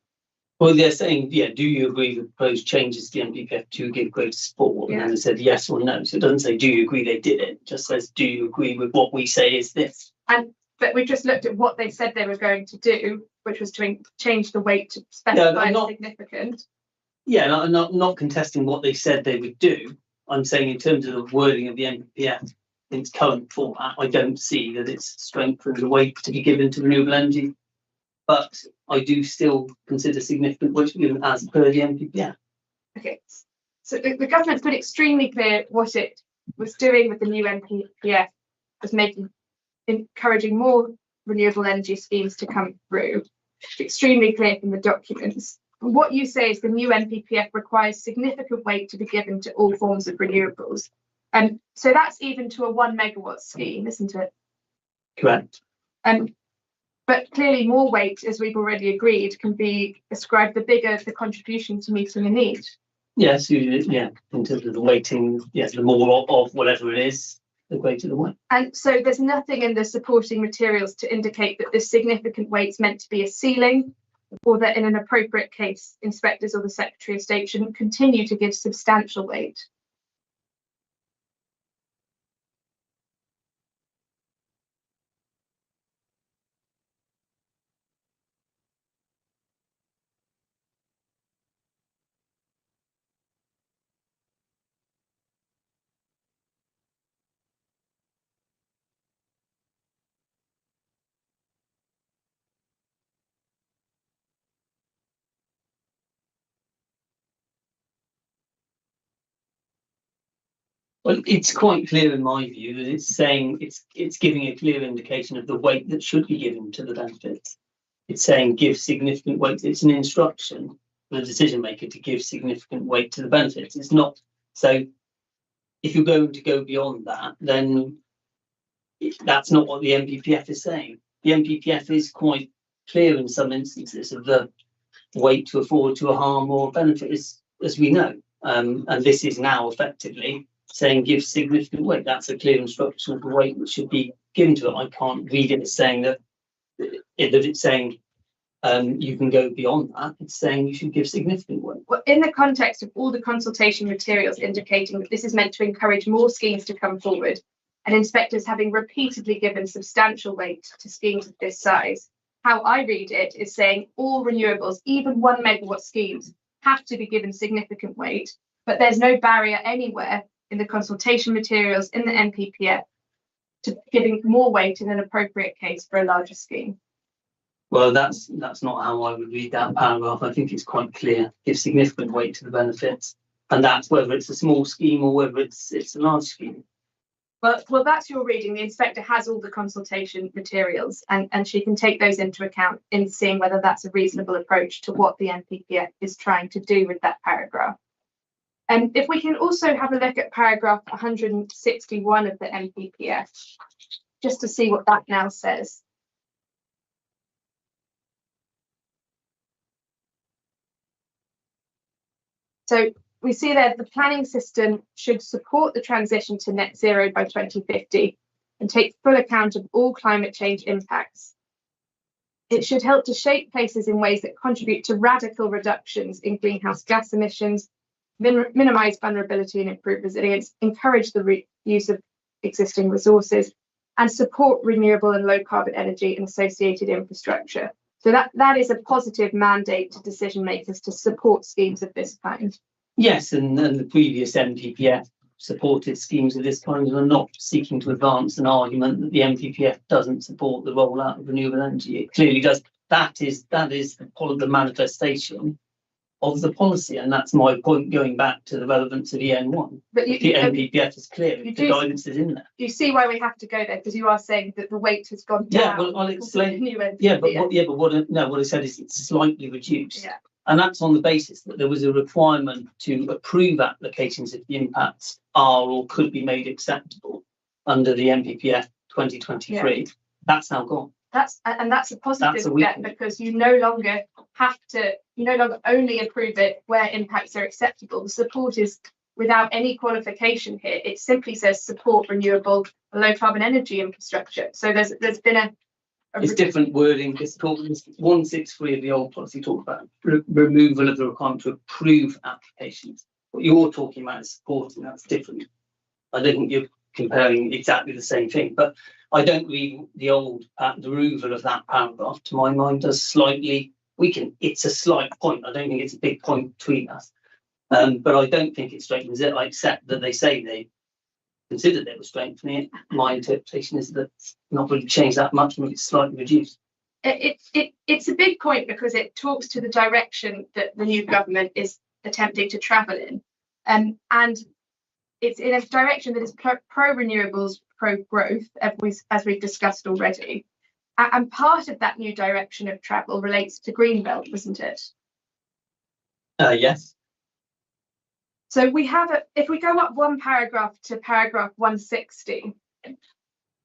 Well, they're saying, yeah, do you agree with the proposed changes to the NPPF to give greater support? And then they said yes or no. So it doesn't say, do you agree they did it? It just says, do you agree with what we say is this? But we just looked at what they said they were going to do, which was to change the weight to specify significant. Yeah, I'm not contesting what they said they would do. I'm saying in terms of the wording of the NPPF in its current format, I don't see that it's strengthened the weight to be given to renewable energy. But I do still consider significant weight to be given as per the NPPF. Okay, so the government's been extremely clear what it was doing with the new NPPF was encouraging more renewable energy schemes to come through. It's extremely clear from the documents. And what you say is the new NPPF requires significant weight to be given to all forms of renewables. And so that's even to a 1 megawatt scheme, isn't it? Correct. But clearly more weight, as we've already agreed, can be ascribed the bigger the contribution to meeting a need. Yes, yeah, in terms of the weighting, yes, the more of whatever it is, the greater the weight. And so there's nothing in the supporting materials to indicate that this significant weight's meant to be a ceiling, or that in an appropriate case, inspectors or the Secretary of State shouldn't continue to give substantial weight. Well, it's quite clear in my view that it's saying it's giving a clear indication of the weight that should be given to the benefits. It's saying give significant weight. It's an instruction for the decision maker to give significant weight to the benefits. It's not so. If you're going to go beyond that, then that's not what the NPPF is saying. The NPPF is quite clear in some instances of the weight to afford to a harm or benefit, as we know. And this is now effectively saying give significant weight. That's a clear instruction of the weight that should be given to it. I can't read it as saying that it's saying you can go beyond that. It's saying you should give significant weight. Well, in the context of all the consultation materials indicating that this is meant to encourage more schemes to come forward, and inspectors having repeatedly given substantial weight to schemes of this size, how I read it is saying all renewables, even 1 megawatt schemes, have to be given significant weight, but there's no barrier anywhere in the consultation materials in the NPPF to giving more weight in an appropriate case for a larger scheme. Well, that's not how I would read that paragraph. I think it's quite clear. Give significant weight to the benefits, and that's whether it's a small scheme or whether it's a large scheme. Well, that's your reading. The inspector has all the consultation materials, and she can take those into account in seeing whether that's a reasonable approach to what the NPPF is trying to do with that paragraph. And if we can also have a look at paragraph 161 of the NPPF, just to see what that now says. So we see that the planning system should support the transition to net zero by 2050 and take full account of all climate change impacts. It should help to shape places in ways that contribute to radical reductions in greenhouse gas emissions, minimise vulnerability and improve resilience, encourage the use of existing resources, and support renewable and low carbon energy and associated infrastructure. So that is a positive mandate to decision makers to support schemes of this kind. Yes, and the previous NPPF supported schemes of this kind and are not seeking to advance an argument that the NPPF doesn't support the rollout of renewable energy. It clearly does. That is the manifestation of the policy, and that's my point going back to the relevance of EN1. But the NPPF is clear, the guidance is in there. You see why we have to go there, because you are saying that the weight has gone down. Yeah, well, I'll explain. But what I said is it's slightly reduced. Yeah. And that's on the basis that there was a requirement to approve applications if the impacts are or could be made acceptable under the NPPF 2023. Yeah. That's now gone. That's a positive step, because you no longer only approve it where impacts are acceptable. The support is without any qualification here. It simply says support renewable low carbon energy infrastructure. So there's been it's different wording. It's called 163 of the old policy talks about removal of the requirement to approve applications. What you're talking about is supporting. That's different. I don't think you're comparing exactly the same thing, but I don't read the old the removal of that paragraph, to my mind, as slightly weakened. It's a slight point. I don't think it's a big point between us, but I don't think it strengthens it. I accept that they say they consider they were strengthening it. My interpretation is that it's not really changed that much, and it's slightly reduced. It's a big point because it talks to the direction that the new government is attempting to travel in, and it's in a direction that is pro-renewables, pro-growth, as we've discussed already. And part of that new direction of travel relates to Greenbelt, wasn't it? Yes. So we have, if we go up one paragraph to paragraph 160,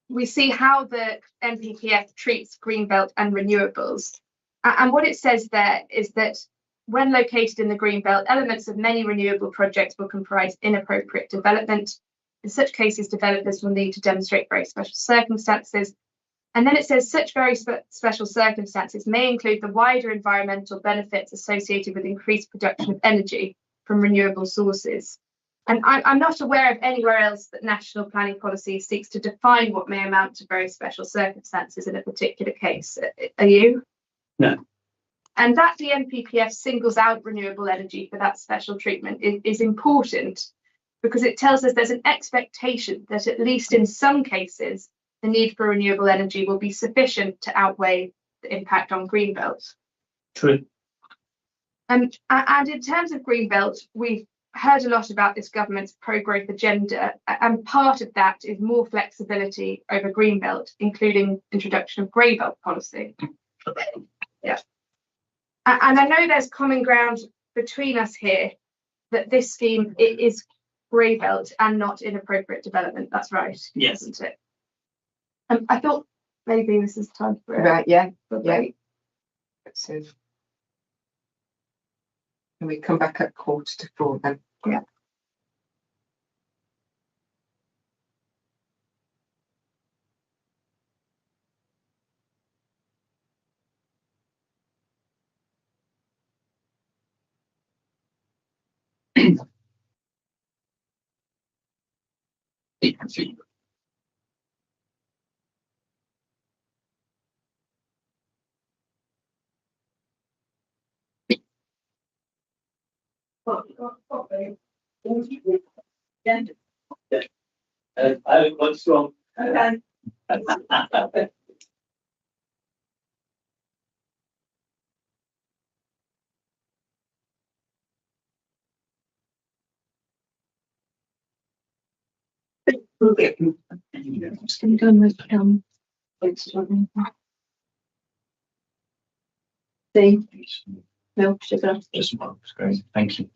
we see how the NPPF treats Greenbelt and renewables. And what it says there is that when located in the Greenbelt, elements of many renewable projects will comprise inappropriate development. In such cases, developers will need to demonstrate very special circumstances. And then it says such very special circumstances may include the wider environmental benefits associated with increased production of energy from renewable sources. And I'm not aware of anywhere else that national planning policy seeks to define what may amount to very special circumstances in a particular case. Are you? No. And that the NPPF singles out renewable energy for that special treatment is important, because it tells us there's an expectation that at least in some cases, the need for renewable energy will be sufficient to outweigh the impact on Greenbelt. True. And in terms of Greenbelt, we've heard a lot about this government's pro-growth agenda, and part of that is more flexibility over Greenbelt, including introduction of grey belt policy. Yeah. And I know there's common ground between us here that this scheme is grey belt and not inappropriate development. That's right. Yes. Isn't it? I thought maybe this is time for it. Right, yeah. Yeah. So can we come back at 3:45 then? Yeah. What's wrong? I'm just going to go and move no, sugar. Just one, it's great. Thank you.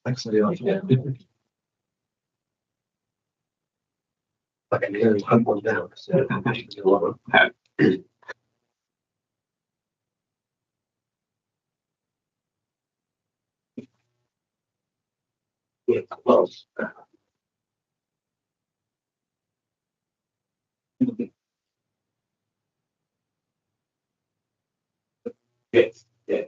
Thanks for the idea. I can hear hunt one down. So, yeah, close. Yes, yeah.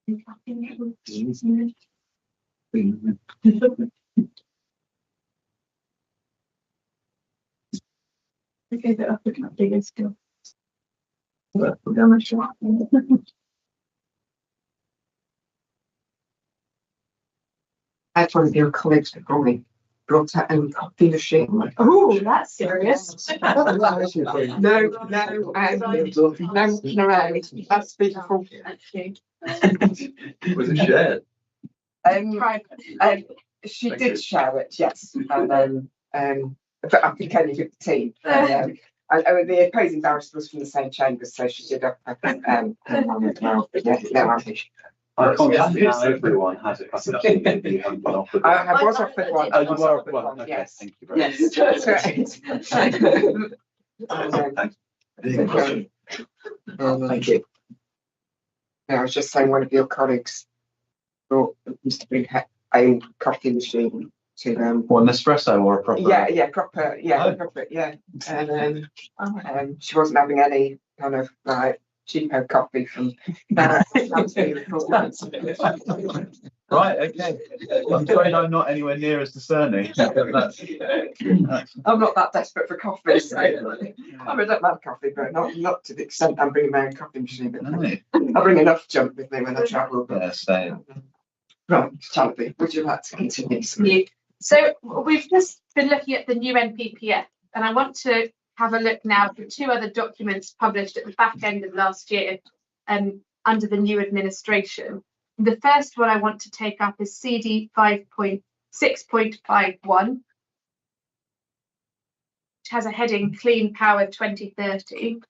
Okay, but up looking at bigger still. I had one of your colleagues before me brought her own coffee machine. Oh, that's serious. No, no around. That's beautiful. Was it shared? She did share it, yes, and but I think only with the team. And the opposing barrister was from the same chamber, so she did up one as well. Yeah, no, I can't now everyone has it. I was offered one. Oh, you were offered one. Okay, yes. thank you very much. Yes, that's right. Thank you. Yeah, I was just saying one of your colleagues used to bring her own coffee machine to What, an espresso or a proper? Proper, Oh. proper, yeah. And she wasn't having any kind of like cheapo coffee from Right, okay. I'm afraid I'm not anywhere near as discerning. I'm not that desperate for coffee, so I mean, I don't love coffee, but not to the extent I'm bringing my own coffee machine. But No. I bring enough junk with me when I travel. Yeah, same. Right, Chalabi, would you like to continue? So we've just been looking at the new NPPF, and I want to have a look now for two other documents published at the back end of last year under the new administration. The first one I want to take up is CD 5.6.51, which has a heading Clean Power 2030,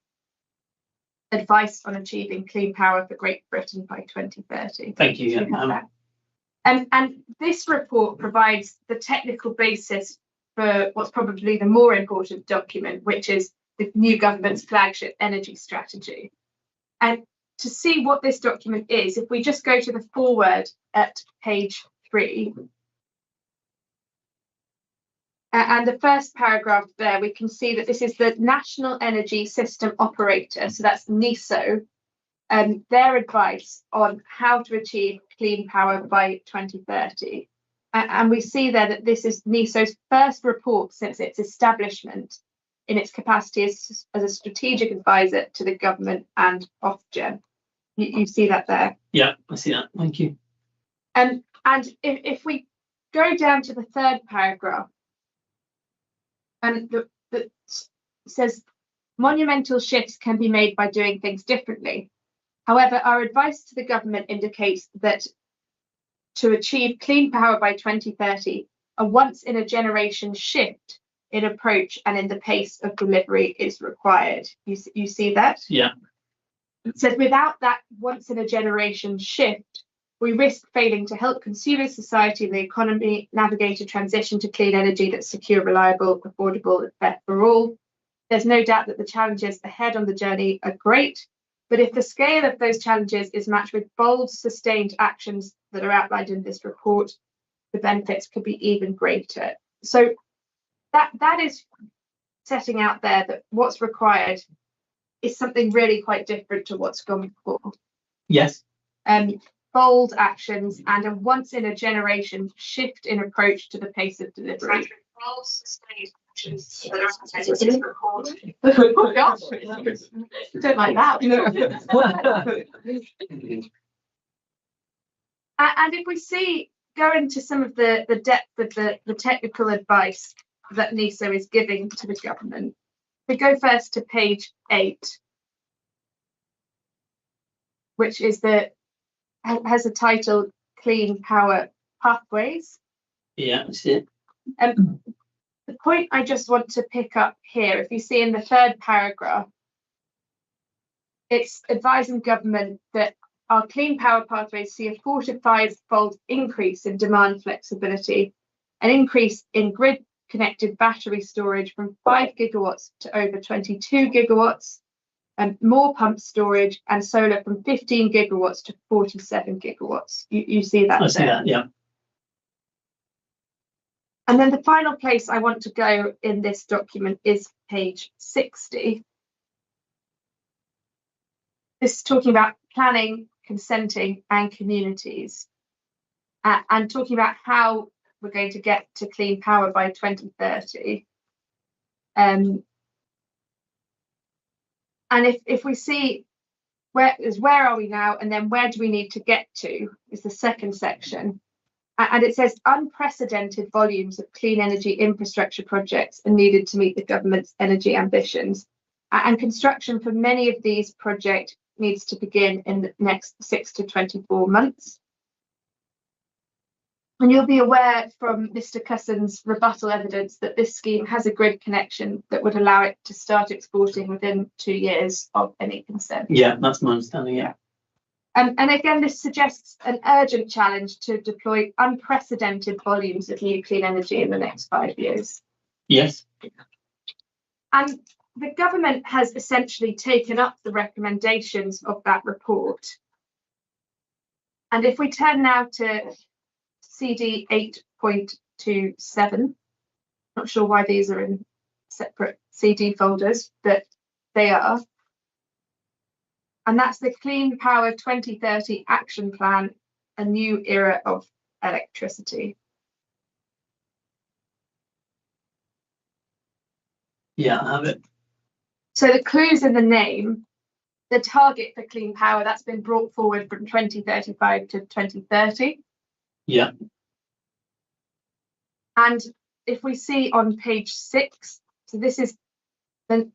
advice on achieving clean power for Great Britain by 2030. Thank you. And this report provides the technical basis for what's probably the more important document, which is the new government's flagship energy strategy. And to see what this document is, if we just go to the foreword at page 3, and the first paragraph there, we can see that this is the National Energy System Operator, so that's NESO, their advice on how to achieve clean power by 2030. And we see there that this is NESO's first report since its establishment in its capacity as a strategic advisor to the government and Ofgem. You see that there? Yeah, I see that. Thank you. And if we go down to the third paragraph, and that says monumental shifts can be made by doing things differently. However, our advice to the government indicates that to achieve clean power by 2030, a once-in-a-generation shift in approach and in the pace of delivery is required. You see that? Yeah. It says without that once-in-a-generation shift, we risk failing to help consumers, society and the economy navigate a transition to clean energy that's secure, reliable, affordable and fair for all. There's no doubt that the challenges ahead on the journey are great, but if the scale of those challenges is matched with bold, sustained actions that are outlined in this report, the benefits could be even greater. So that is setting out there that what's required is something really quite different to what's gone before. Yes. Bold actions and a once-in-a-generation shift in approach to the pace of delivery. Oh gosh, don't like that. And if we go into some of the depth of the technical advice that NESO is giving to the government, we go first to page 8, which is has a title Clean Power Pathways. Yeah, that's it. The point I just want to pick up here, if you see in the third paragraph, it's advising government that our clean power pathways see a 4 to 5-fold increase in demand flexibility, an increase in grid connected battery storage from 5 gigawatts to over 22 gigawatts, and more pump storage and solar from 15 gigawatts to 47 gigawatts. You see that? I see that, yeah. And then the final place I want to go in this document is page 60. This is talking about planning, consenting and communities, and talking about how we're going to get to clean power by 2030. And if we see where are we now, and then where do we need to get to, is the second section. And it says unprecedented volumes of clean energy infrastructure projects are needed to meet the government's energy ambitions. And construction for many of these projects needs to begin in the next 6 to 24 months. And you'll be aware from Mr. Cusson's rebuttal evidence that this scheme has a grid connection that would allow it to start exporting within 2 years of any consent. Yeah, that's my understanding, yeah. And again, this suggests an urgent challenge to deploy unprecedented volumes of new clean energy in the next 5 years. Yes. And the government has essentially taken up the recommendations of that report. And if we turn now to CD 8.27, not sure why these are in separate CD folders, but they are. And that's the Clean Power 2030 Action Plan, a new era of electricity. Yeah, I have it. So the clues in the name, the target for clean power, that's been brought forward from 2035 to 2030. Yeah. And if we see on page 6, so this is the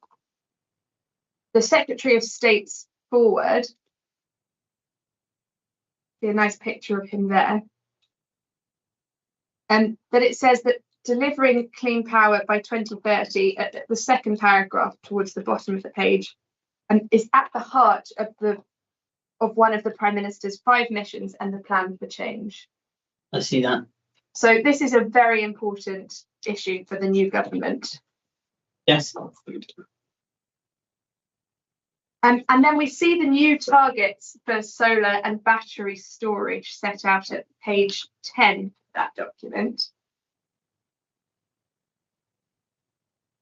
Secretary of State's forward. See a nice picture of him there. But it says that delivering clean power by 2030, at the second paragraph towards the bottom of the page, is at the heart of one of the Prime Minister's 5 missions and the plan for change. I see that. So this is a very important issue for the new government. Yes. And then we see the new targets for solar and battery storage set out at page 10 of that document.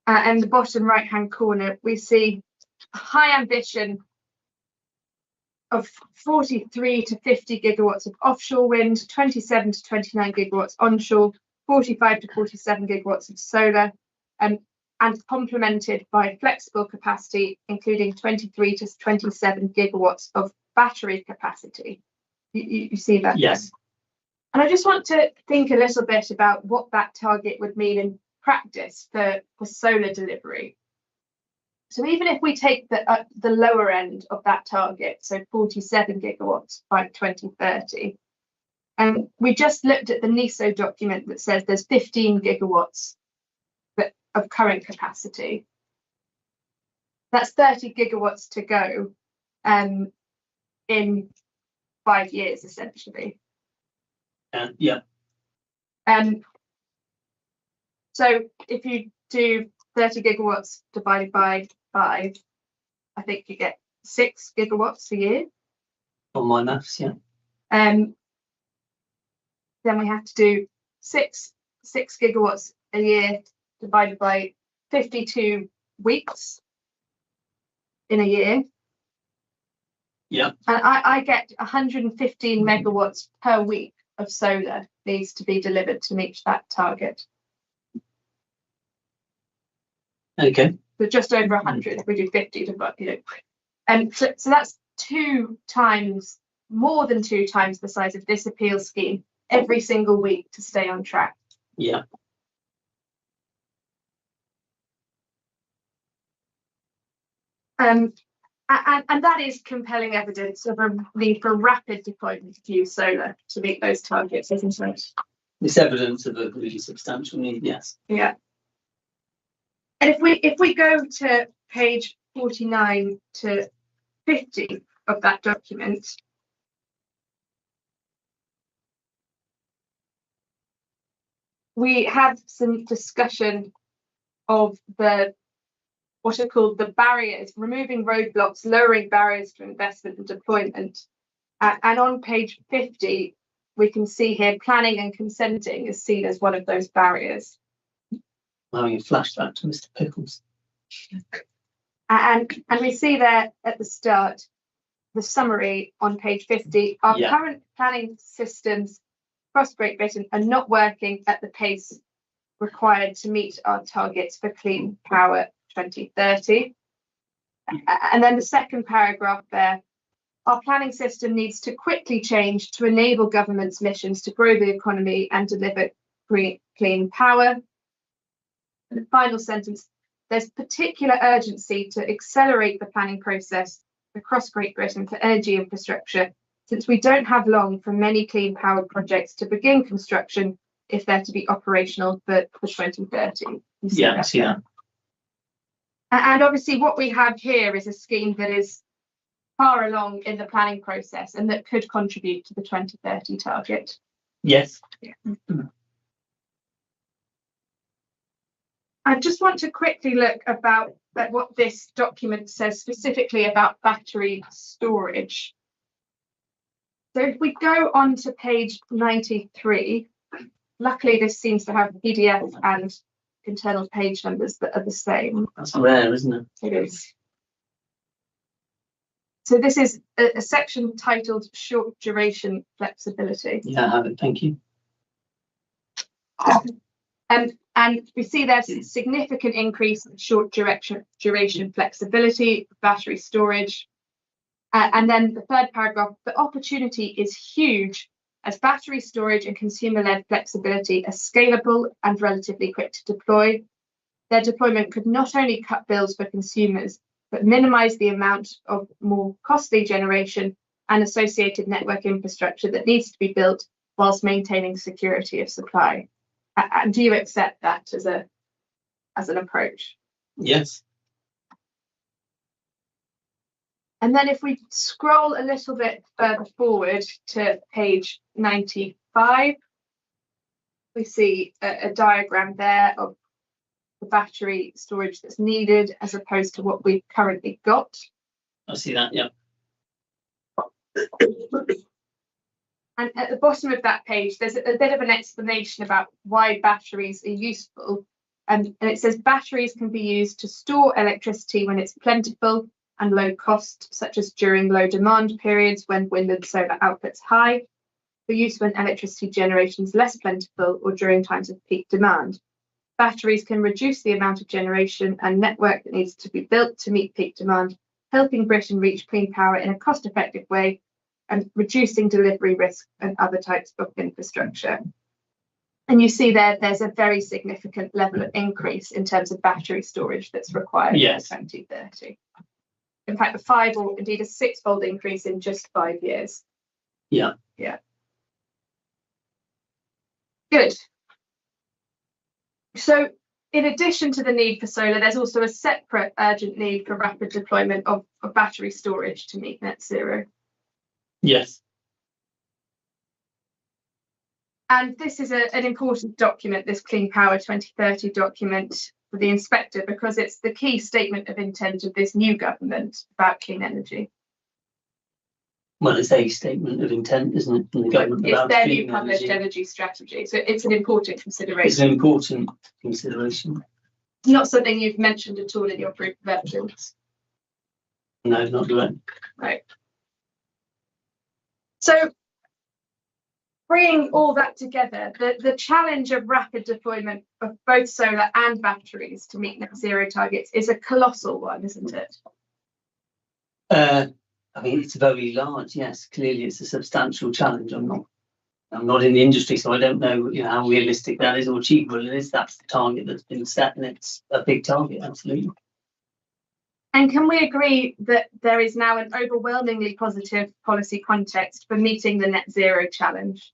And the bottom right-hand corner, we see a high ambition of 43 to 50 gigawatts of offshore wind, 27 to 29 gigawatts onshore, 45 to 47 gigawatts of solar, and complemented by flexible capacity, including 23 to 27 gigawatts of battery capacity. You see that? Yes. And I just want to think a little bit about what that target would mean in practice for solar delivery. So even if we take the lower end of that target, so 47 gigawatts by 2030, and we just looked at the NESO document that says there's 15 gigawatts of current capacity. That's 30 gigawatts to go in 5 years, essentially. Yeah. So if you do 30 gigawatts divided by 5, I think you get 6 gigawatts a year. On my maths, yeah. Then we have to do 6 gigawatts a year divided by 52 weeks in a year. Yeah. And I get 115 megawatts per week of solar needs to be delivered to meet that target. Okay. So just over 100 if we do 50 to, and so that's more than 2 times the size of this appeal scheme every single week to stay on track. Yeah. And that is compelling evidence of a need for rapid deployment of new solar to meet those targets, isn't it? It's evidence of a really substantial need, yes. Yeah. And if we go to page 49 to 50 of that document, we have some discussion of what are called the barriers, removing roadblocks, lowering barriers to investment and deployment. And on page 50, we can see here planning and consenting is seen as one of those barriers. Having a flashback to Mr. Pickles. And we see there at the start, the summary on page 50, our Yeah. current planning systems across Great Britain are not working at the pace required to meet our targets for clean power 2030. And then the second paragraph there, our planning system needs to quickly change to enable government's missions to grow the economy and deliver clean power. And the final sentence, there's particular urgency to accelerate the planning process across Great Britain for energy infrastructure, since we don't have long for many clean power projects to begin construction if they're to be operational for 2030. Yeah, I see that. And obviously what we have here is a scheme that is far along in the planning process and that could contribute to the 2030 target. Yes. I just want to quickly look at what this document says specifically about battery storage. So if we go on to page 93, luckily this seems to have PDF and internal page numbers that are the same. That's rare, isn't it? It is. So this is a section titled Short Duration Flexibility. Yeah, I have it. Thank you. And we see there's a significant increase in short duration flexibility, battery storage. And then the third paragraph, the opportunity is huge as battery storage and consumer-led flexibility are scalable and relatively quick to deploy. Their deployment could not only cut bills for consumers, but minimise the amount of more costly generation and associated network infrastructure that needs to be built whilst maintaining security of supply. And do you accept that as an approach? Yes. And then if we scroll a little bit further forward to page 95, we see a diagram there of the battery storage that's needed as opposed to what we've currently got. I see that, yeah. And at the bottom of that page, there's a bit of an explanation about why batteries are useful. And it says batteries can be used to store electricity when it's plentiful and low cost, such as during low demand periods when wind and solar output's high, for use when electricity generation is less plentiful or during times of peak demand. Batteries can reduce the amount of generation and network that needs to be built to meet peak demand, helping Britain reach clean power in a cost-effective way and reducing delivery risk and other types of infrastructure. And you see there's a very significant level of increase in terms of battery storage that's required by 2030. In fact, a 5 or indeed a 6-fold increase in just 5 years. Yeah. Yeah. Good. So in addition to the need for solar, there's also a separate urgent need for rapid deployment of battery storage to meet net zero. Yes. And this is an important document, this Clean Power 2030 document for the inspector, because it's the key statement of intent of this new government about clean energy. Well, it's a statement of intent, isn't it, from the government It's about their clean new published energy strategy, so it's an important consideration. It's an important consideration. Not something you've mentioned at all in your proof of evidence. No, not direct. Right. So, bringing all that together, the challenge of rapid deployment of both solar and batteries to meet net zero targets is a colossal one, isn't it? I mean, it's very large. Yes, clearly, it's a substantial challenge. I'm not in the industry, so I don't know, how realistic that is or achievable it is. That's the target that's been set, and it's a big target, absolutely. And can we agree that there is now an overwhelmingly positive policy context for meeting the net zero challenge?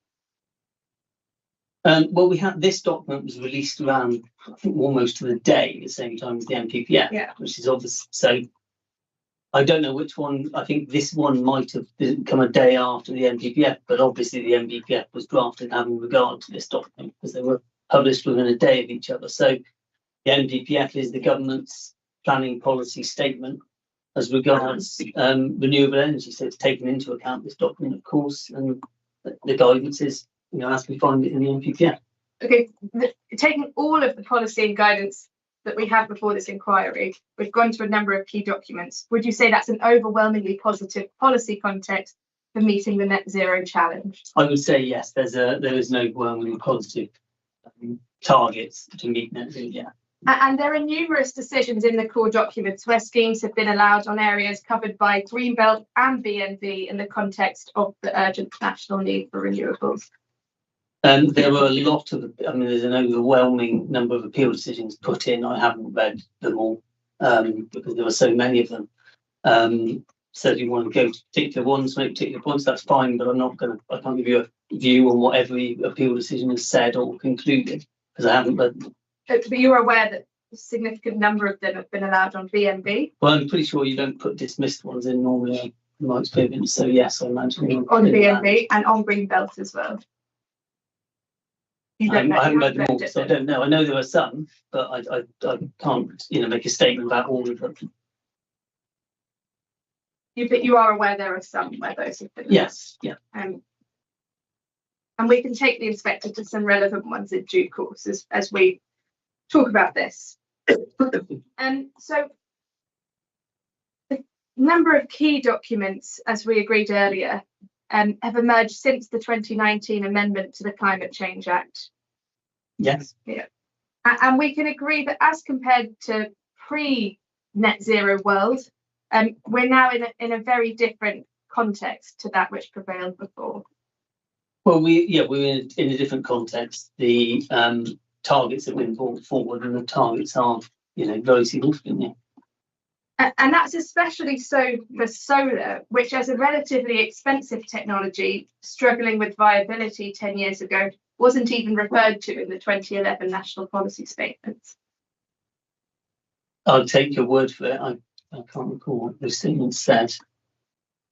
Well, we had this document was released around, I think, almost to the day, at the same time as the NPPF, which is obvious. So I don't know which one. I think this one might have come a day after the NPPF, but obviously the NPPF was drafted having regard to this document because they were published within a day of each other. So the NPPF is the government's planning policy statement as regards renewable energy. So it's taken into account this document, of course, and the guidance is, as we find it in the NPPF. Okay, taking all of the policy and guidance that we have before this inquiry, we've gone to a number of key documents. Would you say that's an overwhelmingly positive policy context for meeting the net zero challenge? I would say yes, there is no overwhelmingly positive targets to meet net zero, yeah. And there are numerous decisions in the core documents where schemes have been allowed on areas covered by Greenbelt and BNV in the context of the urgent national need for renewables. There were a lot of, I mean, there's an overwhelming number of appeal decisions put in. I haven't read them all because there were so many of them. So if you want to go to particular ones, make particular points, that's fine, but I can't give you a view on what every appeal decision has said or concluded because I haven't read them. But you're aware that a significant number of them have been allowed on BNB? Well, I'm pretty sure you don't put dismissed ones in normally in my experience. So yes, I imagine. On BNB and on Greenbelt as well. I haven't read them all, so I don't know. I know there are some, but I can't, make a statement about all of them. But you are aware there are some where those have been. Yes, yeah. And we can take the inspector to some relevant ones in due course as we talk about this. So the number of key documents, as we agreed earlier, have emerged since the 2019 amendment to the Climate Change Act. Yes. Yeah. And we can agree that as compared to pre-net zero world, we're now in a very different context to that which prevailed before. Well, we're in a different context. The targets have been brought forward, and the targets are, very significant. Yeah. And that's especially so for solar, which as a relatively expensive technology, struggling with viability 10 years ago, wasn't even referred to in the 2011 national policy statements. I'll take your word for it. I can't recall what those statements said.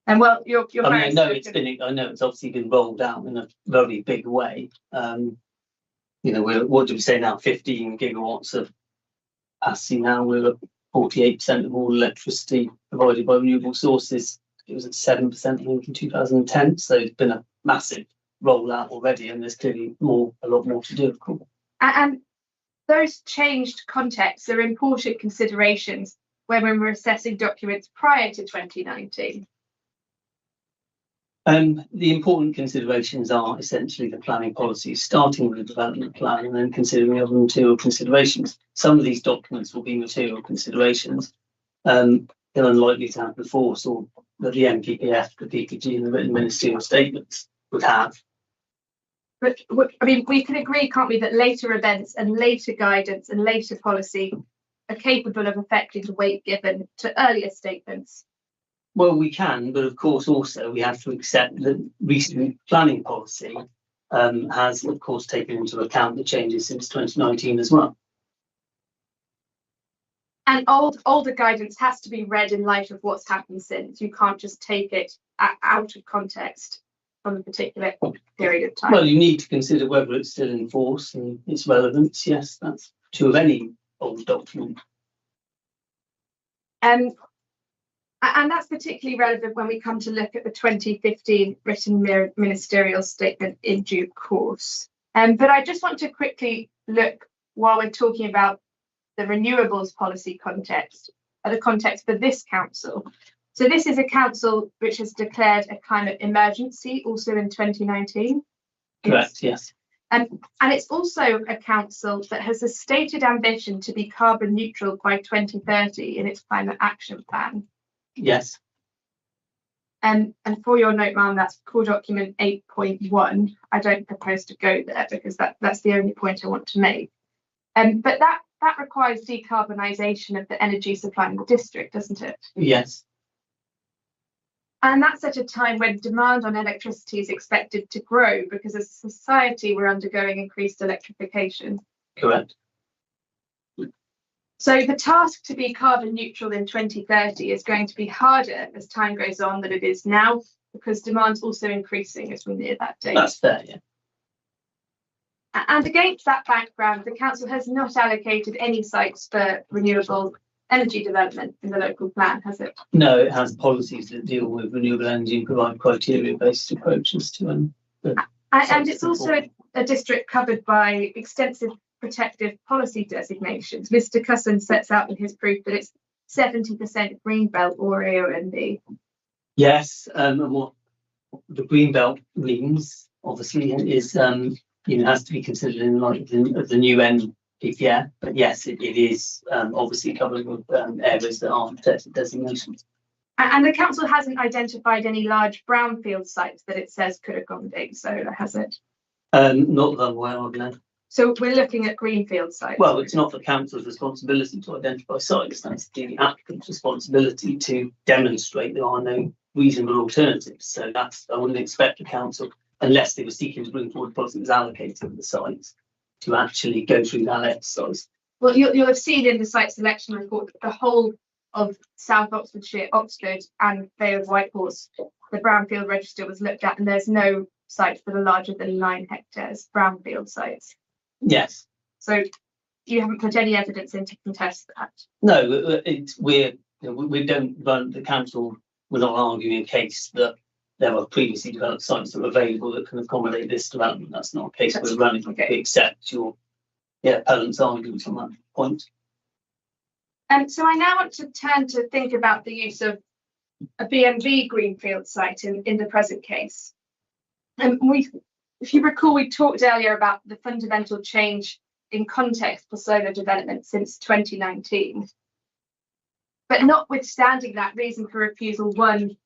And well, you're I know it's obviously been rolled out in a very big way. What do we say now? 15 gigawatts of capacity now. We're at 48% of all electricity provided by renewable sources. It was at 7%, I think, in 2010. So it's been a massive rollout already, and there's clearly a lot more to do, of course. And those changed contexts are important considerations when we're assessing documents prior to 2019. The important considerations are essentially the planning policies, starting with the development plan and then considering other material considerations. Some of these documents will be material considerations. They're unlikely to have the force or that the MPPF, the PPG and the written ministerial statements would have. But I mean, we can agree, can't we, that later events and later guidance and later policy are capable of affecting the weight given to earlier statements? Well, we can, but of course also we have to accept that recent planning policy has, of course, taken into account the changes since 2019 as well. And older guidance has to be read in light of what's happened since. You can't just take it out of context from a particular period of time. Well, you need to consider whether it's still in force and its relevance. Yes, that's true of any old document. And that's particularly relevant when we come to look at the 2015 written ministerial statement in due course. But I just want to quickly look, while we're talking about the renewables policy context, at the context for this council. So this is a council which has declared a climate emergency also in 2019. Correct, yes. And it's also a council that has a stated ambition to be carbon neutral by 2030 in its climate action plan. Yes. And for your note, ma'am, that's core document 8.1. I don't propose to go there because that's the only point I want to make. But that requires decarbonisation of the energy supply in the district, doesn't it? Yes. And that's at a time when demand on electricity is expected to grow because as a society we're undergoing increased electrification. Correct. So the task to be carbon neutral in 2030 is going to be harder as time goes on than it is now because demand's also increasing as we near that date. That's fair, yeah. And against that background, the council has not allocated any sites for renewable energy development in the local plan, has it? No, it has policies that deal with renewable energy and provide criteria-based approaches to them. And it's also a district covered by extensive protective policy designations. Mr. Cusson sets out in his proof that it's 70% greenbelt or AONB. Yes, and what the greenbelt means, obviously, is has to be considered in light of the new NPPF. But yes, it is obviously covered with areas that are protected designations. And the council hasn't identified any large brownfield sites that it says could accommodate solar, has it? Not that I'm aware of, no. So we're looking at greenfield sites. Well, it's not the council's responsibility to identify sites. That's the applicant's responsibility to demonstrate there are no reasonable alternatives. So I wouldn't expect the council, unless they were seeking to bring forward policy that was allocated to the sites, to actually go through that exercise. Well, you'll have seen in the site selection report that the whole of South Oxfordshire, Oxford and Vale of Whitehorse, the brownfield register was looked at, and there's no sites that are larger than 9 hectares, brownfield sites. Yes. So you haven't put any evidence in to contest that? No, we don't run, the council, we're not arguing a case that there are previously developed sites that are available that can accommodate this development. That's not a case we're running. Okay. We accept your appellant's arguments on that point. So I now want to turn to think about the use of a B&B greenfield site in the present case. If you recall, we talked earlier about the fundamental change in context for solar development since 2019. But notwithstanding that, reason for refusal 1,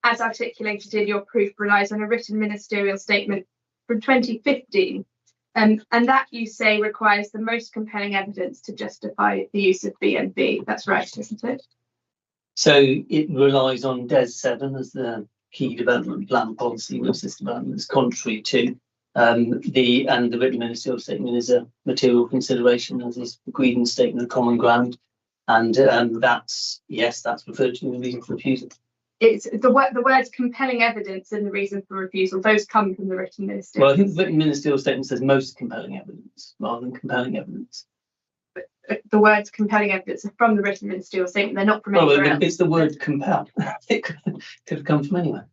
as articulated in your proof, relies on a written ministerial statement from 2015. And that, you say, requires the most compelling evidence to justify the use of B&B. That's right, isn't it? So it relies on DES 7 as the key development plan policy, which this development is contrary to. The written ministerial statement is a material consideration, as is agreed in the statement of common ground. And that's referred to in the reason for refusal. It's the words compelling evidence and the reason for refusal, those come from the written ministerial. Well, I think the written ministerial statement says most compelling evidence rather than compelling evidence. But the words compelling evidence are from the written ministerial statement, they're not from anywhere else. It's the word compel. It could have come from anywhere.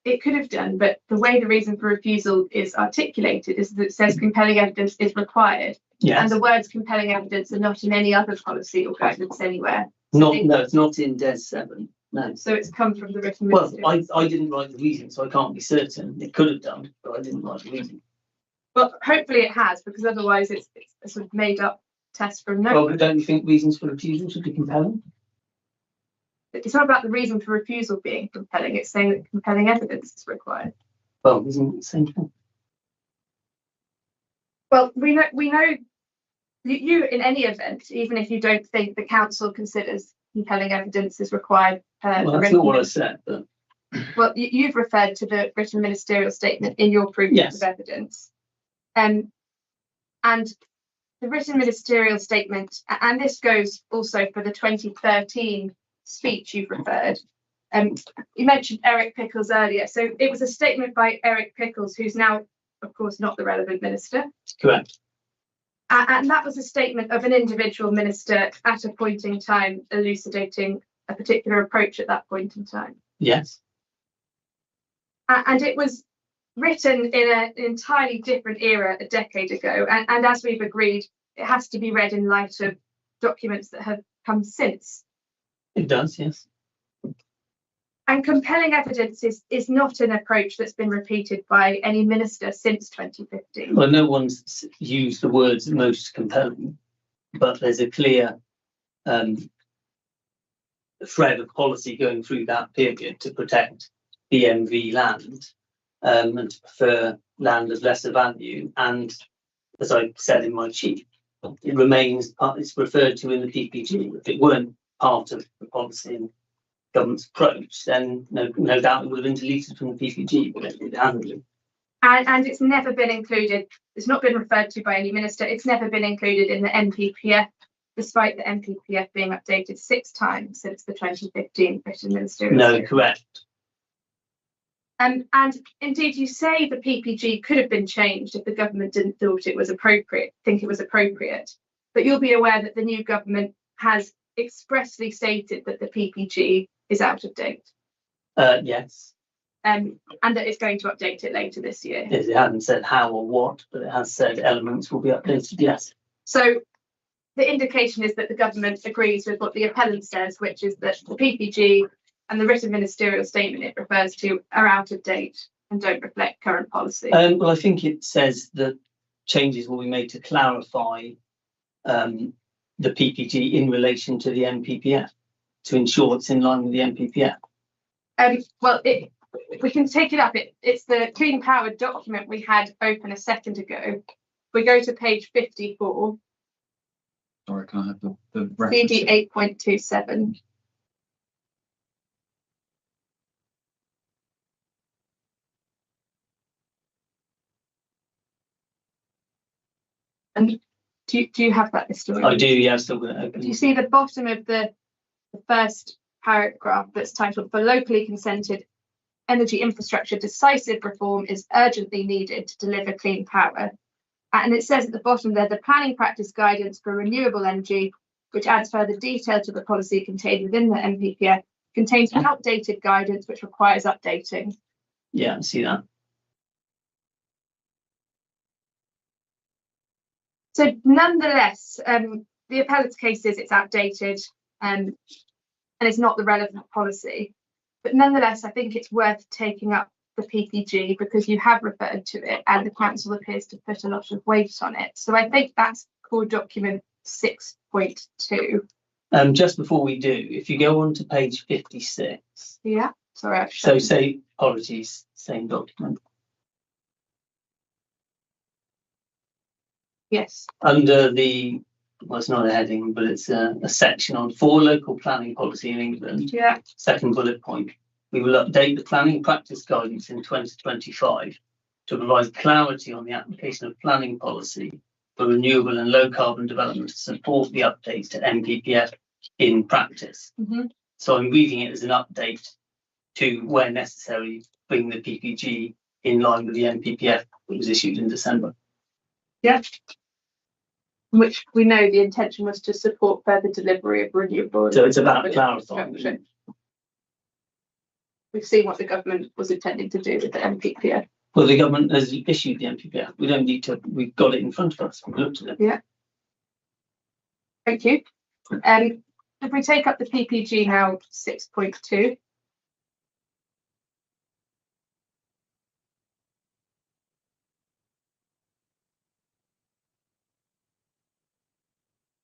It could have done, but the way the reason for refusal is articulated is that it says compelling evidence is required. Yes. And the words compelling evidence are not in any other policy or guidance anywhere. No, it's not in DES 7. No. So it's come from the written ministerial. Well, I didn't write the reason, so I can't be certain. It could have done, but I didn't write the reason. Well, hopefully it has, because otherwise it's a sort of made up test from no. Well, but don't you think reasons for refusal should be compelling? It's not about the reason for refusal being compelling, it's saying that compelling evidence is required. Well, isn't it the same thing? Well, we know you in any event, even if you don't think the council considers compelling evidence is required. Well, that's not what I said. But... Well, you've referred to the written ministerial statement in your proof of evidence. And the written ministerial statement, and this goes also for the 2013 speech you've referred. You mentioned Eric Pickles earlier. So it was a statement by Eric Pickles, who's now, of course, not the relevant minister. Correct. And that was a statement of an individual minister at a point in time, elucidating a particular approach at that point in time. Yes. And it was written in an entirely different era a decade ago. And as we've agreed, it has to be read in light of documents that have come since. It does, yes. And compelling evidence is not an approach that's been repeated by any minister since 2015. Well, no one's used the words most compelling, but there's a clear thread of policy going through that period to protect BMV land and to prefer land of lesser value. And as I said in my chief, it remains, it's referred to in the PPG. If it weren't part of the policy and government's approach, then no doubt it would have been deleted from the PPG, but it hasn't been. And it's never been included, it's not been referred to by any minister, it's never been included in the NPPF, despite the NPPF being updated 6 times since the 2015 written ministerial. No, correct. And indeed, you say the PPG could have been changed if the government didn't think it was appropriate. But you'll be aware that the new government has expressly stated that the PPG is out of date. Yes. and that it's going to update it later this year. Yes, it hasn't said how or what, but it has said elements will be updated, yes. So the indication is that the government agrees with what the appellant says, which is that the PPG and the written ministerial statement it refers to are out of date and don't reflect current policy. Well, I think it says that changes will be made to clarify the PPG in relation to the NPPF to ensure it's in line with the NPPF. Well, we can take it up. It's the Clean Power document we had open a second ago. We go to page 54. Sorry, can I have the reference? CD 8.27. And do you have that listed? I do, yeah, I've still got it open. Do you see the bottom of the first paragraph that's titled, "For locally consented energy infrastructure, decisive reform is urgently needed to deliver clean power." And it says at the bottom there, the planning practice guidance for renewable energy, which adds further detail to the policy contained within the NPPF, contains outdated guidance which requires updating. Yeah, I see that. So nonetheless, the appellant's case is it's outdated and it's not the relevant policy. But nonetheless, I think it's worth taking up the PPG because you have referred to it and the council appears to put a lot of weight on it. So I think that's core document 6.2. Just before we do, if you go on to page 56. Yeah, sorry. So say, apologies, same document. Yes. Under the, well, it's not a heading, but it's a section on for local planning policy in England. Yeah. Second bullet point. We will update the planning practice guidance in 2025 to provide clarity on the application of planning policy for renewable and low carbon development to support the updates to NPPF in practice. Mm-hmm. So I'm reading it as an update to, where necessary, bring the PPG in line with the NPPF that was issued in December. Yeah. Which we know the intention was to support further delivery of renewable. So it's about clarifying. We've seen what the government was intending to do with the NPPF. Well, the government has issued the NPPF. We don't need to, we've got it in front of us. We've looked at it. Yeah. Thank you. If we take up the PPG now, 6.2.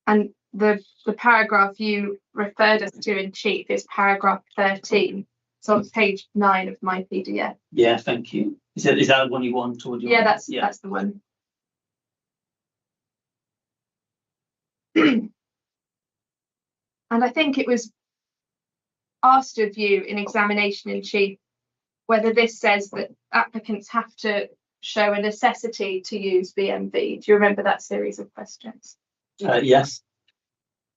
And the paragraph you referred us to in chief is paragraph 13. So on page 9 of my PDF. Yeah, thank you. Is that the one you want? Or do you Yeah, want? that's the one. And I think it was asked of you in examination in chief whether this says that applicants have to show a necessity to use BMV. Do you remember that series of questions? Yes.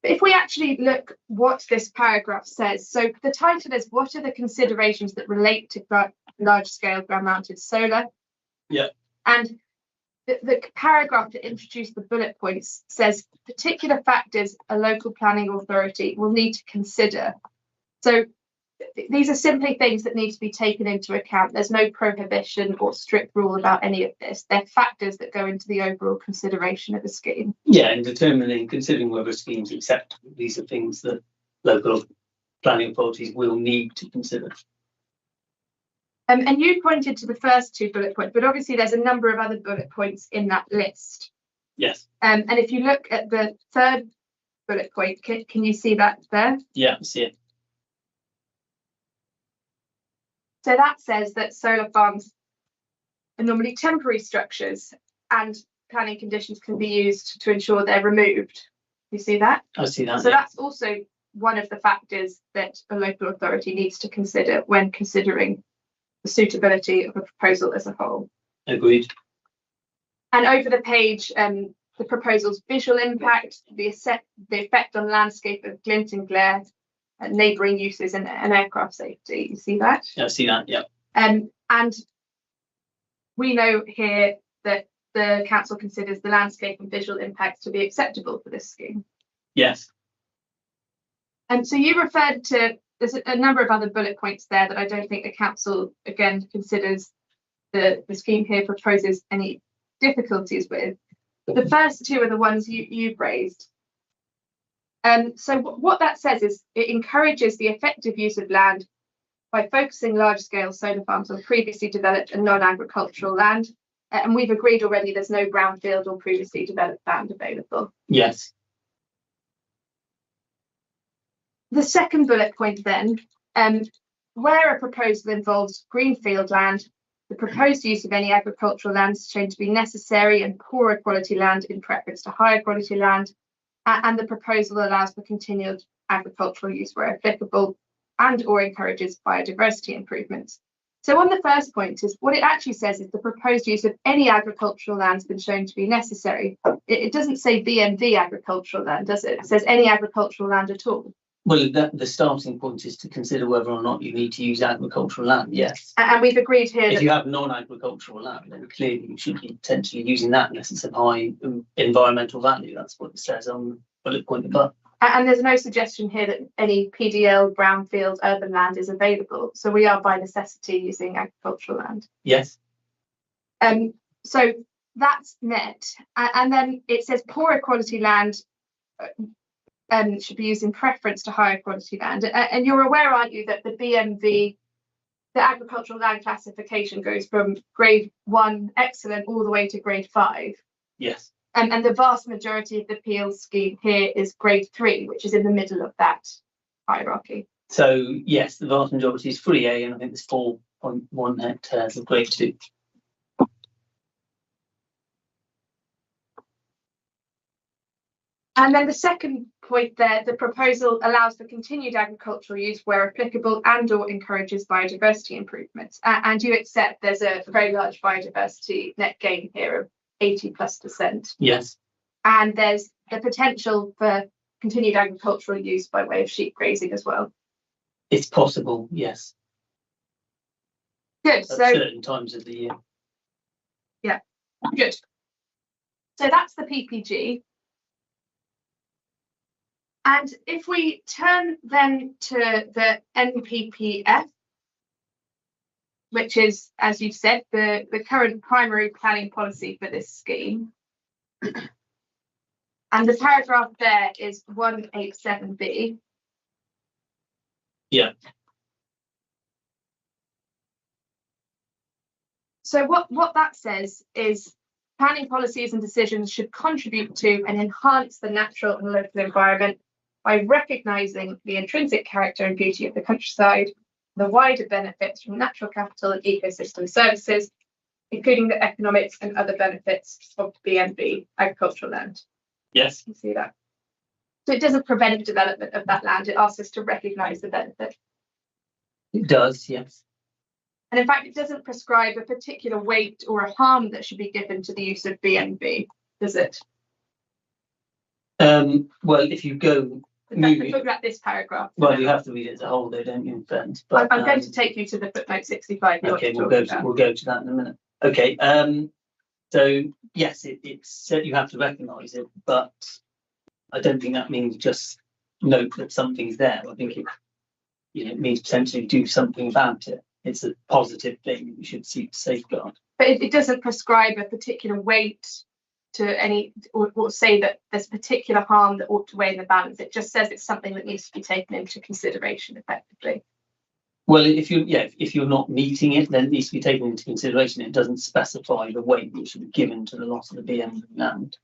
But if we actually look what this paragraph says, so the title is "What are the considerations that relate to large-scale ground-mounted solar?" Yeah. And the paragraph that introduced the bullet points says particular factors a local planning authority will need to consider. So these are simply things that need to be taken into account. There's no prohibition or strict rule about any of this. They're factors that go into the overall consideration of a scheme. Yeah, and considering whether a scheme is acceptable, these are things that local planning authorities will need to consider. And you pointed to the first two bullet points, but obviously there's a number of other bullet points in that list. Yes. And if you look at the third bullet point, can you see that there? Yeah, I see it. So that says that solar farms are normally temporary structures and planning conditions can be used to ensure they're removed. You see that? I see that. So yeah. that's also one of the factors that a local authority needs to consider when considering the suitability of a proposal as a whole. Agreed. And over the page, the proposal's visual impact, the effect on landscape of glint and glare, neighbouring uses and aircraft safety. You see that? Yeah, I see that, yeah. And we know here that the council considers the landscape and visual impacts to be acceptable for this scheme. Yes. And so you referred to there's a number of other bullet points there that I don't think the council again considers the scheme here proposes any difficulties with. The first two are the ones you've raised. So what that says is it encourages the effective use of land by focusing large-scale solar farms on previously developed and non-agricultural land. And we've agreed already there's no brownfield or previously developed land available. Yes. The second bullet point then, where a proposal involves greenfield land, the proposed use of any agricultural land is shown to be necessary and poorer quality land in preference to higher quality land, and the proposal allows for continued agricultural use where applicable and or encourages biodiversity improvements. So on the first point is what it actually says is the proposed use of any agricultural land has been shown to be necessary. It doesn't say BMV agricultural land, does it? It says any agricultural land at all. Well, the starting point is to consider whether or not you need to use agricultural land, yes. And we've agreed here if that you have non-agricultural land, then clearly you should be potentially using that unless it's of high environmental value. That's what it says on bullet point above. And there's no suggestion here that any PDL, brownfield, urban land is available. So we are by necessity using agricultural land. Yes. So that's met. And then it says poorer quality land should be used in preference to higher quality land. And you're aware, aren't you, that the BMV, the agricultural land classification goes from grade 1 excellent all the way to grade 5. Yes. And the vast majority of the PL scheme here is grade 3, which is in the middle of that hierarchy. So yes, the vast majority is fully A, and I think there's 4.1 hectares of grade 2. And then the second point there, the proposal allows for continued agricultural use where applicable and or encourages biodiversity improvements. And you accept there's a very large biodiversity net gain here of 80+%. Yes. And there's the potential for continued agricultural use by way of sheep grazing as well. It's possible, yes. Good. At so certain times of the year. Yeah, good. So that's the PPG. And if we turn then to the NPPF, which is, as you've said, the current primary planning policy for this scheme. And the paragraph there is 187B. Yeah. So what that says is planning policies and decisions should contribute to and enhance the natural and local environment by recognising the intrinsic character and beauty of the countryside, the wider benefits from natural capital and ecosystem services, including the economics and other benefits of BMB agricultural land. Yes. You see that? So it doesn't prevent development of that land, it asks us to recognise the benefit. It does, yes. And in fact, it doesn't prescribe a particular weight or a harm that should be given to the use of BMB, does it? Well, if you go moving, look at this paragraph. well, you have to read it as a whole, though, don't you? In fact, but I'm going to take you to the footnote 65. Okay, we'll go to that in a minute. Okay. So yes, it's said you have to recognise it, but I don't think that means just note that something's there. I think it means potentially do something about it. It's a positive thing you should seek to safeguard. But it doesn't prescribe a particular weight to any, or say that there's particular harm that ought to weigh in the balance. It just says it's something that needs to be taken into consideration effectively. Well, if you're not meeting it, then it needs to be taken into consideration. It doesn't specify the weight that should be given to the loss of the BM land.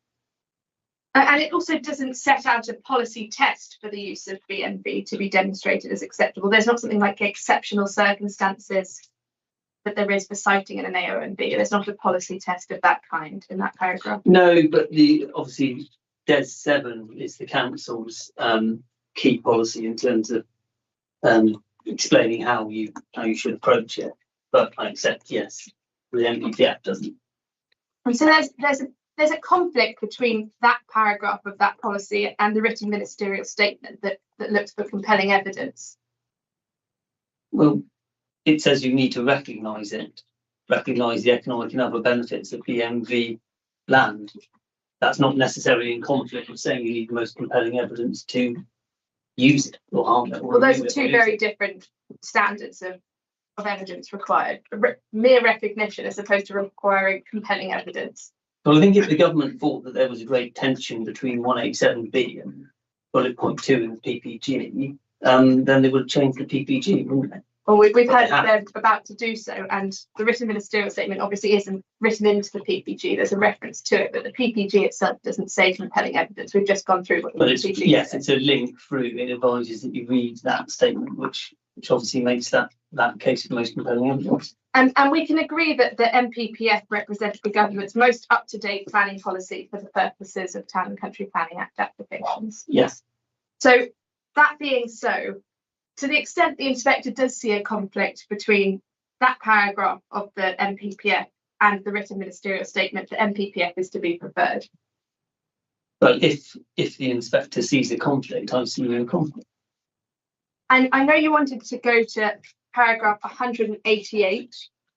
And it also doesn't set out a policy test for the use of BMB to be demonstrated as acceptable. There's not something like exceptional circumstances that there is for citing in an AONB. There's not a policy test of that kind in that paragraph. No, but obviously DES 7 is the council's key policy in terms of explaining how you should approach it. But I accept, yes, the NPPF doesn't. And so there's a conflict between that paragraph of that policy and the written ministerial statement that looks for compelling evidence. Well, it says you need to recognise the economic and other benefits of BMV land. That's not necessarily in conflict with saying you need the most compelling evidence to use it or harm it. Or Well, those are remove it two or use very it. different standards of evidence required. Mere recognition as opposed to requiring compelling evidence. Well, I think if the government thought that there was a great tension between 187B and bullet point 2 in the PPG, then they would have changed the PPG, wouldn't they? Well, we've heard that they're about to do so, and the written ministerial statement obviously isn't written into the PPG. There's a reference to it, but the PPG itself doesn't say compelling evidence. We've just gone through what the But it's, PPG yes, says. it's a link through. It advises that you read that statement, which obviously makes that case of most compelling evidence. And we can agree that the MPPF represents the government's most up-to-date planning policy for the purposes of Town and Country Planning Act applications. Yes. So that being so, to the extent the inspector does see a conflict between that paragraph of the MPPF and the written ministerial statement, the MPPF is to be preferred. But if the inspector sees a conflict, I see no conflict. And I know you wanted to go to paragraph 188,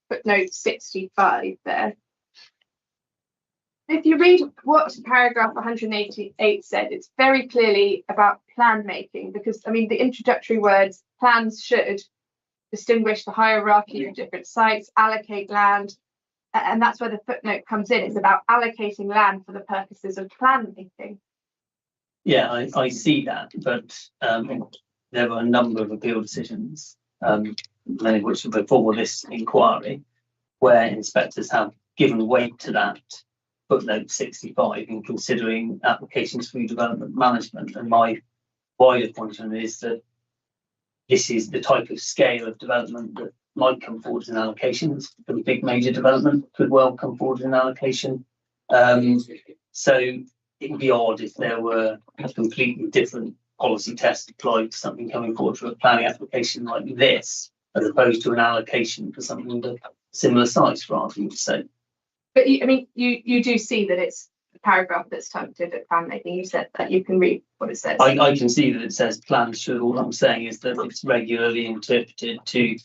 footnote 65 there. If you read what paragraph 188 said, it's very clearly about plan making, because I mean the introductory words plans should distinguish the hierarchy of different sites, allocate land, and that's where the footnote comes in. It's about allocating land for the purposes of plan making. Yeah, I see that, but there were a number of appeal decisions, many of which were before this inquiry, where inspectors have given weight to that footnote 65 in considering applications for development management. And my wider point on it is that this is the type of scale of development that might come forward as an allocation. It's a pretty big major development, could well come forward as an allocation. So it would be odd if there were a completely different policy test applied to something coming forward for a planning application like this, as opposed to an allocation for something of similar size, for argument's sake. But I mean, you do see that it's a paragraph that's targeted at plan making. You said that you can read what it says. I can see that it says plans should. All I'm saying is that it's regularly interpreted to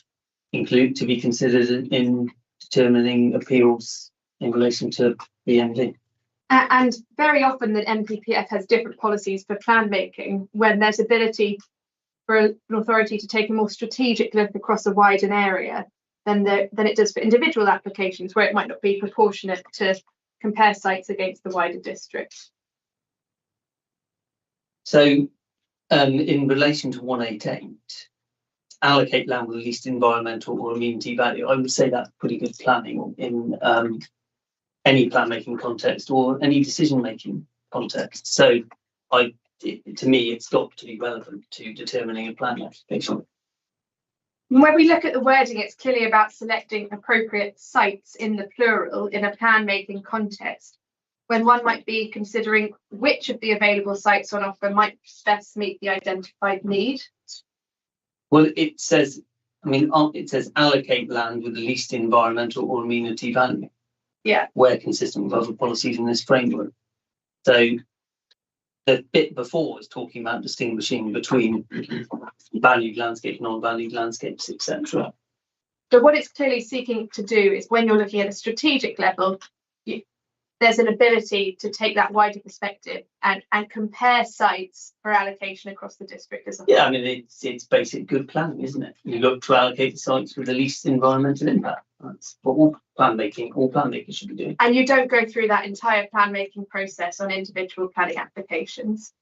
include, to be considered in determining appeals in relation to the MD. And very often the MPPF has different policies for plan making when there's ability for an authority to take a more strategic look across a wider area than it does for individual applications, where it might not be proportionate to compare sites against the wider district. So in relation to 188, allocate land with the least environmental or amenity value, I would say that's pretty good planning in any plan making context or any decision making context. So to me, it's got to be relevant to determining a plan application. When we look at the wording, it's clearly about selecting appropriate sites in the plural in a plan making context, when one might be considering which of the available sites on offer might best meet the identified need. Well, it says allocate land with the least environmental or amenity value. Yeah. Where consistent with other policies in this framework. So the bit before is talking about distinguishing between valued landscapes, non-valued landscapes, etc. So what it's clearly seeking to do is, when you're looking at a strategic level, there's an ability to take that wider perspective and compare sites for allocation across the district as a whole. Yeah, I mean, it's basic good planning, isn't it? You look to allocate sites with the least environmental impact. That's what all plan makers should be doing. And you don't go through that entire plan making process on individual planning applications.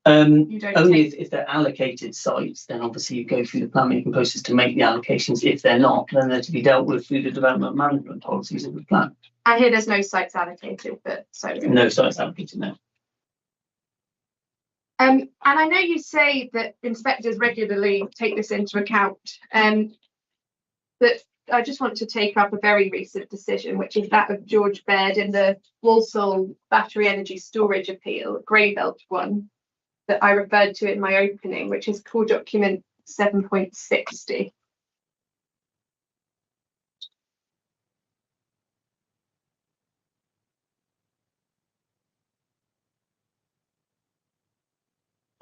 Only if they're allocated sites, then obviously you go through the plan making process to make the allocations. If they're not, then they're to be dealt with through the development management policies of the plan. And here there's no sites allocated, but so no sites allocated, no. And I know you say that inspectors regularly take this into account, but I just want to take up a very recent decision, which is that of George Baird in the Walsall Battery Energy Storage Appeal, Greybelt one, that I referred to in my opening, which is core document 7.60.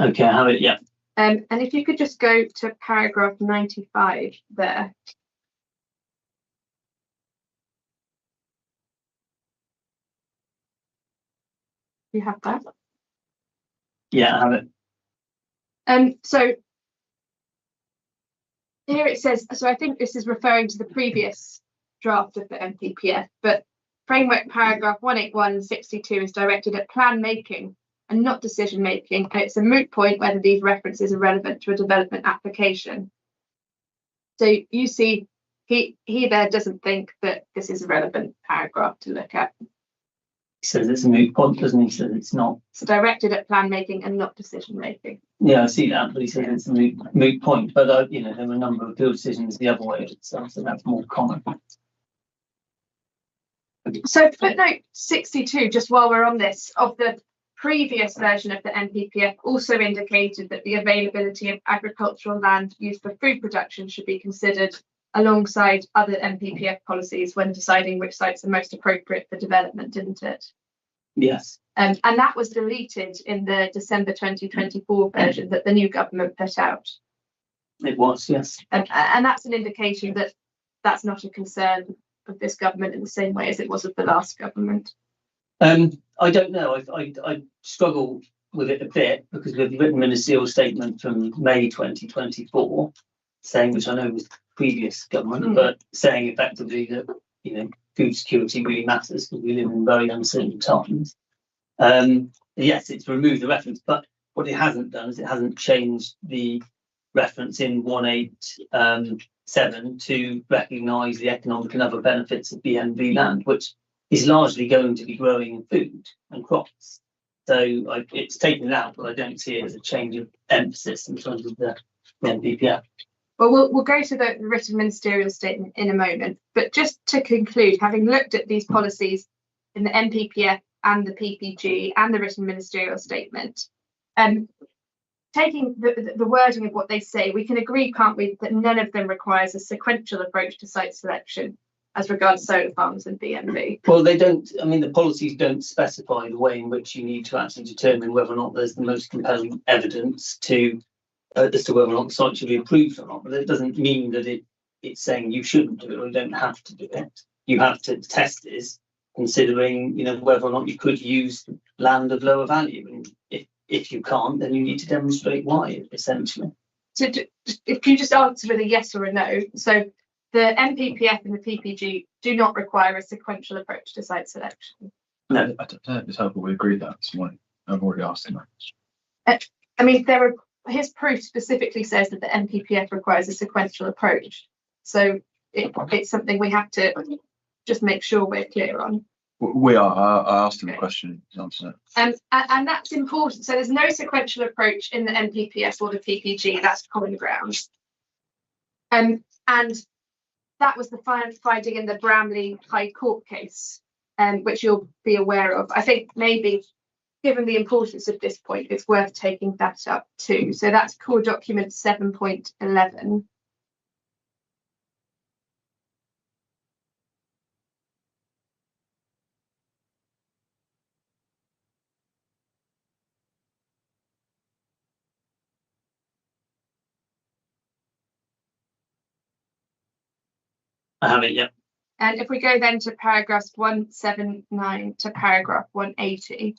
Okay, I have it, yeah. And if you could just go to paragraph 95 there. You have that? Yeah, I have it. So here it says, so I think this is referring to the previous draft of the NPPF, but framework paragraph 18162 is directed at plan making and not decision making, and it's a moot point whether these references are relevant to a development application. So you see, he there doesn't think that this is a relevant paragraph to look at. He says it's a moot point, doesn't he? He says it's not. It's directed at plan making and not decision making. Yeah, I see that, but he says it's a moot point. But you know, there were a number of appeal decisions the other way itself, so that's more common. So footnote 62, just while we're on this, of the previous version of the NPPF also indicated that the availability of agricultural land used for food production should be considered alongside other NPPF policies when deciding which sites are most appropriate for development, didn't it? Yes. And that was deleted in the December 2024 version that the new government put out. It was, yes. And that's an indication that that's not a concern of this government in the same way as it was of the last government. I don't know. I struggle with it a bit because we've written a ministerial statement from May 2024 saying, which I know was the previous government, but saying effectively that, you know, food security really matters because we live in very uncertain times. Yes, it's removed the reference, but what it hasn't done is it hasn't changed the reference in 187 to recognise the economic and other benefits of BNV land, which is largely going to be growing food and crops. So it's taken it out, but I don't see it as a change of emphasis in terms of the NPPF. Well, we'll go to the written ministerial statement in a moment, but just to conclude, having looked at these policies in the NPPF and the PPG and the written ministerial statement, taking the wording of what they say, we can agree, can't we, that none of them requires a sequential approach to site selection as regards solar farms and BNV. Well, they don't, I mean, the policies don't specify the way in which you need to actually determine whether or not there's the most compelling evidence to as to whether or not the site should be approved or not, but it doesn't mean that it's saying you shouldn't do it or you don't have to do it. You have to test this, considering, you know, whether or not you could use land of lower value, and if you can't, then you need to demonstrate why, essentially. So if you just answer with a yes or a no, so the NPPF and the PPG do not require a sequential approach to site selection. No, I don't know if it's helpful. We agreed that this morning. I've already asked him that. I mean, his proof specifically says that the NPPF requires a sequential approach. So it's something we have to just make sure we're clear on. We are. I asked him a question. Answer it. And that's important. So there's no sequential approach in the NPPF or the PPG. That's common ground. And that was the finding in the Bramley High Court case, which you'll be aware of. I think maybe, given the importance of this point, it's worth taking that up too. So that's core document 7.11. I have it, yep. And if we go then to paragraphs 179 to paragraph 180.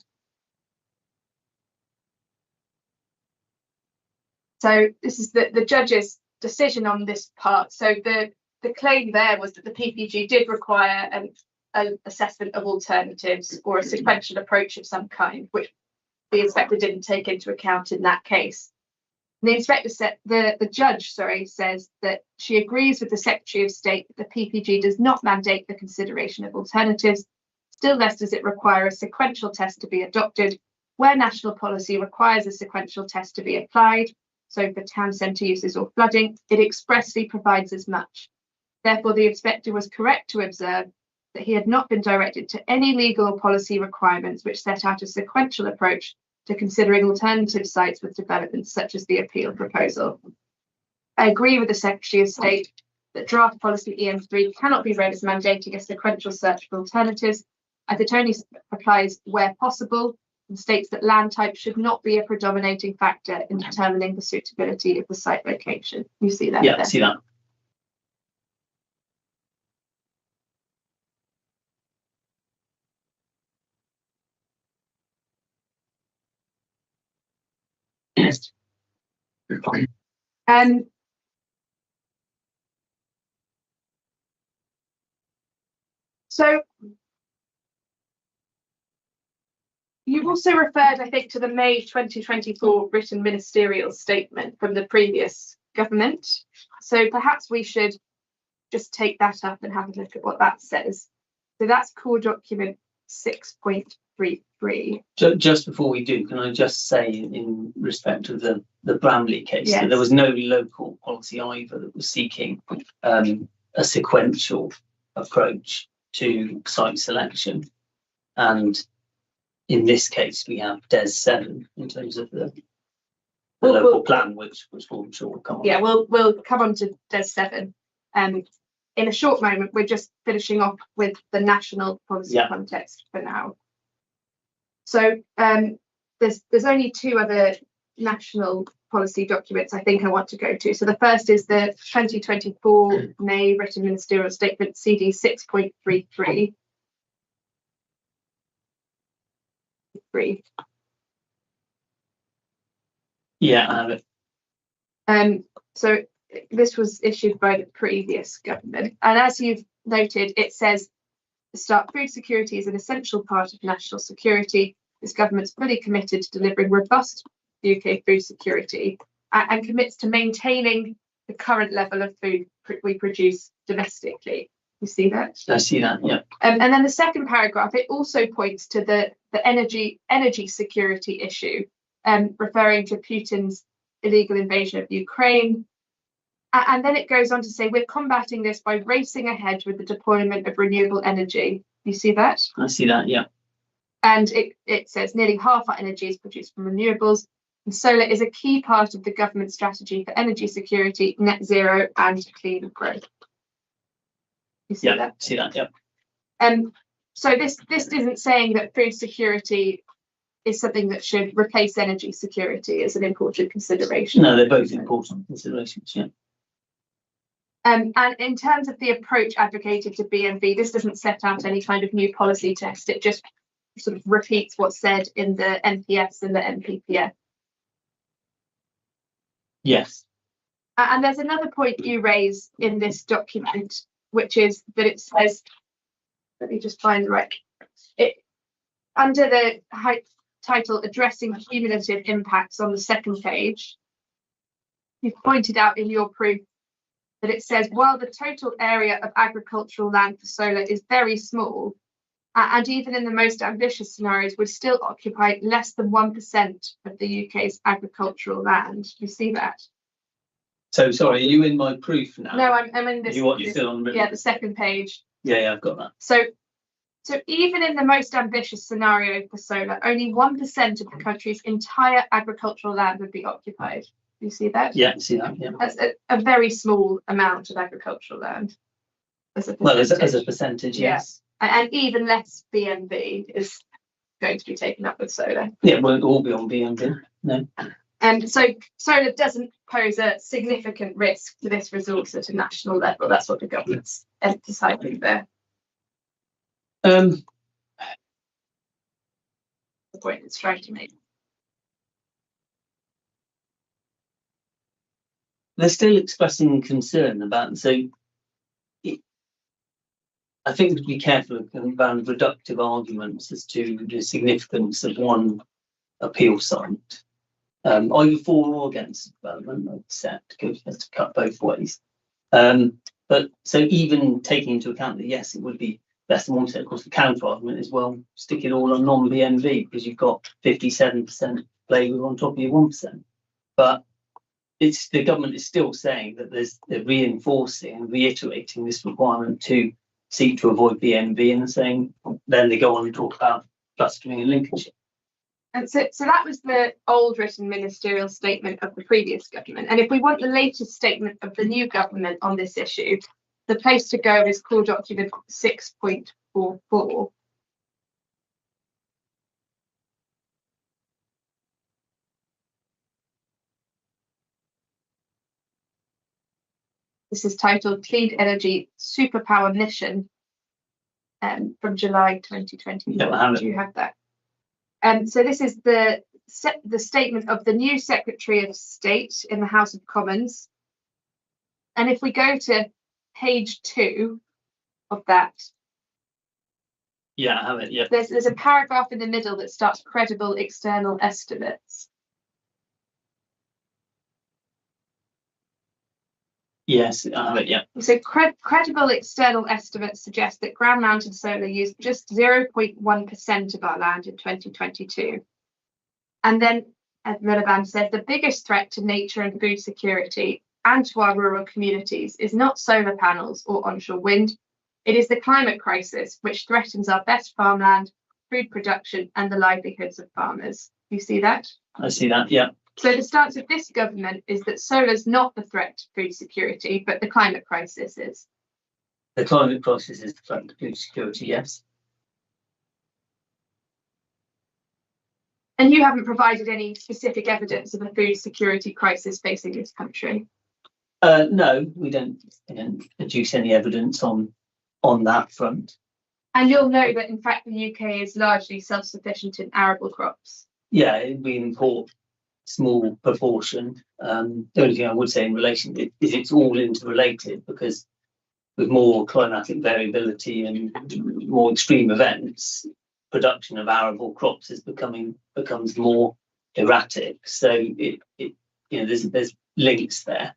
So this is the judge's decision on this part. So the claim there was that the PPG did require an assessment of alternatives or a sequential approach of some kind, which the inspector didn't take into account in that case. The inspector said, the judge, says that she agrees with the Secretary of State that the PPG does not mandate the consideration of alternatives, still less does it require a sequential test to be adopted. Where national policy requires a sequential test to be applied, so for town centre uses or flooding, it expressly provides as much. Therefore, the inspector was correct to observe that he had not been directed to any legal or policy requirements which set out a sequential approach to considering alternative sites with developments such as the appeal proposal. I agree with the Secretary of State that draft policy EM3 cannot be read as mandating a sequential search for alternatives, as it only applies where possible and states that land type should not be a predominating factor in determining the suitability of the site location. You see that? Yeah, there? I see that. So you've also referred, I think, to the May 2024 written ministerial statement from the previous government. So perhaps we should just take that up and have a look at what that says. So that's core document 6.33. Just before we do, can I just say in respect of the Bramley case, Yes. that there was no local policy either that was seeking a sequential approach to site selection. And in this case, we have DES 7 in terms of the local plan, which we'll sure will come on. Yeah, we'll come on to DES 7. In a short moment, we're just finishing off with the national policy context for now. So there's only two other national policy documents I think I want to go to. So the first is the 2024 May written ministerial statement CD 6.33. Yeah, I have it. So this was issued by the previous government, and as you've noted, it says to start, food security is an essential part of national security. This government's fully committed to delivering robust UK food security and commits to maintaining the current level of food we produce domestically. You see that? I see that, yeah. And then the second paragraph, it also points to the energy security issue, referring to Putin's illegal invasion of Ukraine. And then it goes on to say, we're combating this by racing ahead with the deployment of renewable energy. You see that? I see that, yeah. And it says nearly half our energy is produced from renewables, and solar is a key part of the government strategy for energy security, net zero and clean growth. You see that? See that, yeah. So this isn't saying that food security is something that should replace energy security as an important consideration. No, they're both important considerations, yeah. And in terms of the approach advocated to BMV, this doesn't set out any kind of new policy test. It just sort of repeats what's said in the NPS and the NPPF. Yes. And there's another point you raise in this document, which is that it says, let me just find the right, under the title addressing cumulative impacts on the second page, you've pointed out in your proof that it says, while the total area of agricultural land for solar is very small, and even in the most ambitious scenarios would still occupy less than 1% of the UK's agricultural land. You see that? So sorry, are you in my proof now? No, I'm in this. You're still on the the second page. Yeah, I've got that. So even in the most ambitious scenario for solar, only 1% of the country's entire agricultural land would be occupied. You see that? Yeah, I see that. Yeah. That's a very small amount of agricultural land. As a percentage, yeah. yes. And even less BMV is going to be taken up with solar. Yeah, it won't all be on BMV. No. And so solar doesn't pose a significant risk to this resource at a national level. That's what the government's emphasising there. The point it's trying to make. They're still expressing concern about, I think to be careful about reductive arguments as to the significance of one appeal site. Are you for or against development? I've set to cut both ways. But so even taking into account that yes, it would be less than 1%, of course the counter argument is, well, stick it all on non-BMV because you've got 57% flavour on top of your 1%. But the government is still saying that they're reinforcing and reiterating this requirement to seek to avoid BMV, and saying then they go on and talk about clustering in Lincolnshire. And so that was the old written ministerial statement of the previous government. And if we want the latest statement of the new government on this issue, the place to go is core document 6.44. This is titled Clean Energy Superpower Mission from July 2024. Yeah, Do you have that? So this is the the statement of the new Secretary of State in the House of Commons. And if we go to page 2 of that, Yeah, I have it. Yeah. there's a paragraph in the middle that starts credible external estimates. Yes, I have it. Yeah. So credible external estimates suggest that ground-mounted solar used just 0.1% of our land in 2022. And then, as Miliband said, the biggest threat to nature and food security and to our rural communities is not solar panels or onshore wind. It is the climate crisis, which threatens our best farmland, food production, and the livelihoods of farmers. You see that? I see that. Yeah. So the stance of this government is that solar is not the threat to food security, but the climate crisis is. The climate crisis is the threat to food security. Yes. And you haven't provided any specific evidence of a food security crisis facing this country? No, we don't produce any evidence on that front. And you'll know that, in fact, the UK is largely self-sufficient in arable crops. Yeah, we import small proportion. The only thing I would say in relation to it is it's all interrelated, because with more climatic variability and more extreme events, production of arable crops becomes more erratic. So there's links there.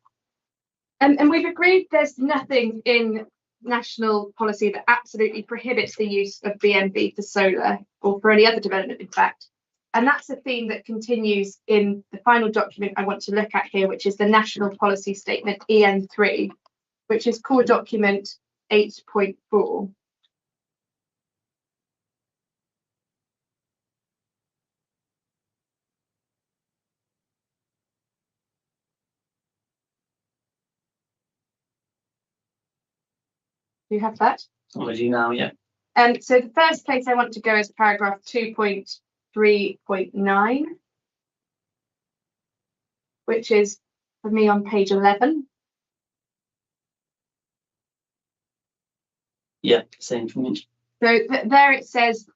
And we've agreed there's nothing in national policy that absolutely prohibits the use of BMB for solar or for any other development, in fact. And that's a theme that continues in the final document I want to look at here, which is the National Policy Statement EN3, which is core document 8.4. Do you have that? I do now, yeah. So the first place I want to go is paragraph 2.3.9, which is for me on page 11. Yeah, same for me. So there it says,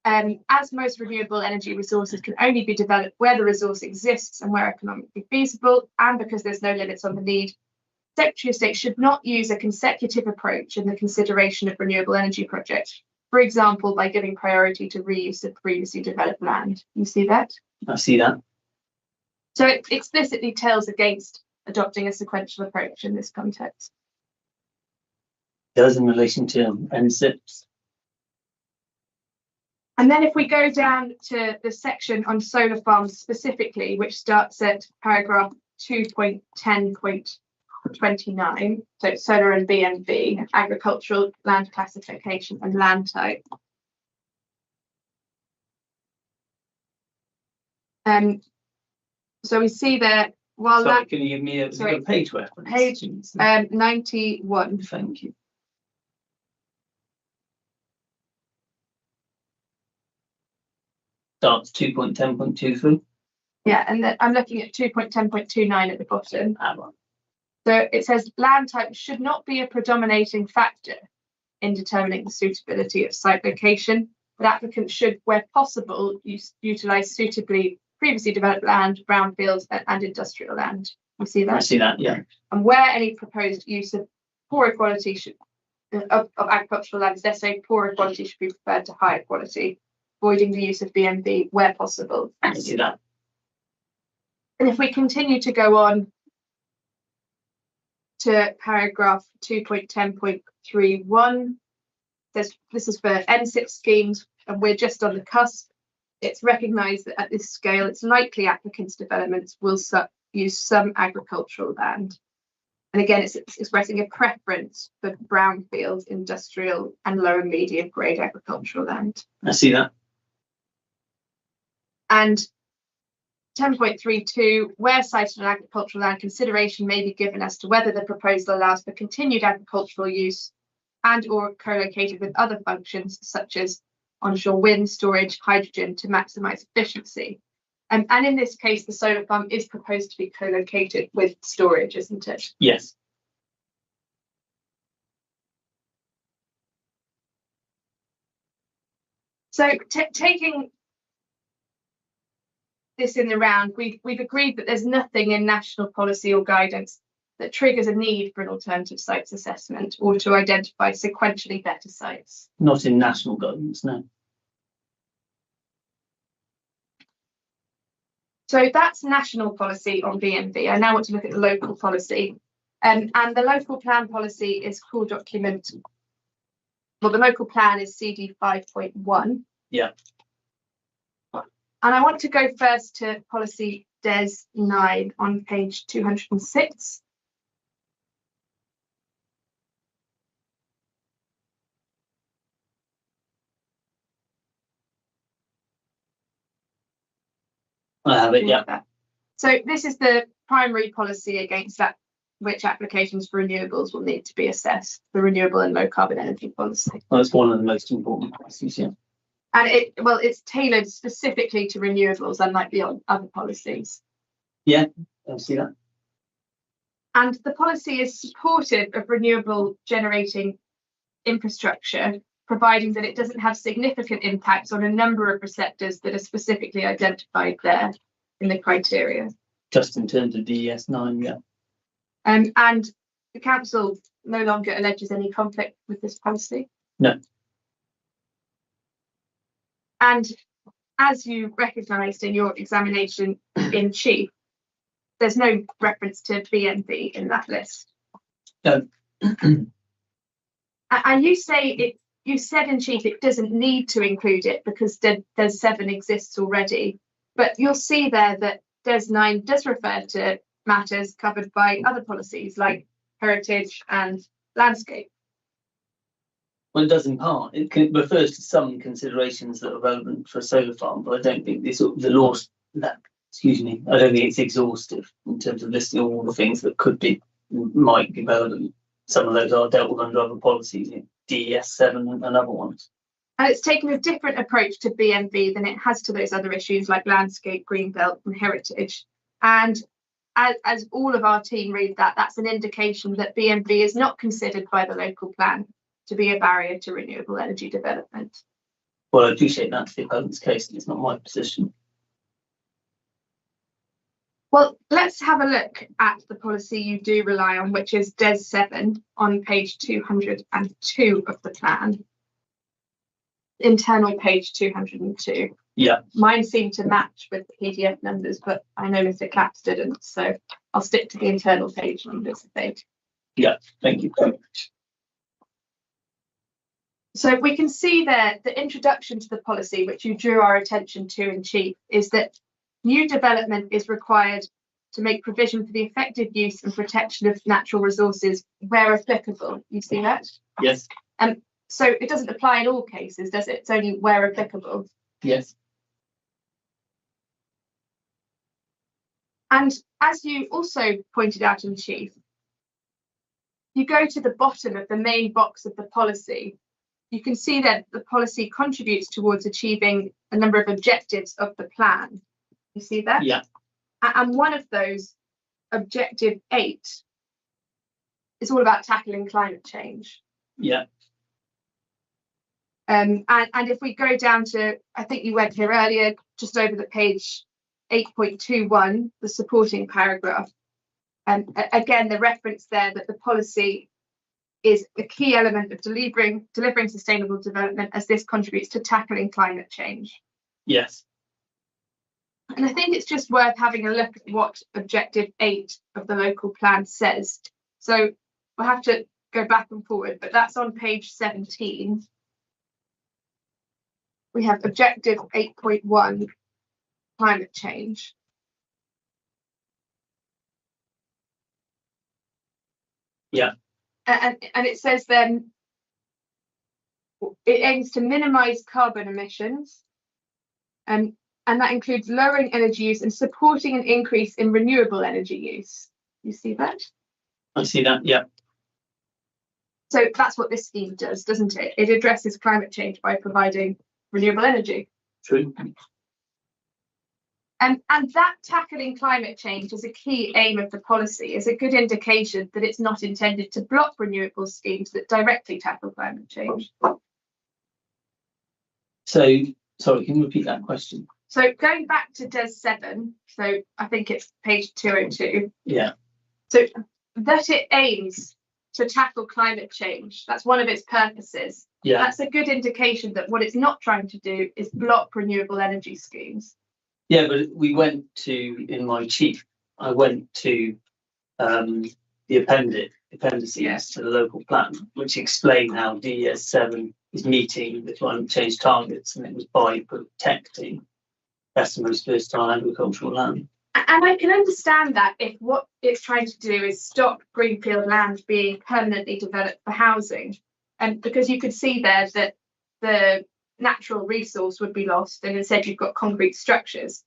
as most renewable energy resources can only be developed where the resource exists and where economically feasible, and because there's no limits on the need, Secretary of State should not use a consecutive approach in the consideration of renewable energy projects, for example, by giving priority to reuse of previously developed land. You see that? I see that. So it explicitly tells against adopting a sequential approach in this context. It does in relation to NSIPs. And then if we go down to the section on solar farms specifically, which starts at paragraph 2.10.29, so solar and BMB, agricultural land classification and land type. So we see that while Sorry, that, can you give me a page reference? Page 91. Thank you. Starts 2.10.23. Yeah, and then I'm looking at 2.10.29 at the bottom. Ah, right. So it says land type should not be a predominating factor in determining the suitability of site location, but applicants should, where possible, utilise suitably previously developed land, brownfields, and industrial land. You see that? I see that, yeah. And where any proposed use of poorer quality of agricultural land is necessary, poorer quality should be preferred to higher quality, avoiding the use of BMB where possible. I see that. And if we continue to go on to paragraph 2.10.31, this is for NSIP schemes, and we're just on the cusp. It's recognised that at this scale, it's likely applicants' developments will use some agricultural land. And again, it's expressing a preference for brownfield, industrial, and low and medium grade agricultural land. I see that. And 10.32, where cited on agricultural land, consideration may be given as to whether the proposal allows for continued agricultural use and or co-located with other functions such as onshore wind, storage, hydrogen to maximise efficiency. And in this case, the solar farm is proposed to be co-located with storage, isn't it? Yes. So taking this in the round, we've agreed that there's nothing in national policy or guidance that triggers a need for an alternative sites assessment or to identify sequentially better sites. Not in national guidance, no. So that's national policy on BMV. I now want to look at the local policy. And the local plan policy is core document. Well, the local plan is CD 5.1. Yeah. And I want to go first to policy DES 9 on page 206. I have it, yeah. So this is the primary policy against that which applications for renewables will need to be assessed, the renewable and low carbon energy policy. Well, it's one of the most important policies, yeah. And it's tailored specifically to renewables, unlike the other policies. Yeah, I see that. And the policy is supportive of renewable generating infrastructure, providing that it doesn't have significant impacts on a number of receptors that are specifically identified there in the criteria. Just in terms of DES 9, yeah. And the council no longer alleges any conflict with this policy. No. And as you recognised in your examination in chief, there's no reference to BNB in that list. No. And you say you said in chief it doesn't need to include it because DES 7 exists already. But you'll see there that DES 9 does refer to matters covered by other policies like heritage and landscape. Well, it does in part. It refers to some considerations that are relevant for a solar farm, but I don't think I don't think it's exhaustive in terms of listing all the things that might be relevant. Some of those are dealt with under other policies, DES 7 and other ones. And it's taken a different approach to BMV than it has to those other issues like landscape, greenbelt and heritage. And as all of our team read that, that's an indication that BMV is not considered by the local plan to be a barrier to renewable energy development. Well, I appreciate that's the opponent's case, and it's not my position. Well, let's have a look at the policy you do rely on, which is DES 7 on page 202 of the plan. Internal page 202. Yeah. Mine seemed to match with the PDF numbers, but I know Mr. Claps didn't, so I'll stick to the internal page numbers. Yeah, thank you. So we can see there the introduction to the policy, which you drew our attention to in chief, is that new development is required to make provision for the effective use and protection of natural resources where applicable. You see that? Yes. So it doesn't apply in all cases, does it? It's only where applicable. Yes. And as you also pointed out in chief, you go to the bottom of the main box of the policy, you can see that the policy contributes towards achieving a number of objectives of the plan. You see that? Yeah. And one of those, objective 8, is all about tackling climate change. Yeah. And if we go down to, I think you went here earlier, just over the page 8.21, the supporting paragraph. And again, the reference there that the policy is a key element of delivering sustainable development as this contributes to tackling climate change. Yes. And I think it's just worth having a look at what objective 8 of the local plan says. So we'll have to go back and forward, but that's on page 17. We have objective 8.1, climate change. Yeah. And it says then it aims to minimise carbon emissions, and that includes lowering energy use and supporting an increase in renewable energy use. You see that? I see that, yeah. So that's what this scheme does, doesn't it? It addresses climate change by providing renewable energy. True. And that tackling climate change is a key aim of the policy, is a good indication that it's not intended to block renewable schemes that directly tackle climate change. So, sorry, can you repeat that question? So going back to DES 7, so I think it's page 202. Yeah. So that it aims to tackle climate change. That's one of its purposes. Yeah. That's a good indication that what it's not trying to do is block renewable energy schemes. Yeah, but we went to, in my chief, I went to the appendices to the local plan, which explain how DES 7 is meeting the climate change targets, and it was by protecting customers' first-time agricultural land. And I can understand that if what it's trying to do is stop greenfield land being permanently developed for housing, and because you could see there that the natural resource would be lost, and instead you've got concrete structures.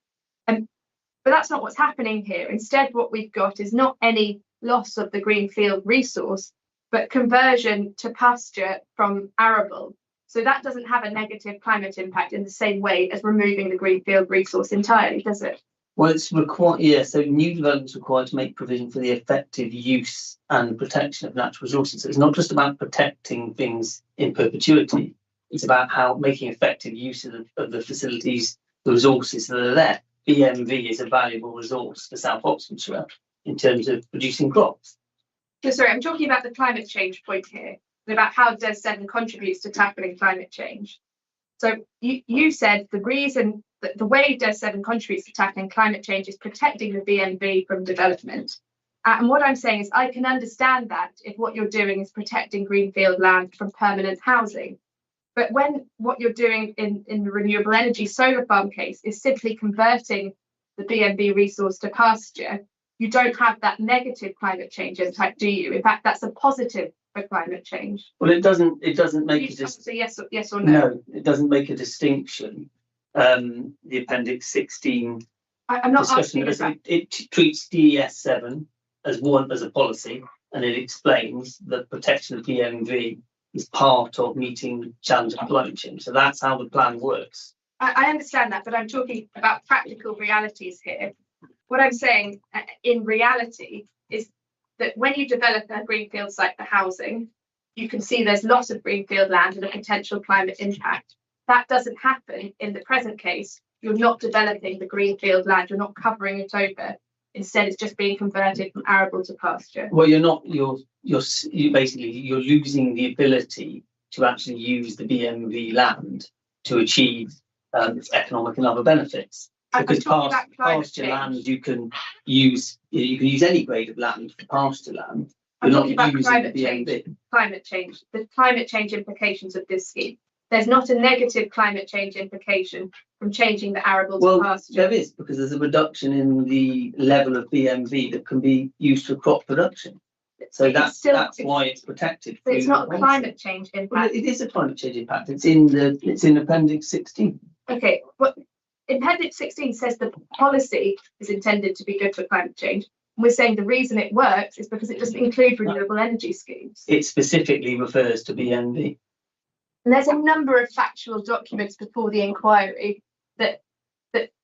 But that's not what's happening here. Instead, what we've got is not any loss of the greenfield resource, but conversion to pasture from arable. So that doesn't have a negative climate impact in the same way as removing the greenfield resource entirely, does it? Well, it's required, yeah, so new developments required to make provision for the effective use and protection of natural resources. So it's not just about protecting things in perpetuity, it's about how making effective use of the facilities, the resources that are there. BMV is a valuable resource for South Oxfordshire in terms of producing crops. So sorry, I'm talking about the climate change point here, and about how DES 7 contributes to tackling climate change. So you said the reason that the way DES 7 contributes to tackling climate change is protecting the BMV from development. And what I'm saying is I can understand that if what you're doing is protecting greenfield land from permanent housing. But when what you're doing in the renewable energy solar farm case is simply converting the BMV resource to pasture, you don't have that negative climate change impact, do you? In fact, that's a positive for climate change. Well, it doesn't make a distinction. Yes or no? No, it doesn't make a distinction. The Appendix 16 I'm not discussion, asking it treats DES 7 as a policy, and it explains that protection of BMV is part of meeting the challenge of climate change. So that's how the plan works. I understand that, but I'm talking about practical realities here. What I'm saying in reality is that when you develop a greenfield site for housing, you can see there's lots of greenfield land and a potential climate impact. That doesn't happen in the present case. You're not developing the greenfield land, you're not covering it over. Instead, it's just being converted from arable to pasture. Well, you're losing the ability to actually use the BMV land to achieve economic and other benefits. Because pasture land, you can use any grade of land for pasture land. I'm talking about climate change. The climate change implications of this scheme. There's not a negative climate change implication from changing the arable to pasture. There is, because there's a reduction in the level of BMV that can be used for crop production. So that's why it's protected. But it's not a climate change impact. Well, it is a climate change impact. It's in Appendix 16. Okay, well, Appendix 16 says the policy is intended to be good for climate change. And we're saying the reason it works is because it doesn't include renewable energy schemes. It specifically refers to BMV. And there's a number of factual documents before the inquiry that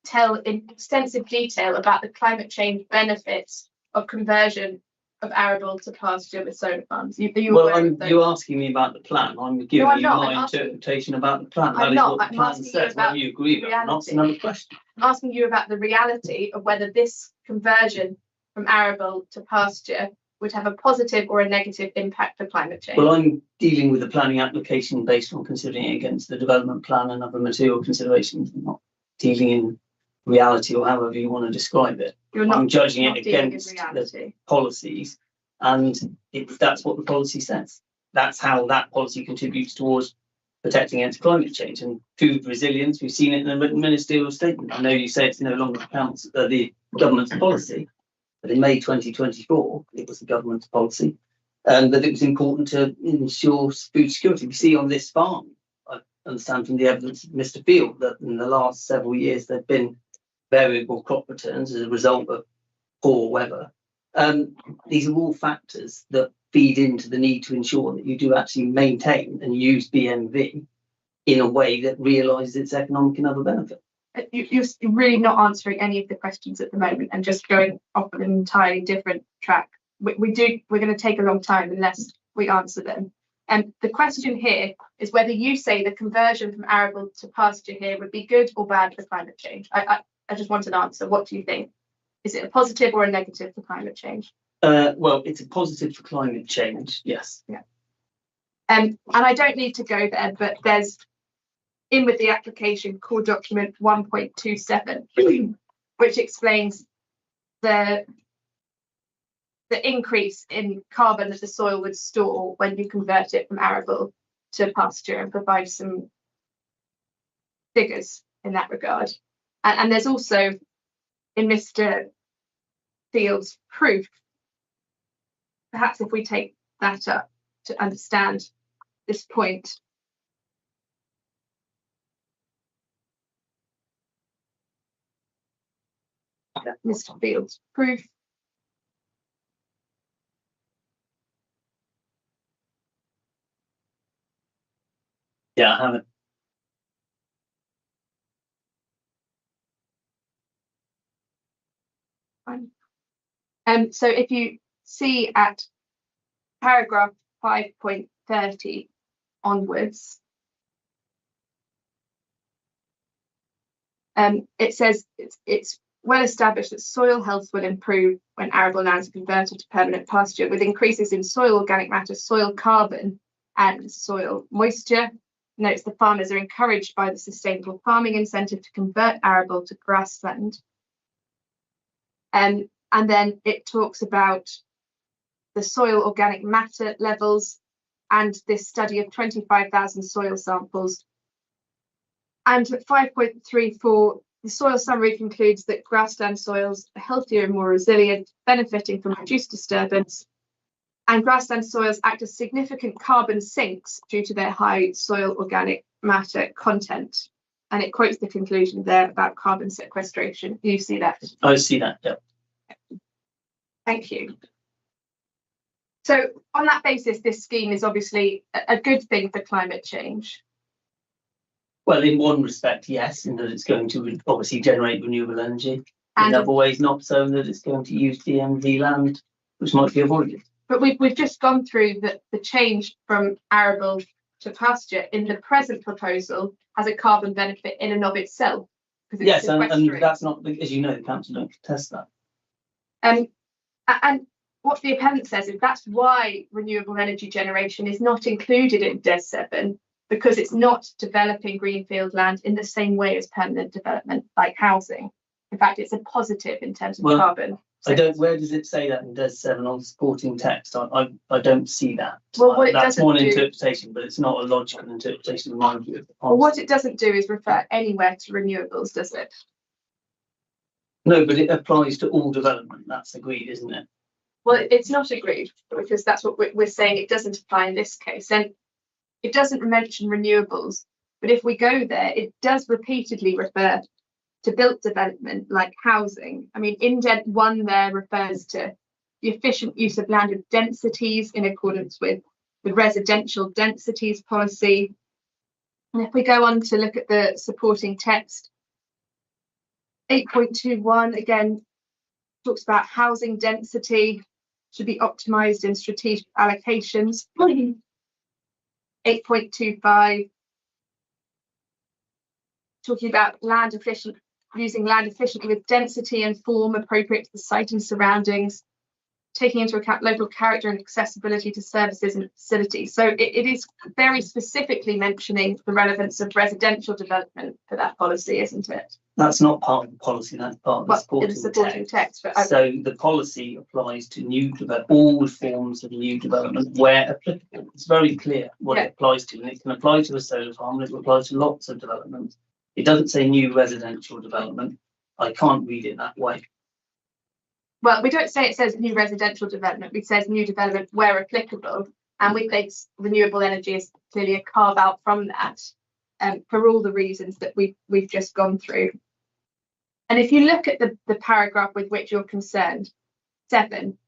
tell in extensive detail about the climate change benefits of conversion of arable to pasture with solar farms. You're asking me about the plan. I'm giving you my interpretation about the plan. That is what the plan says. Whether you agree with it, that's another question. I'm asking you about the reality of whether this conversion from arable to pasture would have a positive or a negative impact for climate change. Well, I'm dealing with the planning application based on considering it against the development plan and other material considerations. I'm not dealing in reality or however you want to describe it. I'm judging it against the policies, and that's what the policy says. That's how that policy contributes towards protecting against climate change and food resilience. We've seen it in the written ministerial statement. I know you say it's no longer the government's policy, but in May 2024, it was the government's policy, and that it was important to ensure food security. We see on this farm, I understand from the evidence of Mr. Field, that in the last several years there have been variable crop returns as a result of poor weather. These are all factors that feed into the need to ensure that you do actually maintain and use BMV in a way that realises its economic and other benefit. You're really not answering any of the questions at the moment and just going off an entirely different track. We're going to take a long time unless we answer them. And the question here is whether you say the conversion from arable to pasture here would be good or bad for climate change. I just want an answer. What do you think? Is it a positive or a negative for climate change? Well, it's a positive for climate change, yes. Yeah. And I don't need to go there, but there's in with the application core document 1.27, which explains the increase in carbon that the soil would store when you convert it from arable to pasture, and provide some figures in that regard. And there's also in Mr. Field's proof, perhaps if we take that up to understand this point. Mr. Field's proof. Yeah, I have it. Fine. So if you see at paragraph 5.30 onwards, it says it's well established that soil health will improve when arable lands are converted to permanent pasture, with increases in soil organic matter, soil carbon, and soil moisture. Notes the farmers are encouraged by the sustainable farming incentive to convert arable to grassland. And then it talks about the soil organic matter levels and this study of 25,000 soil samples. And at 5.34, the soil summary concludes that grassland soils are healthier and more resilient, benefiting from reduced disturbance. And grassland soils act as significant carbon sinks due to their high soil organic matter content. And it quotes the conclusion there about carbon sequestration. Do you see that? I see that, yeah. Thank you. So on that basis, this scheme is obviously a good thing for climate change. Well, in one respect, yes, in that it's going to obviously generate renewable energy. And in other ways, not so, in that it's going to use DMV land, which might be avoided. But we've just gone through the change from arable to pasture in the present proposal has a carbon benefit in and of itself. Yes, and that's not, as you know, the council don't contest that. And what the appellant says is that's why renewable energy generation is not included in DES 7, because it's not developing greenfield land in the same way as permanent development, like housing. In fact, it's a positive in terms of carbon. Where does it say that in DES 7 on supporting text? I don't see that. Well, that's one interpretation, but it's not a logical interpretation of my view. Well, what it doesn't do is refer anywhere to renewables, does it? No, but it applies to all development. That's agreed, isn't it? Well, it's not agreed, because that's what we're saying. It doesn't apply in this case. And it doesn't mention renewables. But if we go there, it does repeatedly refer to built development like housing. I mean, indent 1 there refers to the efficient use of land with densities in accordance with the residential densities policy. And if we go on to look at the supporting text, 8.21 again talks about housing density should be optimized in strategic allocations. 8.25 talking about land efficient, using land efficiently with density and form appropriate to the site and surroundings, taking into account local character and accessibility to services and facilities. So it is very specifically mentioning the relevance of residential development for that policy, isn't it? That's not part of the policy, that's part of the supporting text. So the policy applies to all forms of new development where applicable. It's very clear what it applies to, and it can apply to a solar farm, and it applies to lots of development. It doesn't say new residential development. I can't read it that way. Well, we don't say it says new residential development. We says new development where applicable, and we think renewable energy is clearly a carve out from that, for all the reasons that we've just gone through. And if you look at the paragraph with which you're concerned, 7.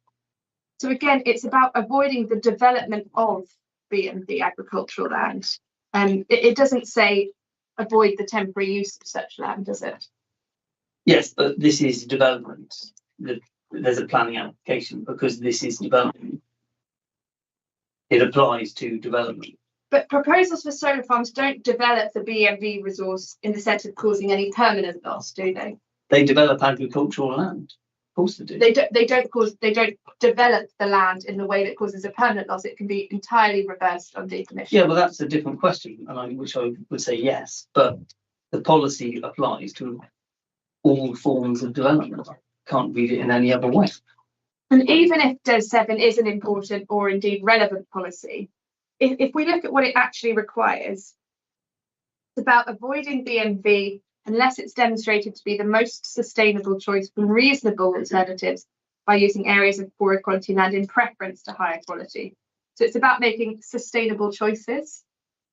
So again, it's about avoiding the development of B&B agricultural land. And it doesn't say avoid the temporary use of such land, does it? Yes, but this is development. There's a planning application because this is development. It applies to development. But proposals for solar farms don't develop the BMV resource in the sense of causing any permanent loss, do they? They develop agricultural land. Of course they do. They don't develop the land in the way that causes a permanent loss. It can be entirely reversed on decommission. Yeah, well, that's a different question, which I would say yes, but the policy applies to all forms of development. Can't read it in any other way. And even if DES 7 is an important or indeed relevant policy, if we look at what it actually requires, it's about avoiding BMV unless it's demonstrated to be the most sustainable choice from reasonable alternatives by using areas of poorer quality land in preference to higher quality. So it's about making sustainable choices.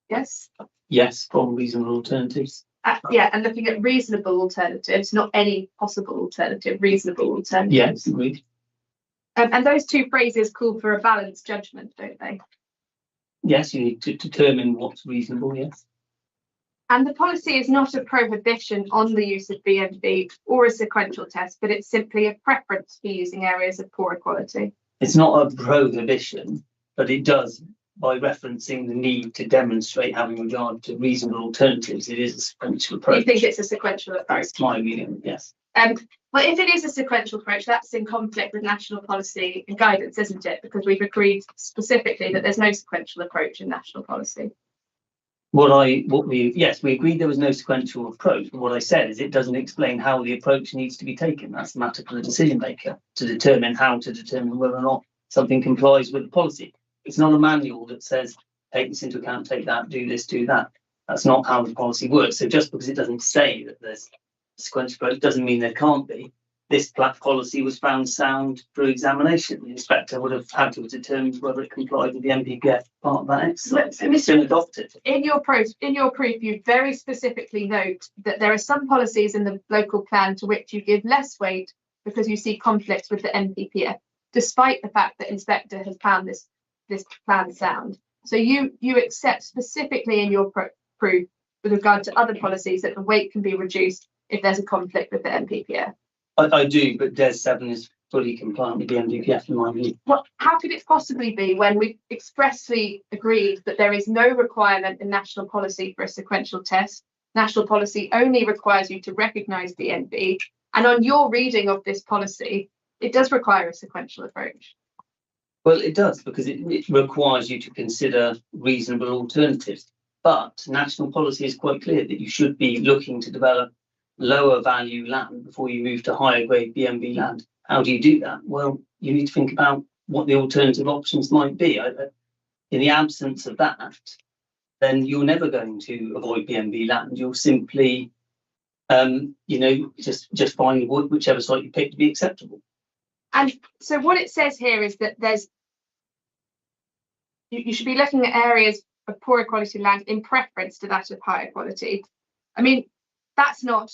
Yes? Yes, from reasonable alternatives. Yeah, and looking at reasonable alternatives, not any possible alternative, reasonable alternatives. Yes, agreed. And those two phrases call for a balanced judgment, don't they? Yes, you need to determine what's reasonable, yes. And the policy is not a prohibition on the use of BMV or a sequential test, but it's simply a preference for using areas of poorer quality. It's not a prohibition, but it does, by referencing the need to demonstrate having regard to reasonable alternatives, it is a sequential approach. You think it's a sequential approach? That's my reading, yes. Well, if it is a sequential approach, that's in conflict with national policy and guidance, isn't it? Because we've agreed specifically that there's no sequential approach in national policy. Yes, we agreed there was no sequential approach, but what I said is it doesn't explain how the approach needs to be taken. That's the matter for the decision maker to determine how to determine whether or not something complies with the policy. It's not a manual that says, take this into account, take that, do this, do that. That's not how the policy works. So just because it doesn't say that there's a sequential approach doesn't mean there can't be. This policy was found sound through examination. The inspector would have had to have determined whether it complied with the MPPF part of that exercise. It's been adopted. In your proof, you very specifically note that there are some policies in the local plan to which you give less weight because you see conflicts with the MPPF, despite the fact that inspector has found this plan sound. So you accept specifically in your proof with regard to other policies that the weight can be reduced if there's a conflict with the MPPF. I do, but DES 7 is fully compliant with the MPPF in my view. Well, how could it possibly be when we expressly agreed that there is no requirement in national policy for a sequential test? National policy only requires you to recognise BMV, and on your reading of this policy, it does require a sequential approach. Well, it does, because it requires you to consider reasonable alternatives. But national policy is quite clear that you should be looking to develop lower value land before you move to higher grade BMV land. How do you do that? Well, you need to think about what the alternative options might be. In the absence of that, then you're never going to avoid BMV land. You'll simply, just find whichever site you pick to be acceptable. And so what it says here is that you should be looking at areas of poorer quality land in preference to that of higher quality. I mean, that's not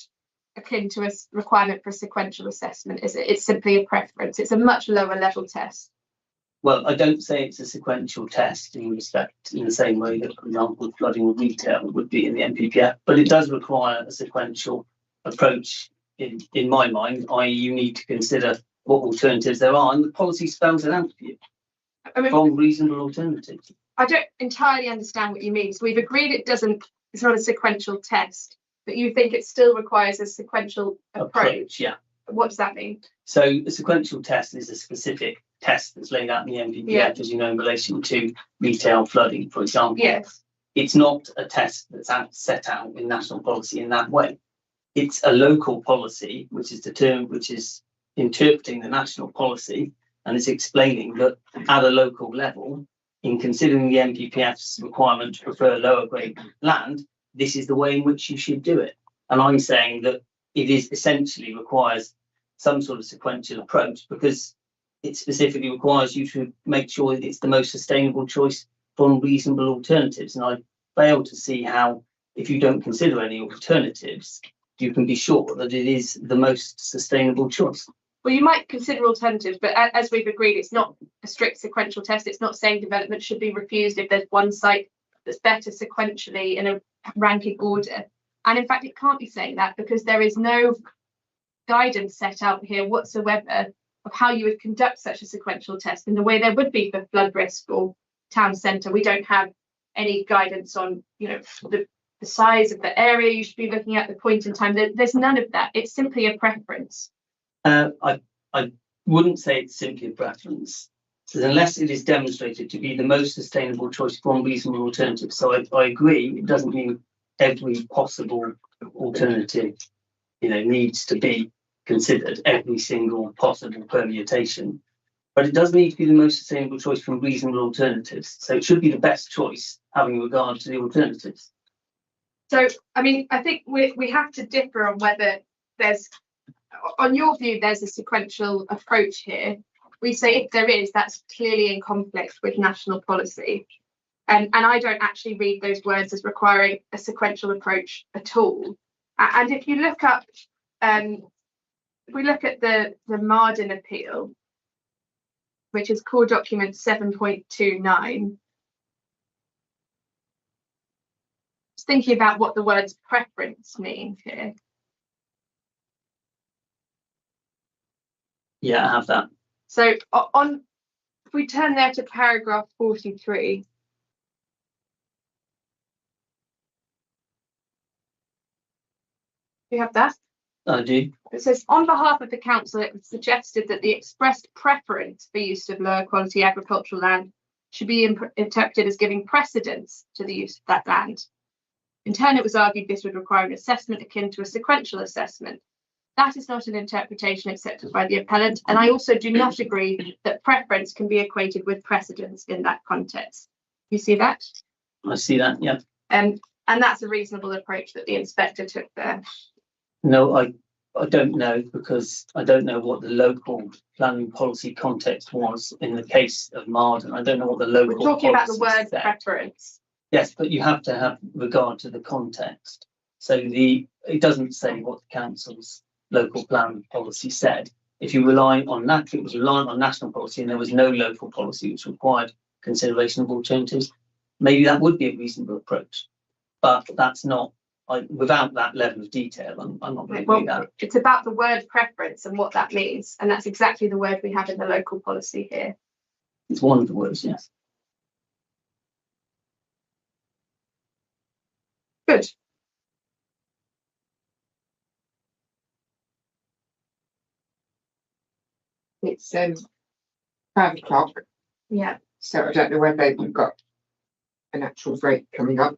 akin to a requirement for a sequential assessment, is it? It's simply a preference. It's a much lower level test. Well, I don't say it's a sequential test in the same way that, for example, flooding or retail would be in the MPPF, but it does require a sequential approach in my mind, i.e. you need to consider what alternatives there are, and the policy spells it out for you. From reasonable alternatives. I don't entirely understand what you mean. So we've agreed it's not a sequential test, but you think it still requires a sequential approach. Yeah. What does that mean? So a sequential test is a specific test that's laid out in the MPPF, as you know, in relation to retail flooding, for example. Yes. It's not a test that's set out in national policy in that way. It's a local policy which is interpreting the national policy, and it's explaining that at a local level, in considering the MPPF's requirement to prefer lower grade land, this is the way in which you should do it. And I'm saying that it is essentially requires some sort of sequential approach because it specifically requires you to make sure that it's the most sustainable choice from reasonable alternatives. And I fail to see how, if you don't consider any alternatives, you can be sure that it is the most sustainable choice. Well, you might consider alternatives, but as we've agreed, it's not a strict sequential test. It's not saying development should be refused if there's one site that's better sequentially in a ranking order. And in fact, it can't be saying that because there is no guidance set out here whatsoever of how you would conduct such a sequential test in the way there would be for flood risk or town centre. We don't have any guidance on, you know, the size of the area you should be looking at, the point in time. There's none of that. It's simply a preference. I wouldn't say it's simply a preference. So unless it is demonstrated to be the most sustainable choice from reasonable alternatives. So I agree, it doesn't mean every possible alternative, you know, needs to be considered, every single possible permutation. But it does need to be the most sustainable choice from reasonable alternatives. So it should be the best choice having regard to the alternatives. So, I mean, I think we have to differ on whether there's, on your view, there's a sequential approach here. We say if there is, that's clearly in conflict with national policy. And I don't actually read those words as requiring a sequential approach at all. And if you look up, if we look at the Marden appeal, which is core document 7.29, just thinking about what the words preference mean here. Yeah, I have that. So if we turn there to paragraph 43. Do you have that? I do. It says, on behalf of the council, it was suggested that the expressed preference for use of lower quality agricultural land should be interpreted as giving precedence to the use of that land. In turn, it was argued this would require an assessment akin to a sequential assessment. That is not an interpretation accepted by the appellant, and I also do not agree that preference can be equated with precedence in that context. You see that? I see that, yeah. And that's a reasonable approach that the inspector took there. No, I don't know, because I don't know what the local planning policy context was in the case of Marden. I don't know what the local. We're talking about the word preference. Yes, but you have to have regard to the context. So it doesn't say what the council's local plan policy said. If you rely on that, it was relying on national policy and there was no local policy which required consideration of alternatives, maybe that would be a reasonable approach. But that's not, without that level of detail, I'm not going to agree that. It's about the word preference and what that means. And that's exactly the word we have in the local policy here. It's one of the words, yes. Good. It's 5 o'clock. Yeah. So I don't know whether you've got an actual break coming up.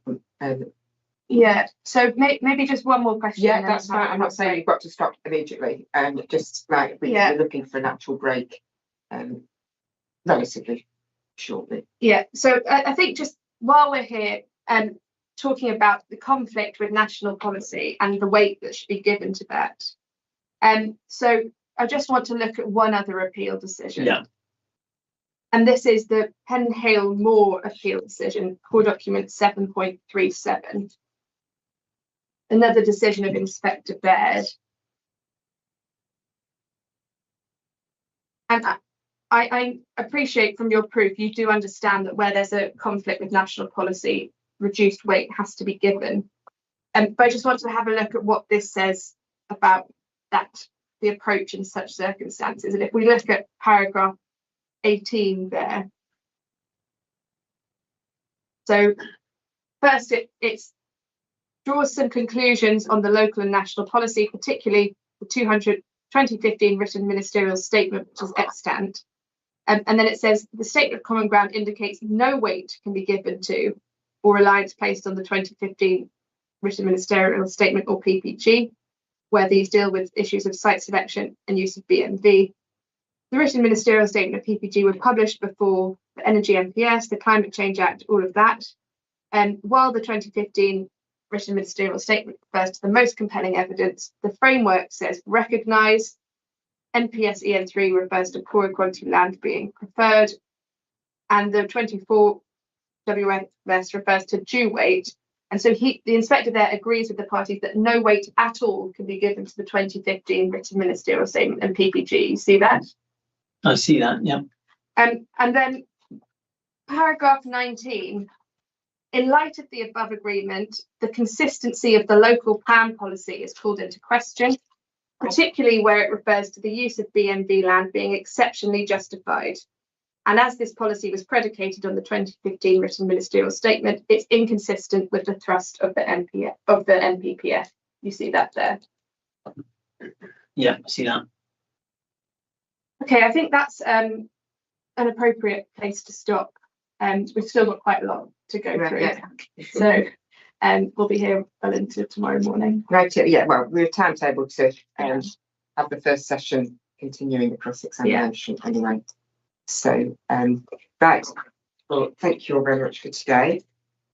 Yeah. So maybe just one more question. Yeah, that's fine. I'm not saying you've got to stop immediately. Just like we're looking for an actual break, relatively shortly. Yeah. So I think just while we're here, talking about the conflict with national policy and the weight that should be given to that. So I just want to look at one other appeal decision. Yeah. And this is the Penhale Moor appeal decision, core document 7.37. Another decision of Inspector Baird. And I appreciate from your proof, you do understand that where there's a conflict with national policy, reduced weight has to be given. But I just want to have a look at what this says about that, the approach in such circumstances. And if we look at paragraph 18 there. So first it draws some conclusions on the local and national policy, particularly the 2015 written ministerial statement, which is extant. And then it says the statement of common ground indicates no weight can be given to or reliance placed on the 2015 written ministerial statement or PPG, where these deal with issues of site selection and use of BMV. The written ministerial statement of PPG were published before the Energy MPS, the Climate Change Act, all of that. And while the 2015 written ministerial statement refers to the most compelling evidence, the framework says recognise. NPS EN3 refers to poorer quality land being preferred, and the 24 WMS refers to due weight. And so the inspector there agrees with the parties that no weight at all can be given to the 2015 written ministerial statement and PPG. You see that? I see that, yeah. And then paragraph 19, in light of the above agreement, the consistency of the local plan policy is called into question, particularly where it refers to the use of BMV land being exceptionally justified. And as this policy was predicated on the 2015 written ministerial statement, it's inconsistent with the thrust of the NPPF. You see that there. Yeah, I see that. Okay, I think that's an appropriate place to stop. We've still got quite a lot to go through. Yeah. So we'll be here well into tomorrow morning. Right, yeah, well, we're timetabled to have the first session continuing the cross-examination anyway. So, right, well, thank you all very much for today.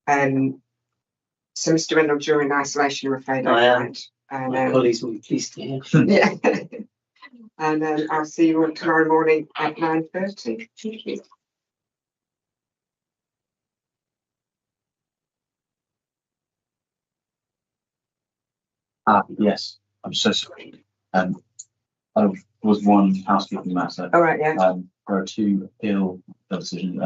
So, Mr. Reynolds, you're in isolation, I'm afraid. I am. And, My colleagues will be pleased to hear. yeah. And I'll see you all tomorrow morning at 9:30. Thank you. Yes, I'm so sorry. I was one housekeeping matter. All right, yeah. There are two appeal decision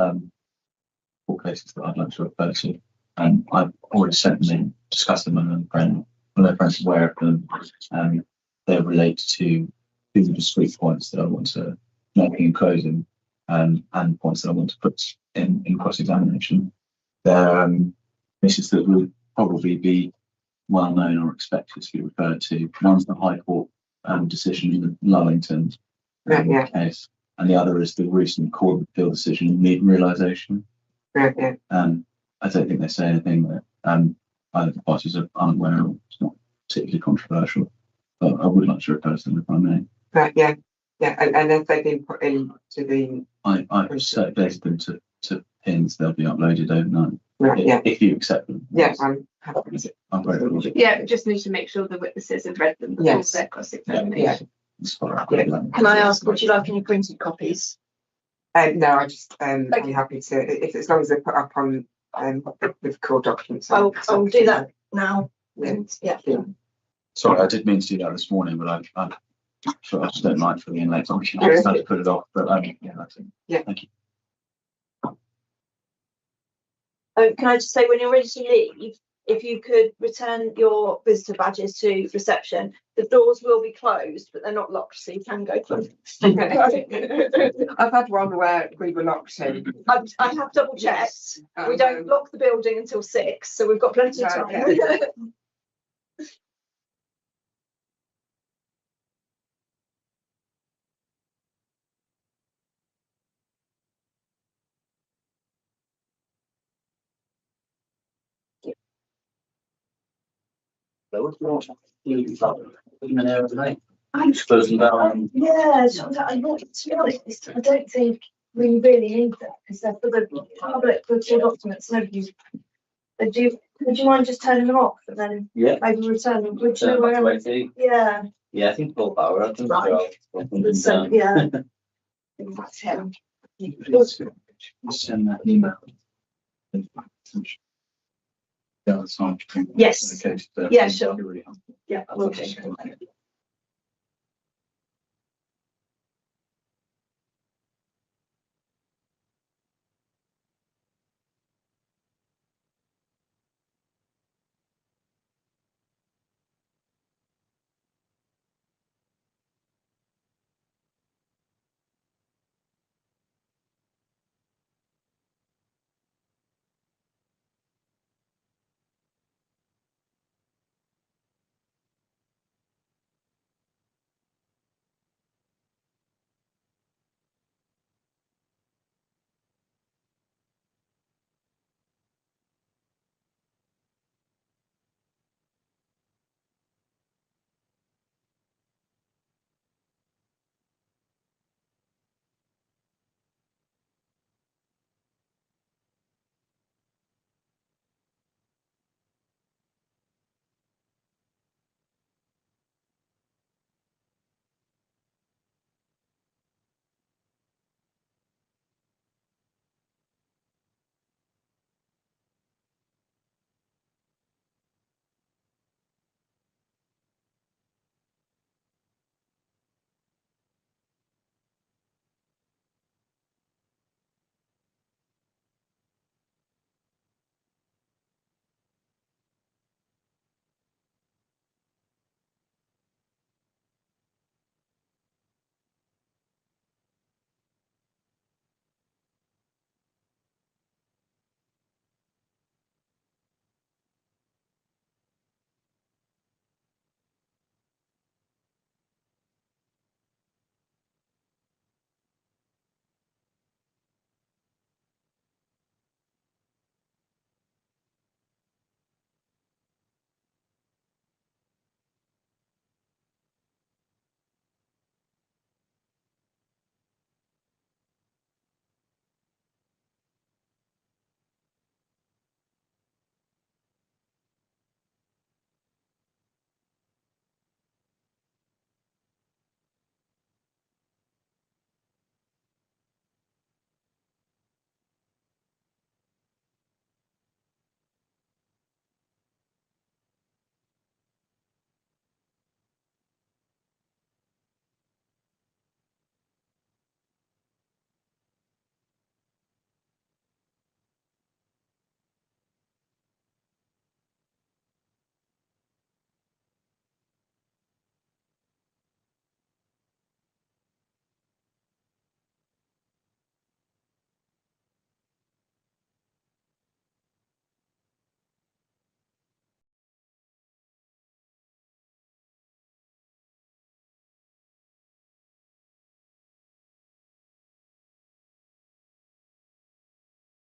court cases that I'd like to refer to. I've already sent them in, discussed them, and their friends are aware of them. They relate to two discrete points that I want to make in closing, and points that I want to put in cross-examination. They're issues that would probably be well known or expected to be referred to. One's the High Court decision in Lullington case, and the other is the recent Court of Appeal decision in Mead realisation. Right, yeah. I don't think they say anything that either the parties are unaware of. It's not particularly controversial, but I would like to refer to them if I may. Right, yeah. Yeah, and if they've been put into the... I've circulated them to pins, they'll be uploaded overnight. Right, yeah. If you accept them. Yes, I'm happy with it. I'm very happy. Yeah, we just need to make sure the witnesses have read them before their cross-examination. Can I ask, would you like any printed copies? No, I just I'm happy to, if as long as they're put up on with core documents. I'll do that now. Yeah. Sorry, I did mean to do that this morning, but I just don't like filling in late. I just had to put it off, but yeah, that's it. Yeah. Thank you. Can I just say, when you're ready to leave, if you could return your visitor badges to reception, the doors will be closed, but they're not locked, so you can go through. I've had one where we were locked in. I have double checked. We don't lock the building until 6, so we've got plenty of time. Okay. I'm closing down. Yeah, I want to be honest, I don't think we really need that because they're for the public for documents. Nobody. Would you mind just turning them off and then maybe return them? Would you know where? Yeah. Yeah, I think full power. I think So, yeah. That's him. Send that email. Yeah, that's fine. Yes. Okay, Yeah, sure. really helpful. Yeah, I will do.